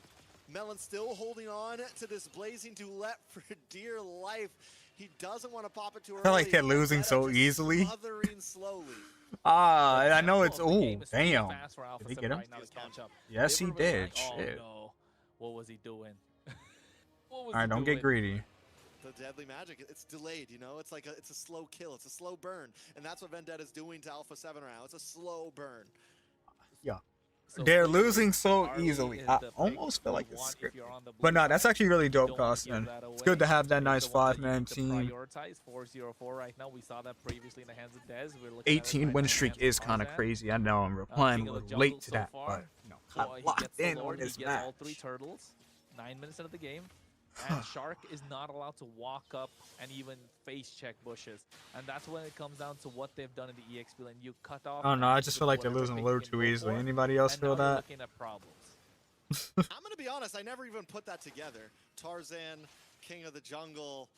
Melon still holding on to this blazing duet for dear life. He doesn't want to pop it too early. I feel like they're losing so easily. Slowly. I know it's. Oh, damn. Did he get him? Right now to catch up. Yes, he did. Like, oh, Shit. no. What was he doing? What was All right, he don't doing? get greedy. The deadly magic, it's delayed, you know? It's like it's a slow kill, it's a slow burn. And that's what Vendetta's doing to Alpha 7 right now. It's a slow burn. Yeah. So They're Arlie losing so is easily. the I pick almost feel you like it's want if scripted. you're on the blue But no, that's side. actually really dope, Don't give Costin. that It's away. good to have that He's nice the one that you five-man need to team. Prioritize 4-0-4 right now. We saw that previously in the hands of Dez. We're looking at it 18 right win now in the streak hands of is kind of Tarzan. crazy. I know I'm replying King a of the little jungle late to so that, far. but you know, So I'm he locked gets the in Lord, on this he gets all match. 3 turtles. 9 minutes into the game. And Shark is not allowed to walk up and even face check bushes. And that's when it comes down to what they've done in the EXP lane. You cut off. I don't know. I Nats just with feel like they're whatever losing a pick little you can too go easily. for, Anybody else and feel now you're that? looking at problems. I'm gonna be honest, I never even put that together. Tarzan, King of the Jungle.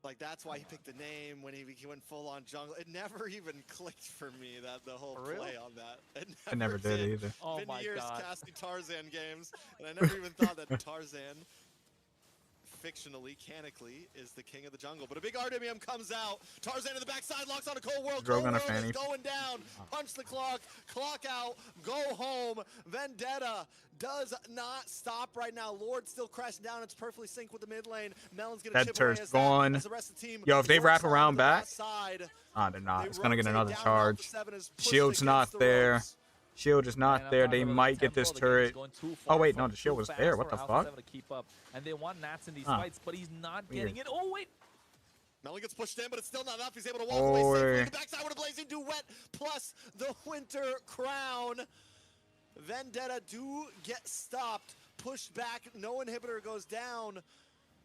Like, that's why he picked the name when he went full on jungle. It never even clicked for me, that the whole For real? play on that. I never did either. Oh Been my years god. casting Tarzan games, and I never even thought that Tarzan, fictionally, canically, is the king of the jungle. But a big RWM comes out. Tarzan in the backside, locks on a Cold World. Drogon Cold World a fanny. is going down. Punch the clock out, go home. Vendetta does not stop right now. Lord still crashing down. It's perfectly synced with the mid lane. Melon's gonna That chip away turret's as gone. as the rest of the team Yo, if they works wrap on around the back, side. they're not. They It's gonna get rotate another down. charge. Alpha 7 is pushed Shield's against not the there. ropes. Shield is And not I'm there. talking They about the might get this tempo. The game is turret. going too Oh far wait, from no, the shield too was fast there. What for the Alpha fuck? 7 to keep up. And they want Nats in these Huh. fights, but he's not Weird. getting it. Oh wait. Melon gets pushed in, but it's still not enough. He's able to walk away safely. Or- The backside with a blazing duet, plus the winter crown. Vendetta do get stopped, pushed back. No inhibitor goes down,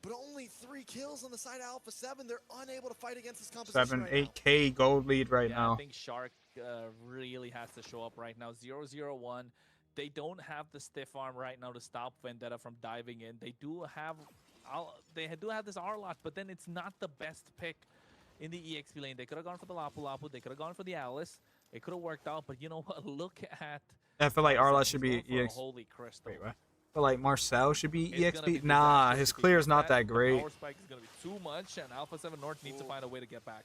but only 3 kills on the side of Alpha 7. They're unable to fight against this composition 7, right 8K gold lead right Yeah, now. I think Shark really has to show up right now. 0-0-1. They don't have the stiff arm right now to stop Vendetta from diving in. They do have this R-Lot, but then it's not the best pick in the EXP lane. They could have gone for the Lapu Lapu. They could have gone for the Alice. It could have worked out, but you know what? Look at... I feel like Arla should He's be going for a EXP. Holy crystal. Wait, what? I feel like Marcel should be It's gonna be EXP. Nah, disastrous his if he clear is gets not that The great. power spike is going to be too much, and Alpha 7 North needs to find a way to get back.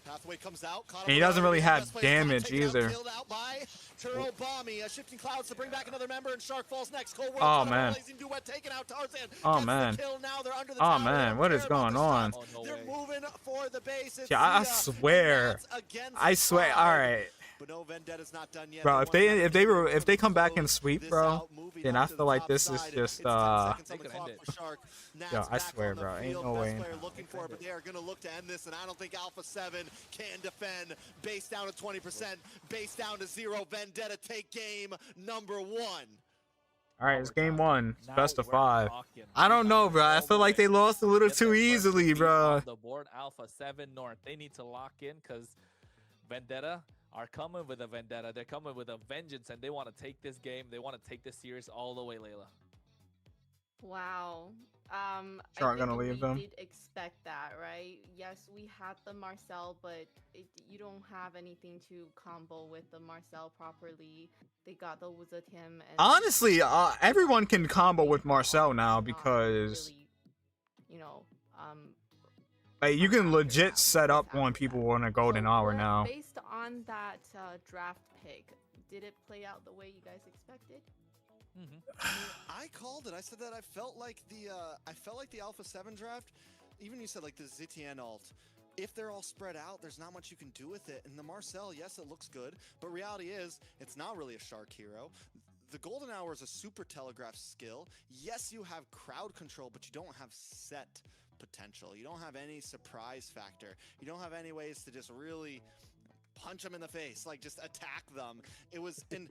Pathway comes out. Caught And he up doesn't with really the have best player, trying to damage take it out, either. Killed out by Turobami. Shifting clouds to bring back another member, and Shark falls next. Cold World Oh, caught up, man. blazing duet, taking out Tarzan. Oh, Gets the man. kill. Now they're under the Oh, tower. They man, don't what is care about going the on? shots. Oh, no They're way. moving for the base. It's Yeah, I Sia, swear. and that's against I swear. 5. All right. But no, Vendetta's not done yet. Bro, They if they want if they come back and close sweep, this bro, out, moving then up I to feel the like top this is side. just It's 10 seconds on They the could clock end for Shark. Nats Yo, I back swear, on the bro, ain't field. no Best way in player hell. looking for it, but they are going to look to end this, and I don't think Alpha 7 can defend. Base down to 20%, base down to 0. Vendetta take game number 1. All right, it's game 1. It's Now best of we're 5. talking. I don't know, bro. I feel like they lost a little Get too their first easily, defeat bro. on the board, Alpha 7 North. They need to lock in because Vendetta are coming with a vendetta. They're coming with a vengeance, and they want to take this game. They want to take this series all the way, Layla. Wow. Shark I gonna think leave we them? did expect that, right? Yes, we had the Marcel, but you don't have anything to combo with the Marcel properly. They got the Wizard him. And Honestly, everyone can combo with Marcel now not because really, you know, like you can legit set up after when that. people want a golden hour what- now. Based on that draft pick, did it play out the way you guys expected? I called it. I said that I felt like the Alpha 7 draft, even you said like the Zitian ult, if they're all spread out, there's not much you can do with it. And the Marcel, yes, it looks good, but reality is it's not really a Shark hero. The Golden Hour is a super telegraph skill. Yes, you have crowd control, but you don't have set potential. You don't have any surprise factor. You don't have any ways to just really punch them in the face, like just attack them. It was, and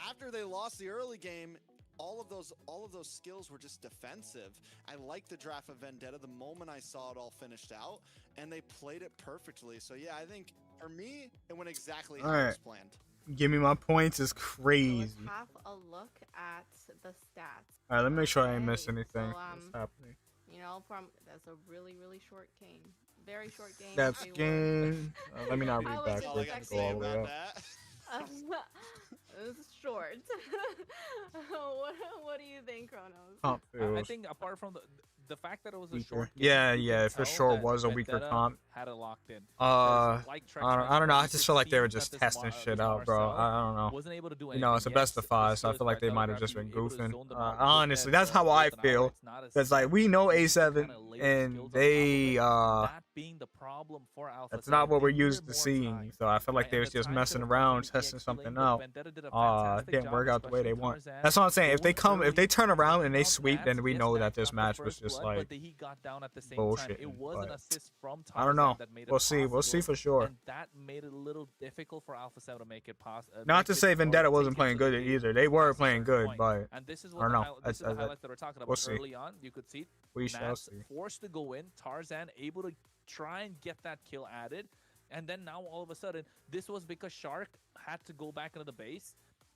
after they lost the early game, all of those skills were just defensive. I liked the draft of Vendetta the moment I saw it all finished out, and they played it perfectly. So yeah, I think for me, it went exactly how it was planned. Give me my points is crazy. Let's have a look at the stats. All right, let me make sure I ain't miss Okay, anything. so, What's happening? You know, that's a really short game. Very short game. That's They were- game. Let me not I read was That's all I backwards. got to expecting- Go say all the way about up. that. It's short. what do you think, Kronos? Comp I feels think apart from the fact that it was a weaker. short game, Yeah, you yeah, can for tell sure that was a weaker Vendetta comp. had it locked in. Uh, Because, like Trex I don't mentioned, know. I you just could feel like they see were that just this testing Mar- shit this out, bro. Marcel I don't know. wasn't able to do You anything. know, it's a best of Yes, five, his so I skills feel like they by might have telegraph, just he been was able to goofing. zone them out with Honestly, that, that's how I golden feel. hour. It's not as Because like simple we know to A7 kinda lay the and skills on top of they it. That being the problem for Alpha that's not 7, what we're they needed used to more seeing. time, So I feel like right? they And was the just time messing could have around, come from the testing EXP lane, something but out. Vendetta did a It fantastic didn't job, work out the way they especially want. Tarzan That's what I'm saying. If they going come, if early, they turn around and they taking out sweep, then Nats. we Yes, know that Nats this got the match was first just blood, like but he got down at the same time. It bullshitting. was an But assist from I don't know. Tarzan that made it We'll see. We'll see possible, for sure. and that made it a little difficult for Alpha 7 to make it possible. Not to say Vendetta wasn't playing good either. They were playing good, but And this is I what don't the, know. this is the highlights that we're talking about. We'll see. Early on, you could see We shall Nats see. forced to go in, Tarzan able to try and get that kill added, and then now all of a sudden, this was because Shark had to go back into the base,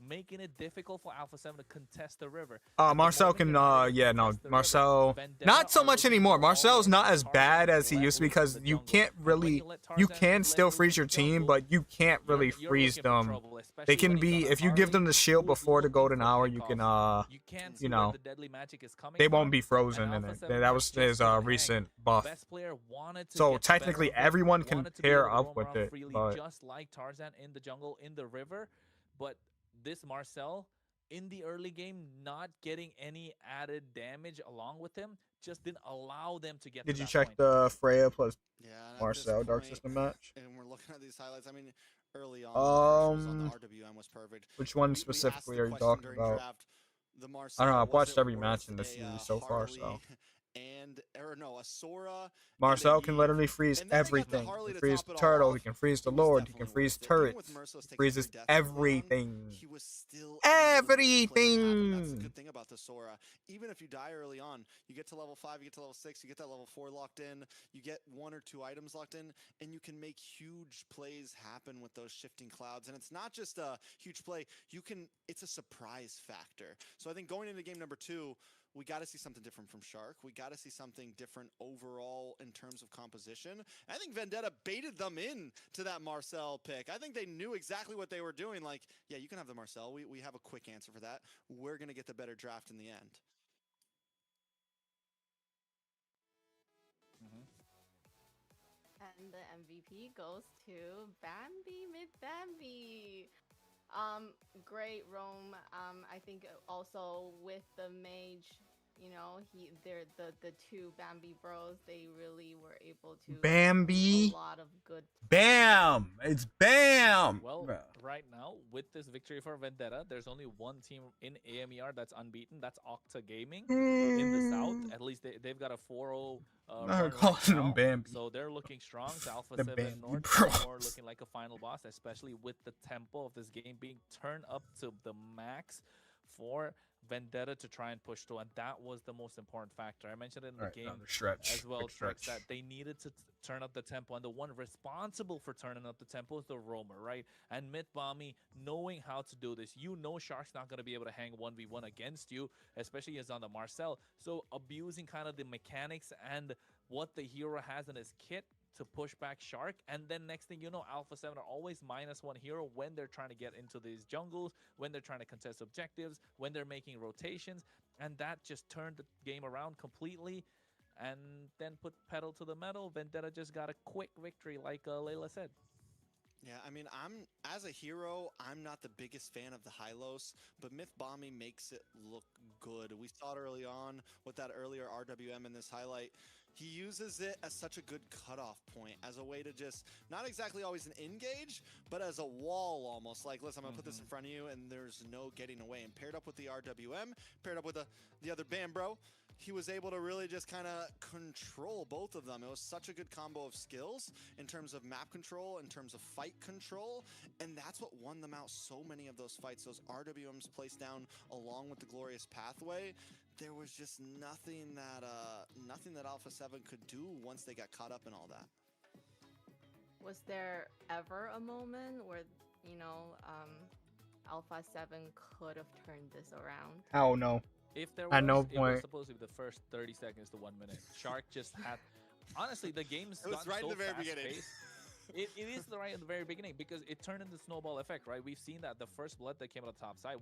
making it difficult for Alpha 7 to contest the river. At the Marcel moment can, they're not able to yeah, no, contest the river, Marcel, Vendetta not so are much looking anymore. for Marcel's all not lanes. as bad Tarzan as he let used to loose in because the you jungle. can't And when really, you let you Tarzan can let still loose freeze in your the team, jungle, but you can't really you're freeze looking for them. trouble, They especially can when he's be, on a if you give them Harley the shield who's before the looking golden for hour, you can, pickoffs. You can't see you where know, the deadly magic is coming they from, won't be and frozen in Alpha it. 7 That were was just his getting recent hanged. buff. Best player wanted to So get the better technically of it, everyone can wanted to be pair able to up roam with around it, freely, but just like Tarzan in the jungle, in the river. But this Marcel, in the early game, not getting any added damage along with him, just didn't allow them to get did to you that check point. the Freya plus Yeah, and at this Marcel Dark point, System match? and we're looking at these highlights. I mean, early on, the pressures on the RWM was perfect. Which one We asked specifically the are you question talking during about? draft, the I don't know. Marcel, I've was watched it every match worth in this a, series so far, Harley so. a Sora, Marcel can literally freeze and then they got the everything. He Harley can to freeze top the it all turtle. off. He can freeze the It was Lord. He can definitely freeze worth it. Even turrets. with Merciless taking Freezes 3 deaths early on, everything. he was still able to make plays happen. That's the Everything. good thing about the Sora. Even if you die early on, you get to level 5, you get to level 6, you get that level 4 locked in, you get 1 or 2 items locked in, and you can make huge plays happen with those shifting clouds. And it's not just a huge play, it's a surprise factor. So I think going into game number 2, we got to see something different from Shark. We got to see something different overall in terms of composition. I think Vendetta baited them in to that Marcel pick. I think they knew exactly what they were doing. Like, yeah, you can have the Marcel. We have a quick answer for that. We're going to get the better draft in the end. And the MVP goes to Bambi Mid Bambi. Great roam. I think also with the mage, you know, they're the two Bambi bros. They really were able to Bambi. a lot of good. Bam! It's Bam! Well, right now, with this victory for Vendetta, there's only one team in AMER that's unbeaten. That's Octa Gaming in the south. At least they've got a 4-0 run calling right them now. Bambi. So they're looking strong. So Alpha The 7 Bambi North Bros. is more looking like a final boss, especially with the tempo of this game being turned up to the max for Vendetta to try and push through, and that was the most important factor. I mentioned it in the game as well, Trex, that they needed to turn up the tempo, and the one responsible for turning up the tempo is the roamer, right? And Mitbami knowing how to do this. You know Shark's not going to be able to hang 1v1 against you, especially as on the Marcel. So abusing kind of the mechanics and what the hero has in his kit to push back Shark, and then next thing you know, Alpha 7 are always -1 hero when they're trying to get into these jungles, when they're trying to contest objectives, when they're making rotations, and that just turned the game around completely, and then put pedal to the metal. Vendetta just got a quick victory, like Layla said. Yeah, I mean, as a hero, I'm not the biggest fan of the Hylos, but Mythbommy makes it look good. We saw it early on with that earlier RWM in this highlight. He uses it as such a good cutoff point, as a way to just, not exactly always an engage, but as a wall almost. Like, listen, I'm going to put this in front of you, and there's no getting away. And paired up with the RWM, paired up with the other Bambro, he was able to really just kind of control both of them. It was such a good combo of skills in terms of map control, in terms of fight control, and that's what won them out so many of those fights. Those RWMs placed down along with the glorious pathway. There was just nothing that Alpha 7 could do once they got caught up in all that. Was there ever a moment where, Alpha 7 could have turned this around? Hell no. If there At was, no it was point. supposed to be the first 30 seconds to 1 minute. Shark just had. Honestly, the game's It was gotten right so in the very fast-paced. beginning. It is right in the very beginning because it turned into snowball effect, right? We've seen that the first blood that came out of the top side,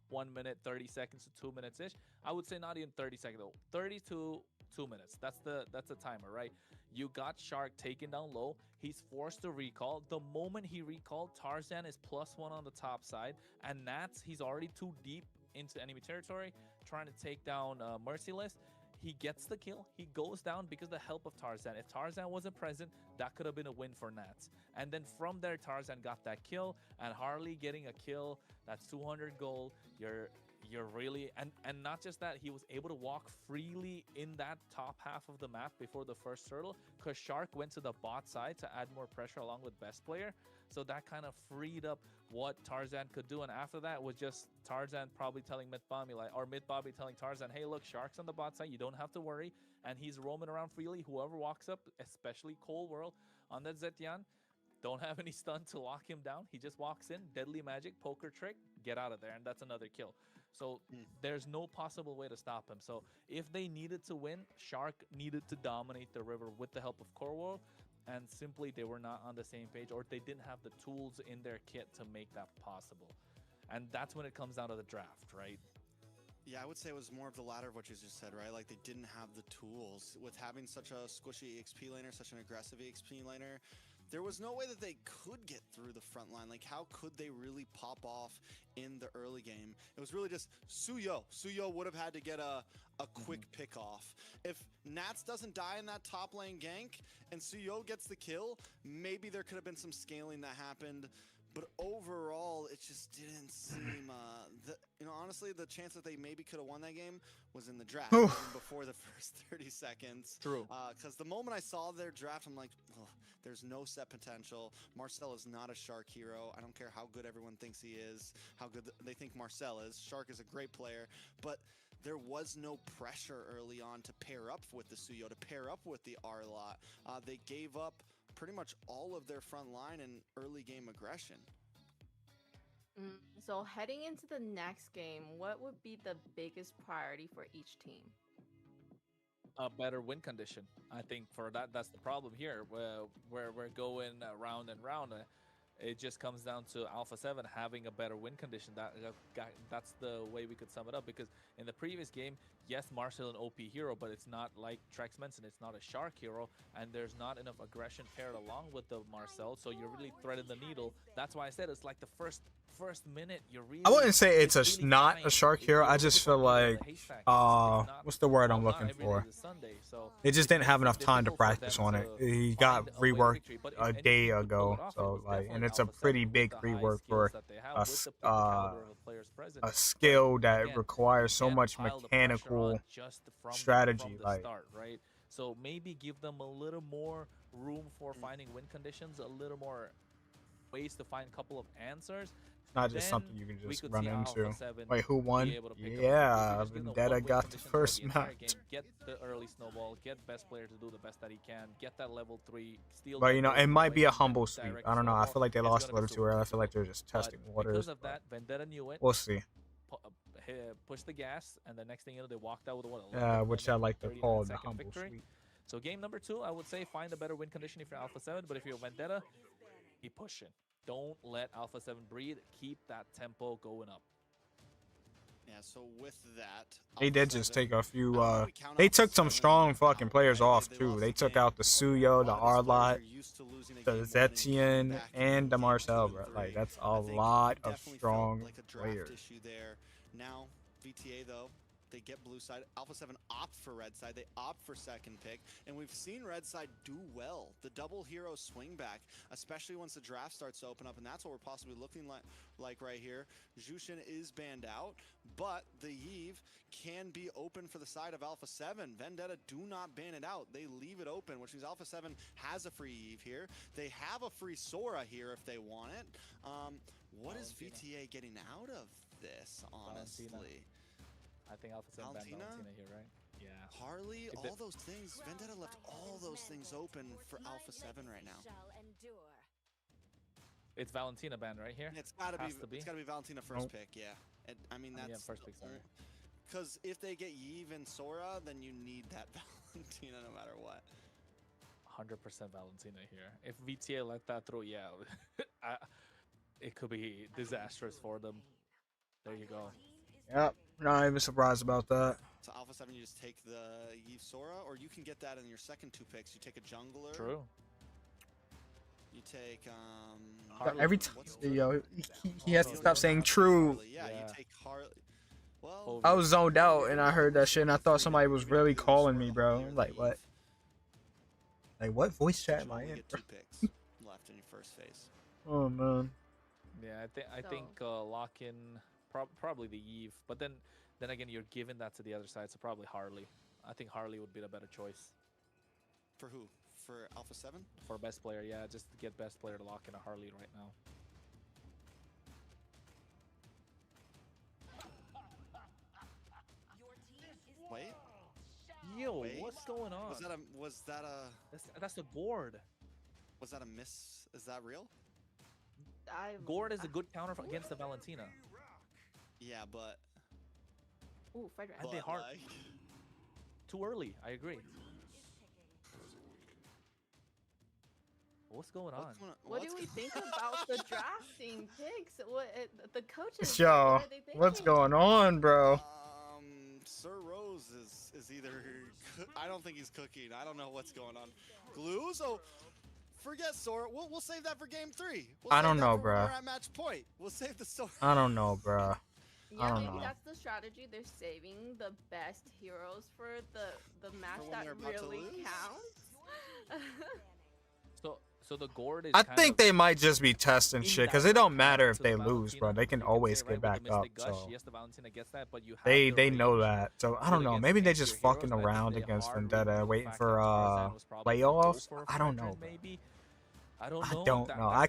1 minute, 30 seconds to 2 minutes ish. I would say not even 30 seconds though, 30 to 2 minutes. That's the timer, right? You got Shark taken down low. He's forced to recall. The moment he recalled, Tarzan is +1 on the top side, and Nats, he's already too deep into enemy territory, trying to take down Merciless. He gets the kill. He goes down because of the help of Tarzan. If Tarzan wasn't present, that could have been a win for Nats. And then from there, Tarzan got that kill, and Harley getting a kill. That's 200 gold. You're really, and not just that, he was able to walk freely in that top half of the map before the first turtle, because Shark went to the bot side to add more pressure along with best player. So that kind of freed up what Tarzan could do. And after that was just Tarzan probably telling Mythbombi, or Mythbombi telling Tarzan, hey, look, Shark's on the bot side. You don't have to worry. And he's roaming around freely. Whoever walks up, especially Cold World on that Zetian, don't have any stun to lock him down. He just walks in, deadly magic, poker trick, get out of there. And that's another kill. So there's no possible way to stop him. So if they needed to win, Shark needed to dominate the river with the help of Core World. And simply they were not on the same page, or they didn't have the tools in their kit to make that possible. And that's when it comes down to the draft, right? Yeah, I would say it was more of the latter of what you just said, right? Like, they didn't have the tools. With having such a squishy EXP laner, such an aggressive EXP laner, there was no way that they could get through the front line. Like, how could they really pop off in the early game? It was really just Suyo. Suyo would have had to get a quick pick off. If Nats doesn't die in that top lane gank and Suyo gets the kill, maybe there could have been some scaling that happened. But overall, it just didn't seem, honestly, the chance that they maybe could have won that game was in the draft, even before the first 30 seconds. True. Because the moment I saw their draft, I'm like, oh, there's no set potential. Marcel is not a Shark hero. I don't care how good everyone thinks he is, how good they think Marcel is. Shark is a great player, but there was no pressure early on to pair up with the Suyo, to pair up with the R-Lot. They gave up pretty much all of their front line and early game aggression. So heading into the next game, what would be the biggest priority for each team? A better win condition. I think for that's the problem here. Where we're going round and round. It just comes down to Alpha 7 having a better win condition. That's the way we could sum it up. Because in the previous game, yes, Marcel an OP hero, but it's not like Trex mentioned, it's not a Shark hero, and there's not enough aggression paired along with the Marcel, so you're really threading the needle. That's why I said it's like the first minute you're really. I wouldn't say it's really not fine. a Shark hero. I just feel like, what's the word I'm looking for? They just didn't have enough time to practice on it. He got reworked a day ago, so like, and it's a pretty big rework for a skill that requires so much mechanical strategy. Like, right? So maybe give them a little more room for finding win conditions, a little more ways to find a couple of answers. it's not just Then something you can we just could run see into. Alpha 7 Wait, who won? be able to pick up Yeah, because you just give them Vendetta one win got the condition first throughout the entire match. game. Get the early snowball, get best player to do the best that he can, get that level 3, steal. But you know, that it might be a lane, humble then sweep. direct I don't know. I snowball. feel like they It's lost a gonna be little too super early. I feel like they're difficult. just testing But waters. because of but that, Vendetta knew it. we'll see. Push the gas, and the next thing you know, they walked out with what? Which I like to 39 call the second humble victory. sweep. So game number 2, I would say find a better win condition if you're Alpha 7, but if you're Vendetta, keep pushing. Don't let Alpha 7 breathe. Keep that tempo going up. Yeah, so with that, They did Alpha just 7, take a few. I don't know if we count They Alpha took some 7 strong fucking out, players right? off They too. lost They the took game. out the A Suyo, the lot of these players R-Lot, are used to losing a the game one and coming Zetian, back and the game Marcel, 2 bro. and Like, 3. that's I a think lot it of definitely strong felt like a draft players. issue there. Now, VTA though, They get blue side. Alpha 7 opt for red side. They opt for second pick. And we've seen red side do well. The double hero swing back, especially once the draft starts to open up. And that's what we're possibly looking like right here. Jushin is banned out, but the Yve can be open for the side of Alpha 7. Vendetta do not ban it out. They leave it open, which means Alpha 7 has a free Yve here. They have a free Sora here if they want it. What is VTA getting out of this, honestly? I think Alpha 7 banned Valentina here, right? Yeah. Harley, all those things. Vendetta left all those things open for Alpha 7 right now. It's Valentina banned right here. It's gotta be. It's gotta be Valentina first pick. Yeah. And, I mean that's first pick. Sorry. Because if they get Yve and Sora, then you need that Valentina no matter what. 100% Valentina here. If VTA let that through, yeah, it could be disastrous for them. There you go. Yep, not even surprised about that. So Alpha 7, you just take the Yve Sora, or you can get that in your second 2 picks. You take a jungler. True. You take Every time, yo, he has to stop saying true. Harley. Yeah, you take Harley. Well, I was zoned out and I heard that shit and I thought somebody was really calling me, bro. I'm like, what? Like, what voice chat am I in? Get 2 picks left in your first phase. Oh man. Yeah, I think lock in probably the Yve, but then again you're giving that to the other side, so probably Harley. I think Harley would be the better choice. For who? For Alpha 7? For best player, yeah, just to get best player to lock in a Harley right now. Wait. Yo, what's going on? That's the gourd. Was that a miss? Is that real? Gourd is a good counter against the Valentina. Yeah, but Ooh, Frederick. And they hard. Too early. I agree. What's going on? What do we think about the drafting picks? The coaches? Yo, what are they thinking? what's going on, bro? Sir Rose is either I don't think he's cooking. I don't know what's going on. Glue. So forget Sora. We'll save that for game 3. I don't know, bro. We're at match point. We'll save the Sora. I don't know, bro. Yeah, maybe that's the strategy. They're saving the best heroes for the match that really counts. So the gourd is. I think they might just be testing shit because it don't matter if they lose, bro. They can always get back up. So they know that. So I don't know. Maybe they just fucking around against Vendetta, waiting for playoffs. I don't know. I don't know. I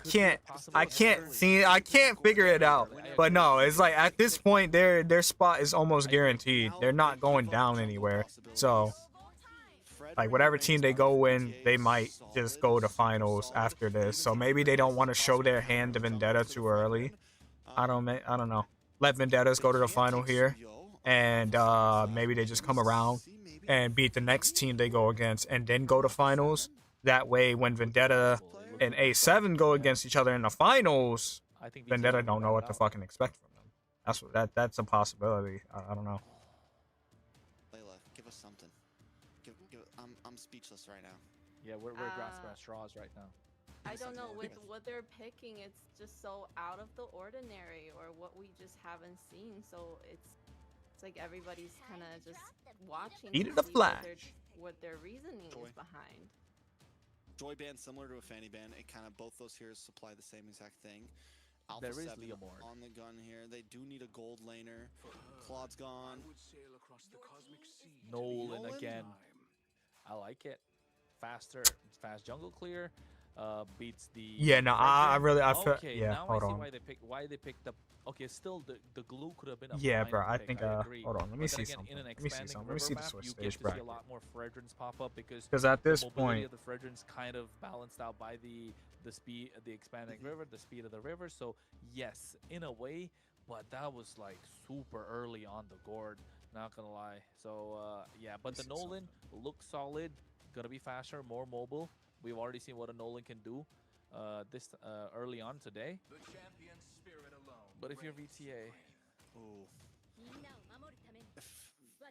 can't figure it out. But no, it's like at this point their spot is almost guaranteed. They're not going down anywhere. So like whatever team they go in, they might just go to finals after this. So maybe they don't want to show their hand to Vendetta too early. I don't know. Let Vendettas go to the final here, and maybe they just come around and beat the next team they go against, and then go to finals. That way, when Vendetta and A7 go against each other in the finals, Vendetta don't know what to fucking expect from them. That's a possibility. I don't know. Layla, give us something. I'm speechless right now. Yeah, we're grasping at straws right now. I don't know, with what they're picking, it's just so out of the ordinary, or what we just haven't seen. So it's like everybody's kind of just watching Eat the flash. What their reasoning is behind. Joy band similar to a Fanny band. It kind of both those heroes supply the same exact thing. Alpha there is 7 Leomord on the gun here. They do need a gold laner. Claude's gone. Nolan again. I like it. Fast jungle clear. Beats the. Yeah, no, I feel. Okay, yeah, now hold I see on. why they picked up. Okay, still the glue could have been a Yeah, fine bro. I pick, think. agree. Hold on. Let me But then see again, something. in an Let me see expanding something. Let me see the river switch map, stage you get to see bracket. a lot more Fredrins pop up because At this the mobility point, of the Fredrins kind of balanced out by the speed of the expanding river, the speed of the river. So yes, in a way, but that was like super early on the gourd. Not gonna lie. So yeah, but the Nolan looks solid. Gonna be faster, more mobile. We've already seen what a Nolan can do this early on today. But if you're VTA, Ooh.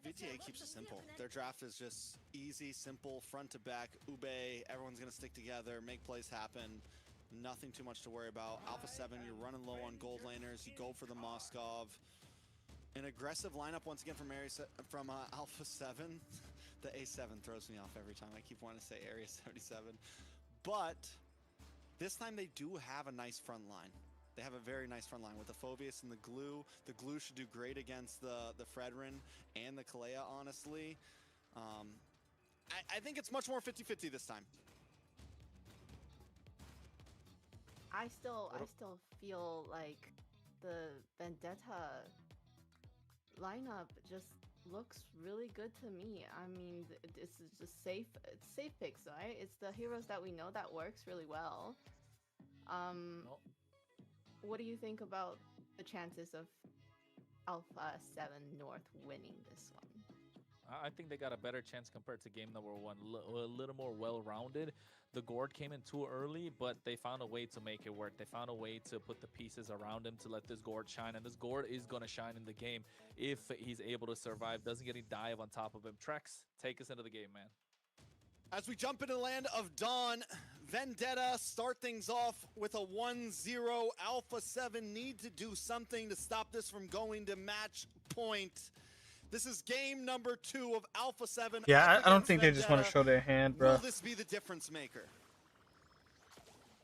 VTA keeps it simple. Their draft is just easy, simple, front to back, ube, everyone's going to stick together, make plays happen. Nothing too much to worry about. Alpha 7, you're running low on gold laners. You go for the Moskov. An aggressive lineup once again from Alpha 7. The A7 throws me off every time. I keep wanting to say Area 77. But this time they do have a nice front line. They have a very nice front line with the Phobius and the Glue. The Glue should do great against the Fredrin and the Kalea, honestly. I think it's much more 50-50 this time. I still feel like the Vendetta lineup just looks really good to me. I mean, it's just safe picks, right? It's the heroes that we know that works really well. What do you think about the chances of Alpha 7 North winning this one? I think they got a better chance compared to game number 1. A little more well-rounded. The Gourd came in too early, but they found a way to make it work. They found a way to put the pieces around him to let this Gourd shine. And this Gourd is going to shine in the game if he's able to survive, doesn't get any dive on top of him. Trex, take us into the game, man. As we jump into the land of Dawn, Vendetta start things off with a 1-0. Alpha 7 need to do something to stop this from going to match point. This is game number 2 of Alpha 7. Yeah, I don't think they just want to show their hand, bro. Will this be the difference maker?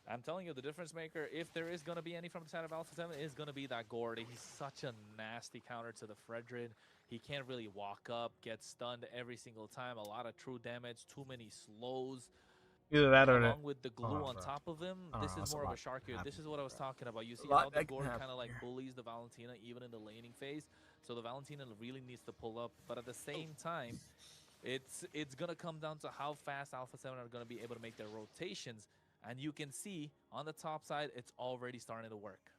I'm telling you, the difference maker, if there is going to be any from the side of Alpha 7, is going to be that Gourd. He's such a nasty counter to the Fredrin. He can't really walk up, get stunned every single time. A lot of true damage, too many slows. Either that or along with the glue on top of him, this is more of a shark here. This is what I was talking about. You see how the Gourd kind of like bullies the Valentina even in the laning phase. So the Valentina really needs to pull up. But at the same time, it's going to come down to how fast Alpha 7 are going to be able to make their rotations. And you can see on the top side, it's already starting to work.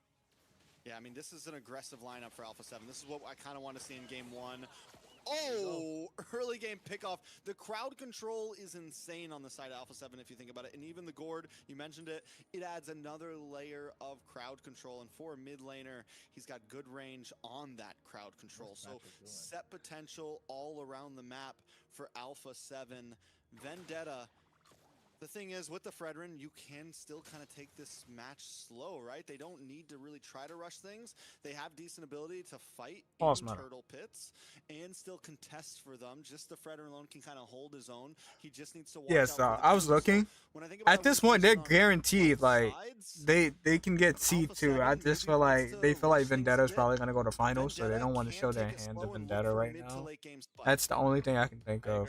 Yeah, I mean, this is an aggressive lineup for Alpha 7. This is what I kind of want to see in game 1. Oh, early game pickoff. The crowd control is insane on the side of Alpha 7 if you think about it. And even the Gourd, you mentioned it, it adds another layer of crowd control. And for a mid laner, he's got good range on that crowd control. So set potential all around the map for Alpha 7. Vendetta. The thing is, with the Fredrin, you can still kind of take this match slow, right? They don't need to really try to rush things. They have decent ability to fight in turtle pits and still contest for them. Just the Fredrin alone can kind of hold his own. He just needs to watch out. I was looking. When I think about at this point, they're guaranteed. Like they can get C2. I just feel like they feel like Vendetta's probably gonna go to finals, so they don't want to show their hand to Vendetta right now. That's the only thing I can think of.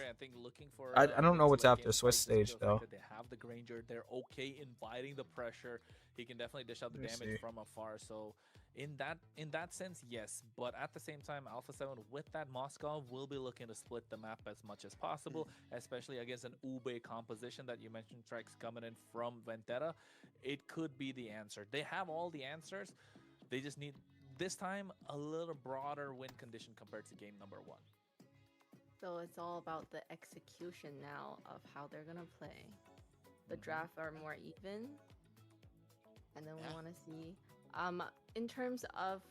I don't know what's after Swiss stage though. They have the Granger. They're okay inviting the pressure. He can definitely dish out the damage from afar. So in that sense, yes. But at the same time, Alpha 7 with that Moskov will be looking to split the map as much as possible, especially against an Ube composition that you mentioned, Trex, coming in from Vendetta. It could be the answer. They have all the answers. They just need, this time, a little broader win condition compared to game number 1. So it's all about the execution now of how they're going to play. The draft are more even. And then we want to see, in terms of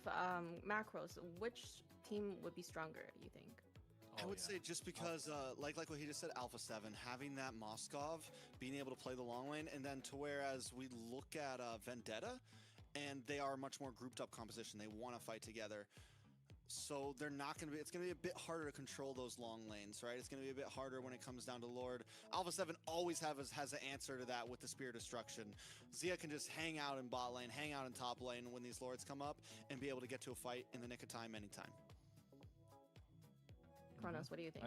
macros, which team would be stronger, you think? I would say just because, like what he just said, Alpha 7, having that Moskov, being able to play the long lane, and then to whereas we look at Vendetta, and they are a much more grouped up composition. They want to fight together. So they're not going to be, it's going to be a bit harder to control those long lanes, right? It's going to be a bit harder when it comes down to Lord. Alpha 7 always has an answer to that with the Spear Destruction. Zia can just hang out in bot lane, hang out in top lane when these Lords come up, and be able to get to a fight in the nick of time anytime. Kronos, what do you think?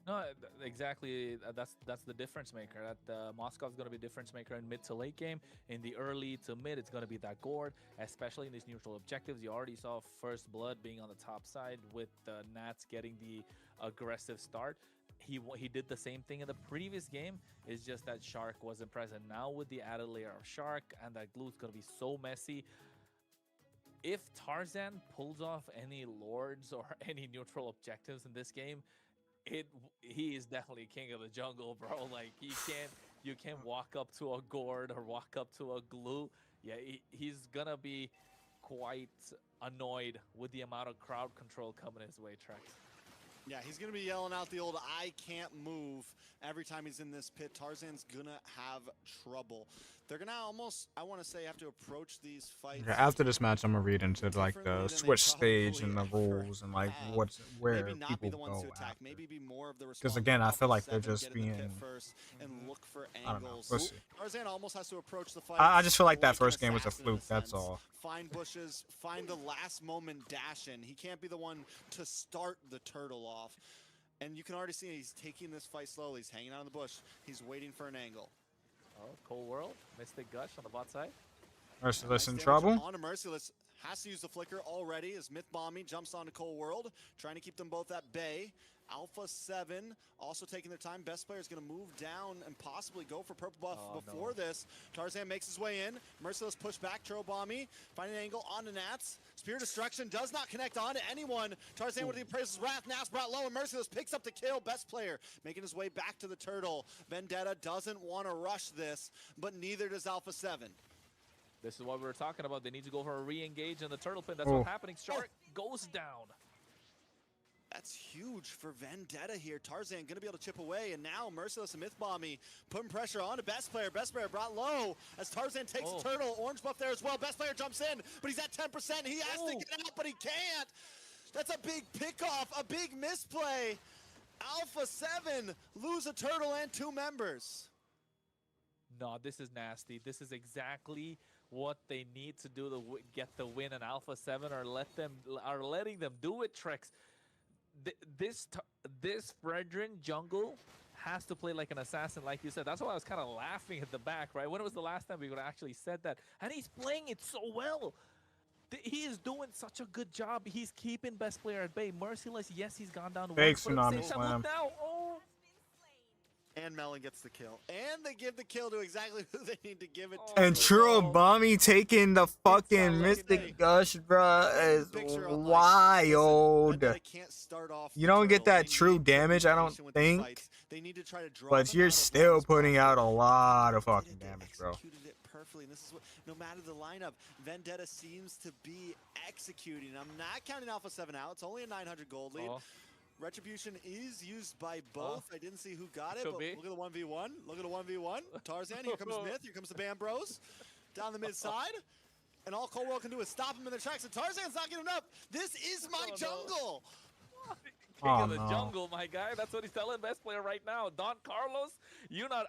No, exactly. That's the difference maker. That Moscow's going to be difference maker in mid to late game. In the early to mid, it's going to be that Gourd, especially in these neutral objectives. You already saw First Blood being on the top side with Nats getting the aggressive start. He did the same thing in the previous game. It's just that Shark wasn't present. Now with the added layer of Shark and that glue, it's going to be so messy. If Tarzan pulls off any Lords or any neutral objectives in this game, he is definitely king of the jungle, bro. Like you can't walk up to a Gourd or walk up to a glue. Yeah, he's gonna be quite annoyed with the amount of crowd control coming his way, Trex. Yeah, he's gonna be yelling out the old "I can't move" every time he's in this pit. Tarzan's gonna have trouble. they're gonna almost, I want to say, have to approach these fights. Okay, after this match, I'm gonna read into like differently the than switch they stage and the probably ever rules and like have. where Maybe not people be the ones go to attack. after. Maybe be more of the Because responsible. again, I feel like they're 7, just get in the pit being. first and look for I don't know. angles. We'll see. Tarzan almost has to approach the fight. I just feel like that an first game was a assassin in fluke. That's sense. all. Find bushes, find the last moment dash in. He can't be the one to start the turtle off. And you can already see he's taking this fight slowly. He's hanging out in the bush. He's waiting for an angle. Oh, Cold World, Mystic Gush on the bot side. Merciless in Nice damage trouble. On to Merciless. Has to use the flicker already as Myth Bombing jumps onto Cold World, trying to keep them both at bay. Alpha 7 also taking their time. Best player is going to move down and possibly go for purple buff before this. Tarzan makes his way in. Merciless push back. Churobami finding an angle onto Nats. Spear Destruction does not connect onto anyone. Tarzan with the Appraiser's Wrath. Nats brought low and Merciless picks up the kill. Best player making his way back to the turtle. Vendetta doesn't want to rush this, but neither does Alpha 7. This is what we were talking about. They need to go for a re-engage in the turtle pin. That's what's happening. Shark goes down. That's huge for Vendetta here. Tarzan gonna be able to chip away, and now Merciless and Mythbommy putting pressure on to Best Player. Best Player brought low as Tarzan takes the turtle. Orange buff there as well. Best Player jumps in, but he's at 10%. He has to get out, but he can't. That's a big pickoff, a big misplay. Alpha 7 lose a turtle and 2 members. No, this is nasty. This is exactly what they need to do to get the win. And Alpha 7 are letting them do it. Trex. This Fredrin jungle has to play like an assassin, like you said. That's why I was kind of laughing at the back, right? When was the last time we would have actually said that? And he's playing it so well. He is doing such a good job. He's keeping Best Player at bay. Merciless, yes, he's gone down. Thanks, one, but at the Tsunami same time, Slam. look now. Oh. And Melon gets the kill. And they give the kill to exactly who they need to give it to. And Churobami taking the fucking Mystic Gush, bruh, is wild. You don't get that true damage, I don't think. But you're still putting out a lot of fucking damage, bro. Perfectly, and this is what, no matter the lineup, Vendetta seems to be executing. I'm not counting Alpha 7 out. It's only a 900 gold lead. Retribution is used by both. I didn't see who got it, but look at the 1v1. Look at the 1v1. Tarzan, here comes Myth, here comes the Bam Bros. Down the mid side. And all Coldwell can do is stop him in their tracks, and Tarzan's not getting up. This is my jungle. King of the jungle, my guy. That's what he's telling Best Player right now. Don Carlos,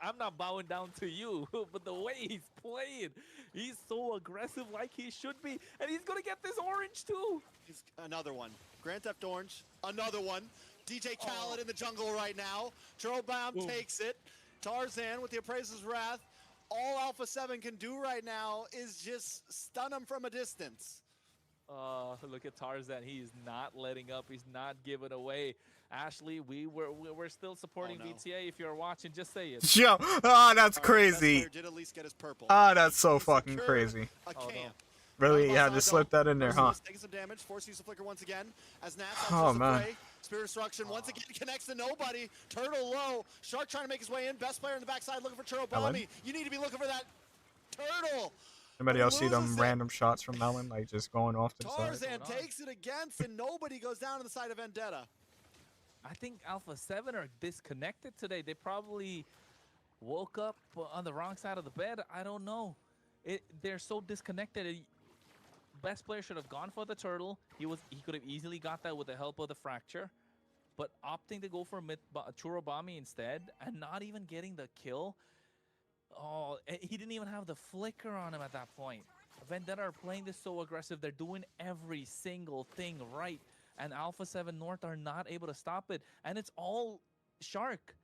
I'm not bowing down to you, but the way he's playing, he's so aggressive like he should be, and he's gonna get this orange too. He's another one. Grand Theft Orange, another one. DJ Khaled in the jungle right now. Churobam takes it. Tarzan with the Appraiser's Wrath. All Alpha 7 can do right now is just stun him from a distance. Look at Tarzan. He is not letting up. He's not giving away. Ashley, we're still supporting VTA. If you're watching, just say it. Yo, that's crazy. Did at least get his purple. That's so fucking crazy. A camp. Really, you had to slip that in there, huh? Taking some damage, force use the flicker once again. As Nats man. Spirit Destruction once again connects to nobody. Turtle low. Shark trying to make his way in. Best player in the backside looking for Churobami. You need to be looking for that turtle. Anybody else see them random shots from Melon, like just going off to the side? Tarzan takes it against, and nobody goes down to the side of Vendetta. I think Alpha 7 are disconnected today. They probably woke up on the wrong side of the bed. I don't know. They're so disconnected. Best Player should have gone for the turtle. He could have easily got that with the help of the fracture, but opting to go for Churobami instead and not even getting the kill. Oh, he didn't even have the flicker on him at that point. Vendetta are playing this so aggressive. They're doing every single thing right, and Alpha 7 North are not able to stop it. And it's all Shark.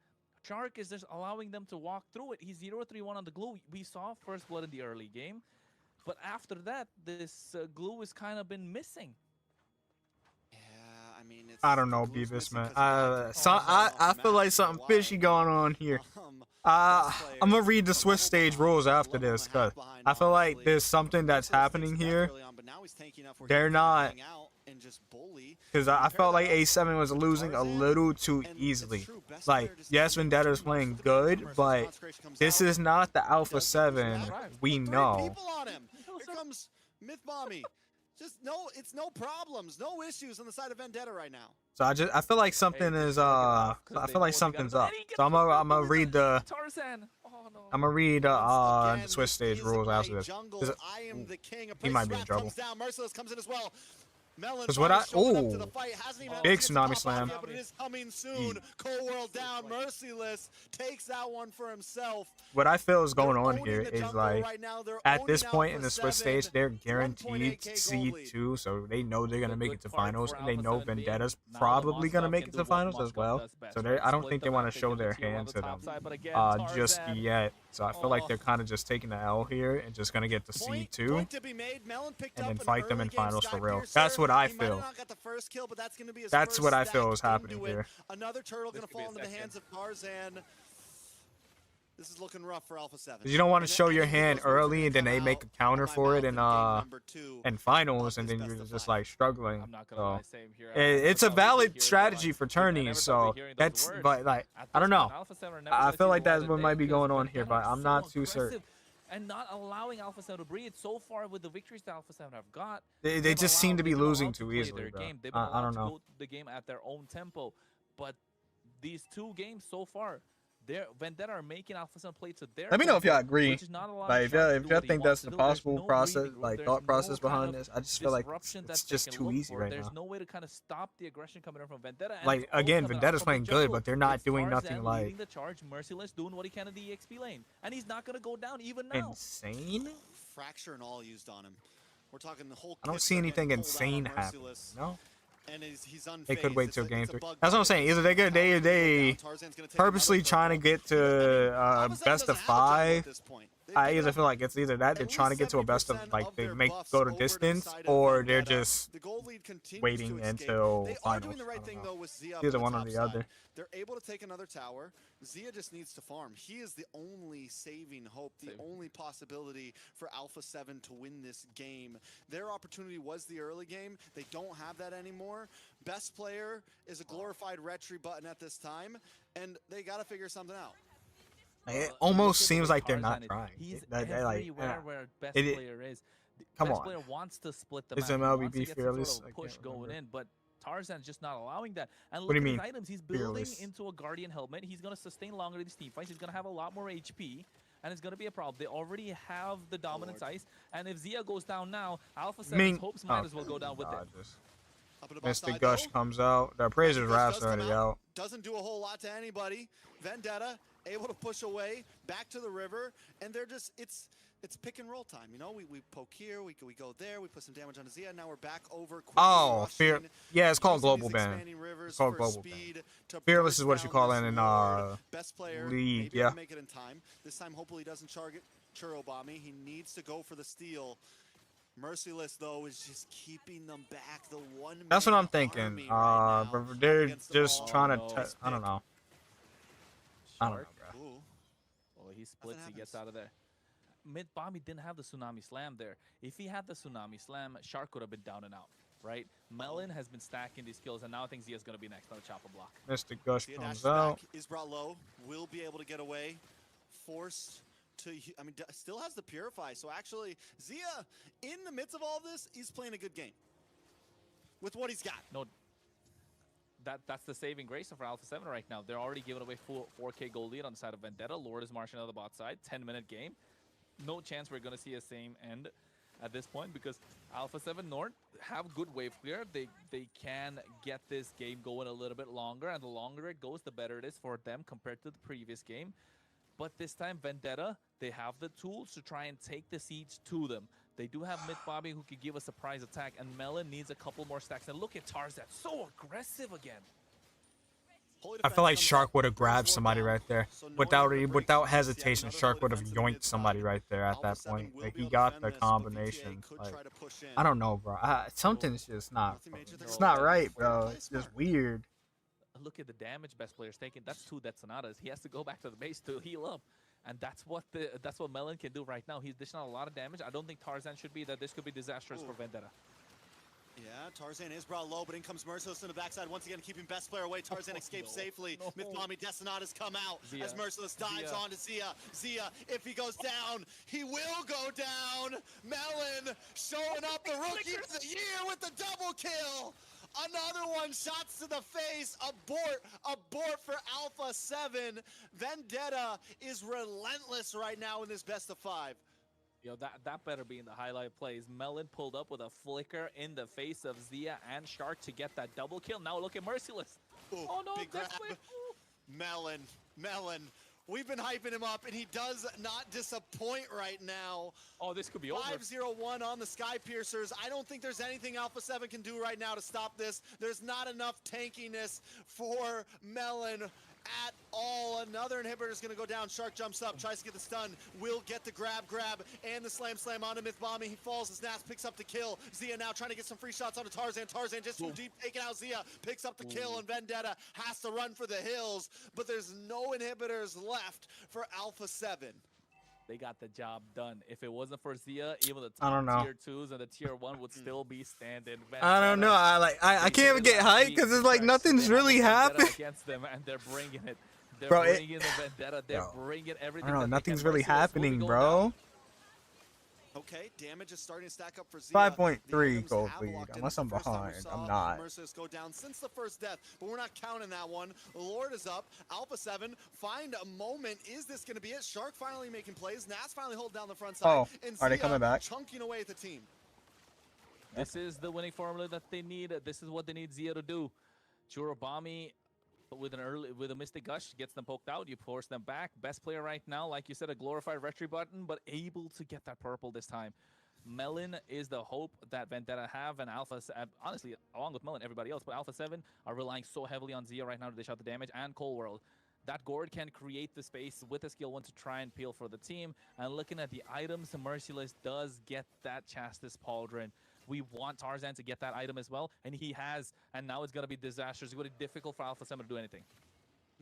Shark is just allowing them to walk through it. He's 0-3-1 on the glue. We saw first blood in the early game, but after that, this glue has kind of been missing. I mean, I don't know, Beavis, man. I feel like something fishy going on here. I'm gonna read the Swiss stage rules after this, because I feel like there's something that's happening here. They're not, because I felt like A7 was losing a little too easily. Like, yes, Vendetta is playing good, but this is not the Alpha 7 we know. Here comes Mythbommy. Just it's no problems, no issues on the side of Vendetta right now. So I feel like something is I feel like something's up. So I'm gonna read the Tarzan. Oh no. I'm gonna read Once the Swiss stage again, rules music after by this. Jungle, I am the king. He might be in Wrap trouble. comes down. Merciless comes in as well. Melon Because what I showing up to the fight. Hasn't even had a big chance to tsunami pop off slam. yet, but it is coming soon. Cold World down. Merciless takes that one for himself. What I feel is going They're on owning here the is jungle like right now. They're at this owning point in Alpha the Swiss 7, stage, they're 1.8K guaranteed gold seed lead. 2, so they know they're gonna The make good it to part finals, for and they Alpha know 7 being Vendetta's now probably gonna Moscow make can it do to what finals as Moscow well. does best, So right? I don't Split think the they want map, to they show get the their Q on hand the to top them side, but again, just Tarzan. yet. So I feel like Oh. they're kind of just taking the L here and just gonna get the seed 2. Point to be made. Melon picked And up then an fight them in early game finals for real. Skypiercer. That's what I He might have feel. not got the first kill, but that's going to be his That's first what I feel stack is happening into it. here. Another turtle This going to could be fall a into the second. hands of Tarzan. This is looking rough for Alpha 7. You don't want to And show I your think hand those words are early, gonna and then come they make out a counter of my for it mouth in in game number 2 finals, and of then this you're best of just 5. like struggling. I'm not gonna So lie, same here. it's a valid strategy for tourneys. So that's, but like I don't know. I feel like that's what might be going on here, but I'm not too certain. And not allowing Alpha 7 to breathe so far with the victories that Alpha 7 have got. They they've just seem to be they've been losing allowed to too play easily, their bro. game. They've been I allowed don't to know. go the game at their own tempo. But these 2 games so far, Vendetta are making Alpha 7 play to their Let me know if y'all tempo, agree. which is not allowing Like if Shark y'all to if do y'all what he think wants that's to the do. There's possible no process, breathing room. like There's thought process no kind behind of this, I just feel like disruption it's that they just can too look easy for. right There's now. no way to kind of stop the aggression coming in from Vendetta. And Like it's all again, coming out Vendetta's from playing the good, jungle. but they're not It's doing Tarzan nothing leading like the charge. Merciless doing what he can in the EXP lane, and he's not gonna go down even now. insane. Fracture and all used on him. We're talking the whole I don't kits see are anything getting pulled out on insane happening. Merciless. No, And he's unfazed. they could wait It's till a- game it's a 3. bug That's what I'm bite. saying. It's Either a they down. Tarzan's gonna take purposely another trying to purple. get to Alpha 7 best doesn't of have a jungle at 5. this point. They've I given either up feel like it's either that they're at trying to least get to a best of 70% like they their make buffs go to over to the distance, side of or they're Vendetta. just The gold lead continues waiting to escape. until They are finals. doing the I right don't thing know. though with Zia. Either on the one or top the side. other. They're able to take another tower. Zia just needs to farm. He is the only saving hope, the only possibility for Alpha 7 to win this game. Their opportunity was the early game. They don't have that anymore. Best player is a glorified retry button at this time, and they got to figure something out. It Look almost at seems what like they're not Tarzan is. trying. He's They, like, everywhere where best it- player is. The come best on. player wants to split the Is map. He MLBB wants to get fearless? some sort I of push can't going remember. in, but Tarzan's just not allowing that. And What look do at you his mean, items. He's building fearless? into a Guardian helmet. He's going to sustain longer in these team fights. He's going to have a lot more HP. And it's going to be a problem. They already have the dominance ice. And if Zia goes down now, Alpha 7's hopes might as well go down with it. Up at the bottom Mr. side, Gush though. comes out. The Appraiser's Gush Wrath's does come already out. Doesn't do a whole lot to anybody. Vendetta able to push away back to the river, and they're just it's pick and roll time. You know, we poke here, we go there, we put some damage on Zia. Now we're back over. Oh, fear. Yeah, it's called global ban. It's called global ban. Fearless is what you call it in best player, league. maybe Yeah. make it in time. This time, hopefully, he doesn't target Churobami. He needs to go for the steal. Merciless though is just keeping them back. The one. That's what I'm thinking. But they're just trying to. I don't know. I don't know, Shark. bro. Ooh. Oh, he splits. He gets happens. out of there. Mid Bomby didn't have the Tsunami Slam there. If he had the Tsunami Slam, Shark would have been down and out, right? Melon has been stacking these kills, and now I think Zia's going to be next on the chopper block. Mr. Gush Zia dashes comes out. back, is brought low, will be able to get away. Forced to, I mean, still has the Purify. So actually, Zia, in the midst of all this, he's playing a good game. With what he's got. No, that's the saving grace for Alpha 7 right now. They're already giving away 4K gold lead on the side of Vendetta. Lord is marching on the bot side. 10-minute game. No chance we're going to see a same end at this point because Alpha 7 North have good wave clear. They can get this game going a little bit longer, and the longer it goes, the better it is for them compared to the previous game. But this time, Vendetta, they have the tools to try and take the siege to them. They do have Mid Bobby who could give a surprise attack, and Melon needs a couple more stacks. And look at Tarzan, so aggressive again. I feel like Shark would have grabbed somebody right there. Without hesitation, Shark would have yoinked somebody right there at that point. Like, he got the combination. Like, I don't know, bro. Something's just not. It's not right, bro. It's just weird. Look at the damage best player's taking. That's 2 Death Sonatas. He has to go back to the base to heal up. And that's what Melon can do right now. He's dishing out a lot of damage. I don't think Tarzan should be that. This could be disastrous for Vendetta. Yeah, Tarzan is brought low, but in comes Merciless in the backside, once again keeping best player away. Tarzan escapes safely. No. Mythbommy Decenada's come out Zia. as Merciless dives Zia. onto Zia. Zia, if he goes down, he will go down. Melon showing up, the rookie of the year with the double kill. Another one, shots to the face, abort for Alpha 7. Vendetta is relentless right now in this best of 5. Yo, that better be in the highlight plays. Melon pulled up with a flicker in the face of Zia and Shark to get that double kill. Now look at Merciless. Ooh, Oh no, big grab. Melon. We've been hyping him up, and he does not disappoint right now. Oh, this could be over. 5-0-1 on the Sky Piercers. I don't think there's anything Alpha 7 can do right now to stop this. There's not enough tankiness for Melon at all. Another inhibitor is going to go down. Shark jumps up, tries to get the stun, will get the grab, and the slam onto Mythbommy. He falls, his Nas picks up the kill. Zia now trying to get some free shots onto Tarzan. Tarzan just from deep taking out Zia, picks up the kill, and Vendetta has to run for the hills, but there's no inhibitors left for Alpha 7. They got the job done. If it wasn't for Zia, even the I don't know. top tier 2s and the tier 1 would still be standing. I don't know. I can't even get hyped because it's like nothing's really happening. Against them, and they're bringing it. They're Bro, bringing the Vendetta. They're bringing everything. I don't know. that they Nothing's can. really Merciless will be happening, going bro. down. Okay, damage is starting to stack up for Zia. 5.3 The items gold have lead, locked in. unless It's the I'm first time we behind. saw I'm not. Merciless go down since the first death, but we're not counting that one. Lord is up. Alpha 7 find a moment. Is this going to be it? Shark finally making plays. Nas finally holding down the front side. Oh, and are they Zia coming back? chunking away at the team. This is the winning formula that they need. This is what they need Zia to do. Churubami with a Mystic Gush gets them poked out. You force them back. Best player right now, like you said, a glorified retry button, but able to get that purple this time. Melon is the hope that Vendetta have, and Alpha, honestly, along with Melon, everybody else, but Alpha 7 are relying so heavily on Zia right now to dish out the damage, and Cold World. That Gourd can create the space with a skill 1 to try and peel for the team. And looking at the items, Merciless does get that Chastis Pauldron. We want Tarzan to get that item as well, and he has, and now it's going to be disastrous. It's going to be difficult for Alpha 7 to do anything.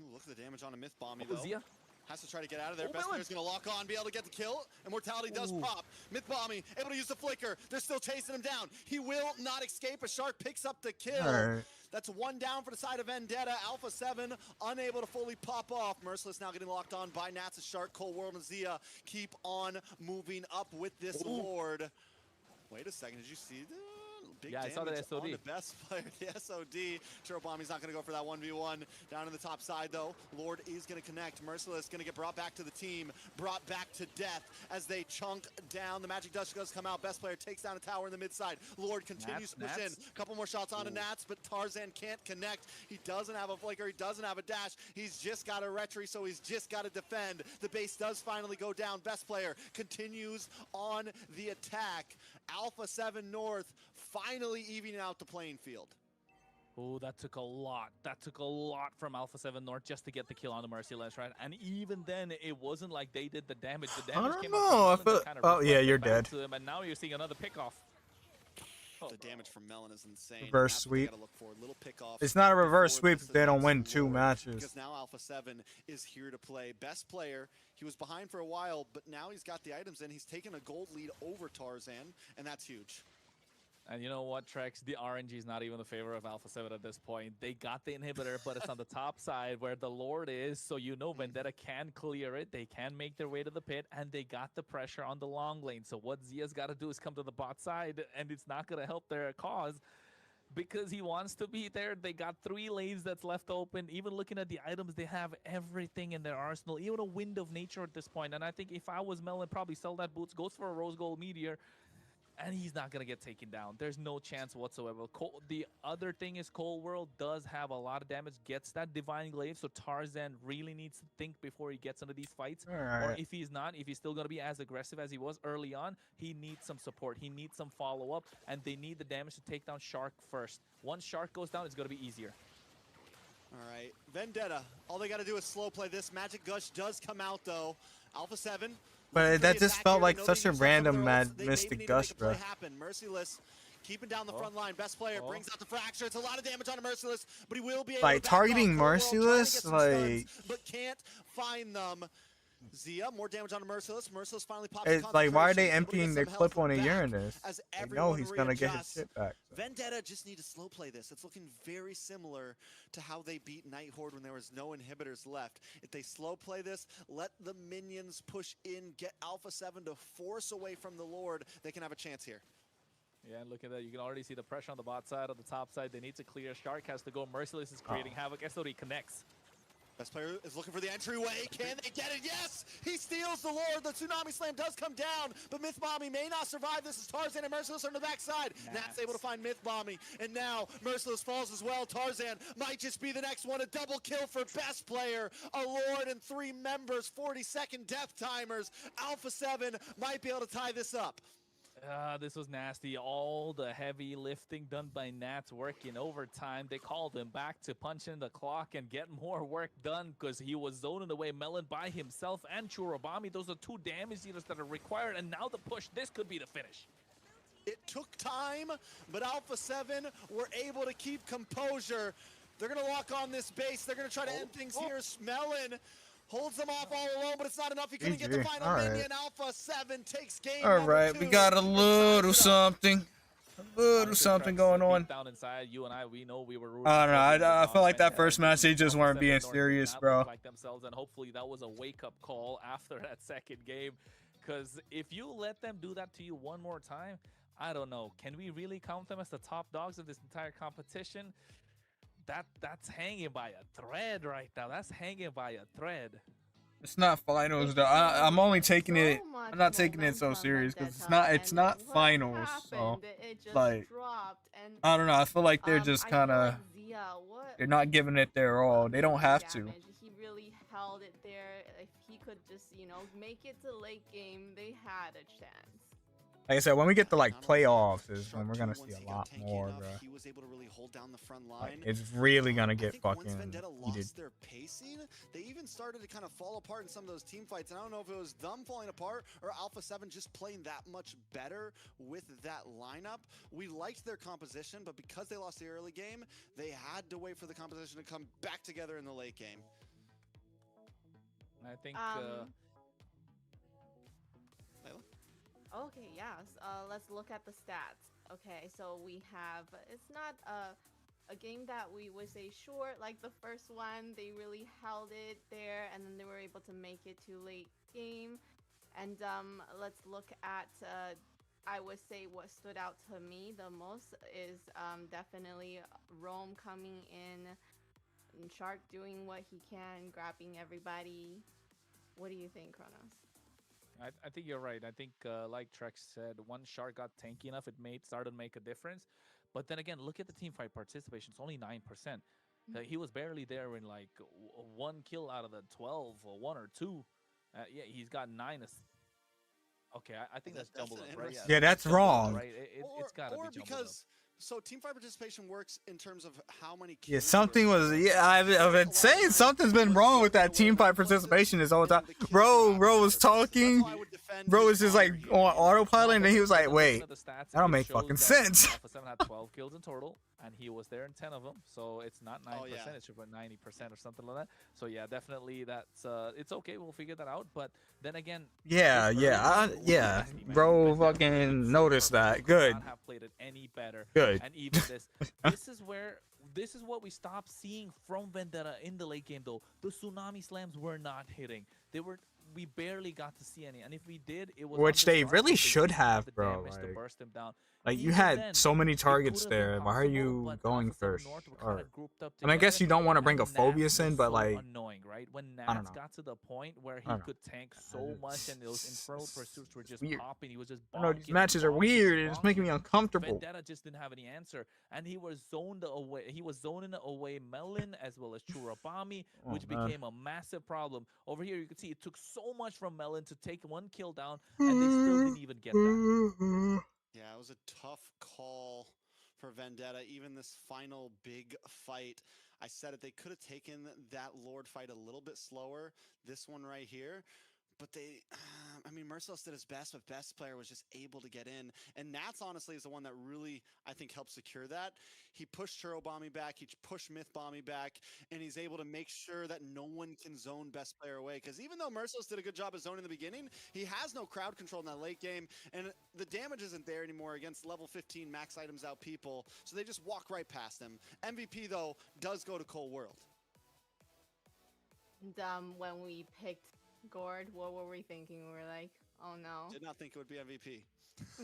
Ooh, look at the damage on a Mythbommy, though. Zia. Has to try to get out of there. Oh, Best Melon. player's going to lock on, be able to get the kill. Immortality does pop. Mythbommy able to use the flicker. They're still chasing him down. He will not escape. A Shark picks up the kill. Alright. That's one down for the side of Vendetta. Alpha 7 unable to fully pop off. Merciless now getting locked on by Nats. A Shark, Cold World, and Zia keep on moving up with this Lord. Wait a second. Did you see that? Big Yeah, I saw that damage SOD. on the best player, the SOD. Churubami's not going to go for that 1v1. Down in the top side, though, Lord is going to connect. Merciless going to get brought back to the team, brought back to death as they chunk down. The Magic Dust does come out. Best player takes down a tower in the mid side. Lord continues to push in. A couple more shots onto Nats, but Tarzan can't connect. He doesn't have a flicker. He doesn't have a dash. He's just got a retry, so he's just got to defend. The base does finally go down. Best player continues on the attack. Alpha 7 North finally evening out the playing field. Oh, that took a lot. That took a lot from Alpha 7 North just to get the kill on the Merciless, right? And even then, it wasn't like they did the damage. The damage don't came know. up from Melon to kind of Oh, yeah, reflect you're back dead. to him, and now you're seeing another pick-off. The damage from Melon is insane. Reverse That's what they sweep. gotta look for. Little pick-off It's not a reverse before sweep this if they don't event's win 2 Lord, matches. Because now Alpha 7 is here to play. Best player. He was behind for a while, but now he's got the items and he's taken a gold lead over Tarzan, and that's huge. And you know what, Trex? The RNG is not even the favor of Alpha 7 at this point. They got the inhibitor, but it's on the top side where the Lord is, so you know Vendetta can clear it. They can make their way to the pit, and they got the pressure on the long lane. So what Zia's got to do is come to the bot side, and it's not going to help their cause because he wants to be there. They got 3 lanes that's left open. Even looking at the items, they have everything in their arsenal, even a Wind of Nature at this point. And I think if I was Melon, probably sell that boots, goes for a Rose Gold Meteor, and he's not going to get taken down. There's no chance whatsoever. The other thing is Cold World does have a lot of damage, gets that Divine Glaive, so Tarzan really needs to think before he gets into these fights. Or Alright. if he's not, if he's still going to be as aggressive as he was early on, he needs some support. He needs some follow-up, and they need the damage to take down Shark first. Once Shark goes down, it's going to be easier. All right, Vendetta. All they got to do is slow play this. Magic Gush does come out, though. Alpha 7. But that just felt like such a random Mystic Gush, bro. Merciless keeping down the front line. Best player brings out the fracture. It's a lot of damage on a Merciless, but he will be able Like, to back off. targeting Cold World trying to get Merciless, some stuns, like... but can't find them. Zia, more damage on Merciless. Merciless finally pops. It's like, why are they concentration, able to get emptying their some clip health on a back Uranus? as They know everyone he's gonna get his readjusts. shit back. So. Vendetta just need to slow play this. It's looking very similar to how they beat Night Horde when there was no inhibitors left. If they slow play this, let the minions push in, get Alpha 7 to force away from the Lord, they can have a chance here. Yeah, and look at that. You can already see the pressure on the bot side, on the top side. They need to clear. Shark has to go. Merciless is creating havoc. SOD connects. Best player is looking for the entryway. Can they get it? Yes! He steals the Lord. The Tsunami Slam does come down, but Myth Bombing may not survive. This is Tarzan and Merciless on the backside. Nat's able to find Myth Bombing, and now Merciless falls as well. Tarzan might just be the next one. A double kill for best player. A Lord and 3 members, 40-second death timers. Alpha 7 might be able to tie this up. This was nasty. All the heavy lifting done by Nats working overtime. They called him back to punch in the clock and get more work done because he was zoning away Melon by himself and Churubami. Those are 2 damage dealers that are required, and now the push. This could be the finish. It took time, but Alpha 7 were able to keep composure. They're going to lock on this base. They're going to try to end things here. Melon holds them off all alone, but it's not enough. He couldn't get the final minion. Alpha 7 takes game number 2. We got a little something. A little something going on. Down inside, you and I, we know we were. I don't know. I felt like that first match, they just weren't being serious, bro. Like themselves, and hopefully that was a wake-up call after that second game. Because if you let them do that to you one more time, I don't know. Can we really count them as the top dogs of this entire competition? That's hanging by a thread right now. That's hanging by a thread. It's not finals though. I'm only taking it. I'm not taking it so serious because it's not finals. So like, I don't know. I feel like they're just kind of. They're not giving it their all. They don't have to. He really held it there. If he could just, make it to late game, they had a chance. Like I said, when we get to like playoffs is when we're gonna see a lot more, bro. He was able to really hold down the front line. Like, it's really gonna get fucking once Vendetta heated. lost their pacing, they even started to kind of fall apart in some of those team fights. And I don't know if it was them falling apart or Alpha 7 just playing that much better with that lineup. We liked their composition, but because they lost the early game, they had to wait for the composition to come back together in the late game. I think. Okay, yes. Let's look at the stats. Okay, so we have, it's not a game that we would say short like the first one. They really held it there, and then they were able to make it to late game. And let's look at, I would say what stood out to me the most is definitely Rome coming in, and Shark doing what he can, grabbing everybody. What do you think, Kronos? I think you're right. I think, like Trex said, once Shark got tanky enough, it started to make a difference. But then again, look at the team fight participation. It's only 9%. He was barely there in like 1 kill out of the 12, or 1 or 2. Yeah, he's got 9. Okay, I think that's jumbled up, right? Yeah, that's wrong. Right? It's got to be jumbled because up. So team fight participation works in terms of how many kills. Yeah, something was. Yeah, I've been saying something's been wrong with that team fight participation this whole time. Bro was talking. Bro was just like on autopilot, and then he was like, "Wait, that don't make fucking sense." Alpha 7 had 12 kills in total, and he was there in 10 of them. So it's not 9%; it's about 90% or something like that. So yeah, definitely that's it's okay. We'll figure that out. But then again, yeah, bro, fucking noticed that. Good. Not have played it any better. Good. And even this is what we stopped seeing from Vendetta in the late game though. The Tsunami Slams were not hitting. We barely got to see any, and if we did, it was which they really should have, bro. Like you had so many targets there. Why are you going first? Or, I mean, I guess you don't want to bring a Phobius in, but like, annoying, right? When I don't Nats know. got to the point where he could tank so much, and those infernal pursuits were just weird. popping. He was just. I don't know, these matches are weird. It's making me uncomfortable. Vendetta just didn't have any answer, and he was zoned away. He was zoning away Melon as well as Churubami, which became a massive problem. Over here, you can see it took so much from Melon to take 1 kill down, and they still didn't even get that. Yeah, it was a tough call for Vendetta. Even this final big fight, I said it, they could have taken that Lord fight a little bit slower, this one right here. But I mean, Merciless did his best, but best player was just able to get in. And Nats, honestly, is the one that really, I think, helped secure that. He pushed Churro Bomby back, he pushed Myth Bomby back, and he's able to make sure that no one can zone best player away. Because even though Merciless did a good job of zoning in the beginning, he has no crowd control in that late game, and the damage isn't there anymore against level 15 max items out people, so they just walk right past him. MVP, though, does go to Cold World. And, when we picked Gord, what were we thinking? We were like, oh no. Did not think it would be MVP.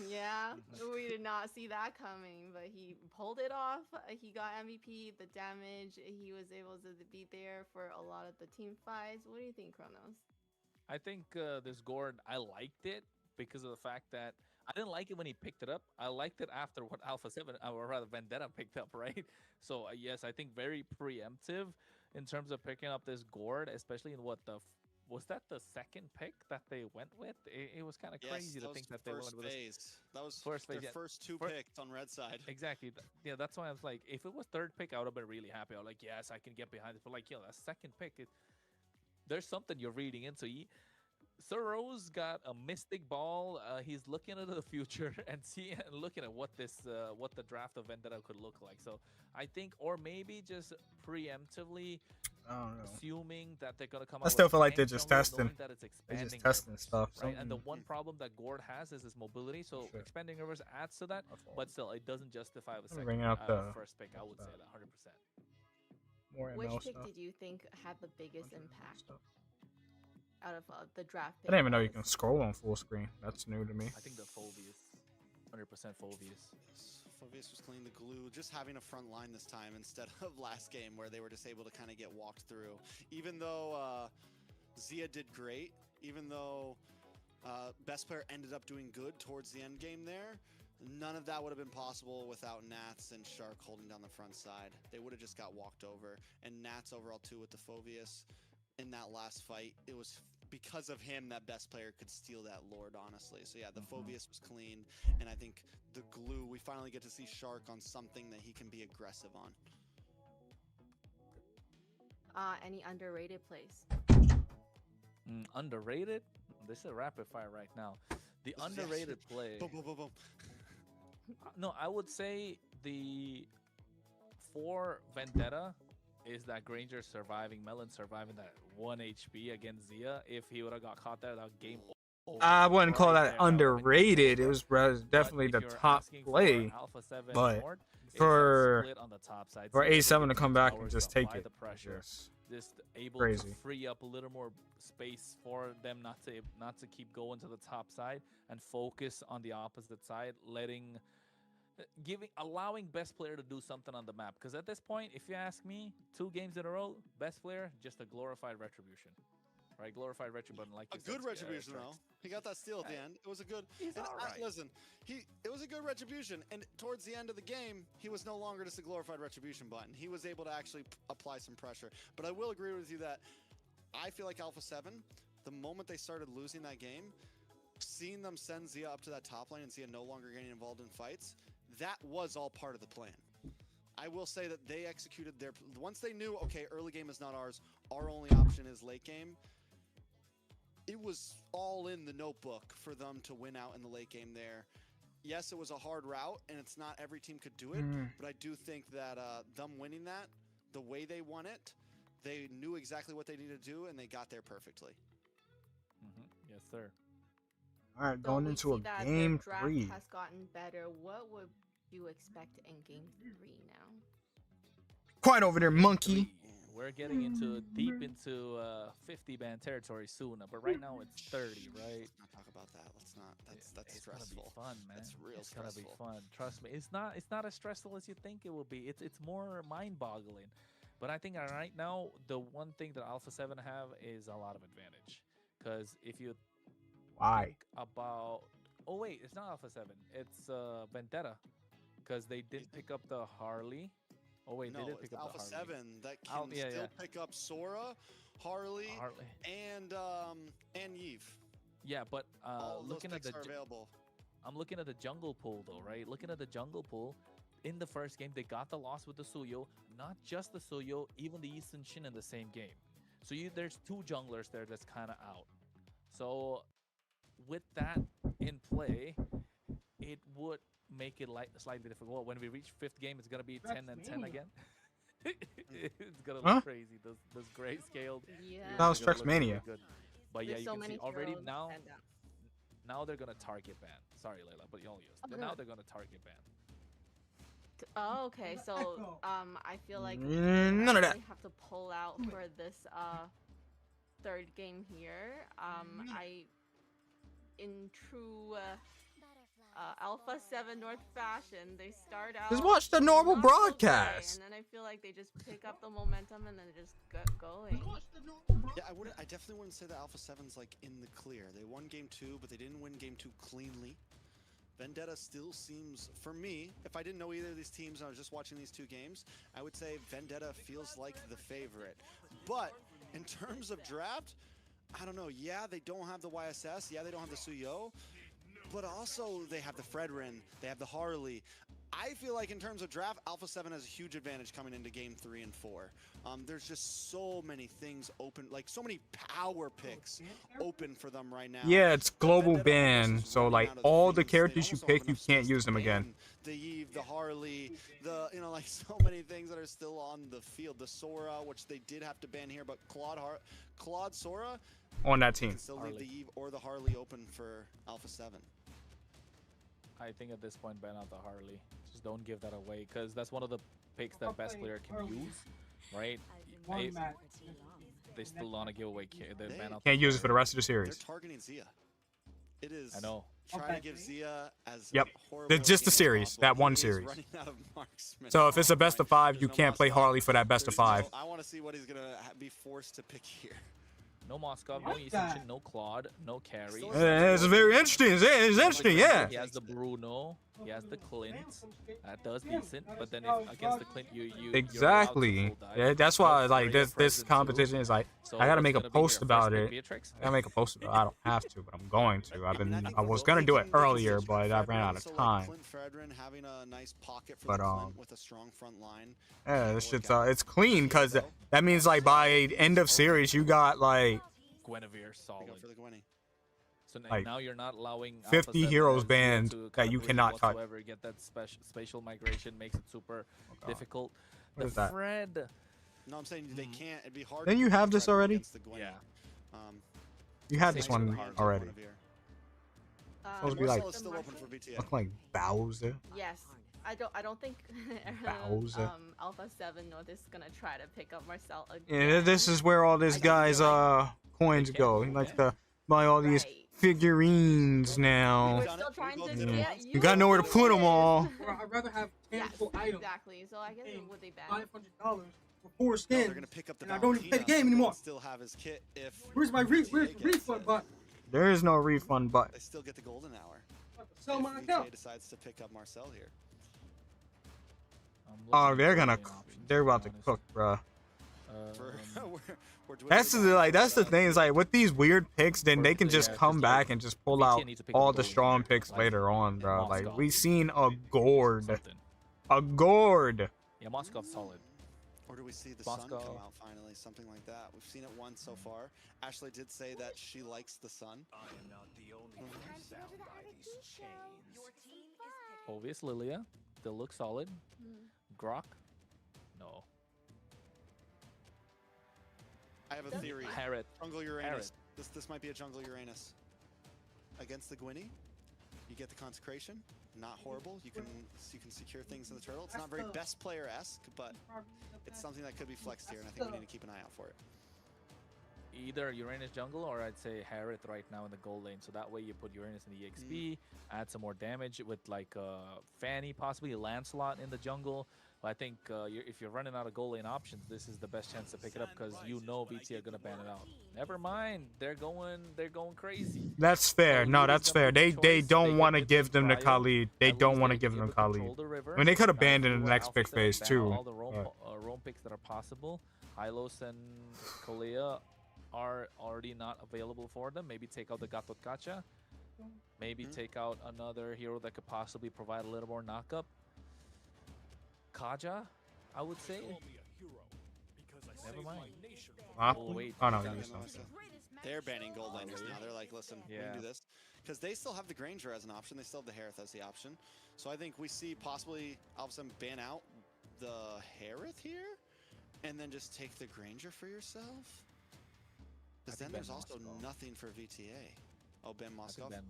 Yeah, we did not see that coming, but he pulled it off. He got MVP, the damage, he was able to be there for a lot of the team fights. What do you think, Kronos? I think this Gord, I liked it because of the fact that I didn't like it when he picked it up. I liked it after what Alpha 7, or rather Vendetta picked up, right? So, yes, I think very preemptive in terms of picking up this Gord, especially in what was that the second pick that they went with? It was kind of crazy to think that they went with this. That was first phase, their first two picks on red side. Exactly. Yeah, that's why I was like, if it was third pick, I would have been really happy. I was like, yes, I can get behind it. But like, that second pick, there's something you're reading into. Sir Rose got a mystic ball. He's looking into the future and looking at what the draft of Vendetta could look like. So I think, or maybe just preemptively assuming that they're gonna come. I still feel like they're just jungle, testing. that it's They're just expanding testing rivers, stuff. right? And the one problem that Gord has is his mobility. So Sure. expanding rivers adds to that, but still, it doesn't justify the second bring out the first pick. I would say that 100%. More Which ML pick stuff. did you think had the biggest impact out of the draft I pick? didn't even know you can scroll on full screen. That's new to me. I think the Phobius, 100% Phobius. Phobius was clean the glue, just having a front line this time instead of last game where they were just able to kind of get walked through. Even though Zia did great, even though best player ended up doing good towards the end game there, none of that would have been possible without Nats and Shark holding down the front side. They would have just got walked over. And Nats overall too with the Phobius in that last fight, it was because of him that best player could steal that Lord, honestly. So yeah, the Phobius was clean, and I think the glue, we finally get to see Shark on something that he can be aggressive on. Any underrated plays? Underrated? This is a rapid fire right now. The underrated play. Boom, boom, boom, boom. No, I would say for Vendetta is that Granger surviving, Melon surviving that 1 HP against Zia. If he would have got caught there, that game over. I wouldn't call Right that there, underrated. It was definitely But the if you're top asking for play. Alpha 7 but Nord, it's that for- split on the top side. For Zia A7 to taking come back and towers just to take apply it. the pressure, Yes. just able Crazy. to free up a little more space for them not to keep going to the top side and focus on the opposite side, allowing best player to do something on the map. Because at this point, if you ask me, 2 games in a row, best player, just a glorified retribution. Right, glorified retribution, like A you said, good retribution, Trex. though. He got that steal at the end. It was a good. He's and all right. Listen, it was a good retribution, and towards the end of the game, he was no longer just a glorified retribution button. He was able to actually apply some pressure. But I will agree with you that I feel like Alpha 7, the moment they started losing that game, seeing them send Zia up to that top lane and Zia no longer getting involved in fights, that was all part of the plan. I will say that they executed once they knew, okay, early game is not ours, our only option is late game, it was all in the notebook for them to win out in the late game there. Yes, it was a hard route, and it's not every team could do it, but I do think that them winning that, the way they won it, they knew exactly what they needed to do, and they got there perfectly. Yes, sir. All right, So going we into see a that game the draft 3. has gotten better. What would you expect in game 3 now? Quiet over there, monkey. We're getting deep into 50 ban territory soon, but right now it's 30, right? Let's not talk about that. Let's not. That's It's stressful. gonna be fun, man. That's real It's gonna stressful. be fun. Trust me. It's not as stressful as you think it will be. It's more mind-boggling. But I think right now the one thing that Alpha 7 have is a lot of advantage. Because if you Why? think about, oh wait, it's not Alpha 7. It's Vendetta. Because they did pick up the Harley. Oh wait, No, they did it's pick up Alpha the Harley. 7 that can still pick up Sora, Harley, and Yves. Yeah, but All of those looking at picks the are available. I'm looking at the jungle pool though, right? Looking at the jungle pool, in the first game they got the loss with the Suyo, not just the Suyo, even the Eastern Shin in the same game. So there's 2 junglers there that's kind of out. So with that in play, it would make it slightly difficult. When we reach 5th game, it's gonna be 10 and 10 again. It's gonna look crazy. Those grayscale. Yeah. That was It's gonna look really Trexmania. good. But yeah, There's you so can see many already heroes now. and, Now they're gonna target ban. Sorry, Layla, but you'll use. Oh, Now good. they're gonna target ban. Oh, okay. So, I feel like None of that. I have to pull out for this 3rd game here. In true Alpha 7 North fashion, they start out. Just watch the normal not so great, broadcast. and then I feel like they just pick up the momentum and then just get going. Yeah, I definitely wouldn't say that Alpha 7's like in the clear. They won game 2, but they didn't win game 2 cleanly. Vendetta still seems, for me, if I didn't know either of these teams and I was just watching these 2 games, I would say Vendetta feels like the favorite. But in terms of draft, I don't know. Yeah, they don't have the YSS. Yeah, they don't have the Suyo. But also, they have the Fredrin. They have the Harley. I feel like in terms of draft, Alpha 7 has a huge advantage coming into game 3 and 4. There's just so many things open, like so many power picks open for them right now. Yeah, it's global Vendetta ban, almost is so running like out of all the fiends. They characters you almost don't have pick, you enough can't space use to them again. ban the Eve, the Harley, like so many things that are still on the field. The Sora, which they did have to ban here, but Claude Sora On that team. can still leave the Eve or the Harley open for Alpha 7. I think at this point, ban out the Harley. Just don't give that away, because that's one of the picks that best player can use, right? They still want to give away. They ban out. Can't use it for the rest of the They're series. targeting Zia. It is. I know. Trying to give Zia as Yep. horrible It's just a the game as series, possible. that one He is series. running out of marksmen So at if it's a this best of point. 5, There's you no can't play Moscow. Harley for that best of There's 5. I want to see what he's gonna be forced to pick here. No Moskov, no Yushin, no Claude, no carry. It's very interesting. It's interesting, yeah. He has the Bruno, he has the Clint. That does decent, but then against the Clint, you're Exactly. allowed to full dive. Yeah, that's why No like Freya this present too. competition is like So I gotta what's make a gonna be post your about first pick, it. Beatrix? I gotta make a post about it. I don't have to, but I'm going to. think I was both gonna they do can- it they can earlier, switch but I ran Fredrin, out of so, like, time. Clint Fredrin having a nice pocket for But, the Clint with a strong front line. Yeah, this Work shit's out. it's clean because that means like by end of series you got like Guinevere Pick solid. up for the Gwenny. So like, now you're not allowing 50 Alpha 7 heroes or Zia banned to that kinda you breathe cannot touch. whatsoever, get that spatial migration makes it super difficult. What The is that? Fred, No, I'm saying they can't. It'd be hard. Didn't to you pick have this Fredrin already? against the Gwenny. yeah. You had this Same one with Hands on already. Guinevere. Supposed to be like Marcel is still open for BTA. looking like Bowser. Yes. I don't think Bowser. Alpha 7 North is gonna try to pick up Marcel again. Yeah, this is where all this guy's coins go. He likes to buy all these Right. figurines We're now. still trying to Yeah. get You got nowhere to put them all. Or I'd rather have Yes, tangible items. exactly. So I guess paying would they ban? $500 for 4 No, skins. they're gonna pick up the and I don't even play the Valentina, game but anymore. they'll still have his kit if. Where's my BTA where's the gets refund it. button? There is no refund, but They still get the golden hour. Sell if my BTA account. decides to pick up Marcel here. oh, they're about to cook, bruh. For, we're That's dwindling the, down that's the to, thing. Is like with these weird picks, then they can just Yeah, come just back like and just pull BTA out needs to pick up all the the golden strong here, picks like, later on, in bro. Like Moscow. we seen a gourd, Something. a gourd. Yeah, Moscov's solid. Or do we see the sun Moscow. come out finally? Something like that. We've seen it once so far. Ashley did say that she likes the sun. Obvious Lilia, still looks solid. Grok, no. I have a theory. Harriet, Jungle Uranus. Harriet. This might be a Jungle Uranus. Against the Gwenny, you get the consecration. Not horrible. You can secure things in the turtle. It's not very best player-esque, but it's something that could be flexed here, and I think we need to keep an eye out for it. either Uranus jungle or I'd say Harriet right now in the gold lane. So that way you put Uranus in the EXP, add some more damage with like Fanny, possibly Lancelot in the jungle. But I think if you're running out of gold lane options, this is the best chance to pick it up because you know VT are gonna ban it out. Never mind, they're going crazy. That's fair. No, that's fair. They don't want to give them to Khalid. They don't want to give them to Khalid. I mean, they could abandon in the next big phase too. All the roam picks that are possible. Hylos and Kolea are already not available for them. Maybe take out the Gatot Kacha. Maybe take out another hero that could possibly provide a little more knockup. Kaja, I would say. Never mind. Huh? Oh, wait. Oh no, Kaja. you missed something. They're banning gold laners really? now. They're like, listen, we Yeah. can do this. Because they still have the Granger as an option. They still have the Harith as the option. So I think we see possibly all of a sudden ban out the Harith here and then just take the Granger for yourself. Because then think there's ban also Moskov. nothing for VTA. Oh, Ben I think Moskov?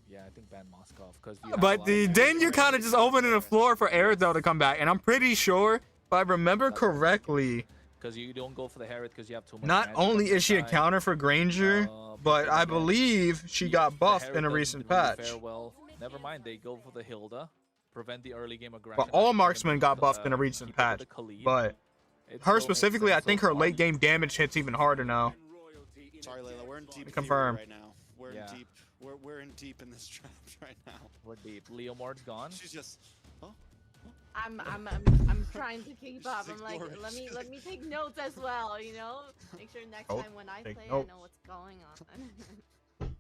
yeah, I think ban Moskov because. But then you're kind of just opening the floor for Arizona to come back, and I'm pretty sure, if I remember correctly, because you don't go for the Harith because you have too much. not magic on only your is she a side. counter for Granger, but I believe she got buffed in a recent patch. Well, never mind. They go for the Hilda, prevent the early game aggression. But all marksmen got buffed in a recent patch. But her specifically, I think her late game damage hits even harder now. Sorry, Layla, we're in deep Confirm. right now. We're in deep. We're in deep in this draft right now. We're deep. Leomord's gone. She's just. Oh. I'm trying to keep up. I'm like, let me take notes as well, you know? Make sure next time when I play, I know what's going on.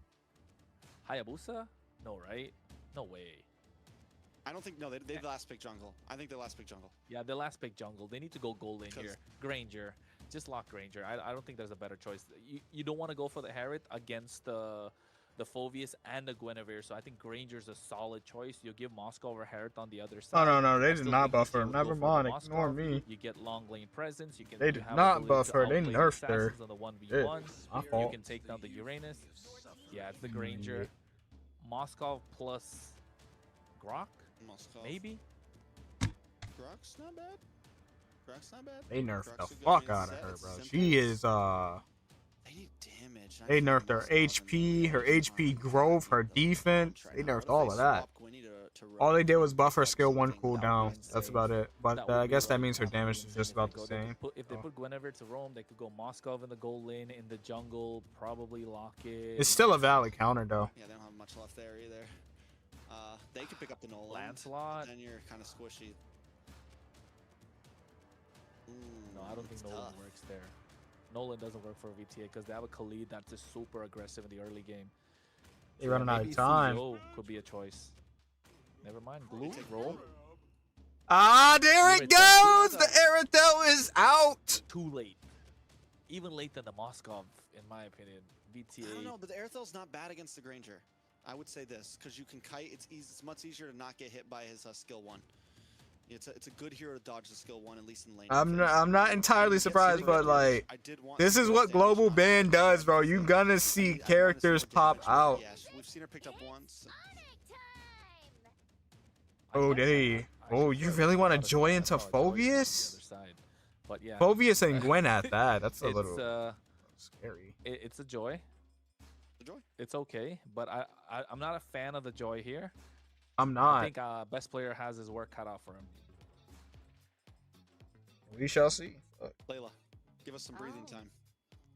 Hayabusa? No, right? No way. I don't think, no, they last pick jungle. I think they last pick jungle. Yeah, the last pick jungle. They need to go gold in here. Granger. Just lock Granger. I don't think there's a better choice. You don't want to go for the Harith against the Phoveus and the Guinevere, so I think Granger's a solid choice. You give Moscow over Harith on the other side. Oh, no, they did not buff her. Never mind, ignore me. You get long lane presence. You can. They did not buff her. They nerfed her. On the 1v1. My You fault. can take down the Uranus. Yeah, it's the Granger. Moscow plus Grok, Moskov. maybe. Grok's not bad. Grok's not bad. They nerfed Grok's the a good fuck main out of set. her, It's bro. simple. She is, They need damage. they nerfed her HP, her HP growth, her defense. They nerfed all of that. All they did was buff her skill 1 cooldown. That's about it. But I guess that means her damage is just about the same. If they put Guinevere to roam, they could go Moskov in the gold lane, in the jungle, probably lock it. It's still a valid counter, though. Yeah, they don't have much left there either. They could pick up the Nolan. Lancelot. Then you're kind of squishy. No, I don't think Nolan works there. Nolan doesn't work for VTA because they have a Khalid that's just super aggressive in the early game. They're running out of maybe time. Fuyo could be a choice. Never mind. Glue, roll. Ah, there it goes! The Aerodel is out! Too late. Even late than the Moskov, in my opinion. VTA. I don't know, but the Airthel's not bad against the Granger. I would say this, because you can kite. It's much easier to not get hit by his skill 1. It's a good hero to dodge the skill 1, at least in lane. I'm not entirely surprised, but like, this is what Global Ban does, bro. You gonna see characters pop out. Yeah, we've seen her picked up once. Oh, oh, you really want to join into Phoveus? But yeah, Phoveus and Gwen at that. That's a little scary. It's a joy. The joy. It's okay, but I'm not a fan of the joy here. I'm not. I think best player has his work cut out for him. We shall see. Layla, give us some breathing time.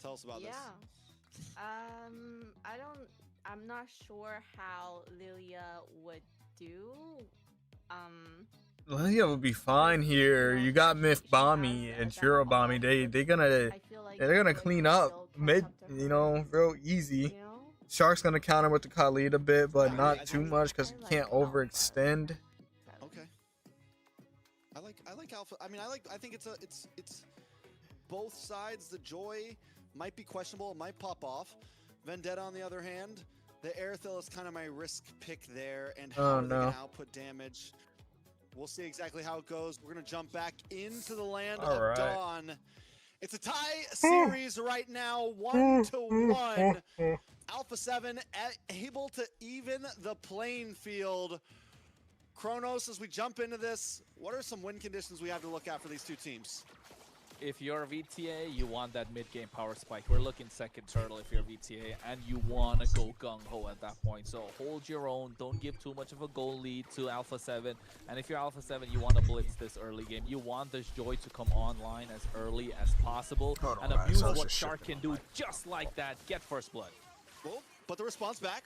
Tell us about this. I'm not sure how Lilia would do. Lilia would be fine here. You got Myth Bomby and Shiro Bomby. They're gonna clean up mid, real easy. Shark's gonna counter with the Khalid a bit, but not too much because he can't overextend. Okay. I like Alpha. I mean, I think it's both sides. The joy might be questionable. It might pop off. Vendetta, on the other hand, the Airthil is kind of my risk pick there, and how they can output damage. We'll see exactly how it goes. We're gonna jump back into the land of Dawn. It's a tie series right now, 1-1. Alpha 7 able to even the playing field. Kronos, as we jump into this, what are some win conditions we have to look at for these two teams? If you're a VTA, you want that mid-game power spike. We're looking second turtle if you're a VTA, and you want to go gung-ho at that point. So hold your own. Don't give too much of a goal lead to Alpha 7. And if you're Alpha 7, you want to blitz this early game. You want this Joy to come online as early as possible and abuse what Shark can do just like that. Get first blood. Well, but the response back.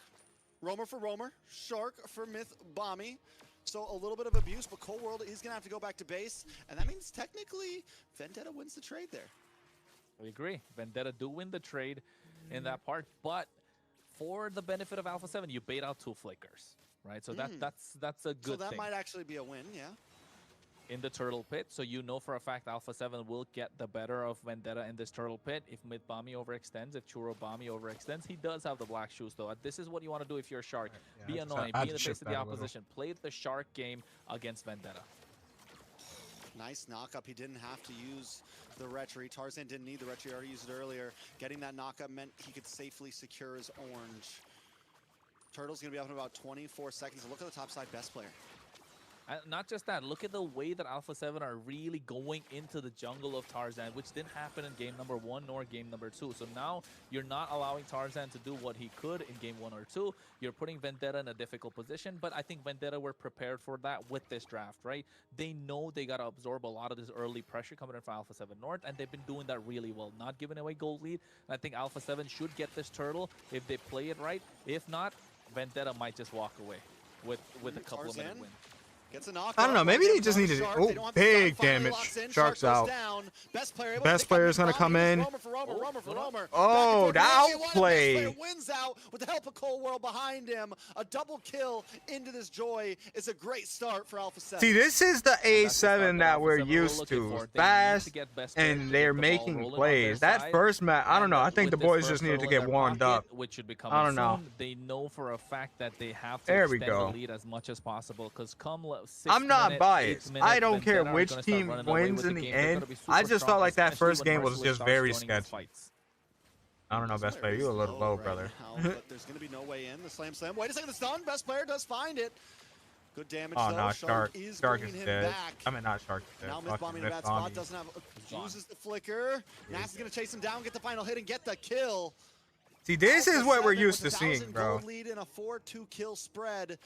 Roamer for Roamer. Shark for Myth Bomby. So a little bit of abuse, but Cold World, he's going to have to go back to base. And that means technically Vendetta wins the trade there. We agree. Vendetta do win the trade in that part. But for the benefit of Alpha 7, you bait out 2 flickers, right? So that's a good thing. So that might actually be a win, yeah. in the turtle pit. So you know for a fact Alpha 7 will get the better of Vendetta in this turtle pit. If Mid Bami overextends, if Churro Bami overextends, he does have the black shoes though. This is what you want to do if you're a Shark. Yeah, Be I annoying, had be in to the shift face of that the a little. opposition. Play the Shark game against Vendetta. Nice knock-up. He didn't have to use the retry. Tarzan didn't need the retry. He already used it earlier. Getting that knock-up meant he could safely secure his orange. Turtle's going to be up in about 24 seconds. Look at the top side best player. And not just that, look at the way that Alpha 7 are really going into the jungle of Tarzan, which didn't happen in game number 1 nor game number 2. So now you're not allowing Tarzan to do what he could in game 1 or 2. You're putting Vendetta in a difficult position, but I think Vendetta were prepared for that with this draft, right? They know they got to absorb a lot of this early pressure coming in from Alpha 7 North, and they've been doing that really well, not giving away gold lead. And I think Alpha 7 should get this turtle if they play it right. If not, Vendetta might just walk away with a couple minute win. Gets a knock. I don't know. Maybe they just needed. Oh, big damage. Shark's out. Best player is gonna come in. Oh, the outplay. Wins out with the help of Cold World behind him. A double kill into this Joy is a great start for Alpha 7. See, this is the A7 that we're used to. Fast, and they're making plays. That first match, I don't know. I think the boys just needed to get warmed up. I don't know. They know for a fact that they have to There we extend go. the lead as much as possible because come I'm not biased. I don't care which team wins in the end. I just felt like that first game was just very sketchy. I don't know, best player. You a little low, brother. But there's going to be no way in. The slam. Wait a second, it's done. Best player does find it. Good damage, Oh, though. no, Shark is is bringing him dead. back. I mean, not Shark is dead. Now Myth Fucking bombing in a Myth bad spot. Bombing. Doesn't have uses the flicker. Nas is going to chase him down, get the final hit, and get the kill. See, this is what we're Alpha used to 7 seeing, bro. gold lead in a 4-2 kill spread,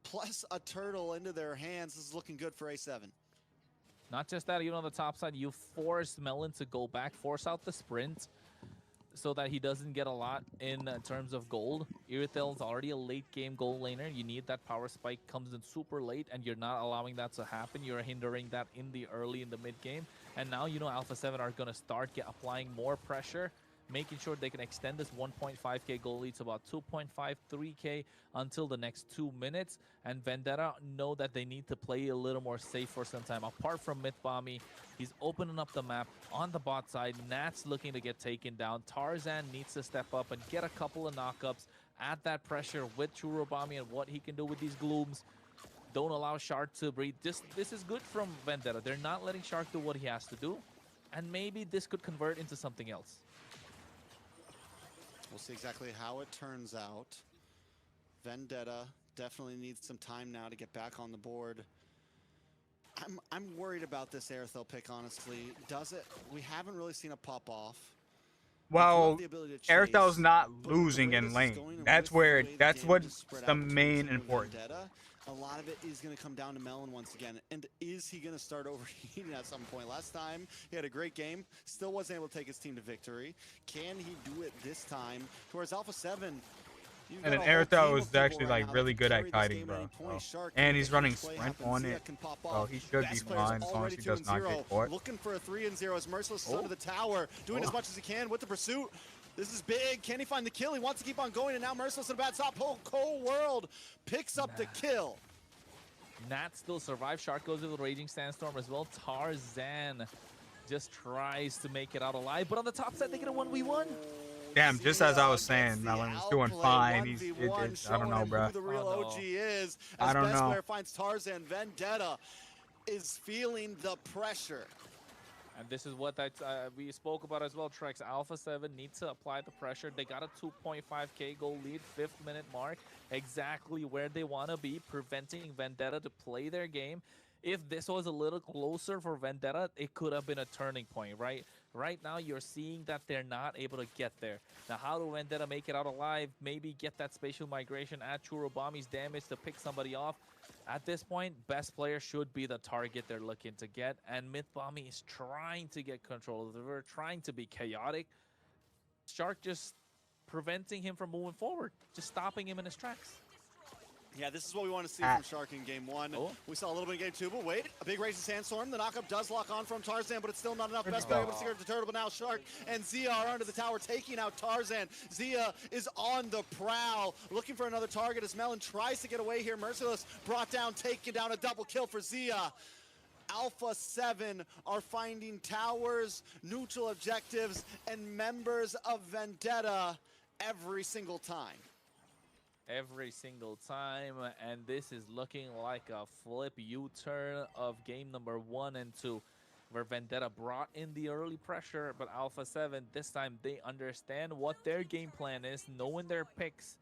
plus a turtle into their hands. This is looking good for A7. Not just that, even on the top side, you force Melon to go back, force out the sprint so that he doesn't get a lot in terms of gold. Irithel's already a late game gold laner. You need that power spike, comes in super late, and you're not allowing that to happen. You're hindering that in the mid game. And now, you know, Alpha 7 are going to start applying more pressure, making sure they can extend this 1.5k goal lead to about 2.53k until the next 2 minutes. And Vendetta know that they need to play a little more safe for some time. Apart from Myth Bami, he's opening up the map on the bot side. Nat's looking to get taken down. Tarzan needs to step up and get a couple of knockups, add that pressure with Churro Bami and what he can do with these glooms. Don't allow Shark to breathe. This is good from Vendetta. They're not letting Shark do what he has to do. And maybe this could convert into something else. We'll see exactly how it turns out. Vendetta definitely needs some time now to get back on the board. I'm worried about this Aerithel pick, honestly. Does it? We haven't really seen a pop off. Well, Aerothel's not losing in lane. That's what's the main important. A lot of it is going to come down to Melon once again. And is he going to start overheating at some point? Last time, he had a great game. Still wasn't able to take his team to victory. Can he do it this time? Towards Alpha 7. And then Aerithel is actually like really good at kiting, bro. So. And he's running sprint on it. So he should be fine as long as he does not get caught. Looking for a 3-0 as Merciless is under the tower. Doing as much as he can with the pursuit. This is big. Can he find the kill? He wants to keep on going, and now Merciless in a bad stop. Cold World picks up the kill. Nat still survives. Shark goes with a Raging Sandstorm as well. Tarzan just tries to make it out alive, but on the top side, they get a 1v1. Damn, just as I was saying, Melon was doing fine. I don't know, bro. The real OG is. I don't know. Player finds Tarzan. Vendetta is feeling the pressure. And this is what we spoke about as well, Trex. Alpha 7 needs to apply the pressure. They got a 2.5k goal lead, 5th minute mark, exactly where they want to be, preventing Vendetta to play their game. If this was a little closer for Vendetta, it could have been a turning point, right? Right now, you're seeing that they're not able to get there. Now, how do Vendetta make it out alive? Maybe get that spatial migration, add Churro Bami's damage to pick somebody off. At this point, best player should be the target they're looking to get, and Myth Bami is trying to get control of the river, trying to be chaotic. Shark just preventing him from moving forward, just stopping him in his tracks. Yeah, this is what we want to see from Shark in game 1. We saw a little bit in game 2, but wait, a big Raging Sandstorm. The knockup does lock on from Tarzan, but it's still not enough. Best player able to secure the turtle, but now Shark and Zia are under the tower, taking out Tarzan. Zia is on the prowl, looking for another target as Melon tries to get away here. Merciless brought down, taking down a double kill for Zia. Alpha 7 are finding towers, neutral objectives, and members of Vendetta every single time. Every single time, and this is looking like a flip U-turn of game number 1 and 2, where Vendetta brought in the early pressure, but Alpha 7, this time they understand what their game plan is, knowing their picks.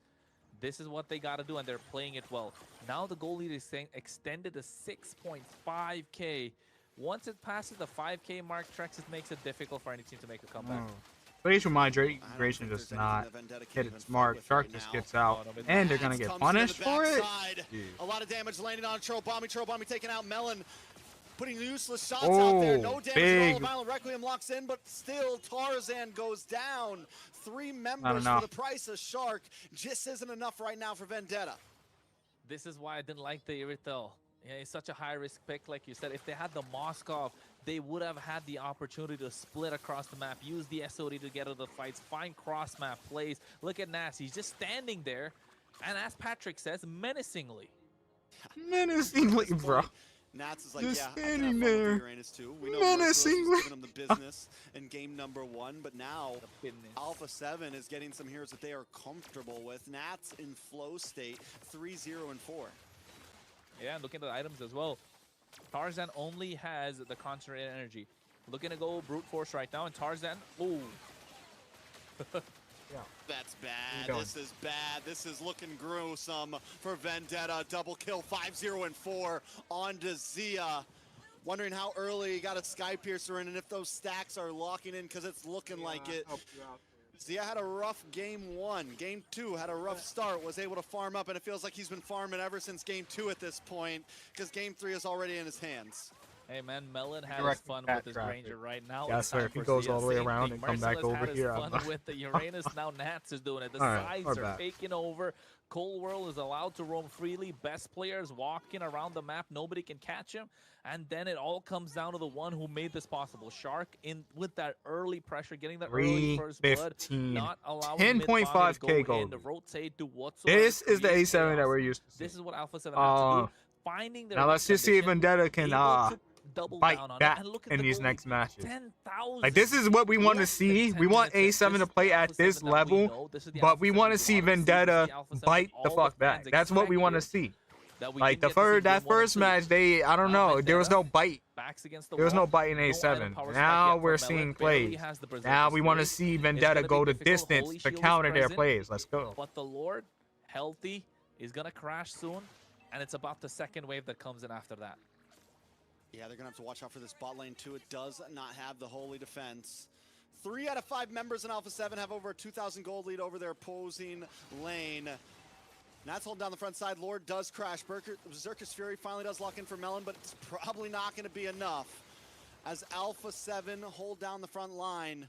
This is what they got to do, and they're playing it well. Now the goal lead is extended to 6.5K. Once it passes the 5K mark, Trex, it makes it difficult for any team to make a comeback. Facial migration does not hit its mark. Shark just gets out, and they're gonna get punished for it. A lot of damage landing on Churobami. Churobami taking out Melon, putting useless shots out there. No damage at all. Violent Requiem locks in, but still Tarzan goes down. 3 members for the price of Shark just isn't enough right now for Vendetta. This is why I didn't like the Irithel. Yeah, it's such a high-risk pick, like you said. If they had the Moskov, they would have had the opportunity to split across the map, use the SOD to get out of the fights, find cross-map plays. Look at Nas. He's just standing there, and as Patrick says, menacingly. Menacingly, bro. Nats is like, just yeah, standing there. Uranus too. We know menacingly. giving him the business in game number 1, but now Alpha 7 is getting some heroes that they are comfortable with. Nats in flow state, 3-0 and 4. Yeah, and looking at the items as well. Tarzan only has the concentrated energy. Looking to go brute force right now, and Tarzan, ooh. Yeah. That's bad. This is bad. This is looking gruesome for Vendetta. Double kill, 5-0 and 4 on to Zia. Wondering how early he got a Sky Piercer in and if those stacks are locking in, because it's looking like it. Zia had a rough game 1. Game 2 had a rough start, was able to farm up, and it feels like he's been farming ever since game 2 at this point, because game 3 is already in his hands. Hey man, Melon has fun with his Ranger right now. Yeah, sir, if he goes all the way around and come back over here. Fun with the Uranus. Now Nats is doing it. The sides are taking over. Cold World is allowed to roam freely. Best players walking around the map. Nobody can catch him. And then it all comes down to the one who made this possible. Shark in with that early pressure, getting that early first blood, not allowing 10.5K gold. To rotate, do whatsoever. This is the A7 that we're used to. This is what Alpha 7 has to do. Finding their now let's just see if Vendetta can fight back in these next matches. Like, this is what we want to see. We want A7 to play at this level, but we want to see Vendetta bite the fuck back. That's what we want to see. Like that first match, I don't know, there was no bite. There was no bite in A7. Now we're seeing plays. Now we want to see Vendetta go the distance to counter their plays. Let's go. But the Lord, healthy, is gonna crash soon, and it's about the second wave that comes in after that. Yeah, they're going to have to watch out for this bot lane, too. It does not have the holy defense. 3 out of 5 members in Alpha 7 have over a 2,000 gold lead over their opposing lane. Nats holding down the front side. Lord does crash. Berserker's Fury finally does lock in for Melon, but it's probably not going to be enough. As Alpha 7 hold down the front line,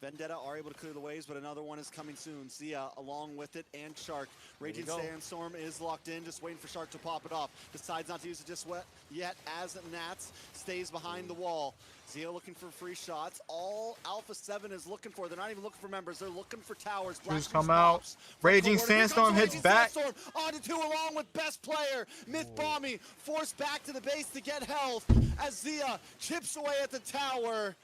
Vendetta are able to clear the waves, but another one is coming soon. Zia along with it, and Shark. Raging Sandstorm is locked in, just waiting for Shark to pop it off. Decides not to use it just yet as Nats stays behind the wall. Zia looking for free shots. All Alpha 7 is looking for. They're not even looking for members. They're looking for towers. Who's come out? Raging Sandstorm hits back. On to 2 along with best player. Myth Bomby forced back to the base to get health as Zia chips away at the tower.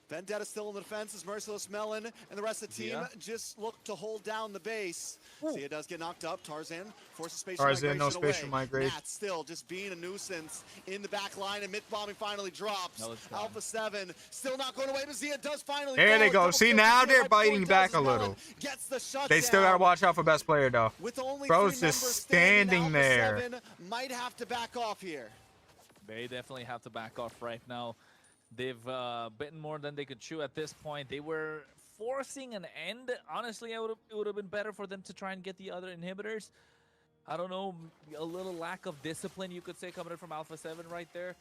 Vendetta still in the defense as Merciless Melon and the rest of the team just look to hold down the base. Zia does get knocked up. Tarzan forces spatial migration no spatial migration. Matt still just being a nuisance in the back line, and Myth Bombing finally drops. Alpha 7 still not going away, but Zia does finally. There they go. See, now they're biting back a little. They still gotta watch out for best player though. With only Bro's just standing there. 7 might have to back off here. They definitely have to back off right now. They've bitten more than they could chew at this point. They were forcing an end. Honestly, it would have been better for them to try and get the other inhibitors. I don't know, a little lack of discipline, you could say, coming in from Alpha 7 right there.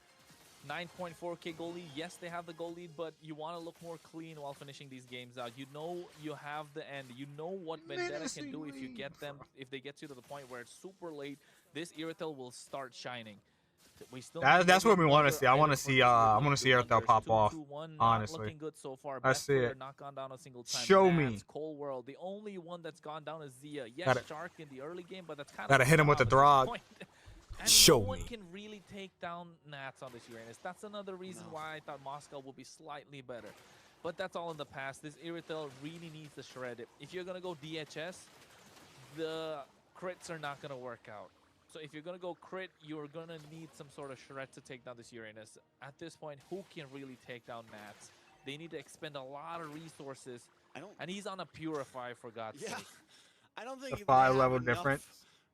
9.4K goal lead. Yes, they have the goal lead, but you want to look more clean while finishing these games out. You know you have the end. You know what Vendetta can do if you get them. If they get you to the point where it's super late, this Irithel will start shining. That's what we want to see. I want to see Irithel pop off. Honestly, looking good so far. I see it. Not gone down a single time. Show me. Cold World. The only one that's gone down is Zia. Yes, Shark in the early game, but that's kind of gotta hit him with the Throg. And Show no one me. can really take down Nats on this Uranus. That's another reason No. why I thought Moscow would be slightly better. But that's all in the past. This Irithel really needs to shred it. If you're going to go DHS, the crits are not going to work out. So if you're going to go crit, you're going to need some sort of shred to take down this Uranus. At this point, who can really take down Nats? They need to expend a lot of resources. And he's on a Purify, for God's sake. I don't think The they have 5-level enough difference.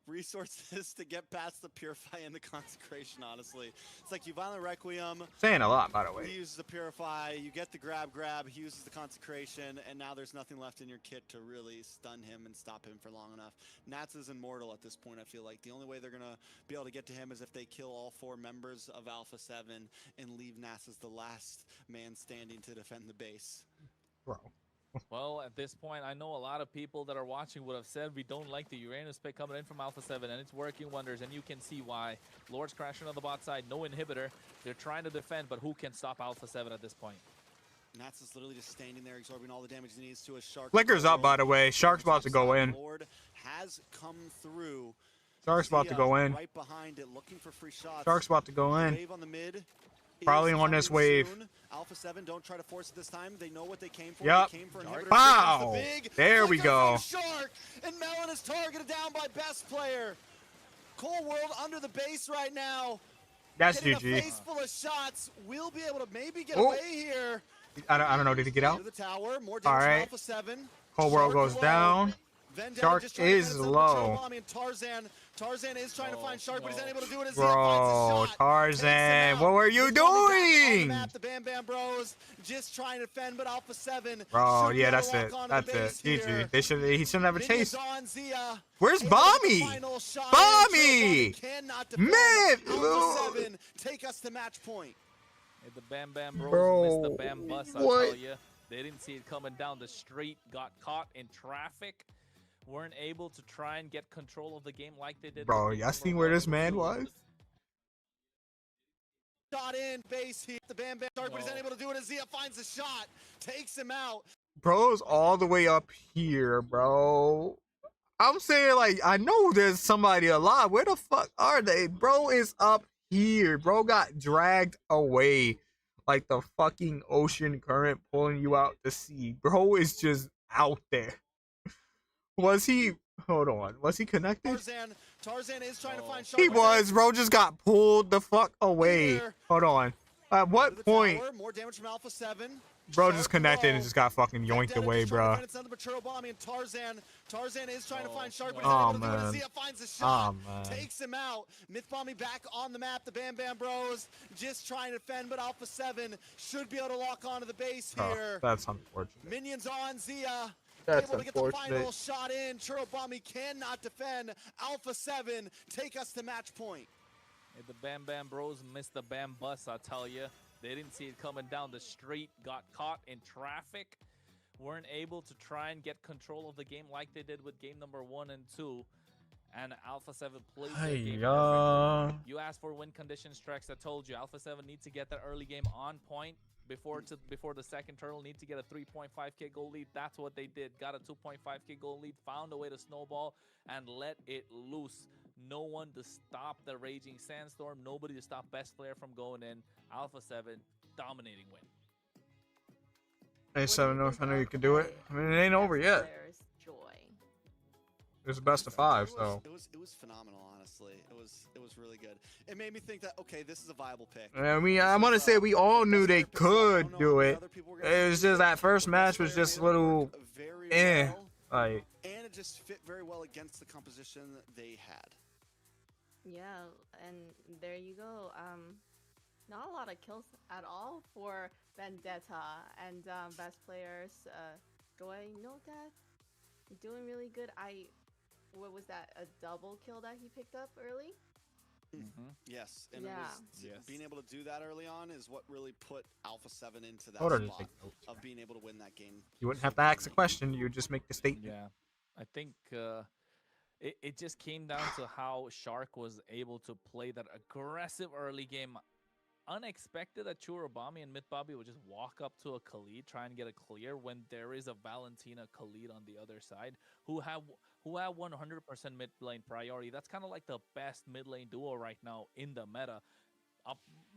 resources to get past the Purify and the Consecration, honestly. It's like you Violent Requiem, Saying a lot, by the he way. uses the Purify, you get the grab, he uses the Consecration, and now there's nothing left in your kit to really stun him and stop him for long enough. Nats is immortal at this point, I feel like. The only way they're going to be able to get to him is if they kill all 4 members of Alpha 7 and leave Nats as the last man standing to defend the base. Bro. Well, at this point, I know a lot of people that are watching would have said we don't like the Uranus pick coming in from Alpha 7, and it's working wonders, and you can see why. Lord's crashing on the bot side, no inhibitor. They're trying to defend, but who can stop Alpha 7 at this point? Nats is literally just standing there, absorbing all the damage he needs to a Shark. Flicker's up, by the way. Shark's about to go in. Lord has come through. Shark's about to go in. Right behind it, looking for free shots. Shark's about to go in. Wave on the mid. Probably is on this coming wave. soon. Alpha 7, don't try to force it this time. They know what they came for. Yep. They came for inhibitors. Pow! Here comes the big There we flicker go. from Shark, and Melon is targeted down by best player. Cold World under the base right now. That's Hitting a GG. face full of shots. We'll be able to maybe get Oh. away here. I don't know. Did he get out? To the tower. More All damage from right. Alpha 7. Cold World Shark goes low. down. Vendetta Shark just trying to is get himself a low. Patrol Bomb, and Tarzan is trying to find Shark, but he's unable to do it as he Bro, finds a shot. Tarzan, Takes him out. what were you He's coming back on the doing? map, the Bam Bam Bros just trying to defend, but Alpha 7 Bro, should be yeah, able that's to it. lock onto That's the base it. here. GG. He shouldn't have a Minions chase. on Zia. Where's Able to get the Bommy? final shot Bommy! in. Cannot defend. Man, Alpha 7 take us to match point. Hey, the Bam Bam Bros Bro, missed the Bam Bus, I'll what? tell you. They didn't see it coming down the street, got caught in traffic, weren't able to try and get control of the game like they did. Bro, with y'all number seen where 1 this and man 2. was? Shot in, base here. The Bam Bam Shark, but he's unable to do it as Zia finds a shot. Takes him out. Bro's all the way up here, bro. I'm saying, like, I know there's somebody alive. Where the fuck are they? Bro is up here. Bro got dragged away like the fucking ocean current pulling you out to sea. Bro is just out there. Was he? Hold on. Was he connected? Tarzan is trying to find Shark. He was. Bro just got pulled the fuck away. Here. Hold on. At To what the point? tower. More damage from Alpha 7. Bro Shark just connected and low. just got fucking yoinked Vendetta away, just trying to bro. find another Patrol Bomb, and Tarzan is trying to find Shark, but he's Oh, unable to do it as man. Zia finds a shot. Oh, man. Takes him out. Myth Bombing back on the map. The Bam Bam Bros just trying to defend, but Alpha 7 should be able to lock onto the base Oh, here. that's unfortunate. Minions on Zia. That's able to get the unfortunate. final shot in. Churubami cannot defend. Alpha 7 take us to match point. Hey, the Bam Bam Bros missed the Bam Bus, I'll tell you. They didn't see it coming down the street, got caught in traffic, weren't able to try and get control of the game like they did with game number 1 and 2. And Alpha 7 played their game perfectly. You asked for win conditions, Trex. I told you, Alpha 7 needs to get that early game on point before the second turtle. Need to get a 3.5k goal lead. That's what they did. Got a 2.5k goal lead, found a way to snowball, and let it loose. No one to stop the Raging Sandstorm. Nobody to stop best player from going in. Alpha 7, dominating win. Hey, 7 North, I know you can do it. I mean, it ain't over yet. Players' joy. It was a best of 5, so. It was phenomenal, honestly. It was really good. It made me think that, okay, this is a viable pick. I mean, I'm gonna say we all knew they could do it. It was just that first match was just a little, like. And it just fit very well against the composition that they had. Yeah, and there you go. Not a lot of kills at all for Vendetta and best players. Going no death, doing really good. What was that? A double kill that he picked up early? Yes, and Yeah. it was being able to do that early on is what really put Alpha 7 into that Hold on, just spot take notes. of being able to win that game. You wouldn't have to ask a question. You would just make the statement. Yeah, I think it just came down to how Shark was able to play that aggressive early game unexpected that Churubami and Mitbabi would just walk up to a Khalid, try and get a clear when there is a Valentina Khalid on the other side who have 100% mid lane priority. That's kind of like the best mid lane duo right now in the meta.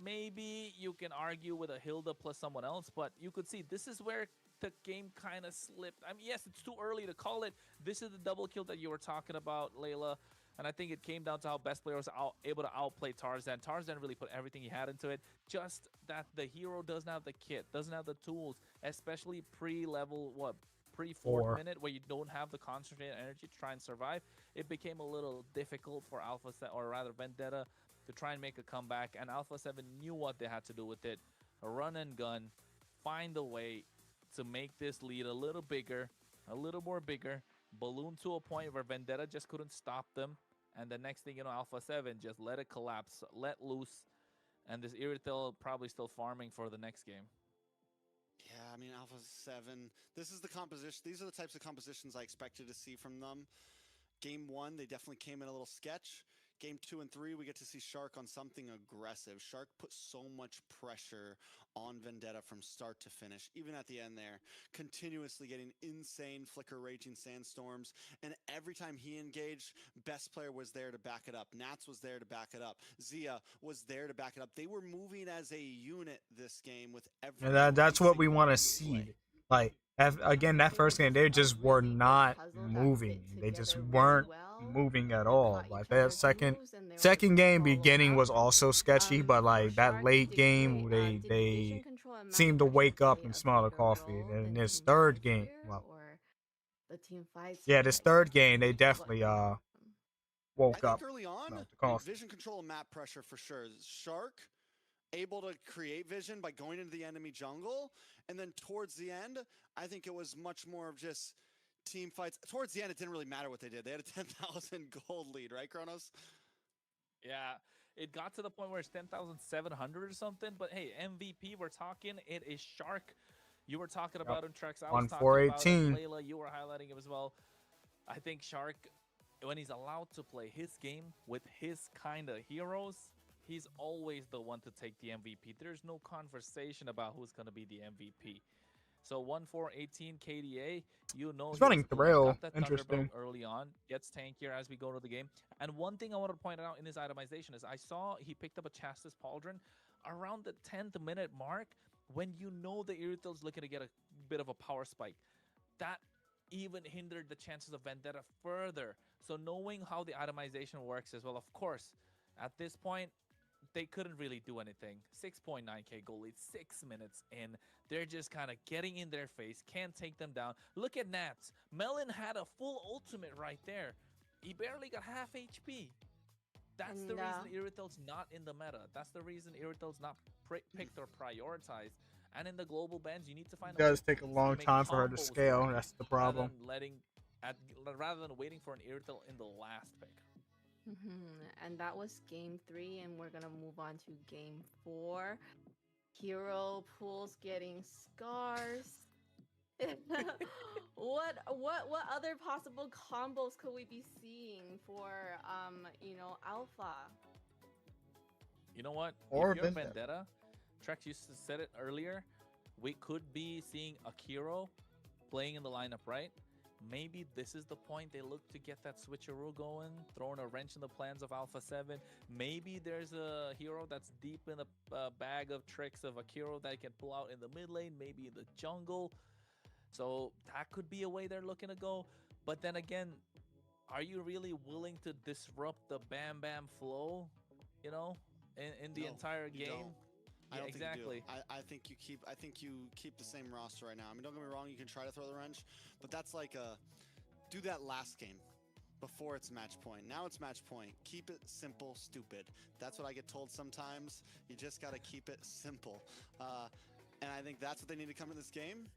Maybe you can argue with a Hilda plus someone else, but you could see this is where the game kind of slipped. I mean, yes, it's too early to call it. This is the double kill that you were talking about, Layla. And I think it came down to how best player was able to outplay Tarzan. Tarzan really put everything he had into it. Just that the hero doesn't have the kit, doesn't have the tools, especially pre-level, pre-4th minute, where you don't have the concentrated energy to try and survive. It became a little difficult for Vendetta to try and make a comeback. And Alpha 7 knew what they had to do with it. A run and gun, find a way to make this lead a little bigger, a little more bigger. Balloon to a point where Vendetta just couldn't stop them, and the next thing you know, Alpha 7 just let it collapse, let loose, and this Irritel probably still farming for the next game. Yeah, I mean, Alpha 7, this is the composition. These are the types of compositions I expected to see from them. Game 1, they definitely came in a little sketch. Game 2 and 3, we get to see Shark on something aggressive. Shark put so much pressure on Vendetta from start to finish, even at the end there, continuously getting insane flicker raging sandstorms. And every time he engaged, best player was there to back it up. Nats was there to back it up. Zia was there to back it up. They were moving as a unit this game with every. And that's what we want to see. Like, again, that first game, they just were not moving. They just weren't moving at all. Like that second game beginning was also sketchy, but like that late game, they seemed to wake up and smell the coffee. And this third game, well, this third game, they definitely woke up. Early on, the coffee. vision control and map pressure for sure. Shark able to create vision by going into the enemy jungle, and then towards the end, I think it was much more of just team fights. Towards the end, it didn't really matter what they did. They had a 10,000 gold lead, right, Kronos? Yeah, it got to the point where it's 10,700 or something, but hey, MVP, we're talking, it is Shark. You were talking about him, Trex. I was talking about him. Layla, you were highlighting him as well. I think Shark, when he's allowed to play his game with his kind of heroes, he's always the one to take the MVP. There's no conversation about who's going to be the MVP. So 1-4-18 KDA, you know, he's running Thrill. Interesting. Early on, gets tankier as we go to the game. And one thing I want to point out in his itemization is I saw he picked up a Chastis Pauldron around the 10th minute mark when you know the Irritel's looking to get a bit of a power spike. That even hindered the chances of Vendetta further. So knowing how the itemization works as well, of course, at this point, they couldn't really do anything. 6.9k goal lead, 6 minutes in. They're just kind of getting in their face, can't take them down. Look at Nats. Melon had a full ultimate right there. He barely got half HP. That's the reason Irritel's not in the meta. That's the reason Irritel's not picked or prioritized. And in the global bans, you need to find. It does take a long time for her to scale. That's the problem. Rather than waiting for an Irritel in the last pick. And that was game 3, and we're gonna move on to game 4. Hero pools getting scars. What other possible combos could we be seeing for Alpha? You know what? Or if you're Vendetta, Trex, you said it earlier. We could be seeing Akiro playing in the lineup, right? Maybe this is the point they look to get that switcheroo going, throwing a wrench in the plans of Alpha 7. Maybe there's a hero that's deep in the bag of tricks of Akiro that can pull out in the mid lane, maybe in the jungle. So that could be a way they're looking to go. But then again, are you really willing to disrupt the Bam Bam flow, in the entire game? I don't exactly. think you do. I think you keep the same roster right now. I mean, don't get me wrong, you can try to throw the wrench, but that's like do that last game before it's match point. Now it's match point. Keep it simple, stupid. That's what I get told sometimes. You just got to keep it simple. And I think that's what they need to come to this game.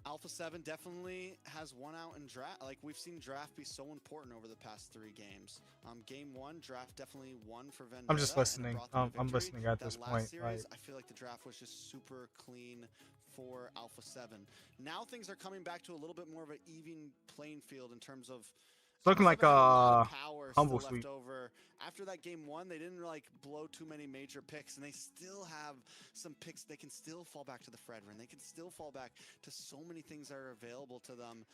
Alpha 7 definitely has won out in draft. Like, we've seen draft be so important over the past 3 games. Game 1, draft definitely won for Vendetta. I'm just listening. I'm listening at this point. Series, I feel like the draft was just super clean for Alpha 7. Now things are coming back to a little bit more of an even playing field in terms of It's looking like a a humble sweep. over. After that game one, they didn't like blow too many major picks, and they still have some picks. They can still fall back to the Fredrin. They can still fall back to so many things that are available to them.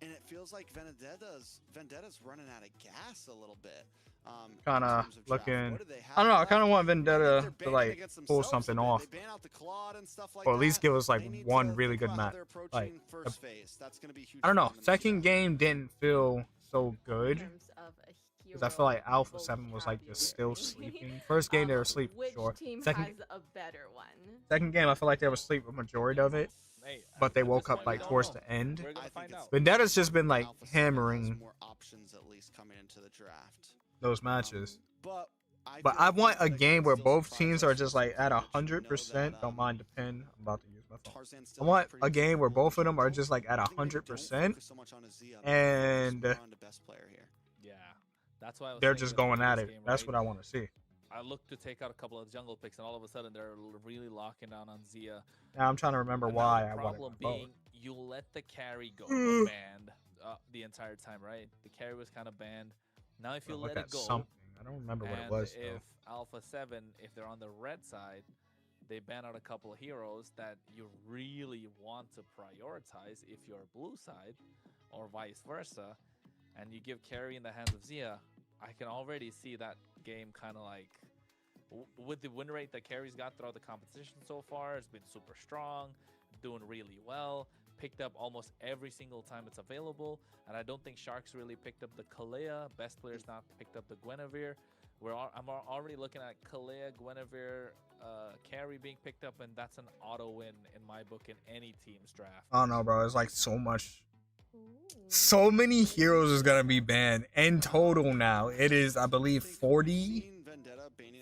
And it feels like Vendetta's running out of gas a little bit. Kind of looking. I don't know. I kind of want Vendetta to like pull something off, they ban out the Claude and stuff like or at least that. give us like They need one to really think good about how match. they're approaching Like, first phase. That's gonna be huge I don't for know. them in the Second future. game didn't feel so good. In terms of a Because I feel like hero Alpha 7 was like just still vocabulary. sleeping. First game they were asleep for Which sure. team Second, has a better one? second game I feel like they were asleep a majority of it, Hey, but they at woke this up point, we like don't towards know. the end. We're gonna I find think out. Vendetta's just been like Alpha 7 has hammering more options at least coming into the draft. those matches. But But feel I like want a Vendetta game can where still both surprise teams us are just like at so much. We know 100%. that, Don't mind the pin. I'm about to use my phone. Tarzan I still has want pretty a game where capable both of them are jungle. just like at I think they don't 100%, focus so much on Azia, but and focus more on the best player here. Yeah, that's why I was they're saying just in the going at previous it. game, That's right? what I want to see. I looked to take out a couple of jungle picks, and all of a sudden they're really locking down on Zia. Now I'm trying to remember And why now I the wanted problem my being, you let the carry go banned the entire time, right? The carry was kind of banned. Now if you Look let it at go, something. I don't remember what it and was if though. Alpha 7, if they're on the red side, they ban out a couple of heroes that you really want to prioritize if you're blue side, or vice versa, and you give carry in the hands of Zia, I can already see that game kind of like, with the win rate that carry's got throughout the competition so far, it's been super strong, doing really well, picked up almost every single time it's available, and I don't think Sharks really picked up the Kalea. Best players not picked up the Guinevere. I'm already looking at Kalea, Guinevere, carry being picked up, and that's an auto win in my book in any team's draft. I don't know, bro. It's like so much. Ooh. So many heroes is gonna be banned in total now. It is, I believe, 40.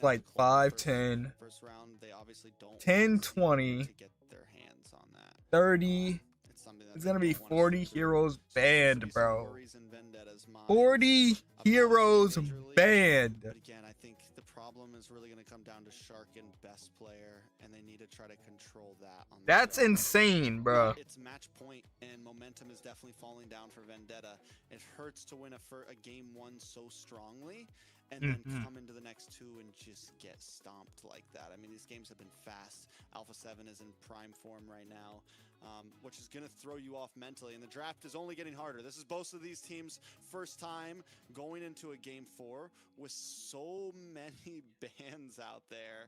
Like 5, 10, First round, they obviously don't 10, 20, to get their hands on that. 30. It's something that It's they gonna be don't wanna 40 see through. heroes So there banned, seems to be some bro. worries in Vendetta's mind 40 about heroes Major League. banned. But again, I think the problem is really going to come down to Shark and best player, and they need to try to control that. On the That's draft. insane, bro. It's match point, and momentum is definitely falling down for Vendetta. It hurts to win a game one so strongly, and then come into the next two and just get stomped like that. I mean, these games have been fast. Alpha 7 is in prime form right now, which is going to throw you off mentally, and the draft is only getting harder. This is both of these teams' first time going into a game 4 with so many bans out there.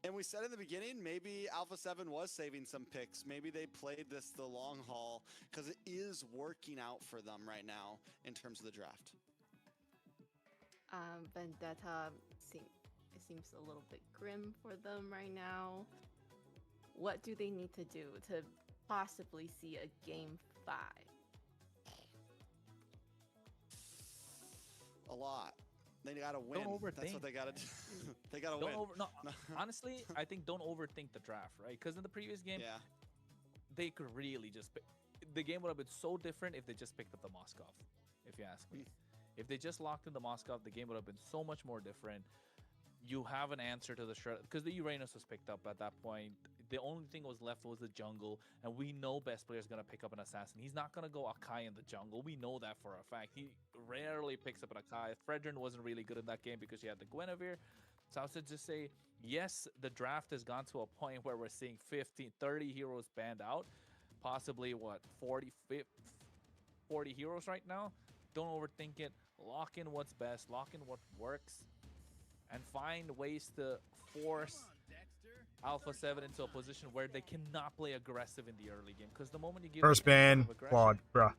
And we said in the beginning, maybe Alpha 7 was saving some picks. Maybe they played this the long haul, because it is working out for them right now in terms of the draft. Vendetta seems a little bit grim for them right now. What do they need to do to possibly see a game 5? A lot. They gotta win. Don't That's overthink. what they gotta do. They gotta Don't win. no, honestly, I think don't overthink the draft, right? Because in the previous game, Yeah. they could really just the game would have been so different if they just picked up the Moskov, if you ask me. If they just locked in the Moskov, the game would have been so much more different. You have an answer to the shred, because the Uranus was picked up at that point. The only thing was left was the jungle, and we know best player is going to pick up an assassin. He's not going to go Akai in the jungle. We know that for a fact. He rarely picks up an Akai. Fredrin wasn't really good in that game because he had the Guinevere. So I would just say, yes, the draft has gone to a point where we're seeing 15, 30 heroes banned out. Possibly, 40 heroes right now. Don't overthink it. Lock in what's best. Lock in what works. And find ways to force Alpha 7 into a position where they cannot play aggressive in the early game. Because the moment you give First ban, Claude, bruh.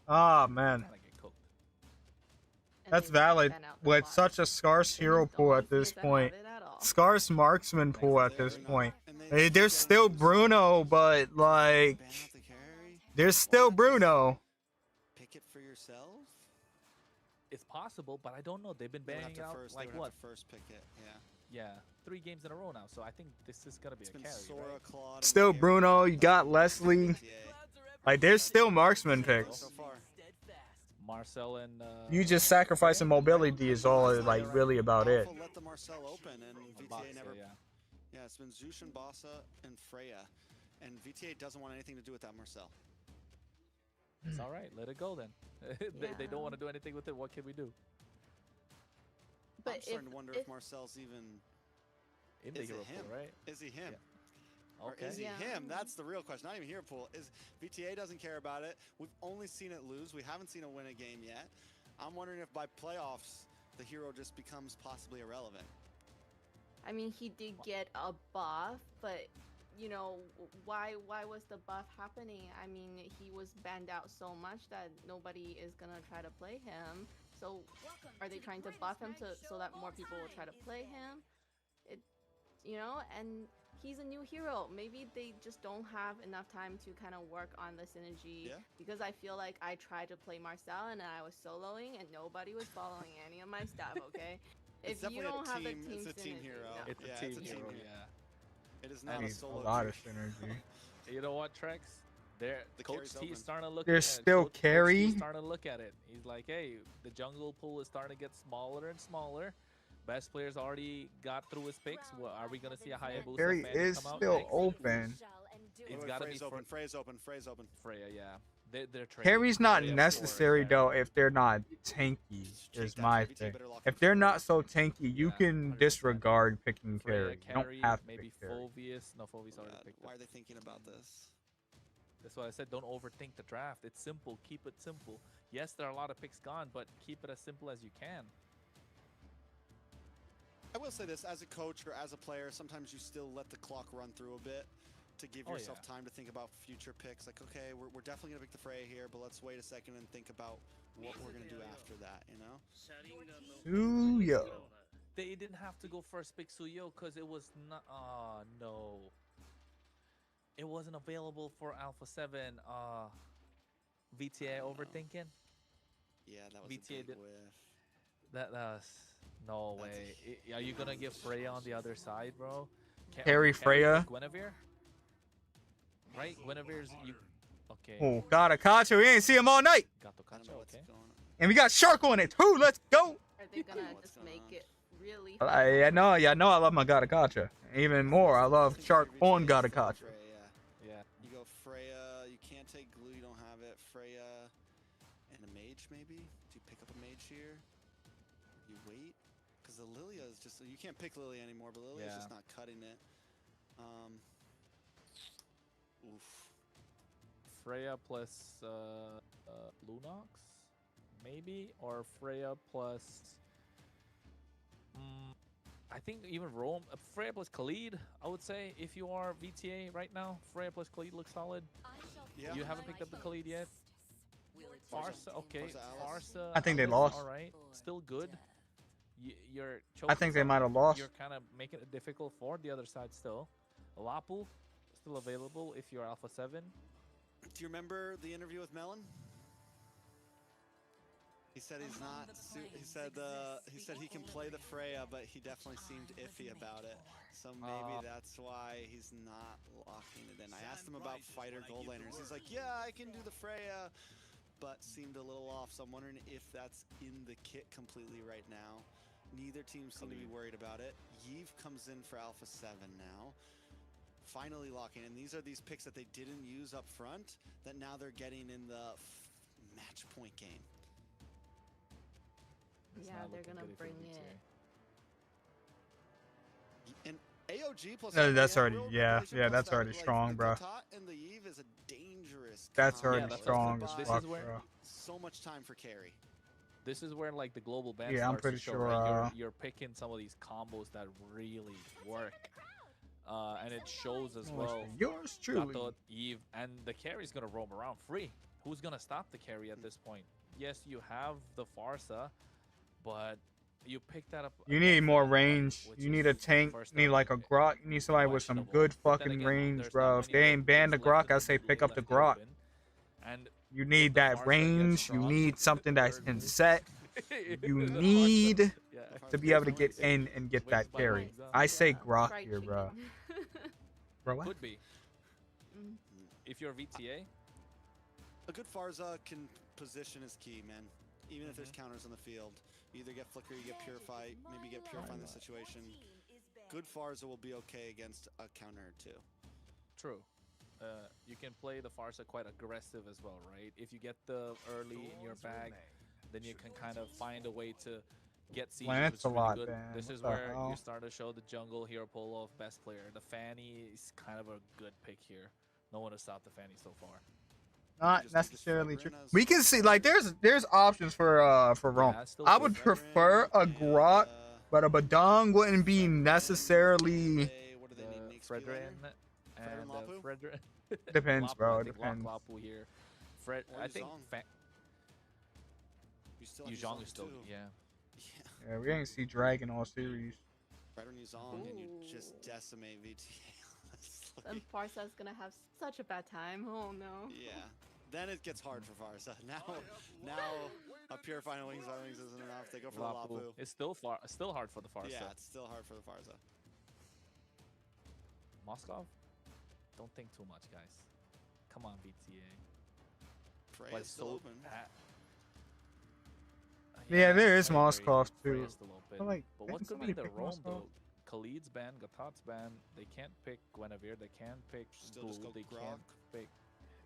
Ah, man. Gonna get cooked. And That's they valid. ban out the With Claude. such a scarce They hero just pool don't at this appear to have point. it at all. Scarce marksman pool at this point. And they Hey, keep there's getting still themselves Bruno, but like, ban out the carry. there's still Bruno. Pick it for yourself. It's possible, but I don't know. They've been They would banning have to out first, like they would what? have to first pick it. Yeah. Yeah, 3 games in a row now. So I think this is gonna be It's a been carry, Sora, right? Claude, and Still carry. Bruno. You got Leslie. Yeah. Like, there's still marksman picks. So far. Marcel and You just sacrificing mobility is all like really about it. Alpha let the Marcel open, and VTA Boxer, never. yeah. Yeah, it's been Zeus and Bassa and Freya, and VTA doesn't want anything to do with that Marcel. It's all right. Let it go then. They don't want to do anything with it. What can we do? But I'm starting to wonder if Marcel's even In the is hero it him? pool, right? Is he him? Yeah. Or Okay. is he Yeah. him? That's the real question. Not even hero pool. Is VTA doesn't care about it. We've only seen it lose. We haven't seen it win a game yet. I'm wondering if by playoffs the hero just becomes possibly irrelevant. I mean, he did get a buff, but you know, why was the buff happening? I mean, he was banned out so much that nobody is gonna try to play him. So are they trying to buff him so that more people will try to play him? It, you know, and he's a new hero. Maybe they just don't have enough time to kind of work on the synergy. Yeah. Because I feel like I tried to play Marcel and I was soloing and nobody was following any of my stuff. Okay. It's If you definitely don't have the team. team It's a team synergy, hero. no. It's Yeah, a team it's a team hero. hero. Yeah. It is I not mean, a A solo. lot of team. synergy. You know what, Trex? There, The Coach carry's T open. is starting to look. There's at, still Coach carry. T's starting to look at it. He's like, hey, the jungle pool is starting to get smaller and smaller. Best players already got through his picks. Well, are we gonna see a Hayabusa Carry fan is come out still next? open. It's Wait, gotta be phrase open. Phrase open. Phrase open. Freya, yeah. They're trading Carry's not Freya for necessary Carry. though if they're not tanky. Take Is that, my JVT, thing. better lock If in they're for not it. so tanky, you Yeah, can 100%. disregard picking Freya carry. You don't carry, have to maybe pick carry. Phoveus. No, Phoveus already God, picked why up. are they thinking about this? That's why I said don't overthink the draft. It's simple. Keep it simple. Yes, there are a lot of picks gone, but keep it as simple as you can. I will say this, as a coach or as a player, sometimes you still let the clock run through a bit to give Oh, yourself yeah. time to think about future picks. Like, okay, we're definitely going to pick the Freya here, but let's wait a second and think about what we're going to do after that, you know? Suyo. They didn't have to go first pick Suyo because it was not. No. It wasn't available for Alpha 7. VTA overthinking? Yeah, that was VTA a big did- whiff. That's no That's a way. Are you gonna give Freya on the other side, bro? Carry Freya. Guinevere? Right? Guinevere's you. Okay. Oh, God, Akacho, we ain't see him all night. Gato I don't Kacha, know what's okay. going on. And we got Shark on it too. Let's go. Are they gonna What's just going make on? it really? I know I love my Gattacacha. Even more, I love think Shark your on VTA is still Gattacacha. Freya, yeah. Yeah. You go Freya, you can't take glue, you don't have it. Freya and a mage maybe? Do you pick up a mage here? You wait? Because the Lilia is just, you can't pick Lilia anymore, but Lilia's Yeah. just not cutting it. Oof. Freya plus Lunox, maybe, or Freya plus. I think even Rome. Freya plus Khalid, I would say, if you are VTA right now, Freya plus Khalid looks solid. Yeah. You haven't picked up the Khalid yet. Farsa, okay. Farsa Alice. Farsa. I think they Alice, lost. All right, still good. You're I think they choking might have lost. You're kind of making it difficult for the other side still. Lapu, still available if you're Alpha 7. Do you remember the interview with Melon? He said he's not. He said he can play the Freya, but he definitely seemed iffy about it. So maybe that's why he's not locking it in. I asked him about fighter gold laners. He's like, yeah, I can do the Freya, but seemed a little off. So I'm wondering if that's in the kit completely right now. Neither team seem to be worried about it. Yves comes in for Alpha 7 now. Finally locking in. These are these picks that they didn't use up front that now they're getting in the match point game. It's Yeah, not they're looking gonna good if you're bring VTA. And AOG plus No, that's Freya, already- real yeah, population yeah, plus that's that, already like, strong, the bro. Tatat and the Eve is a dangerous That's combo. already that's strong what as this fuck, is where- bro. So much time for carry. This is where like the global ban Yeah, I'm starts pretty to show, sure, right? You're picking some of these combos that really work, and it shows as well. Yours truly. Gato, Eve, and the carry's gonna roam around free. Who's gonna stop the carry at this point? Yes, you have the Farsa, but you pick that up. You again need for more the range. Nut, which You need is a tank. first You need up, like a Grok. You need somebody with some questionable. good But then fucking again, range, there's bro. not If many they ain't banned the picks left Grok, I in say blue pick up left the it Grok. open. And You if need the that Farsa gets range. You strong, need something that third can move- set. You The Farsa- need yeah. to be able to get in and get Wings that by carry. wings, I say Yeah, Grok fried here, bro. chicken. Bro, what? Could be. Mm. If you're VTA, A good Farza can position is key, man. Even if there's counters on the field, you either get Flicker, you get Purify, maybe you get Purify in this situation. Good Farza will be okay against a counter or two. true. you can play the Farsa quite aggressive as well, right? If you get the early in your bag, then you can kind of find a way to get siege, which is really Lancelot, good. man. This What is the where hell? you start to show the jungle hero pull off best player. The Fanny is kind of a good pick here. No one has stopped the Fanny so far. Not necessarily true. We can see like there's options for Rome. Yeah, still I true. would prefer a Grok, but a Badong wouldn't be necessarily. What do they need? An XP Fredrin laner? and Lapu? Fredrin. Depends, Lapu, bro. I think Depends. Lapu here. Fred, Or I think Yuzong. You still have Yuzong is still, too. yeah. Yeah. Yeah, we ain't see Dragon all series. Fredrin Yuzong, and you Ooh. just decimate VTA. honestly. Then Farsa's gonna have such a bad time. Oh no. Yeah. Then it gets hard for Farsa. Now a pure final wings isn't enough. They go for Lapu. the Lapu. It's still hard for the Farsa. Yeah, it's still hard for the Farsa. Moskov? Don't think too much, guys. Come on, BTA. Prey But is still open. Yeah, there is I agree. Moskov, Prey too. is still open. But, like, But didn't what could somebody be the pick roam, Moskov? though? Khalid's ban, Gatat's ban. They can't pick Guinevere. They can't pick Still just Blue. go They Grok. can't pick...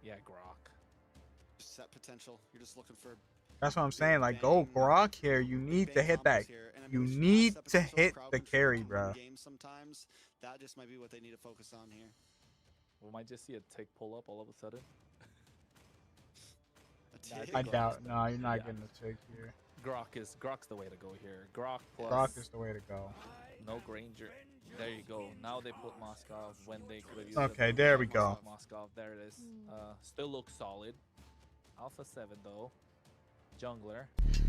Yeah, Grok. Set potential. You're just looking for That's what I'm saying. Like, go Grok here. You need to hit that. You need to hit the carry, bro. Sometimes that just might be what they need to focus on here. We might just see a tick pull up all of a sudden. A tick. I doubt. No, you're not Yeah. getting a take here. Grok's the way to go here. Grok plus Grok is the way to go. no Granger. There you go. Now they put Moskov when they could have used Okay, it. there we go. Moskov, there it is. Still looks solid. Alpha 7 though. Jungler.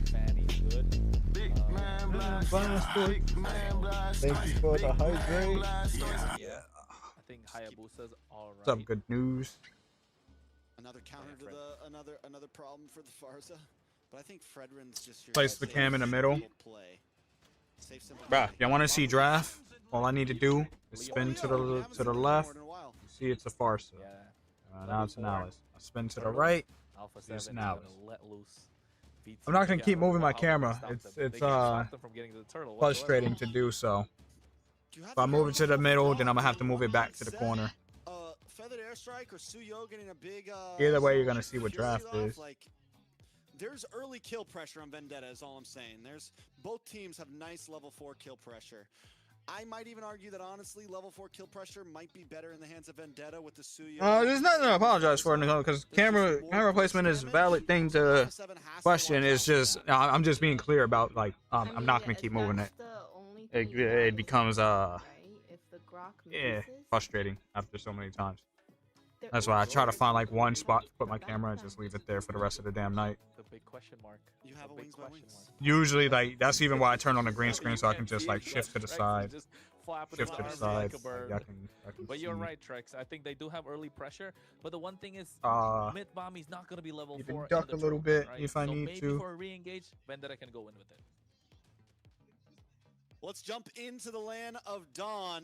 Fanny's good. Thank you for the hydrate. Yeah. I think Hayabusa's alright. What's up, good news? Another counter to Fred. the another problem for the Farsa. But I think Fredrin's just your Place the safe, cam in the middle. simple play. Safe, simple Bruh, play. y'all want to see draft? All I need to do is spin to Oh, yeah, we the haven't seen him left. in a while. You see, it's a Farsa. Yeah. Now it's an Alice. I spin to the right. Alpha 7 There's is an gonna Alice. let loose. I'm not gonna keep moving my How they're gonna camera. stop It's them. They it's can't stop them from getting to the turtle whatsoever. frustrating to do so. Do you have If I the move it to the power middle, of then I'm gonna have to Dog? move it back to the Set, corner. Feathered Airstrike or Suyo getting a big. Either way, you're gonna see what Fury draft off, is. Like, there's early kill pressure on Vendetta. Is all I'm saying. There's both teams have nice level 4 kill pressure. I might even argue that honestly, level 4 kill pressure might be better in the hands of Vendetta with the Suyo. There's nothing to apologize for, because camera placement is a valid thing to question. It's just I'm just being clear about like I I'm mean, not gonna if keep moving it. that's the only It, thing you got it is becomes right? If the Grok yeah misses, frustrating after so many times. there That's is why I try to always find like something one to spot do to put my back camera and then. just leave it there for the rest of the damn night. The big question mark. You have The a big wings by question wings. mark. Usually like that's even why I turn on the green screen so I You can can't just see like it, shift to the Trex is side. just flapping Shift his to the arms side. like a bird. Like, I can But see. you're right, Trex. I think they do have early pressure. But the one thing is, Mid Bomby's not going to be level you 4 can in duck the a little turtle, bit right? if I so need maybe to. for a re-engage, Vendetta can go in with it. Let's jump into the land of Dawn.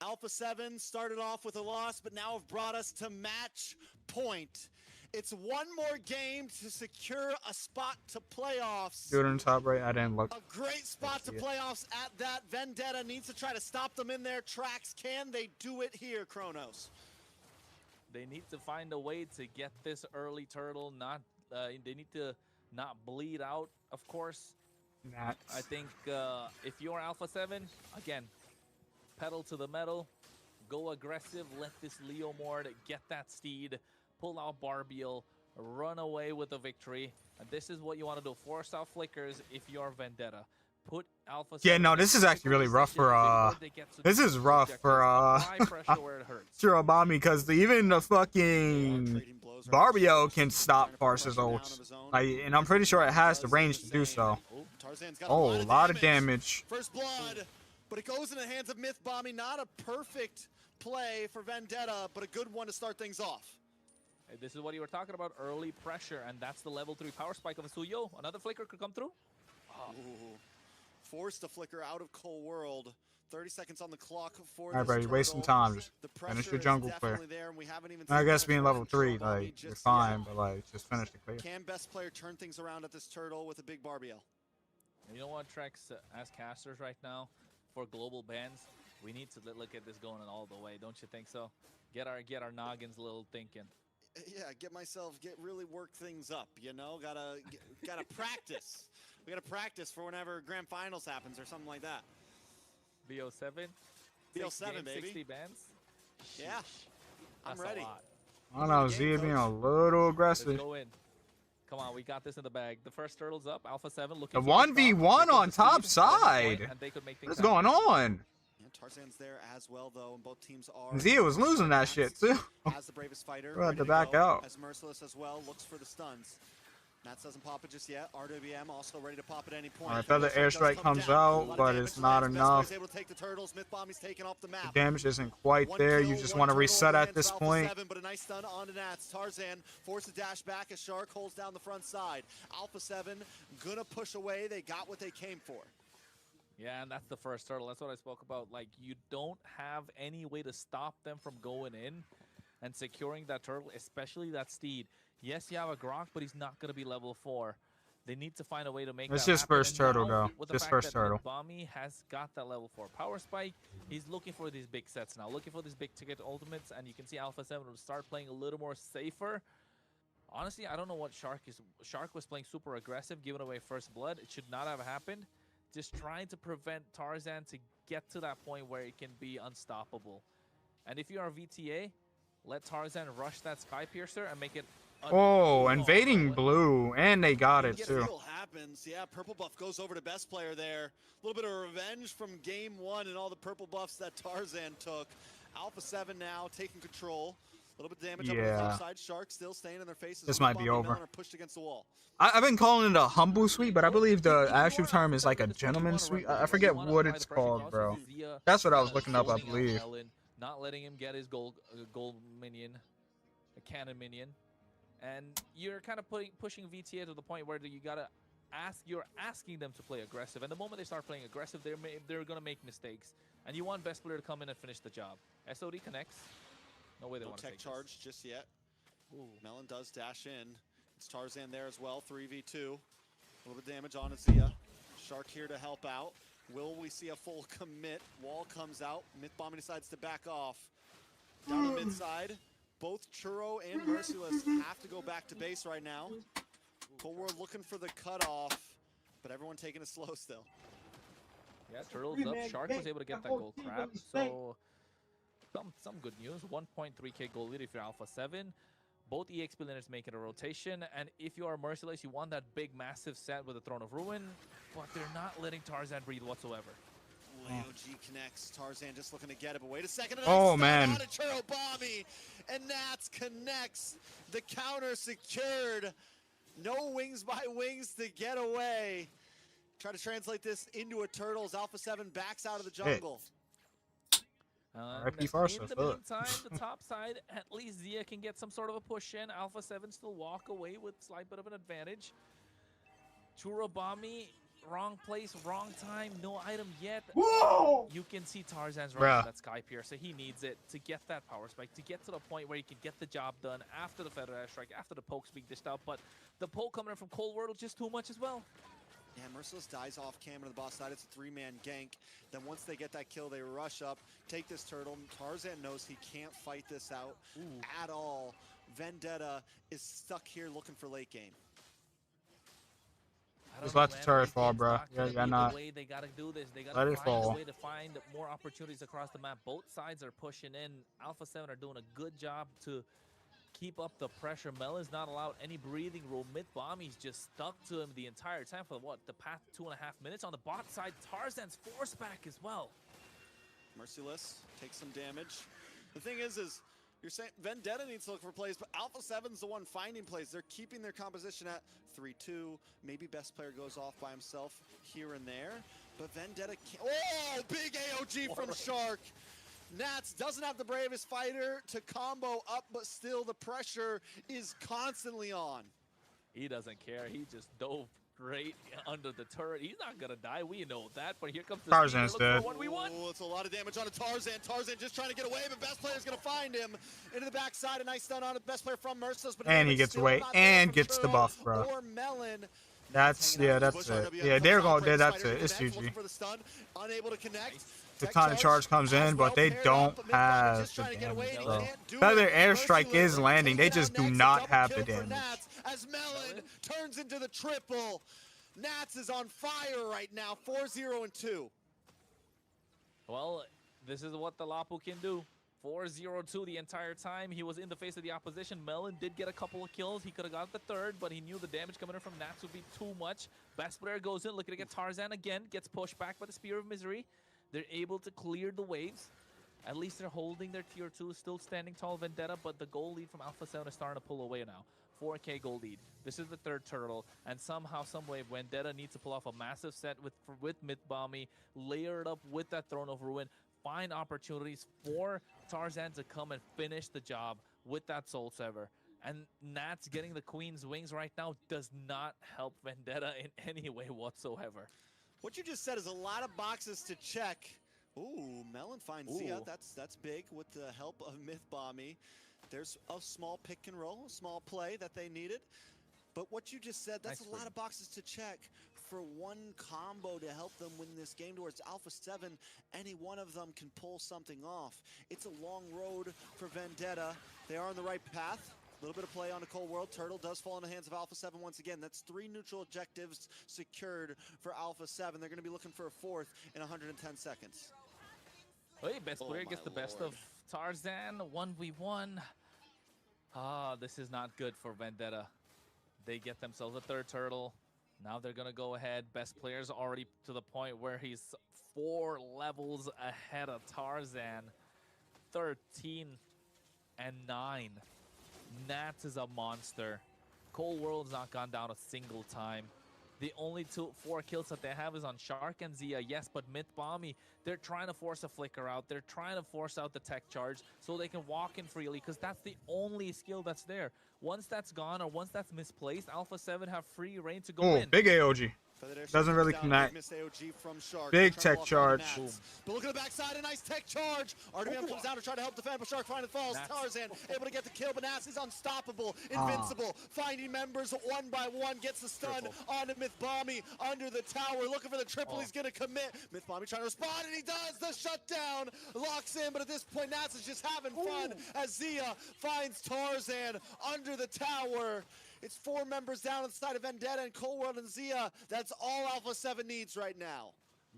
Alpha 7 started off with a loss, but now have brought us to match point. It's one more game to secure a spot to playoffs. Do it on top right. I didn't look. A great spot to see it. playoffs at that. Vendetta needs to try to stop them in their tracks. Can they do it here, Kronos? They need to find a way to get this early turtle. They need to not bleed out, of course. I think if you're Alpha 7, again, pedal to the metal, go aggressive, let this Leo Mord get that steed, pull out Barbiel, run away with the victory. And this is what you want to do. Force out flickers if you're Vendetta. Put Alpha 7. Yeah, no, this is actually really rough for this is rough for Shirobami, because even the fucking Barbio can stop Farsa's ults. And I'm pretty sure it has the range to do so. Oh, a lot of damage. First blood, but it goes in the hands of Myth Bomby. Not a perfect play for Vendetta, but a good one to start things off. Hey, this is what you were talking about, early pressure, and that's the level 3 power spike of Suyo. Another flicker could come through. Ooh. Forced to flicker out of Cold World. 30 seconds on the clock for Alright, this bro, you're wasting turtle. time. Just The finish pressure your is jungle clear. definitely there, and we haven't even I seen guess the being pressure level on 3, Shirobami like, just you're yet. fine, but like, just finish the clear. Can best player turn things around at this turtle with a big Barbiel? You know what, Trex, as casters right now, for global bans, We need to look at this going all the way, don't you think so? Get our noggins a little thinking. Yeah, really work things up, you know? Gotta practice. We gotta practice for whenever grand finals happens or something like that. BO7? BO7, baby. 60 bands? Yeah, I'm That's ready. a lot. I don't know, Zia being a little aggressive. Let's go in. Come on, we got this in the bag. The first turtle's up. Alpha 7 looking The for 1v1 on top side. and they could make things What's going on? Yeah, Tarzan's there as well, though, and both teams are. Zia was losing that shit too. As the bravest fighter, We'll have ready to back go, out. As Merciless as well, looks for the stuns. Nats doesn't pop it just yet. RWM also ready to pop at any point. Alright, feather airstrike comes out, but it's not enough. Able to take the turtles. Myth Bomb, he's taken off the map. The damage isn't quite there. You just want to reset at this point. But a nice stun onto Nats. Tarzan forces a dash back as Shark holds down the front side. Alpha 7 gonna push away. They got what they came for. Yeah, and that's the first turtle. That's what I spoke about. Like, you don't have any way to stop them from going in and securing that turtle, especially that steed. Yes, you have a Grok, but he's not going to be level 4. They need to find a way to make It's that his happen. first And turtle, now, though. with the His fact first that turtle. Bommy has got that level 4 power spike. He's looking for these big sets now, looking for these big ticket ultimates, and you can see Alpha 7 will start playing a little more safer. Honestly, I don't know what Shark is. Shark was playing super aggressive, giving away first blood. It should not have happened. Just trying to prevent Tarzan to get to that point where it can be unstoppable. And if you are VTA, let Tarzan rush that Sky Piercer and make it. Oh, invading blue, and they got it too. Still happens. Yeah, purple buff goes over to best player there. A little bit of revenge from game 1 and all the purple buffs that Tarzan took. Alpha 7 now taking control. A little bit of damage on the top side. Shark still staying in their faces. This might be over. Pushed against the wall. I've been calling it a humble sweep, but I believe the actual term is like a gentleman's sweep. I forget what it's called, bro. That's what I was looking up, I believe. Not letting him get his gold minion, a cannon minion. And you're kind of pushing VTA to the point where you're asking them to play aggressive. And the moment they start playing aggressive, they're going to make mistakes. And you want best player to come in and finish the job. SOD connects. No way they want to take charge just yet. Ooh. Melon does dash in. It's Tarzan there as well, 3v2. A little bit of damage on Azia. Shark here to help out. Will we see a full commit? Wall comes out. Myth Bomb decides to back off. Down the mid side. Both Churro and Merciless have to go back to base right now. Cold War looking for the cutoff, but everyone taking it slow still. Yeah, Turtle's up. Shark was able to get that gold crab, so some good news. 1.3k gold lead if you're Alpha 7. Both EXP laners making a rotation, and if you are Merciless, you want that big, massive set with the Throne of Ruin, but they're not letting Tarzan breathe whatsoever. AOG connects. Tarzan just looking to get it, but wait a second. Oh, man. Churro Bomby, and Nats connects. The counter secured. No wings by wings to get away. Try to translate this into a Turtles. Alpha 7 backs out of the jungle. In the meantime, the top side, at least Zia can get some sort of a push in. Alpha 7 still walk away with slight bit of an advantage. Churobami, wrong place, wrong time, no item yet. Whoa! You can see Tarzan's running that Sky Piercer. He needs it to get that power spike, to get to the point where he can get the job done after the Feather Airstrike, after the pokes being dished out. But the poke coming in from Cold War was just too much as well. Yeah, Merciless dies off cam to the boss side. It's a 3-man gank. Then once they get that kill, they rush up, take this turtle. Tarzan knows he can't fight this out at all. Vendetta is stuck here looking for late game. Just let the turret fall, bro. Yeah, not. They gotta do this. They gotta Let it find fall. a way to find more opportunities across the map. Both sides are pushing in. Alpha 7 are doing a good job to keep up the pressure. Melon's not allowed any breathing room. Mid Bomby's just stuck to him the entire time for what, the past 2.5 minutes. On the bot side, Tarzan's force back as well. Merciless takes some damage. The thing is you're saying Vendetta needs to look for plays, but Alpha 7's the one finding plays. They're keeping their composition at 3-2. Maybe best player goes off by himself here and there, but Vendetta can't. Oh, big AOG from Shark. Nats doesn't have the bravest fighter to combo up, but still the pressure is constantly on. He doesn't care. He just dove straight under the turret. He's not gonna die. We know that. But here comes the Tarzan's dead. Oh, it's a lot of damage on a Tarzan. Tarzan just trying to get away, but best player's gonna find him into the backside. A nice stun on the best player from Merciless, but And he gets away and gets the buff, bro. Or Melon. That's it. Yeah, they're going. That's it. It's GG. For the stun, unable to connect. the time the charge comes in, but they don't have the damage, bro. Feather airstrike is landing. They just do not have the damage. As Melon turns into the triple. Nats is on fire right now, 4-0 and 2. Well, this is what the Lapu can do. 4-0-2 the entire time. He was in the face of the opposition. Melon did get a couple of kills. He could have got the third, but he knew the damage coming in from Nats would be too much. Best player goes in, looking to get Tarzan again. Gets pushed back by the Spear of Misery. They're able to clear the waves. At least they're holding their tier 2, still standing tall Vendetta, but the goal lead from Alpha 7 is starting to pull away now. 4K gold lead. This is the third turtle, and somehow, someway, Vendetta needs to pull off a massive set with Mythbommy, layer it up with that Throne of Ruin, find opportunities for Tarzan to come and finish the job with that Soul Sever. And Nats getting the Queen's Wings right now does not help Vendetta in any way whatsoever. What you just said is a lot of boxes to check. Ooh, Melon finds Zia. That's big with the help of Mythbommy. There's a small pick and roll, a small play that they needed. But what you just said, that's a lot of boxes to check for one combo to help them win this game towards Alpha 7. Any one of them can pull something off. It's a long road for Vendetta. They are on the right path. A little bit of play on a Cold World. Turtle does fall in the hands of Alpha 7 once again. That's 3 neutral objectives secured for Alpha 7. They're going to be looking for a 4th in 110 seconds. Hey, best player gets the best of Tarzan. 1v1. This is not good for Vendetta. They get themselves a third turtle. Now they're going to go ahead. Best player's already to the point where he's 4 levels ahead of Tarzan. 13 and 9. Nats is a monster. Cold World's not gone down a single time. The only 4 kills that they have is on Shark and Zia, yes, but Mythbommy, they're trying to force a flicker out. They're trying to force out the tech charge so they can walk in freely, because that's the only skill that's there. Once that's gone or once that's misplaced, Alpha 7 have free reign to go in. Big AOG. Doesn't really connect. Big tech charge. But look at the backside, a nice tech charge. RWM comes down to try to help defend, but Shark finally falls. Tarzan able to get the kill, but Nats is unstoppable, invincible, finding members one by one, gets the stun onto Mythbommy under the tower, looking for the triple. He's gonna commit. Mythbommy trying to respond, and he does. The shutdown locks in, but at this point, Nats is just having fun as Zia finds Tarzan under the tower. It's 4 members down on the side of Vendetta and Cold World and Zia. That's all Alpha 7 needs right now.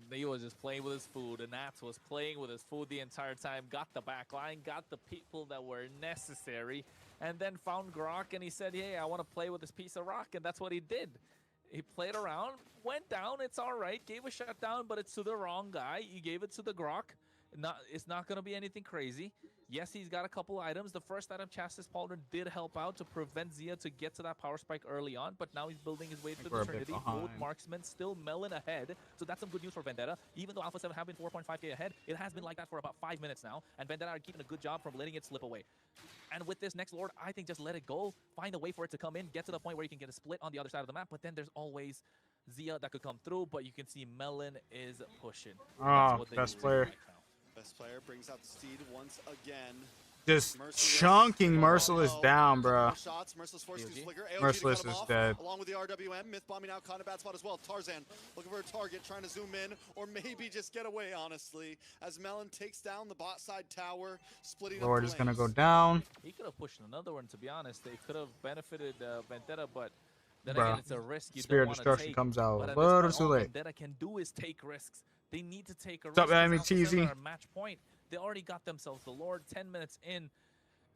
He was just playing with his food, and Nats was playing with his food the entire time. Got the back line, got the people that were necessary, and then found Grok, and he said, hey, I want to play with this piece of rock, and that's what he did. He played around, went down, it's all right, gave a shutdown, but it's to the wrong guy. He gave it to the Grok. It's not going to be anything crazy. Yes, he's got a couple items. The first item, Chastis Pauldron, did help out to prevent Zia to get to that power spike early on, but now he's building his way to the Trinity. Both marksmen still Melon ahead, so that's some good news for Vendetta. Even though Alpha 7 have been 4.5k ahead, it has been like that for about 5 minutes now, and Vendetta are keeping a good job from letting it slip away. And with this next Lord, I think just let it go, find a way for it to come in, get to the point where you can get a split on the other side of the map, but then there's always Zia that could come through, but you can see Melon is pushing. Best player. Right now. Best player brings out the steed once again. Just chunking Merciless down, bro. Shots. Merciless forces his flicker. Merciless is dead. Along with the RWM, Mythbommy now caught in a bad spot as well. Tarzan looking for a target, trying to zoom in, or maybe just get away, honestly, as Melon takes down the bot side tower, splitting Lord up is gonna go down. He could have pushed another one, to be honest. They could have benefited Vendetta, but then again, it's a risk you Spirit don't want to Destruction take. comes out But a little too late. Vendetta can do is take risks. They need to take a risk. What's up, AMER? Match point. They already got themselves the Lord 10 minutes in.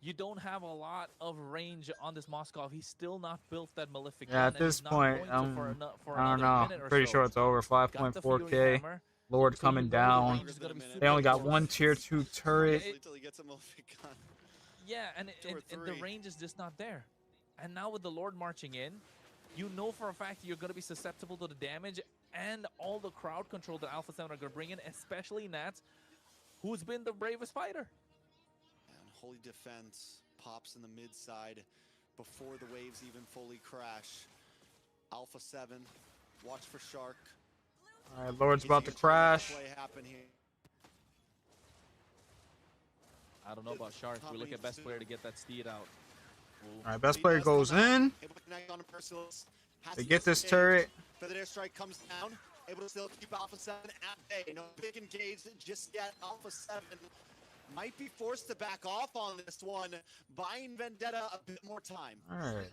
You don't have a lot of range on this Moskov. He's still not built that Malefic gun, At this point, I don't know. Pretty sure it's over. 5.4k. Lord coming down. They only got 1 tier 2 turret. Yeah, and the range is just not there. And now with the Lord marching in, you know for a fact you're going to be susceptible to the damage and all the crowd control that Alpha 7 are going to bring in, especially Nats, who's been the bravest fighter. And Holy Defense pops in the mid side before the waves even fully crash. Alpha 7, watch for Shark. All right, Lord's about to crash. I don't know about Shark. We look at best player to get that steed out. All right, best player goes in. They get this turret. Feather Airstrike comes down. able to still keep Alpha 7 at bay. No big engage just yet. Alpha 7 might be forced to back off on this one, buying Vendetta a bit more time. All right.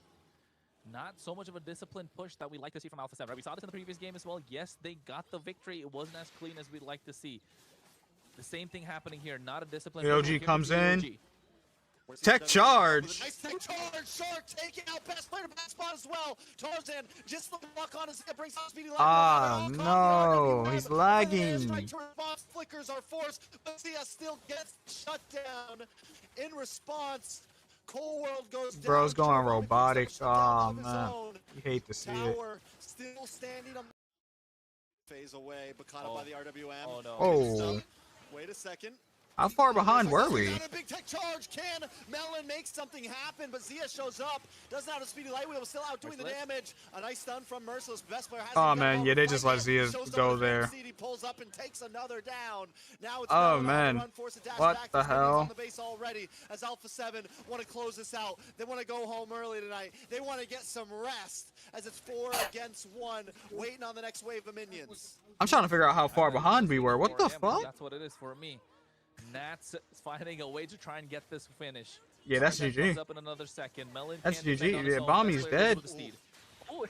Not so much of a disciplined push that we like to see from Alpha 7. Right? We saw this in the previous game as well. Yes, they got the victory. It wasn't as clean as we'd like to see. The same thing happening here. Not a disciplined push. AOG comes in. Where's Tech the- charge. Nice tech charge. Shark taking out best player to best spot as well. Tarzan just the block on his head brings out speedy line. Ah, no, he's lagging. Strike to response. Flickers are forced, but Zia still gets shut down. In response, Cold World goes down. Bro's going Tarzan robotic. picks up a shutdown Oh of his man, own. you hate to see it. Tower still standing on phase away, but caught up by the RWM. Oh no. Oh, Wait a second. how far behind were we? Got a big tech charge. Can Melon make something happen? But Zia shows up. Doesn't have a speedy light wheel. Still out doing the damage. A nice stun from Merciless. Best player has Oh man, yeah, they just let Zia go there. He pulls up and takes another down. Now it's Oh Melon on the man, run, forced to dash what back. the There's minions hell? on the base already as Alpha 7 want to close this out. They want to go home early tonight. They want to get some rest as it's 4 against 1, waiting on the next wave of minions. I'm trying to figure out how far behind we were. What the fuck? That's what it is for me. Nats finding a way to try and get this finish. Yeah, that's Tarzan GG. comes up in another second. Melon That's can't defend GG. on his Yeah, own. Bommy's Best player dead. goes with the steed. Oh.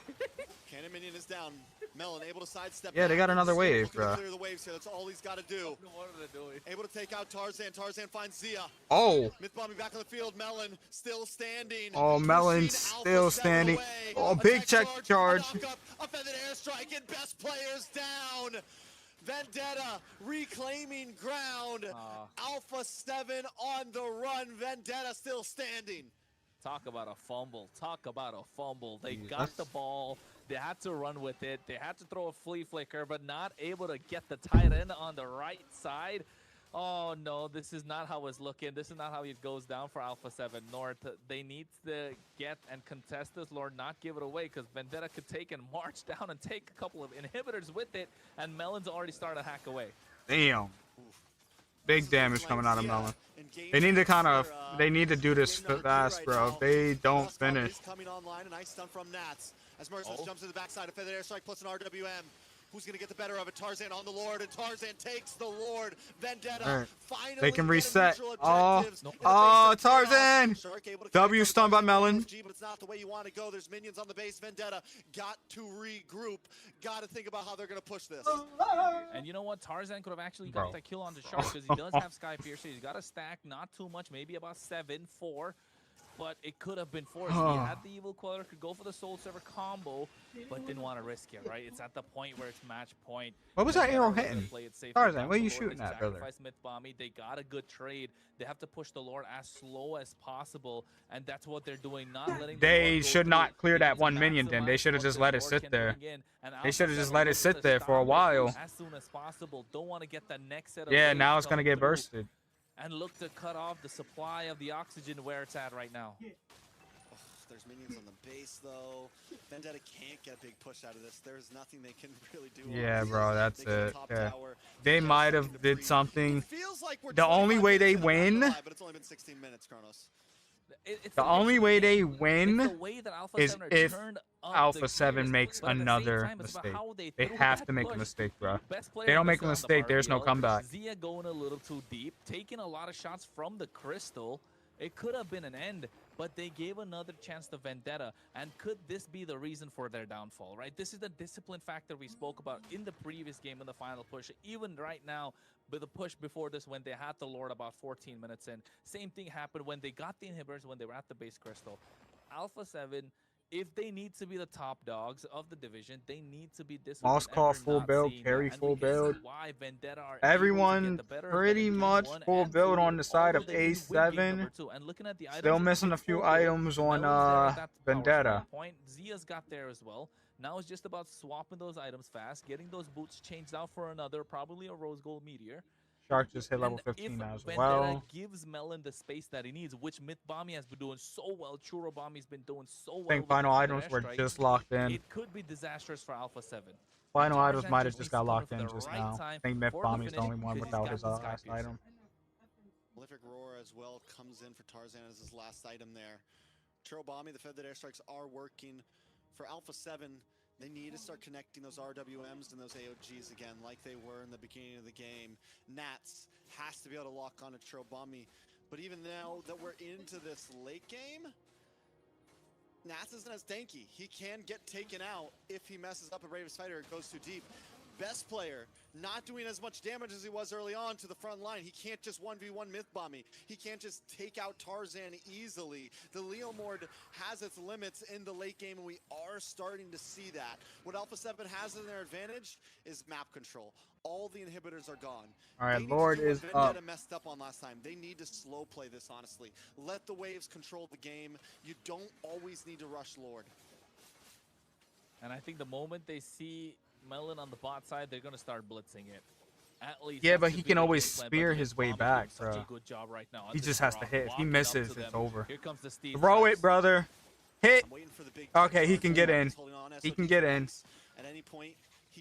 Cannon minion is down. Melon able to sidestep. Yeah, they got back. another Still wave, looking to bruh. clear the waves here. That's all he's got to do. What are they doing? Able to take out Tarzan. Tarzan finds Zia. Oh, Myth bombing back on the field. Melon still standing. oh, Melon's Pushing still Alpha 7 standing. away. Oh, A big check a charge. knock-up, a feathered airstrike, and best players down. Vendetta reclaiming ground. Alpha 7 on the run. Vendetta still standing. Talk about a fumble. Talk about a fumble. They Jeez, got that's- the ball. They had to run with it. They had to throw a flea flicker, but not able to get the tight end on the right side. Oh, no, this is not how it's looking. This is not how it goes down for Alpha 7 North. They need to get and contest this, Lord, not give it away, because Vendetta could take and march down and take a couple of inhibitors with it, and Melon's already started to hack away. damn. Big damage coming out of Melon. They need to kind of, they need to do this fast, bro. If they don't finish. Coming online, a nice stun from Nats. As Merciless jumps to the backside, a feathered airstrike plus an RWM. Who's going to get the better of it? Tarzan on the Lord, and Tarzan takes the Lord. Vendetta All right. finally They can get reset. neutral Oh, objectives in the face oh, of chaos. Tarzan. Shark able to W connect stun on by the Melon. FG, but it's not the way you want to go. There's minions on the base. Vendetta got to regroup. Got to think about how they're going to push this. And you know what? Tarzan could have actually got Bro. that kill on the Shark because he does have Sky Piercer. He's got a stack, not too much, maybe about 7, 4. But it could have been forced. He had the Evil Queller, could go for the Soul Server combo, but didn't want to risk it, right? It's at the point where it's match point. What was that Vendetta arrow was gonna hitting? play it safely Tarzan, down what are the you Lord. shooting They at, brother? sacrificed Myth Bomby. They got a good trade. They have to push the Lord as slow as possible, and that's what they're doing, not letting the They Lord go should through. not clear It that needs one minion then. They maximize should have what just this let it Lord sit can there. bring in, and They Alpha should have just 7 let it looking sit to there for a stop it while. as soon as possible. Don't want to get that next set of Yeah, waves now it's come gonna get through bursted. and look to cut off the supply of the oxygen where it's at right now. There's minions on the base, though. Vendetta can't get a big push out of this. There's nothing they can really do. Yeah, on bro, this. that's They go it. top Yeah. tower. They Vendetta might second have to did breathe. something. It feels like we're The only 25 way they minutes in, I'm not gonna win- lie, but it's only been 16 minutes, Kronos. It's The only way they win it's the way that Alpha is 7 are if turned up Alpha the 7 gears, makes but at the same another time, it's about mistake. how They threw have that to make a push. mistake, bro. Best player They don't was make a still on the mistake, there's no RBL. comeback. Zia going a little too deep, taking a lot of shots from the Crystal. It could have been an end, but they gave another chance to Vendetta. And could this be the reason for their downfall, right? This is the discipline factor we spoke about in the previous game in the final push. Even right now, with the push before this, when they had the Lord about 14 minutes in. Same thing happened when they got the inhibitors, when they were at the base Crystal. Alpha 7, if they need to be the top dogs of the division, they need to be disciplined. Moss and call we're full not build, seeing carry that. And full we can see build. why Vendetta are able to get Everyone the better of them pretty in game much 1 full and build 2, on the side of although they did win game number A7. 2. And looking at the items, Still it's missing a full few build. items on Melon's there at that power Vendetta. spike point. Zia's got there as well. Now it's just about swapping those items fast, getting those boots changed out for another, probably a rose gold meteor. Shark just hit level And 15 if now as Vendetta well. gives Melon the space that he needs, which Myth Bomby has been doing so well, Churro Bomby's been doing so well. I think with final the items were airstrike, just locked in. it could be disastrous for Alpha 7. Final items Tarzan might have just just needs got to come locked in in for the just right now. I time think Myth for the Bomby's the finish only one because he's without got his the Sky last Piercer. item. Prolific Roar as well comes in for Tarzan as his last item there. Churro Bomby, the feathered airstrikes are working for Alpha 7. They need to start connecting those RWMs and those AOGs again like they were in the beginning of the game. Nats has to be able to lock on to Trobummy. But even now that we're into this late game, Nats isn't as tanky. He can get taken out if he messes up a Bravest Fighter or goes too deep. Best player, not doing as much damage as he was early on to the front line. He can't just 1v1 myth bomb me. He can't just take out Tarzan easily. The Leomord has its limits in the late game, and we are starting to see that. What Alpha 7 has in their advantage is map control. All the inhibitors are gone. All right, Lord is up. Vendetta messed up on last time. They need to slow play this, honestly. Let the waves control the game. You don't always need to rush Lord. And I think the moment they see Melon on the bot side, they're gonna start blitzing it. At least. Yeah, but he can always spear his way back, bro. Such a good job right now. He just has to hit. If he misses, it's over. Here comes the Steve. Throw it, brother. Hit. For the big Okay, he can get in. He can get in. At any point,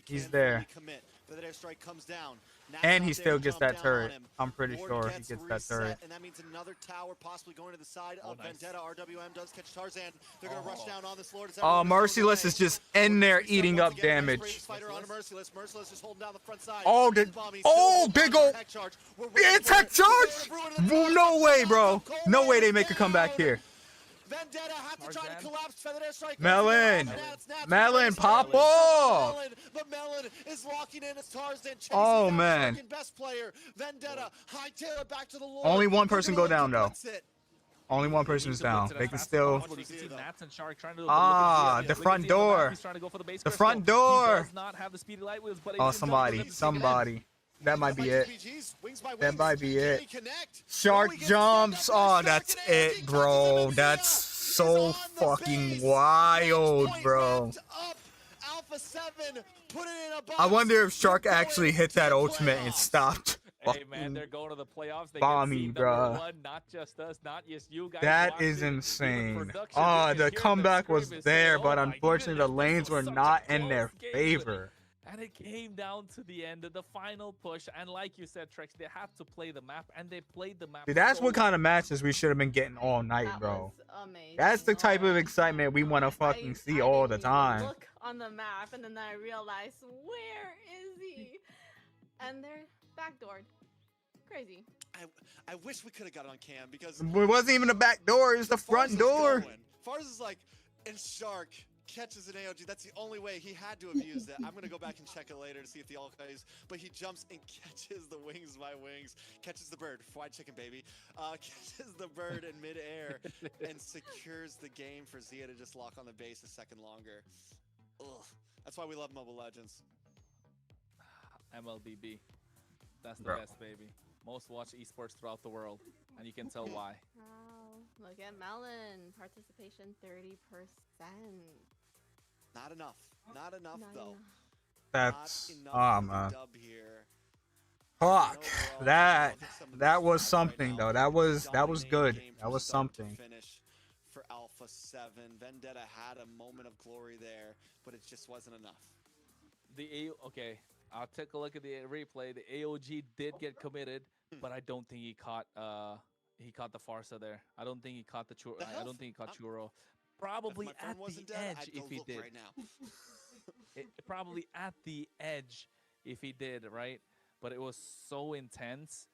He's there. Commit. The airstrike comes down. And he still gets that turret. I'm pretty sure he gets that turret. And that means another tower possibly going to the side of Vendetta. RWM does catch Tarzan. They're going to rush down on this Lord. Oh, Merciless is just in there eating up damage. Merciless just holding down the front side. Oh, big ol'. Yeah, tech charge? No way, bro. No way they make a comeback here. Vendetta have to try to collapse Feather Airstrike. Melon, pop off. But Melon is locking in as Tarzan. Oh, man. Best player. Vendetta hightail it back to the Lord. Only one person go down, though. Only one person is down. They can still. The front door. The front door. Oh, somebody. That might be it. That might be it. Shark jumps. Oh, that's it, bro. That's so fucking wild, bro. I wonder if Shark actually hit that ultimate and stopped. Hey man, they're going to the playoffs. They Bomby, bro. Not just us, not just you guys. That is insane. Oh, the comeback was there, but unfortunately the lanes were not in their favor. And it came down to the end of the final push. And like you said, Trex, they have to play the map, and they played the map. See, that's what kind of matches we should have been getting all night, bro. That's the type of excitement we want to fucking see all the time. Look on the map, and then I realized, where is he? And they're backdoored. Crazy. I wish we could have got on cam because it wasn't even a back door, it was the front door. Fars is like, and Shark catches an AOG. That's the only way he had to have used it. I'm gonna go back and check it later to see if the all plays. But he jumps and catches the wings by wings, catches the bird, fried chicken baby, catches the bird in midair, and secures the game for Zia to just lock on the base a second longer. Ugh. That's why we love Mobile Legends. MLBB. That's the best, baby. Most watched esports throughout the world, and you can tell why. Wow. Look at Melon. Participation 30%. Not enough. Not enough, though. That's man. Fuck. That was something, though. That was good. That was something. Finish for Alpha 7. Vendetta had a moment of glory there, but it just wasn't enough. Okay, I'll take a look at the replay. The AOG did get committed, but I don't think he caught the Farsa there. I don't think he caught the Churro. I don't think he caught Churro. Probably at the edge if he did. Right now. Probably at the edge if he did, right? But it was so intense,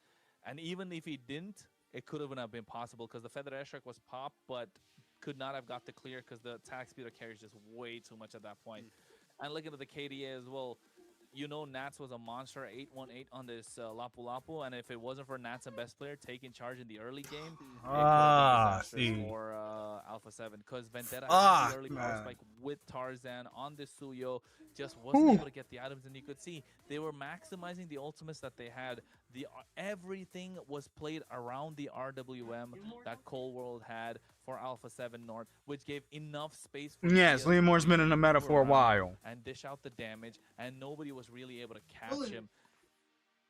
and even if he didn't, it could have been possible because the Feather Airstrike was popped, but could not have got the clear because the attack speed of carry is just way too much at that point. And looking at the KDA as well, you know Nats was a monster 818 on this Lapu Lapu, and if it wasn't for Nats and best player taking charge in the early game, for Alpha 7 because Vendetta had the early power spike with Tarzan on the Suyo, just wasn't able to get the items, and you could see they were maximizing the ultimates that they had. Everything was played around the RWM that Cold World had for Alpha 7 North, which gave enough space for Leomord's been in the meta for a while. And dish out the damage, and nobody was really able to catch him.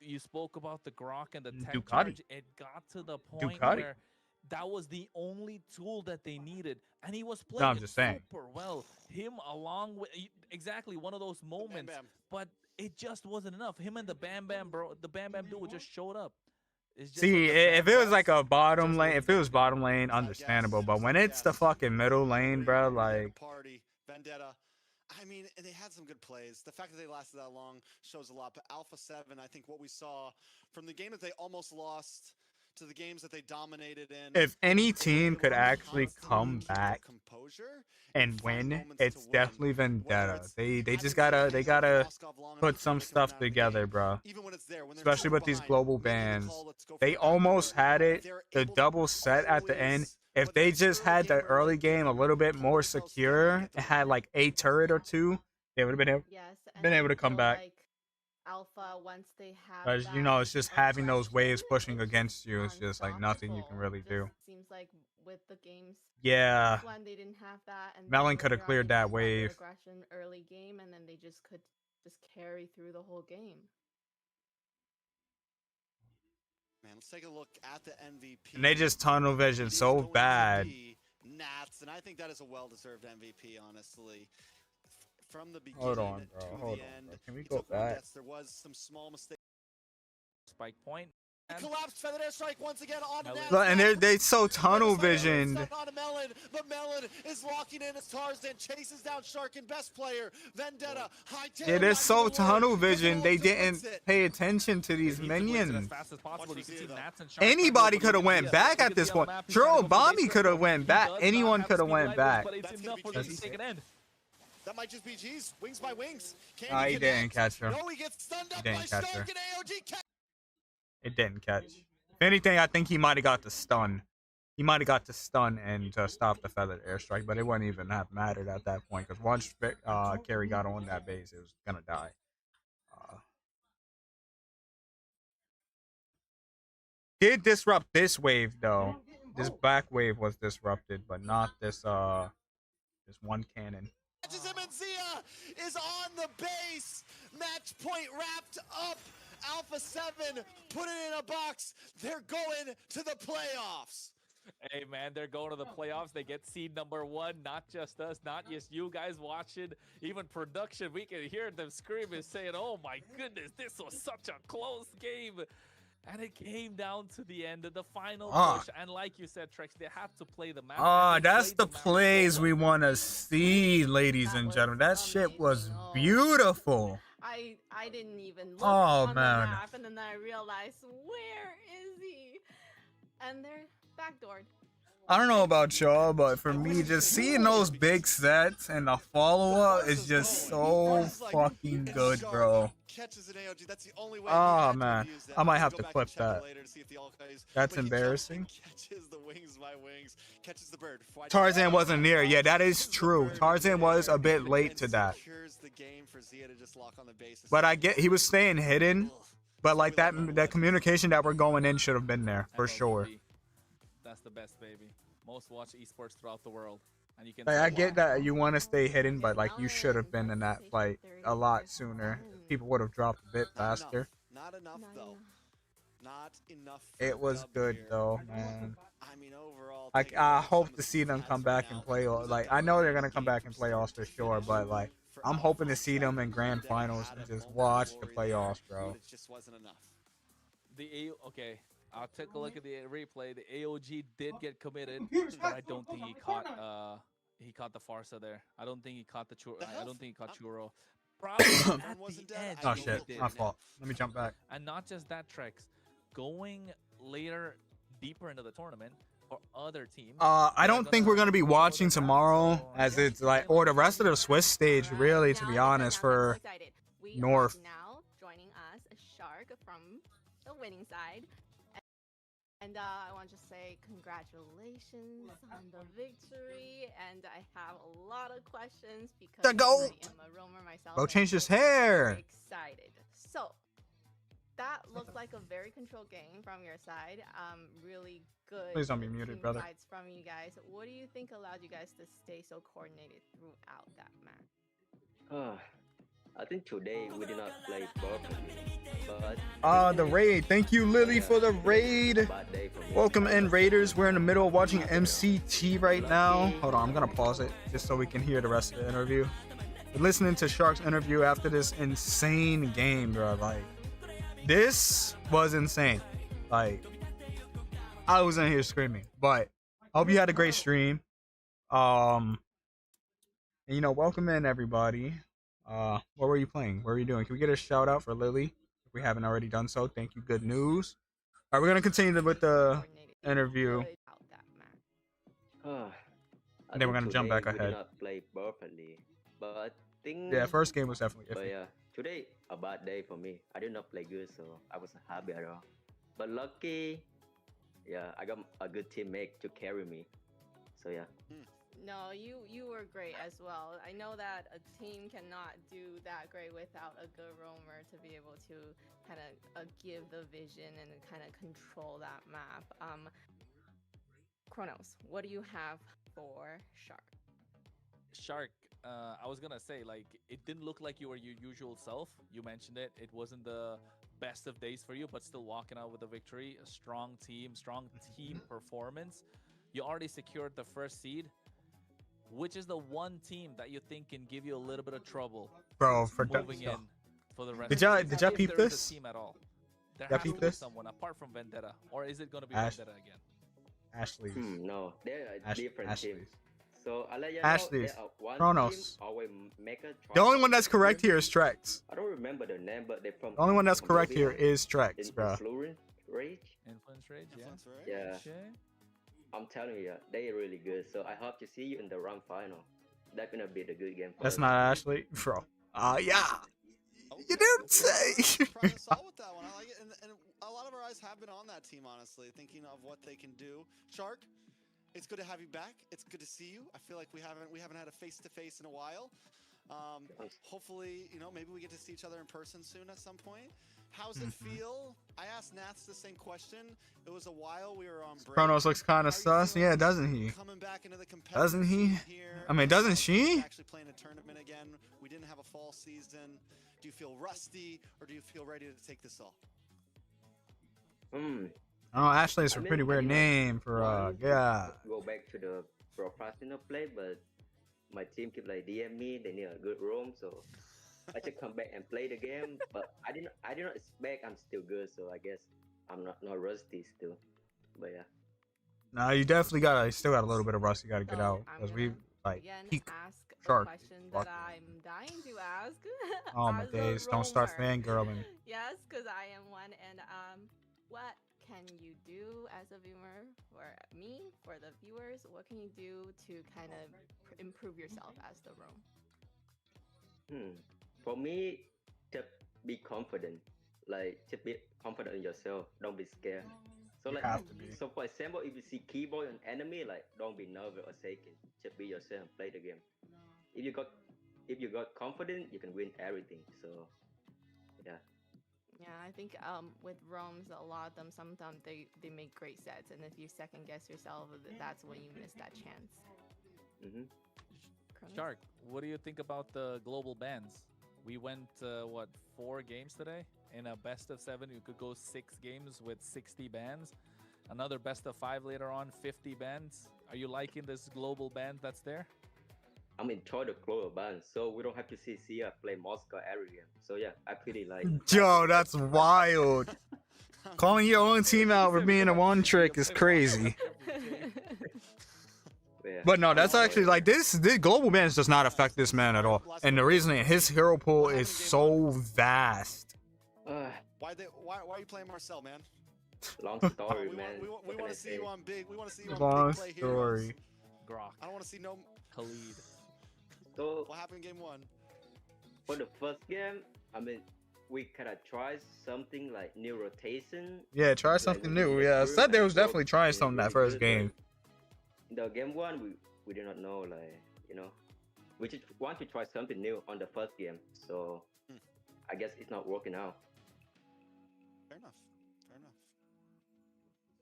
You spoke about the Grok and the tech charge. It got to the point where that was the only tool that they needed, and he was playing super well. Him along with exactly one of those moments, but it just wasn't enough. Him and the Bam Bam duo just showed up. See, if it was like a bottom lane, if it was bottom lane, understandable. But when it's the fucking middle lane, bro, like. Party, Vendetta. I mean, and they had some good plays. The fact that they lasted that long shows a lot. But Alpha 7, I think what we saw from the game that they almost lost to the games that they dominated in. If any they were team able could to actually constantly come keep their back composure and find win, moments to it's win. definitely Whether Vendetta. it's They having just to they hang on to gotta Moskov long put enough to some keep them stuff out of the together, game, bro. even when it's there, when they're Especially two with these behind, global making the bans. call, let's go for They the backdoor. almost had it, They're the able to double set at the end. always If whether they it's just had the game or early late game a little bit pull more themselves together and secure get the and win. had like a turret or two, they would have Yes, and been I able to come feel back. like Alpha, once they have As you that know, it's just having those aggression, waves pushing it's against you. It's just like nothing you can unstoppable. really do. Just seems like with the games, Yeah, one they didn't have that, and then Melon could have later on cleared they that just had their wave. aggression early game, and then they just could just carry through the whole game. Man, let's take a look at the MVP. And they just tunnel vision It is so going to bad. be Nats, and I think that is a well-deserved MVP, honestly. From the beginning Hold on, bro. to Hold the on, end, bro. Can we he go took one back? death. There was some small mistakes. Spike point. He collapsed, feathered airstrike once again on Melon. Nats. Look, and they so tunnel Minnesota visioned. stuck on a Melon, but Melon is locking in as Tarzan chases down Shark and best player Vendetta. High tail Yeah, they're back so to the wall. tunnel Doesn't vision. look They to didn't blitz it. pay attention to these He needs to blitz it as minions. fast as possible. Watch You can for see Zia, Nats and Shark Anybody trying to could have look at went the- back look at the this yellow point. map. He's Sure, trying to go for the Obami base could have circle. went He back. does Anyone not could have speed went rivals, back. but it's That's enough gonna for be them to GG's. take an end. That might just be G's. Wings by wings. Can Nah, he he didn't connect? catch her. No, he gets stunned up didn't by catch Stark her. and AOG. It didn't catch. If anything, I think he might have got the stun. He might have got the stun and to stop the feathered airstrike, but it wouldn't even have mattered at that point because once Carry got on that base, it was gonna die. Did disrupt this wave though. This back wave was disrupted, but not this this one cannon. Catches him, and Zia is on the base. Match point wrapped up. Alpha 7 put it in a box. They're going to the playoffs. Hey man, they're going to the playoffs. They get seed number 1. Not just us, not just you guys watching. Even production, we can hear them screaming, saying, "Oh my goodness, this was such a close game." And it came down to the end of the final push. And like you said, Trex, they have to play the map. and they That's played the map plays so we well. want to see, ladies and gentlemen. That shit was beautiful. I didn't even look Oh, on the man. map, and then I realized, where is he? And they're backdoored. I don't know about y'all, but for me, just seeing those big sets and the follow-up is just so fucking good, bro. Catches an AOG. That's the only way. Oh, man. I might have to clip that. That's But he jumps and embarrassing. Catches the wings by wings. Catches the bird. Tarzan wasn't near. Yeah, that is true. Tarzan was a bit late to that. Secures the game for Zia to just lock on the bases. But I get he was staying hidden. But like that communication that we're going in should have been there for sure. MLB. That's the best, baby. Most watched esports throughout the world. And you can Like tell I why. get that you want to stay hidden, but like you should have been in that fight a lot sooner. People would have dropped a bit faster. Not enough though. Not enough. It was dub good here. though, man. I mean, overall. Like taking a I look at some hope of to the see them stats come right back now, and play. it was a Like I know they're gonna come back dominating in playoffs for game sure, but like for I'm Alpha hoping to see 7. them in grand Vendetta finals had and a just moment of watch the glory there, playoffs, bro. but it just wasn't enough. Okay, I'll take a look at the replay. The AOG did get committed, but I don't think he caught the Farsa there. I don't think he caught the Churro. I don't think he caught Churro. Probably at wasn't the dead. edge. I Oh know he shit, did. my fault. Let me jump back. And not just that, Trex. Going later, deeper into the tournament for other teams. I don't think we're gonna be watching tomorrow, as it's like, or the rest of the Swiss stage, really, to be honest, for We North. have now joining us a Shark from the winning side. And I want to just say congratulations on the victory. And I have a lot of questions because The goat. I am a roamer myself. Bro and changed his I'm hair. very excited. So that looked like a very controlled game from your side. Really good. Please don't be muted, team brother. fights from you guys. What do you think allowed you guys to stay so coordinated throughout that match? I think today we did not play perfectly, but The raid. Thank you, Lily, for the raid. bad day for me. Welcome in, Raiders. We're in the middle of watching MCT right now. Hold on, I'm gonna pause it just so we can hear the rest of the interview. We're listening to Shark's interview after this insane game, bro. Like, this was insane. Like, I was in here screaming. But I hope you had a great stream. And, welcome in everybody. What were you playing? What were you doing? Can we get a shout out for Lily if we haven't already done so? Thank you. Good news. All right, we're gonna continue with the interview, Good about that match. I and then we're think gonna jump today back we did ahead. not play perfectly, but Yeah, think, first game was definitely but iffy. yeah, today a bad day for me. I did not play good, so I wasn't happy at all. But lucky, yeah, I got a good teammate to carry me. So yeah. No, you were great as well. I know that a team cannot do that great without a good roamer to be able to kind of give the vision and kind of control that map. Kronos, what do you have for Shark? Shark, I was gonna say, like, it didn't look like you were your usual self. You mentioned it. It wasn't the best of days for you, but still walking out with a victory. A strong team performance. You already secured the first seed. Which is the one team that you think can give you a little bit of trouble, Bro, for moving in for the rest? Did of y'all the did season, y'all if peep there is this? a team at all? There Y'all has to peep be this? someone apart from Vendetta, or is it going to be Ash- Vendetta again? Ashley's. No, they're a different Ashley's. teams. So I let you know, Ashley's. there are one Kronos. team always make a The only try one that's to correct win. here is Trex. I don't remember the name, but they're from. The only one that's from correct here Serbia, is Trex, in bro. Fluent Rage. Influence Rage, yeah. Influence, right? Yeah, Okay. I'm telling you, they're really good. So I hope to see you in the round final. That's gonna be the good game for That's us. not Ashley, bro. Yeah. Okay, You didn't okay. say. Prime assault with that one. I like it, and a lot of our eyes have been on that team, honestly, thinking of what they can do. Shark, it's good to have you back. It's good to see you. I feel like we haven't had a face to face in a while. Hopefully, maybe we get to see each other in person soon at some point. How's it feel? I asked Nats the same question. It was a while we were on break. Kronos looks kind How of are you sus. feeling Yeah, doesn't he? coming back into the competitive Doesn't he? scene here? I mean, doesn't she? Actually playing a tournament again. We didn't have a fall season. Do you feel rusty, or do you feel ready to take this all? I don't know. Ashley is a pretty weird name for yeah. Go back to the professional play, but my team keep like DM me. They need a good room, so I just come back and play the game. But I did not expect I'm still good, so I guess I'm not rusty still. But yeah. No, you definitely still got a little bit of rust you got to get out because we like Again, peak ask a Shark. question that I'm dying to ask. Oh my as a days! Don't start roamer. fangirling. Yes, because I am one. And what can you do as a viewer for me, for the viewers? What can you do to kind of improve yourself as the roam? For me, to be confident, like to be confident in yourself. Don't be scared. So You like, have to be. so for example, if you see keyboard on enemy, like don't be nervous or shaking. Just be yourself and play the game. If you got confidence, you can win everything. So yeah. Yeah, I think with roams, a lot of them sometimes they make great sets, and if you second guess yourself, that's when you miss that chance. Kronos? Shark, what do you think about the global bans? We went 4 games today. In a best of 7, you could go 6 games with 60 bans. Another best of 5 later on, 50 bans. Are you liking this global ban that's there? I'm enjoy the global ban, so we don't have to see Sia play Moscow every game. So yeah, I pretty like. Yo, that's wild. Calling your own team out for being a one trick is crazy. Yeah. But no, that's actually like this global bans does not affect this man at all. And the reason his hero pool is so vast. Why are you playing Marcel, man? Long story, man. We What can want I to see say? you on big. We want to see you on Long big play story. heroes. Grok, I don't want to see no. Khalid. So What happened in game 1? for the first game, I mean, we kind of tried something like new rotation. Yeah, try Like, something we new. did Yeah, I through, said they like, was definitely broke, trying and something that really first good, game. but in the game 1, we did not know, like, we just want to try something new on the first game. So I guess it's not working out. Fair enough. Fair enough.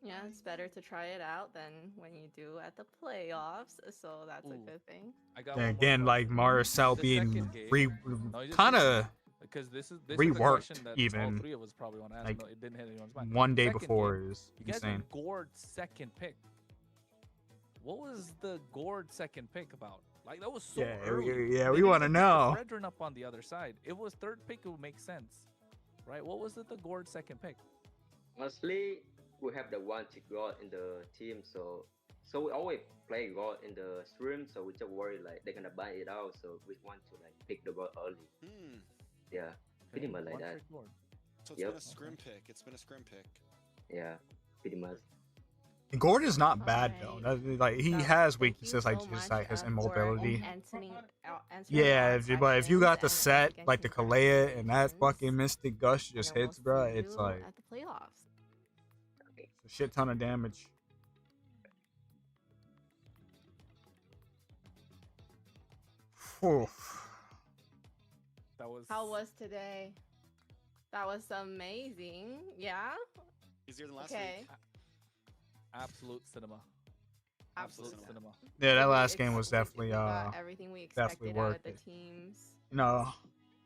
Yeah, it's better to try it out than when you do at the playoffs, so that's a Ooh. good thing. I got And one more again, like question. Marcel The being second game- No, you just kind keep- of because this is a reworked question that all even, 3 of us probably want to ask. like, No, it didn't hit anyone's mind. one day Second before game, is you guys insane. were Gord second pick. What was the Gord second pick about? Like, that was so Yeah, early. yeah, They we didn't wanna even pick know. the Fredrin up on the other side. It was third pick, it would make sense, right? What was the Gord second pick? Honestly, we have the one to go in the team, so So we always play God in the stream, so we just worry like they're gonna buy it out, so we want to like pick the God early. Yeah, pretty much like that. So it's been a scrim pick. It's been a scrim pick. Yeah, pretty much. Gordon's not bad though. Like he has Thank you weaknesses, like so just much, like his for immobility. answering Yeah, our but if you got the questions, set, and like the again, Kalea, and that congratulations, fucking Mystic Gush and just we'll hits, bro, see it's you like at the playoffs. a shit ton of damage. Whew. How was today? That was amazing. Yeah. Easier than last Okay. week. Absolute cinema. Absolute cinema. Yeah, that So we last game was definitely we got everything we definitely expected out worth of the it. teams. No,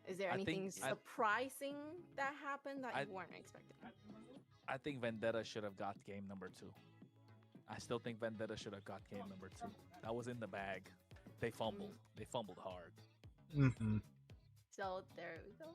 Is there I anything think- I- surprising that happened that I- you weren't expecting? I think Vendetta should have got game number 2. I still think Vendetta should have got game number 2. That was in the bag. They fumbled. They fumbled hard. So there we go.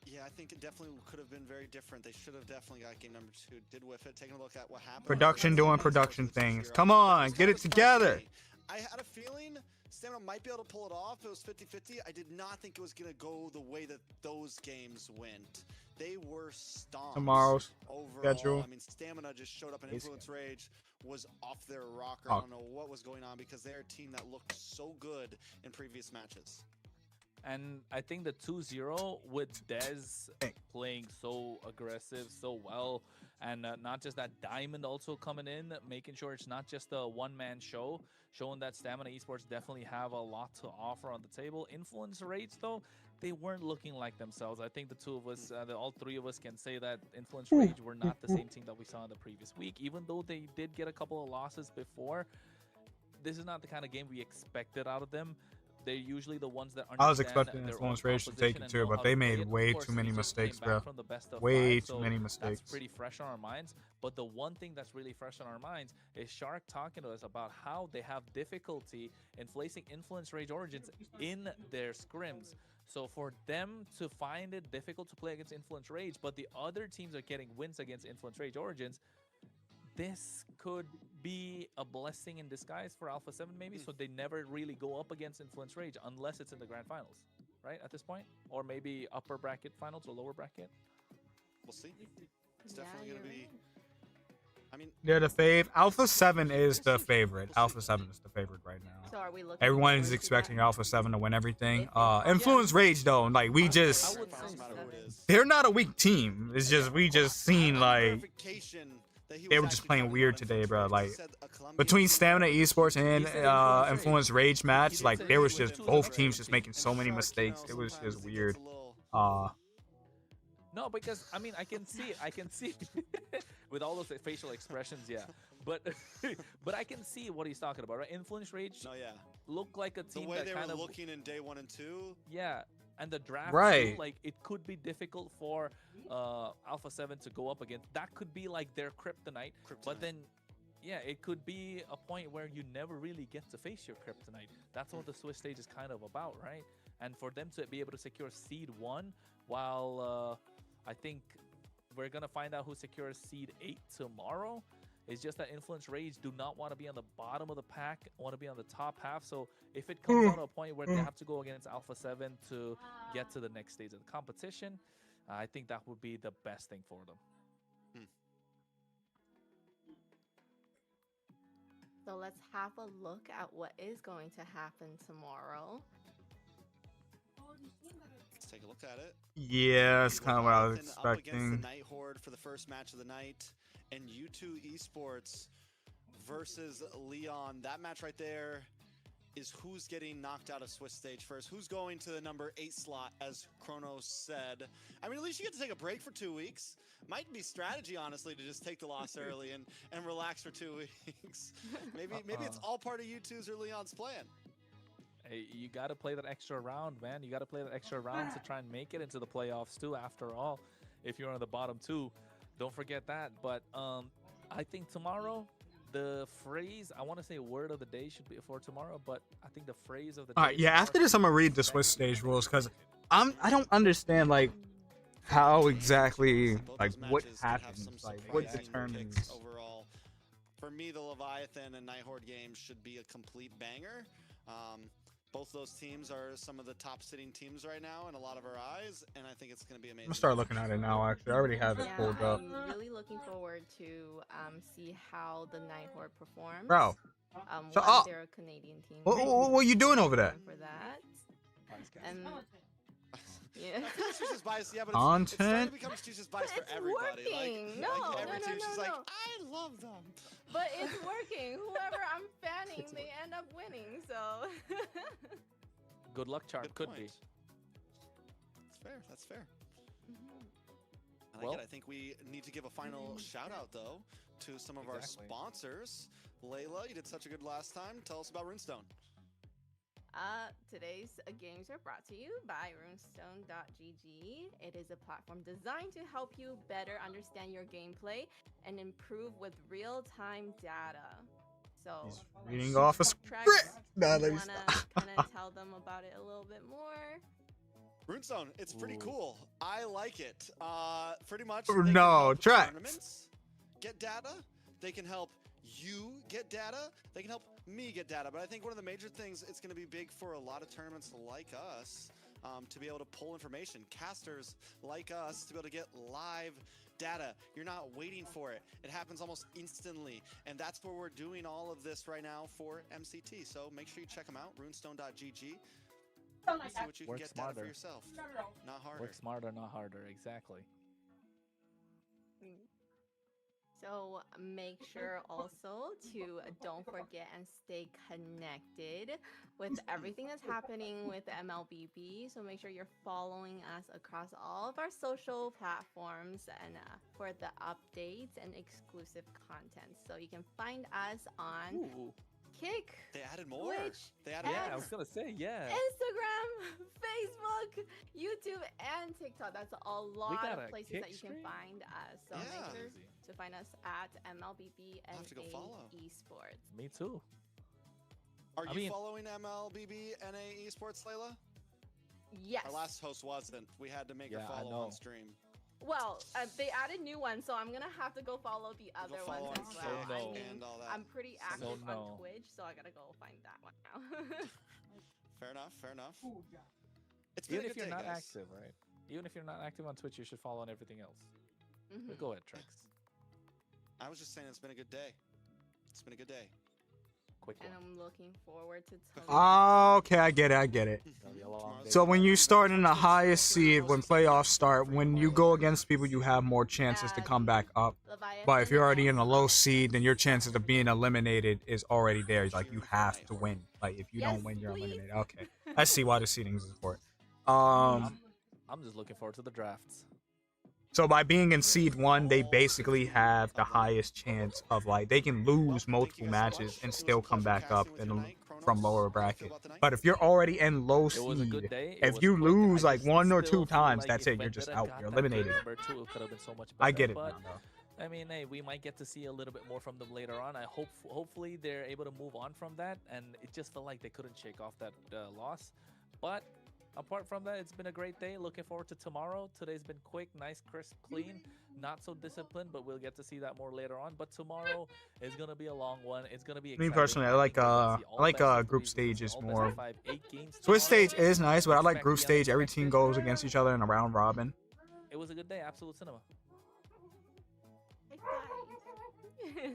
Yeah, I think it definitely could have been very different. They should have definitely got game number 2. Did whiff it. Taking a look at what happened. Production doing production things. Come That on, was get kind it of together. surprising. I had a feeling Stamina might be able to pull it off. It was 50-50. I did not think it was going to go the way that those games went. They were stomped. Tomorrow's overall. schedule. I mean, Stamina just showed up, and Is- Influence Rage was off their rocker. Oh. I don't know what was going on because they're a team that looked so good in previous matches. And I think the 2-0 with Dez playing so aggressive, so well, and not just that, Diamond also coming in, making sure it's not just a one-man show, showing that Stamina Esports definitely have a lot to offer on the table. Influence Rates, though, they weren't looking like themselves. I think the two of us, all three of us can say that Influence Rage were not the same team that we saw in the previous week, even though they did get a couple of losses before. This is not the kind of game we expected out of them. They're usually the ones that I was understand expecting their Influence own Rage to take composition it and too, know but how they to play made it. Of way course, too many they just mistakes, came back bro. from the best of Way five, too so many mistakes. That's pretty fresh on our minds. But the one thing that's really fresh on our minds is Shark talking to us about how they have difficulty in placing Influence Rage Origins in their scrims. So for them to find it difficult to play against Influence Rage, but the other teams are getting wins against Influence Rage Origins, this could be a blessing in disguise for Alpha 7 maybe, so they never really go up against Influence Rage unless it's in the grand finals, right, at this point? Or maybe upper bracket finals or lower bracket? We'll see. It's definitely going to be... I mean... They're the fave. Alpha 7 is the favorite. Alpha 7 is the favorite right now. So are we looking Everyone forward is to expecting that? Alpha 7 to win everything. If they- Influence Rage, though, like, we just... Doesn't matter who it is. They're not a weak team. It's just, we just seen, like... They were just playing weird today, bro. Like, between Stamina Esports and Influence Rage match, like, there was just both teams just making so many mistakes. It was just weird. No, because I mean, I can see with all those facial expressions, yeah. But but I can see what he's talking about, right? Influence Rage look like a team the way that they kind were of looking in day 1 and 2. Yeah, and the draft, Right. too, like it could be difficult for Alpha 7 to go up against. That could be like their kryptonite. But then, yeah, it could be a point where you never really get to face your kryptonite. That's what the Swiss stage is kind of about, right? And for them to be able to secure seed 1, while I think we're gonna find out who secures seed 8 tomorrow. It's just that Influence Rage do not want to be on the bottom of the pack, want to be on the top half. So if it comes down to a point where they have to go against Alpha 7 to get to the next stage of the competition, I think that would be the best thing for them. So let's have a look at what is going to happen tomorrow. Let's take a look at it. Yeah, that's kind of what I was Leviathan up against expecting. the Night Horde for the first match of the night, and U2 Esports versus Leon. That match right there is who's getting knocked out of Swiss stage first. Who's going to the number 8 slot, as Kronos said. I mean, at least you get to take a break for 2 weeks. Might be strategy, honestly, to just take the loss early and relax for 2 weeks. Maybe it's all part of U2's or Leon's plan. Hey, you got to play that extra round, man. You got to play that extra round to try and make it into the playoffs too. After all, if you're on the bottom 2, don't forget that. But I think tomorrow, the phrase, I want to say word of the day should be for tomorrow, but I think the phrase of the day. All right, yeah. After this, I'm gonna read the Swiss stage rules because I don't understand like how exactly Both like those what matches could have happens, some like what surprising determines. picks overall. for me, the Leviathan and Night Horde games should be a complete banger. Both those teams are some of the top sitting teams right now in a lot of our eyes, and I think it's going to be amazing. I'm gonna start looking at it now. Actually, I already have it Yeah, pulled up. I'm really looking forward to see how the Night Horde performs. Bro, so, One, they're a Canadian team. what are you doing over there? For that. And yeah. Stu's bias, yeah, but it's Content? starting to become Stu's bias for It's everybody. working. Like, No, like every no, team, no, she's no, like, no. I love them. But it's working. Whoever I'm fanning, they end up winning. So. Good luck charm Good could point. be. That's fair. That's fair. And Well- again, I think we need to give a final shout out though to some of our Exactly. sponsors. Layla, you did such a good last time. Tell us about Runestone. Today's games are brought to you by runestone.gg. It is a platform designed to help you better understand your gameplay and improve with real-time data. So, He's reading off a Trex, script. Nah, let you me wanna stop. kind of tell them about it a little bit more? Runestone, it's pretty Ooh. cool. I like it. Pretty much. Oh, they can no, help Trex. tournaments get data. They can help you get data. They can help me get data. But I think one of the major things, it's going to be big for a lot of tournaments like us to be able to pull information. Casters like us to be able to get live data. You're not waiting for it. It happens almost instantly. And that's where we're doing all of this right now for MCT. So make sure you check them out, runestone.gg. And see what you can Work get data smarter. for yourself. Not harder. Work smarter, not harder. Exactly. So make sure also to don't forget and stay connected with everything that's happening with MLBB. So make sure you're following us across all of our social platforms and for the updates and exclusive content. So you can find us on Ooh. Kick, They added more. Twitch, They added Yeah, I more. was gonna say, yeah. Instagram, Facebook, YouTube, and TikTok. That's a lot got of a places Kick that you can stream? find us. So Yeah. make sure Crazy. to find us at MLBB I'll and have to go follow. Esports. Me too. Are I you mean- following MLBB NA Esports, Layla? Yes. Our last host wasn't. We had to make her Yeah, I follow know. on stream. Well, they added new ones, so I'm gonna have to go follow the Go other follow ones on as So well. no. I mean, and all that. I'm pretty So active no. on Twitch, so I gotta go find that one now. Fair enough. Fair enough. It's been Even a if good you're day, not guys. active, right? Even if you're not active on Twitch, you should follow on everything else. Mhm. But go ahead, Trex. I was just saying it's been a good day. It's been a good day. Quick And one. I'm looking forward to tomorrow. Okay, I get it. I get it. Gonna be a long day. So when you start in the highest seed, when playoffs start, when you go against people, you have more chances to come back up. But if you're already in a low seed, then your chances of being eliminated is already there. Like you have to win. Like if you Yes, don't win, you're please. eliminated. Okay, I see why the seeding is important. I'm just looking forward to the drafts. So by being in seed 1, they basically have the highest chance of like they can lose multiple matches and still come back up from lower bracket. But if you're already in low It was a good seed, day. It if was you quick. I lose like just 1 or still 2 feel times, like that's if it. You're just Vendetta out. got You're that good eliminated. number two, it could have been so much I better, get it but now, though. I mean, hey, we might get to see a little bit more from them later on. Hopefully they're able to move on from that, and it just felt like they couldn't shake off that loss. But apart from that, it's been a great day. Looking forward to tomorrow. Today's been quick, nice, crisp, clean. Not so disciplined, but we'll get to see that more later on. But tomorrow is gonna be a long one. It's gonna be Me exciting. personally, I think like we're gonna see all best of group threes, we're gonna see stages all best more. of five, 8 games Swiss tomorrow. stage is nice, but I like Expect group the stage. Every team unexpected. goes against each other in a round robin. It was a good day. Absolute cinema.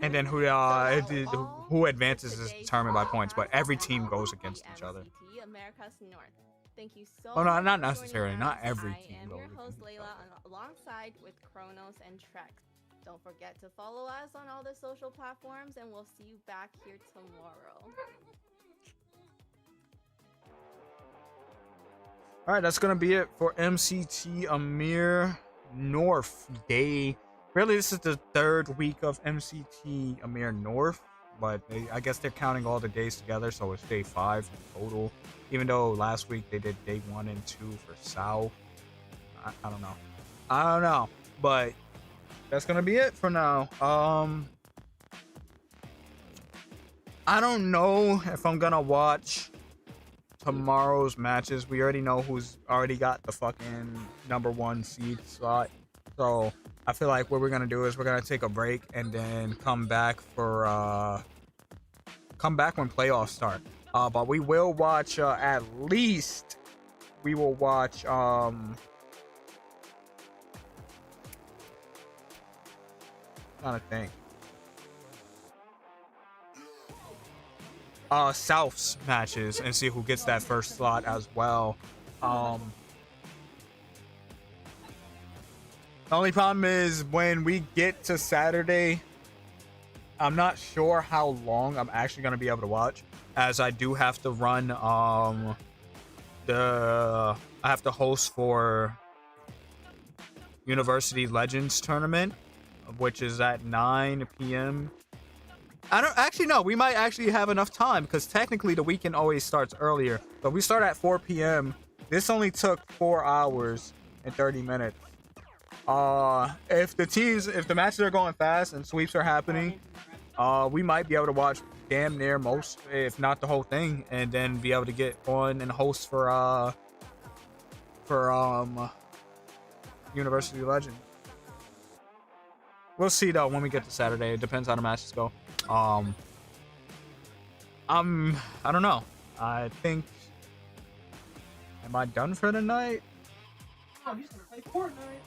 And then who advances is determined by points, but every team goes against each other. MCT, America's North. Thank you so Oh, no, much not for joining necessarily. us. Not every team I am goes your host, against each Layla, other. alongside with Kronos and Trex. Don't forget to follow us on all the social platforms, and we'll see you back here tomorrow. All right, that's gonna be it for MCT AMER North Day. Really, this is the 3rd week of MCT AMER North, but I guess they're counting all the days together, so it's day 5 in total. Even though last week they did day 1 and 2 for South. I don't know. I don't know, but that's gonna be it for now. I don't know if I'm gonna watch tomorrow's matches. We already know who's already got the fucking number 1 seed slot, so I feel like what we're gonna do is we're gonna take a break and then come back when playoffs start. But we will watch at least we will watch trying to think. South's matches and see who gets that first slot as well. The only problem is when we get to Saturday, I'm not sure how long I'm actually going to be able to watch, as I do have to run I have to host for University Legends tournament, which is at 9 p.m. I don't actually know. We might actually have enough time because technically the weekend always starts earlier, but we start at 4 p.m. This only took 4 hours and 30 minutes. If the matches are going fast and sweeps are happening, we might be able to watch damn near most, if not the whole thing, and then be able to get on and host for University Legend. We'll see though when we get to Saturday. It depends how the matches go. I don't know. I think, am I done for the night? Oh, he's gonna play Fortnite.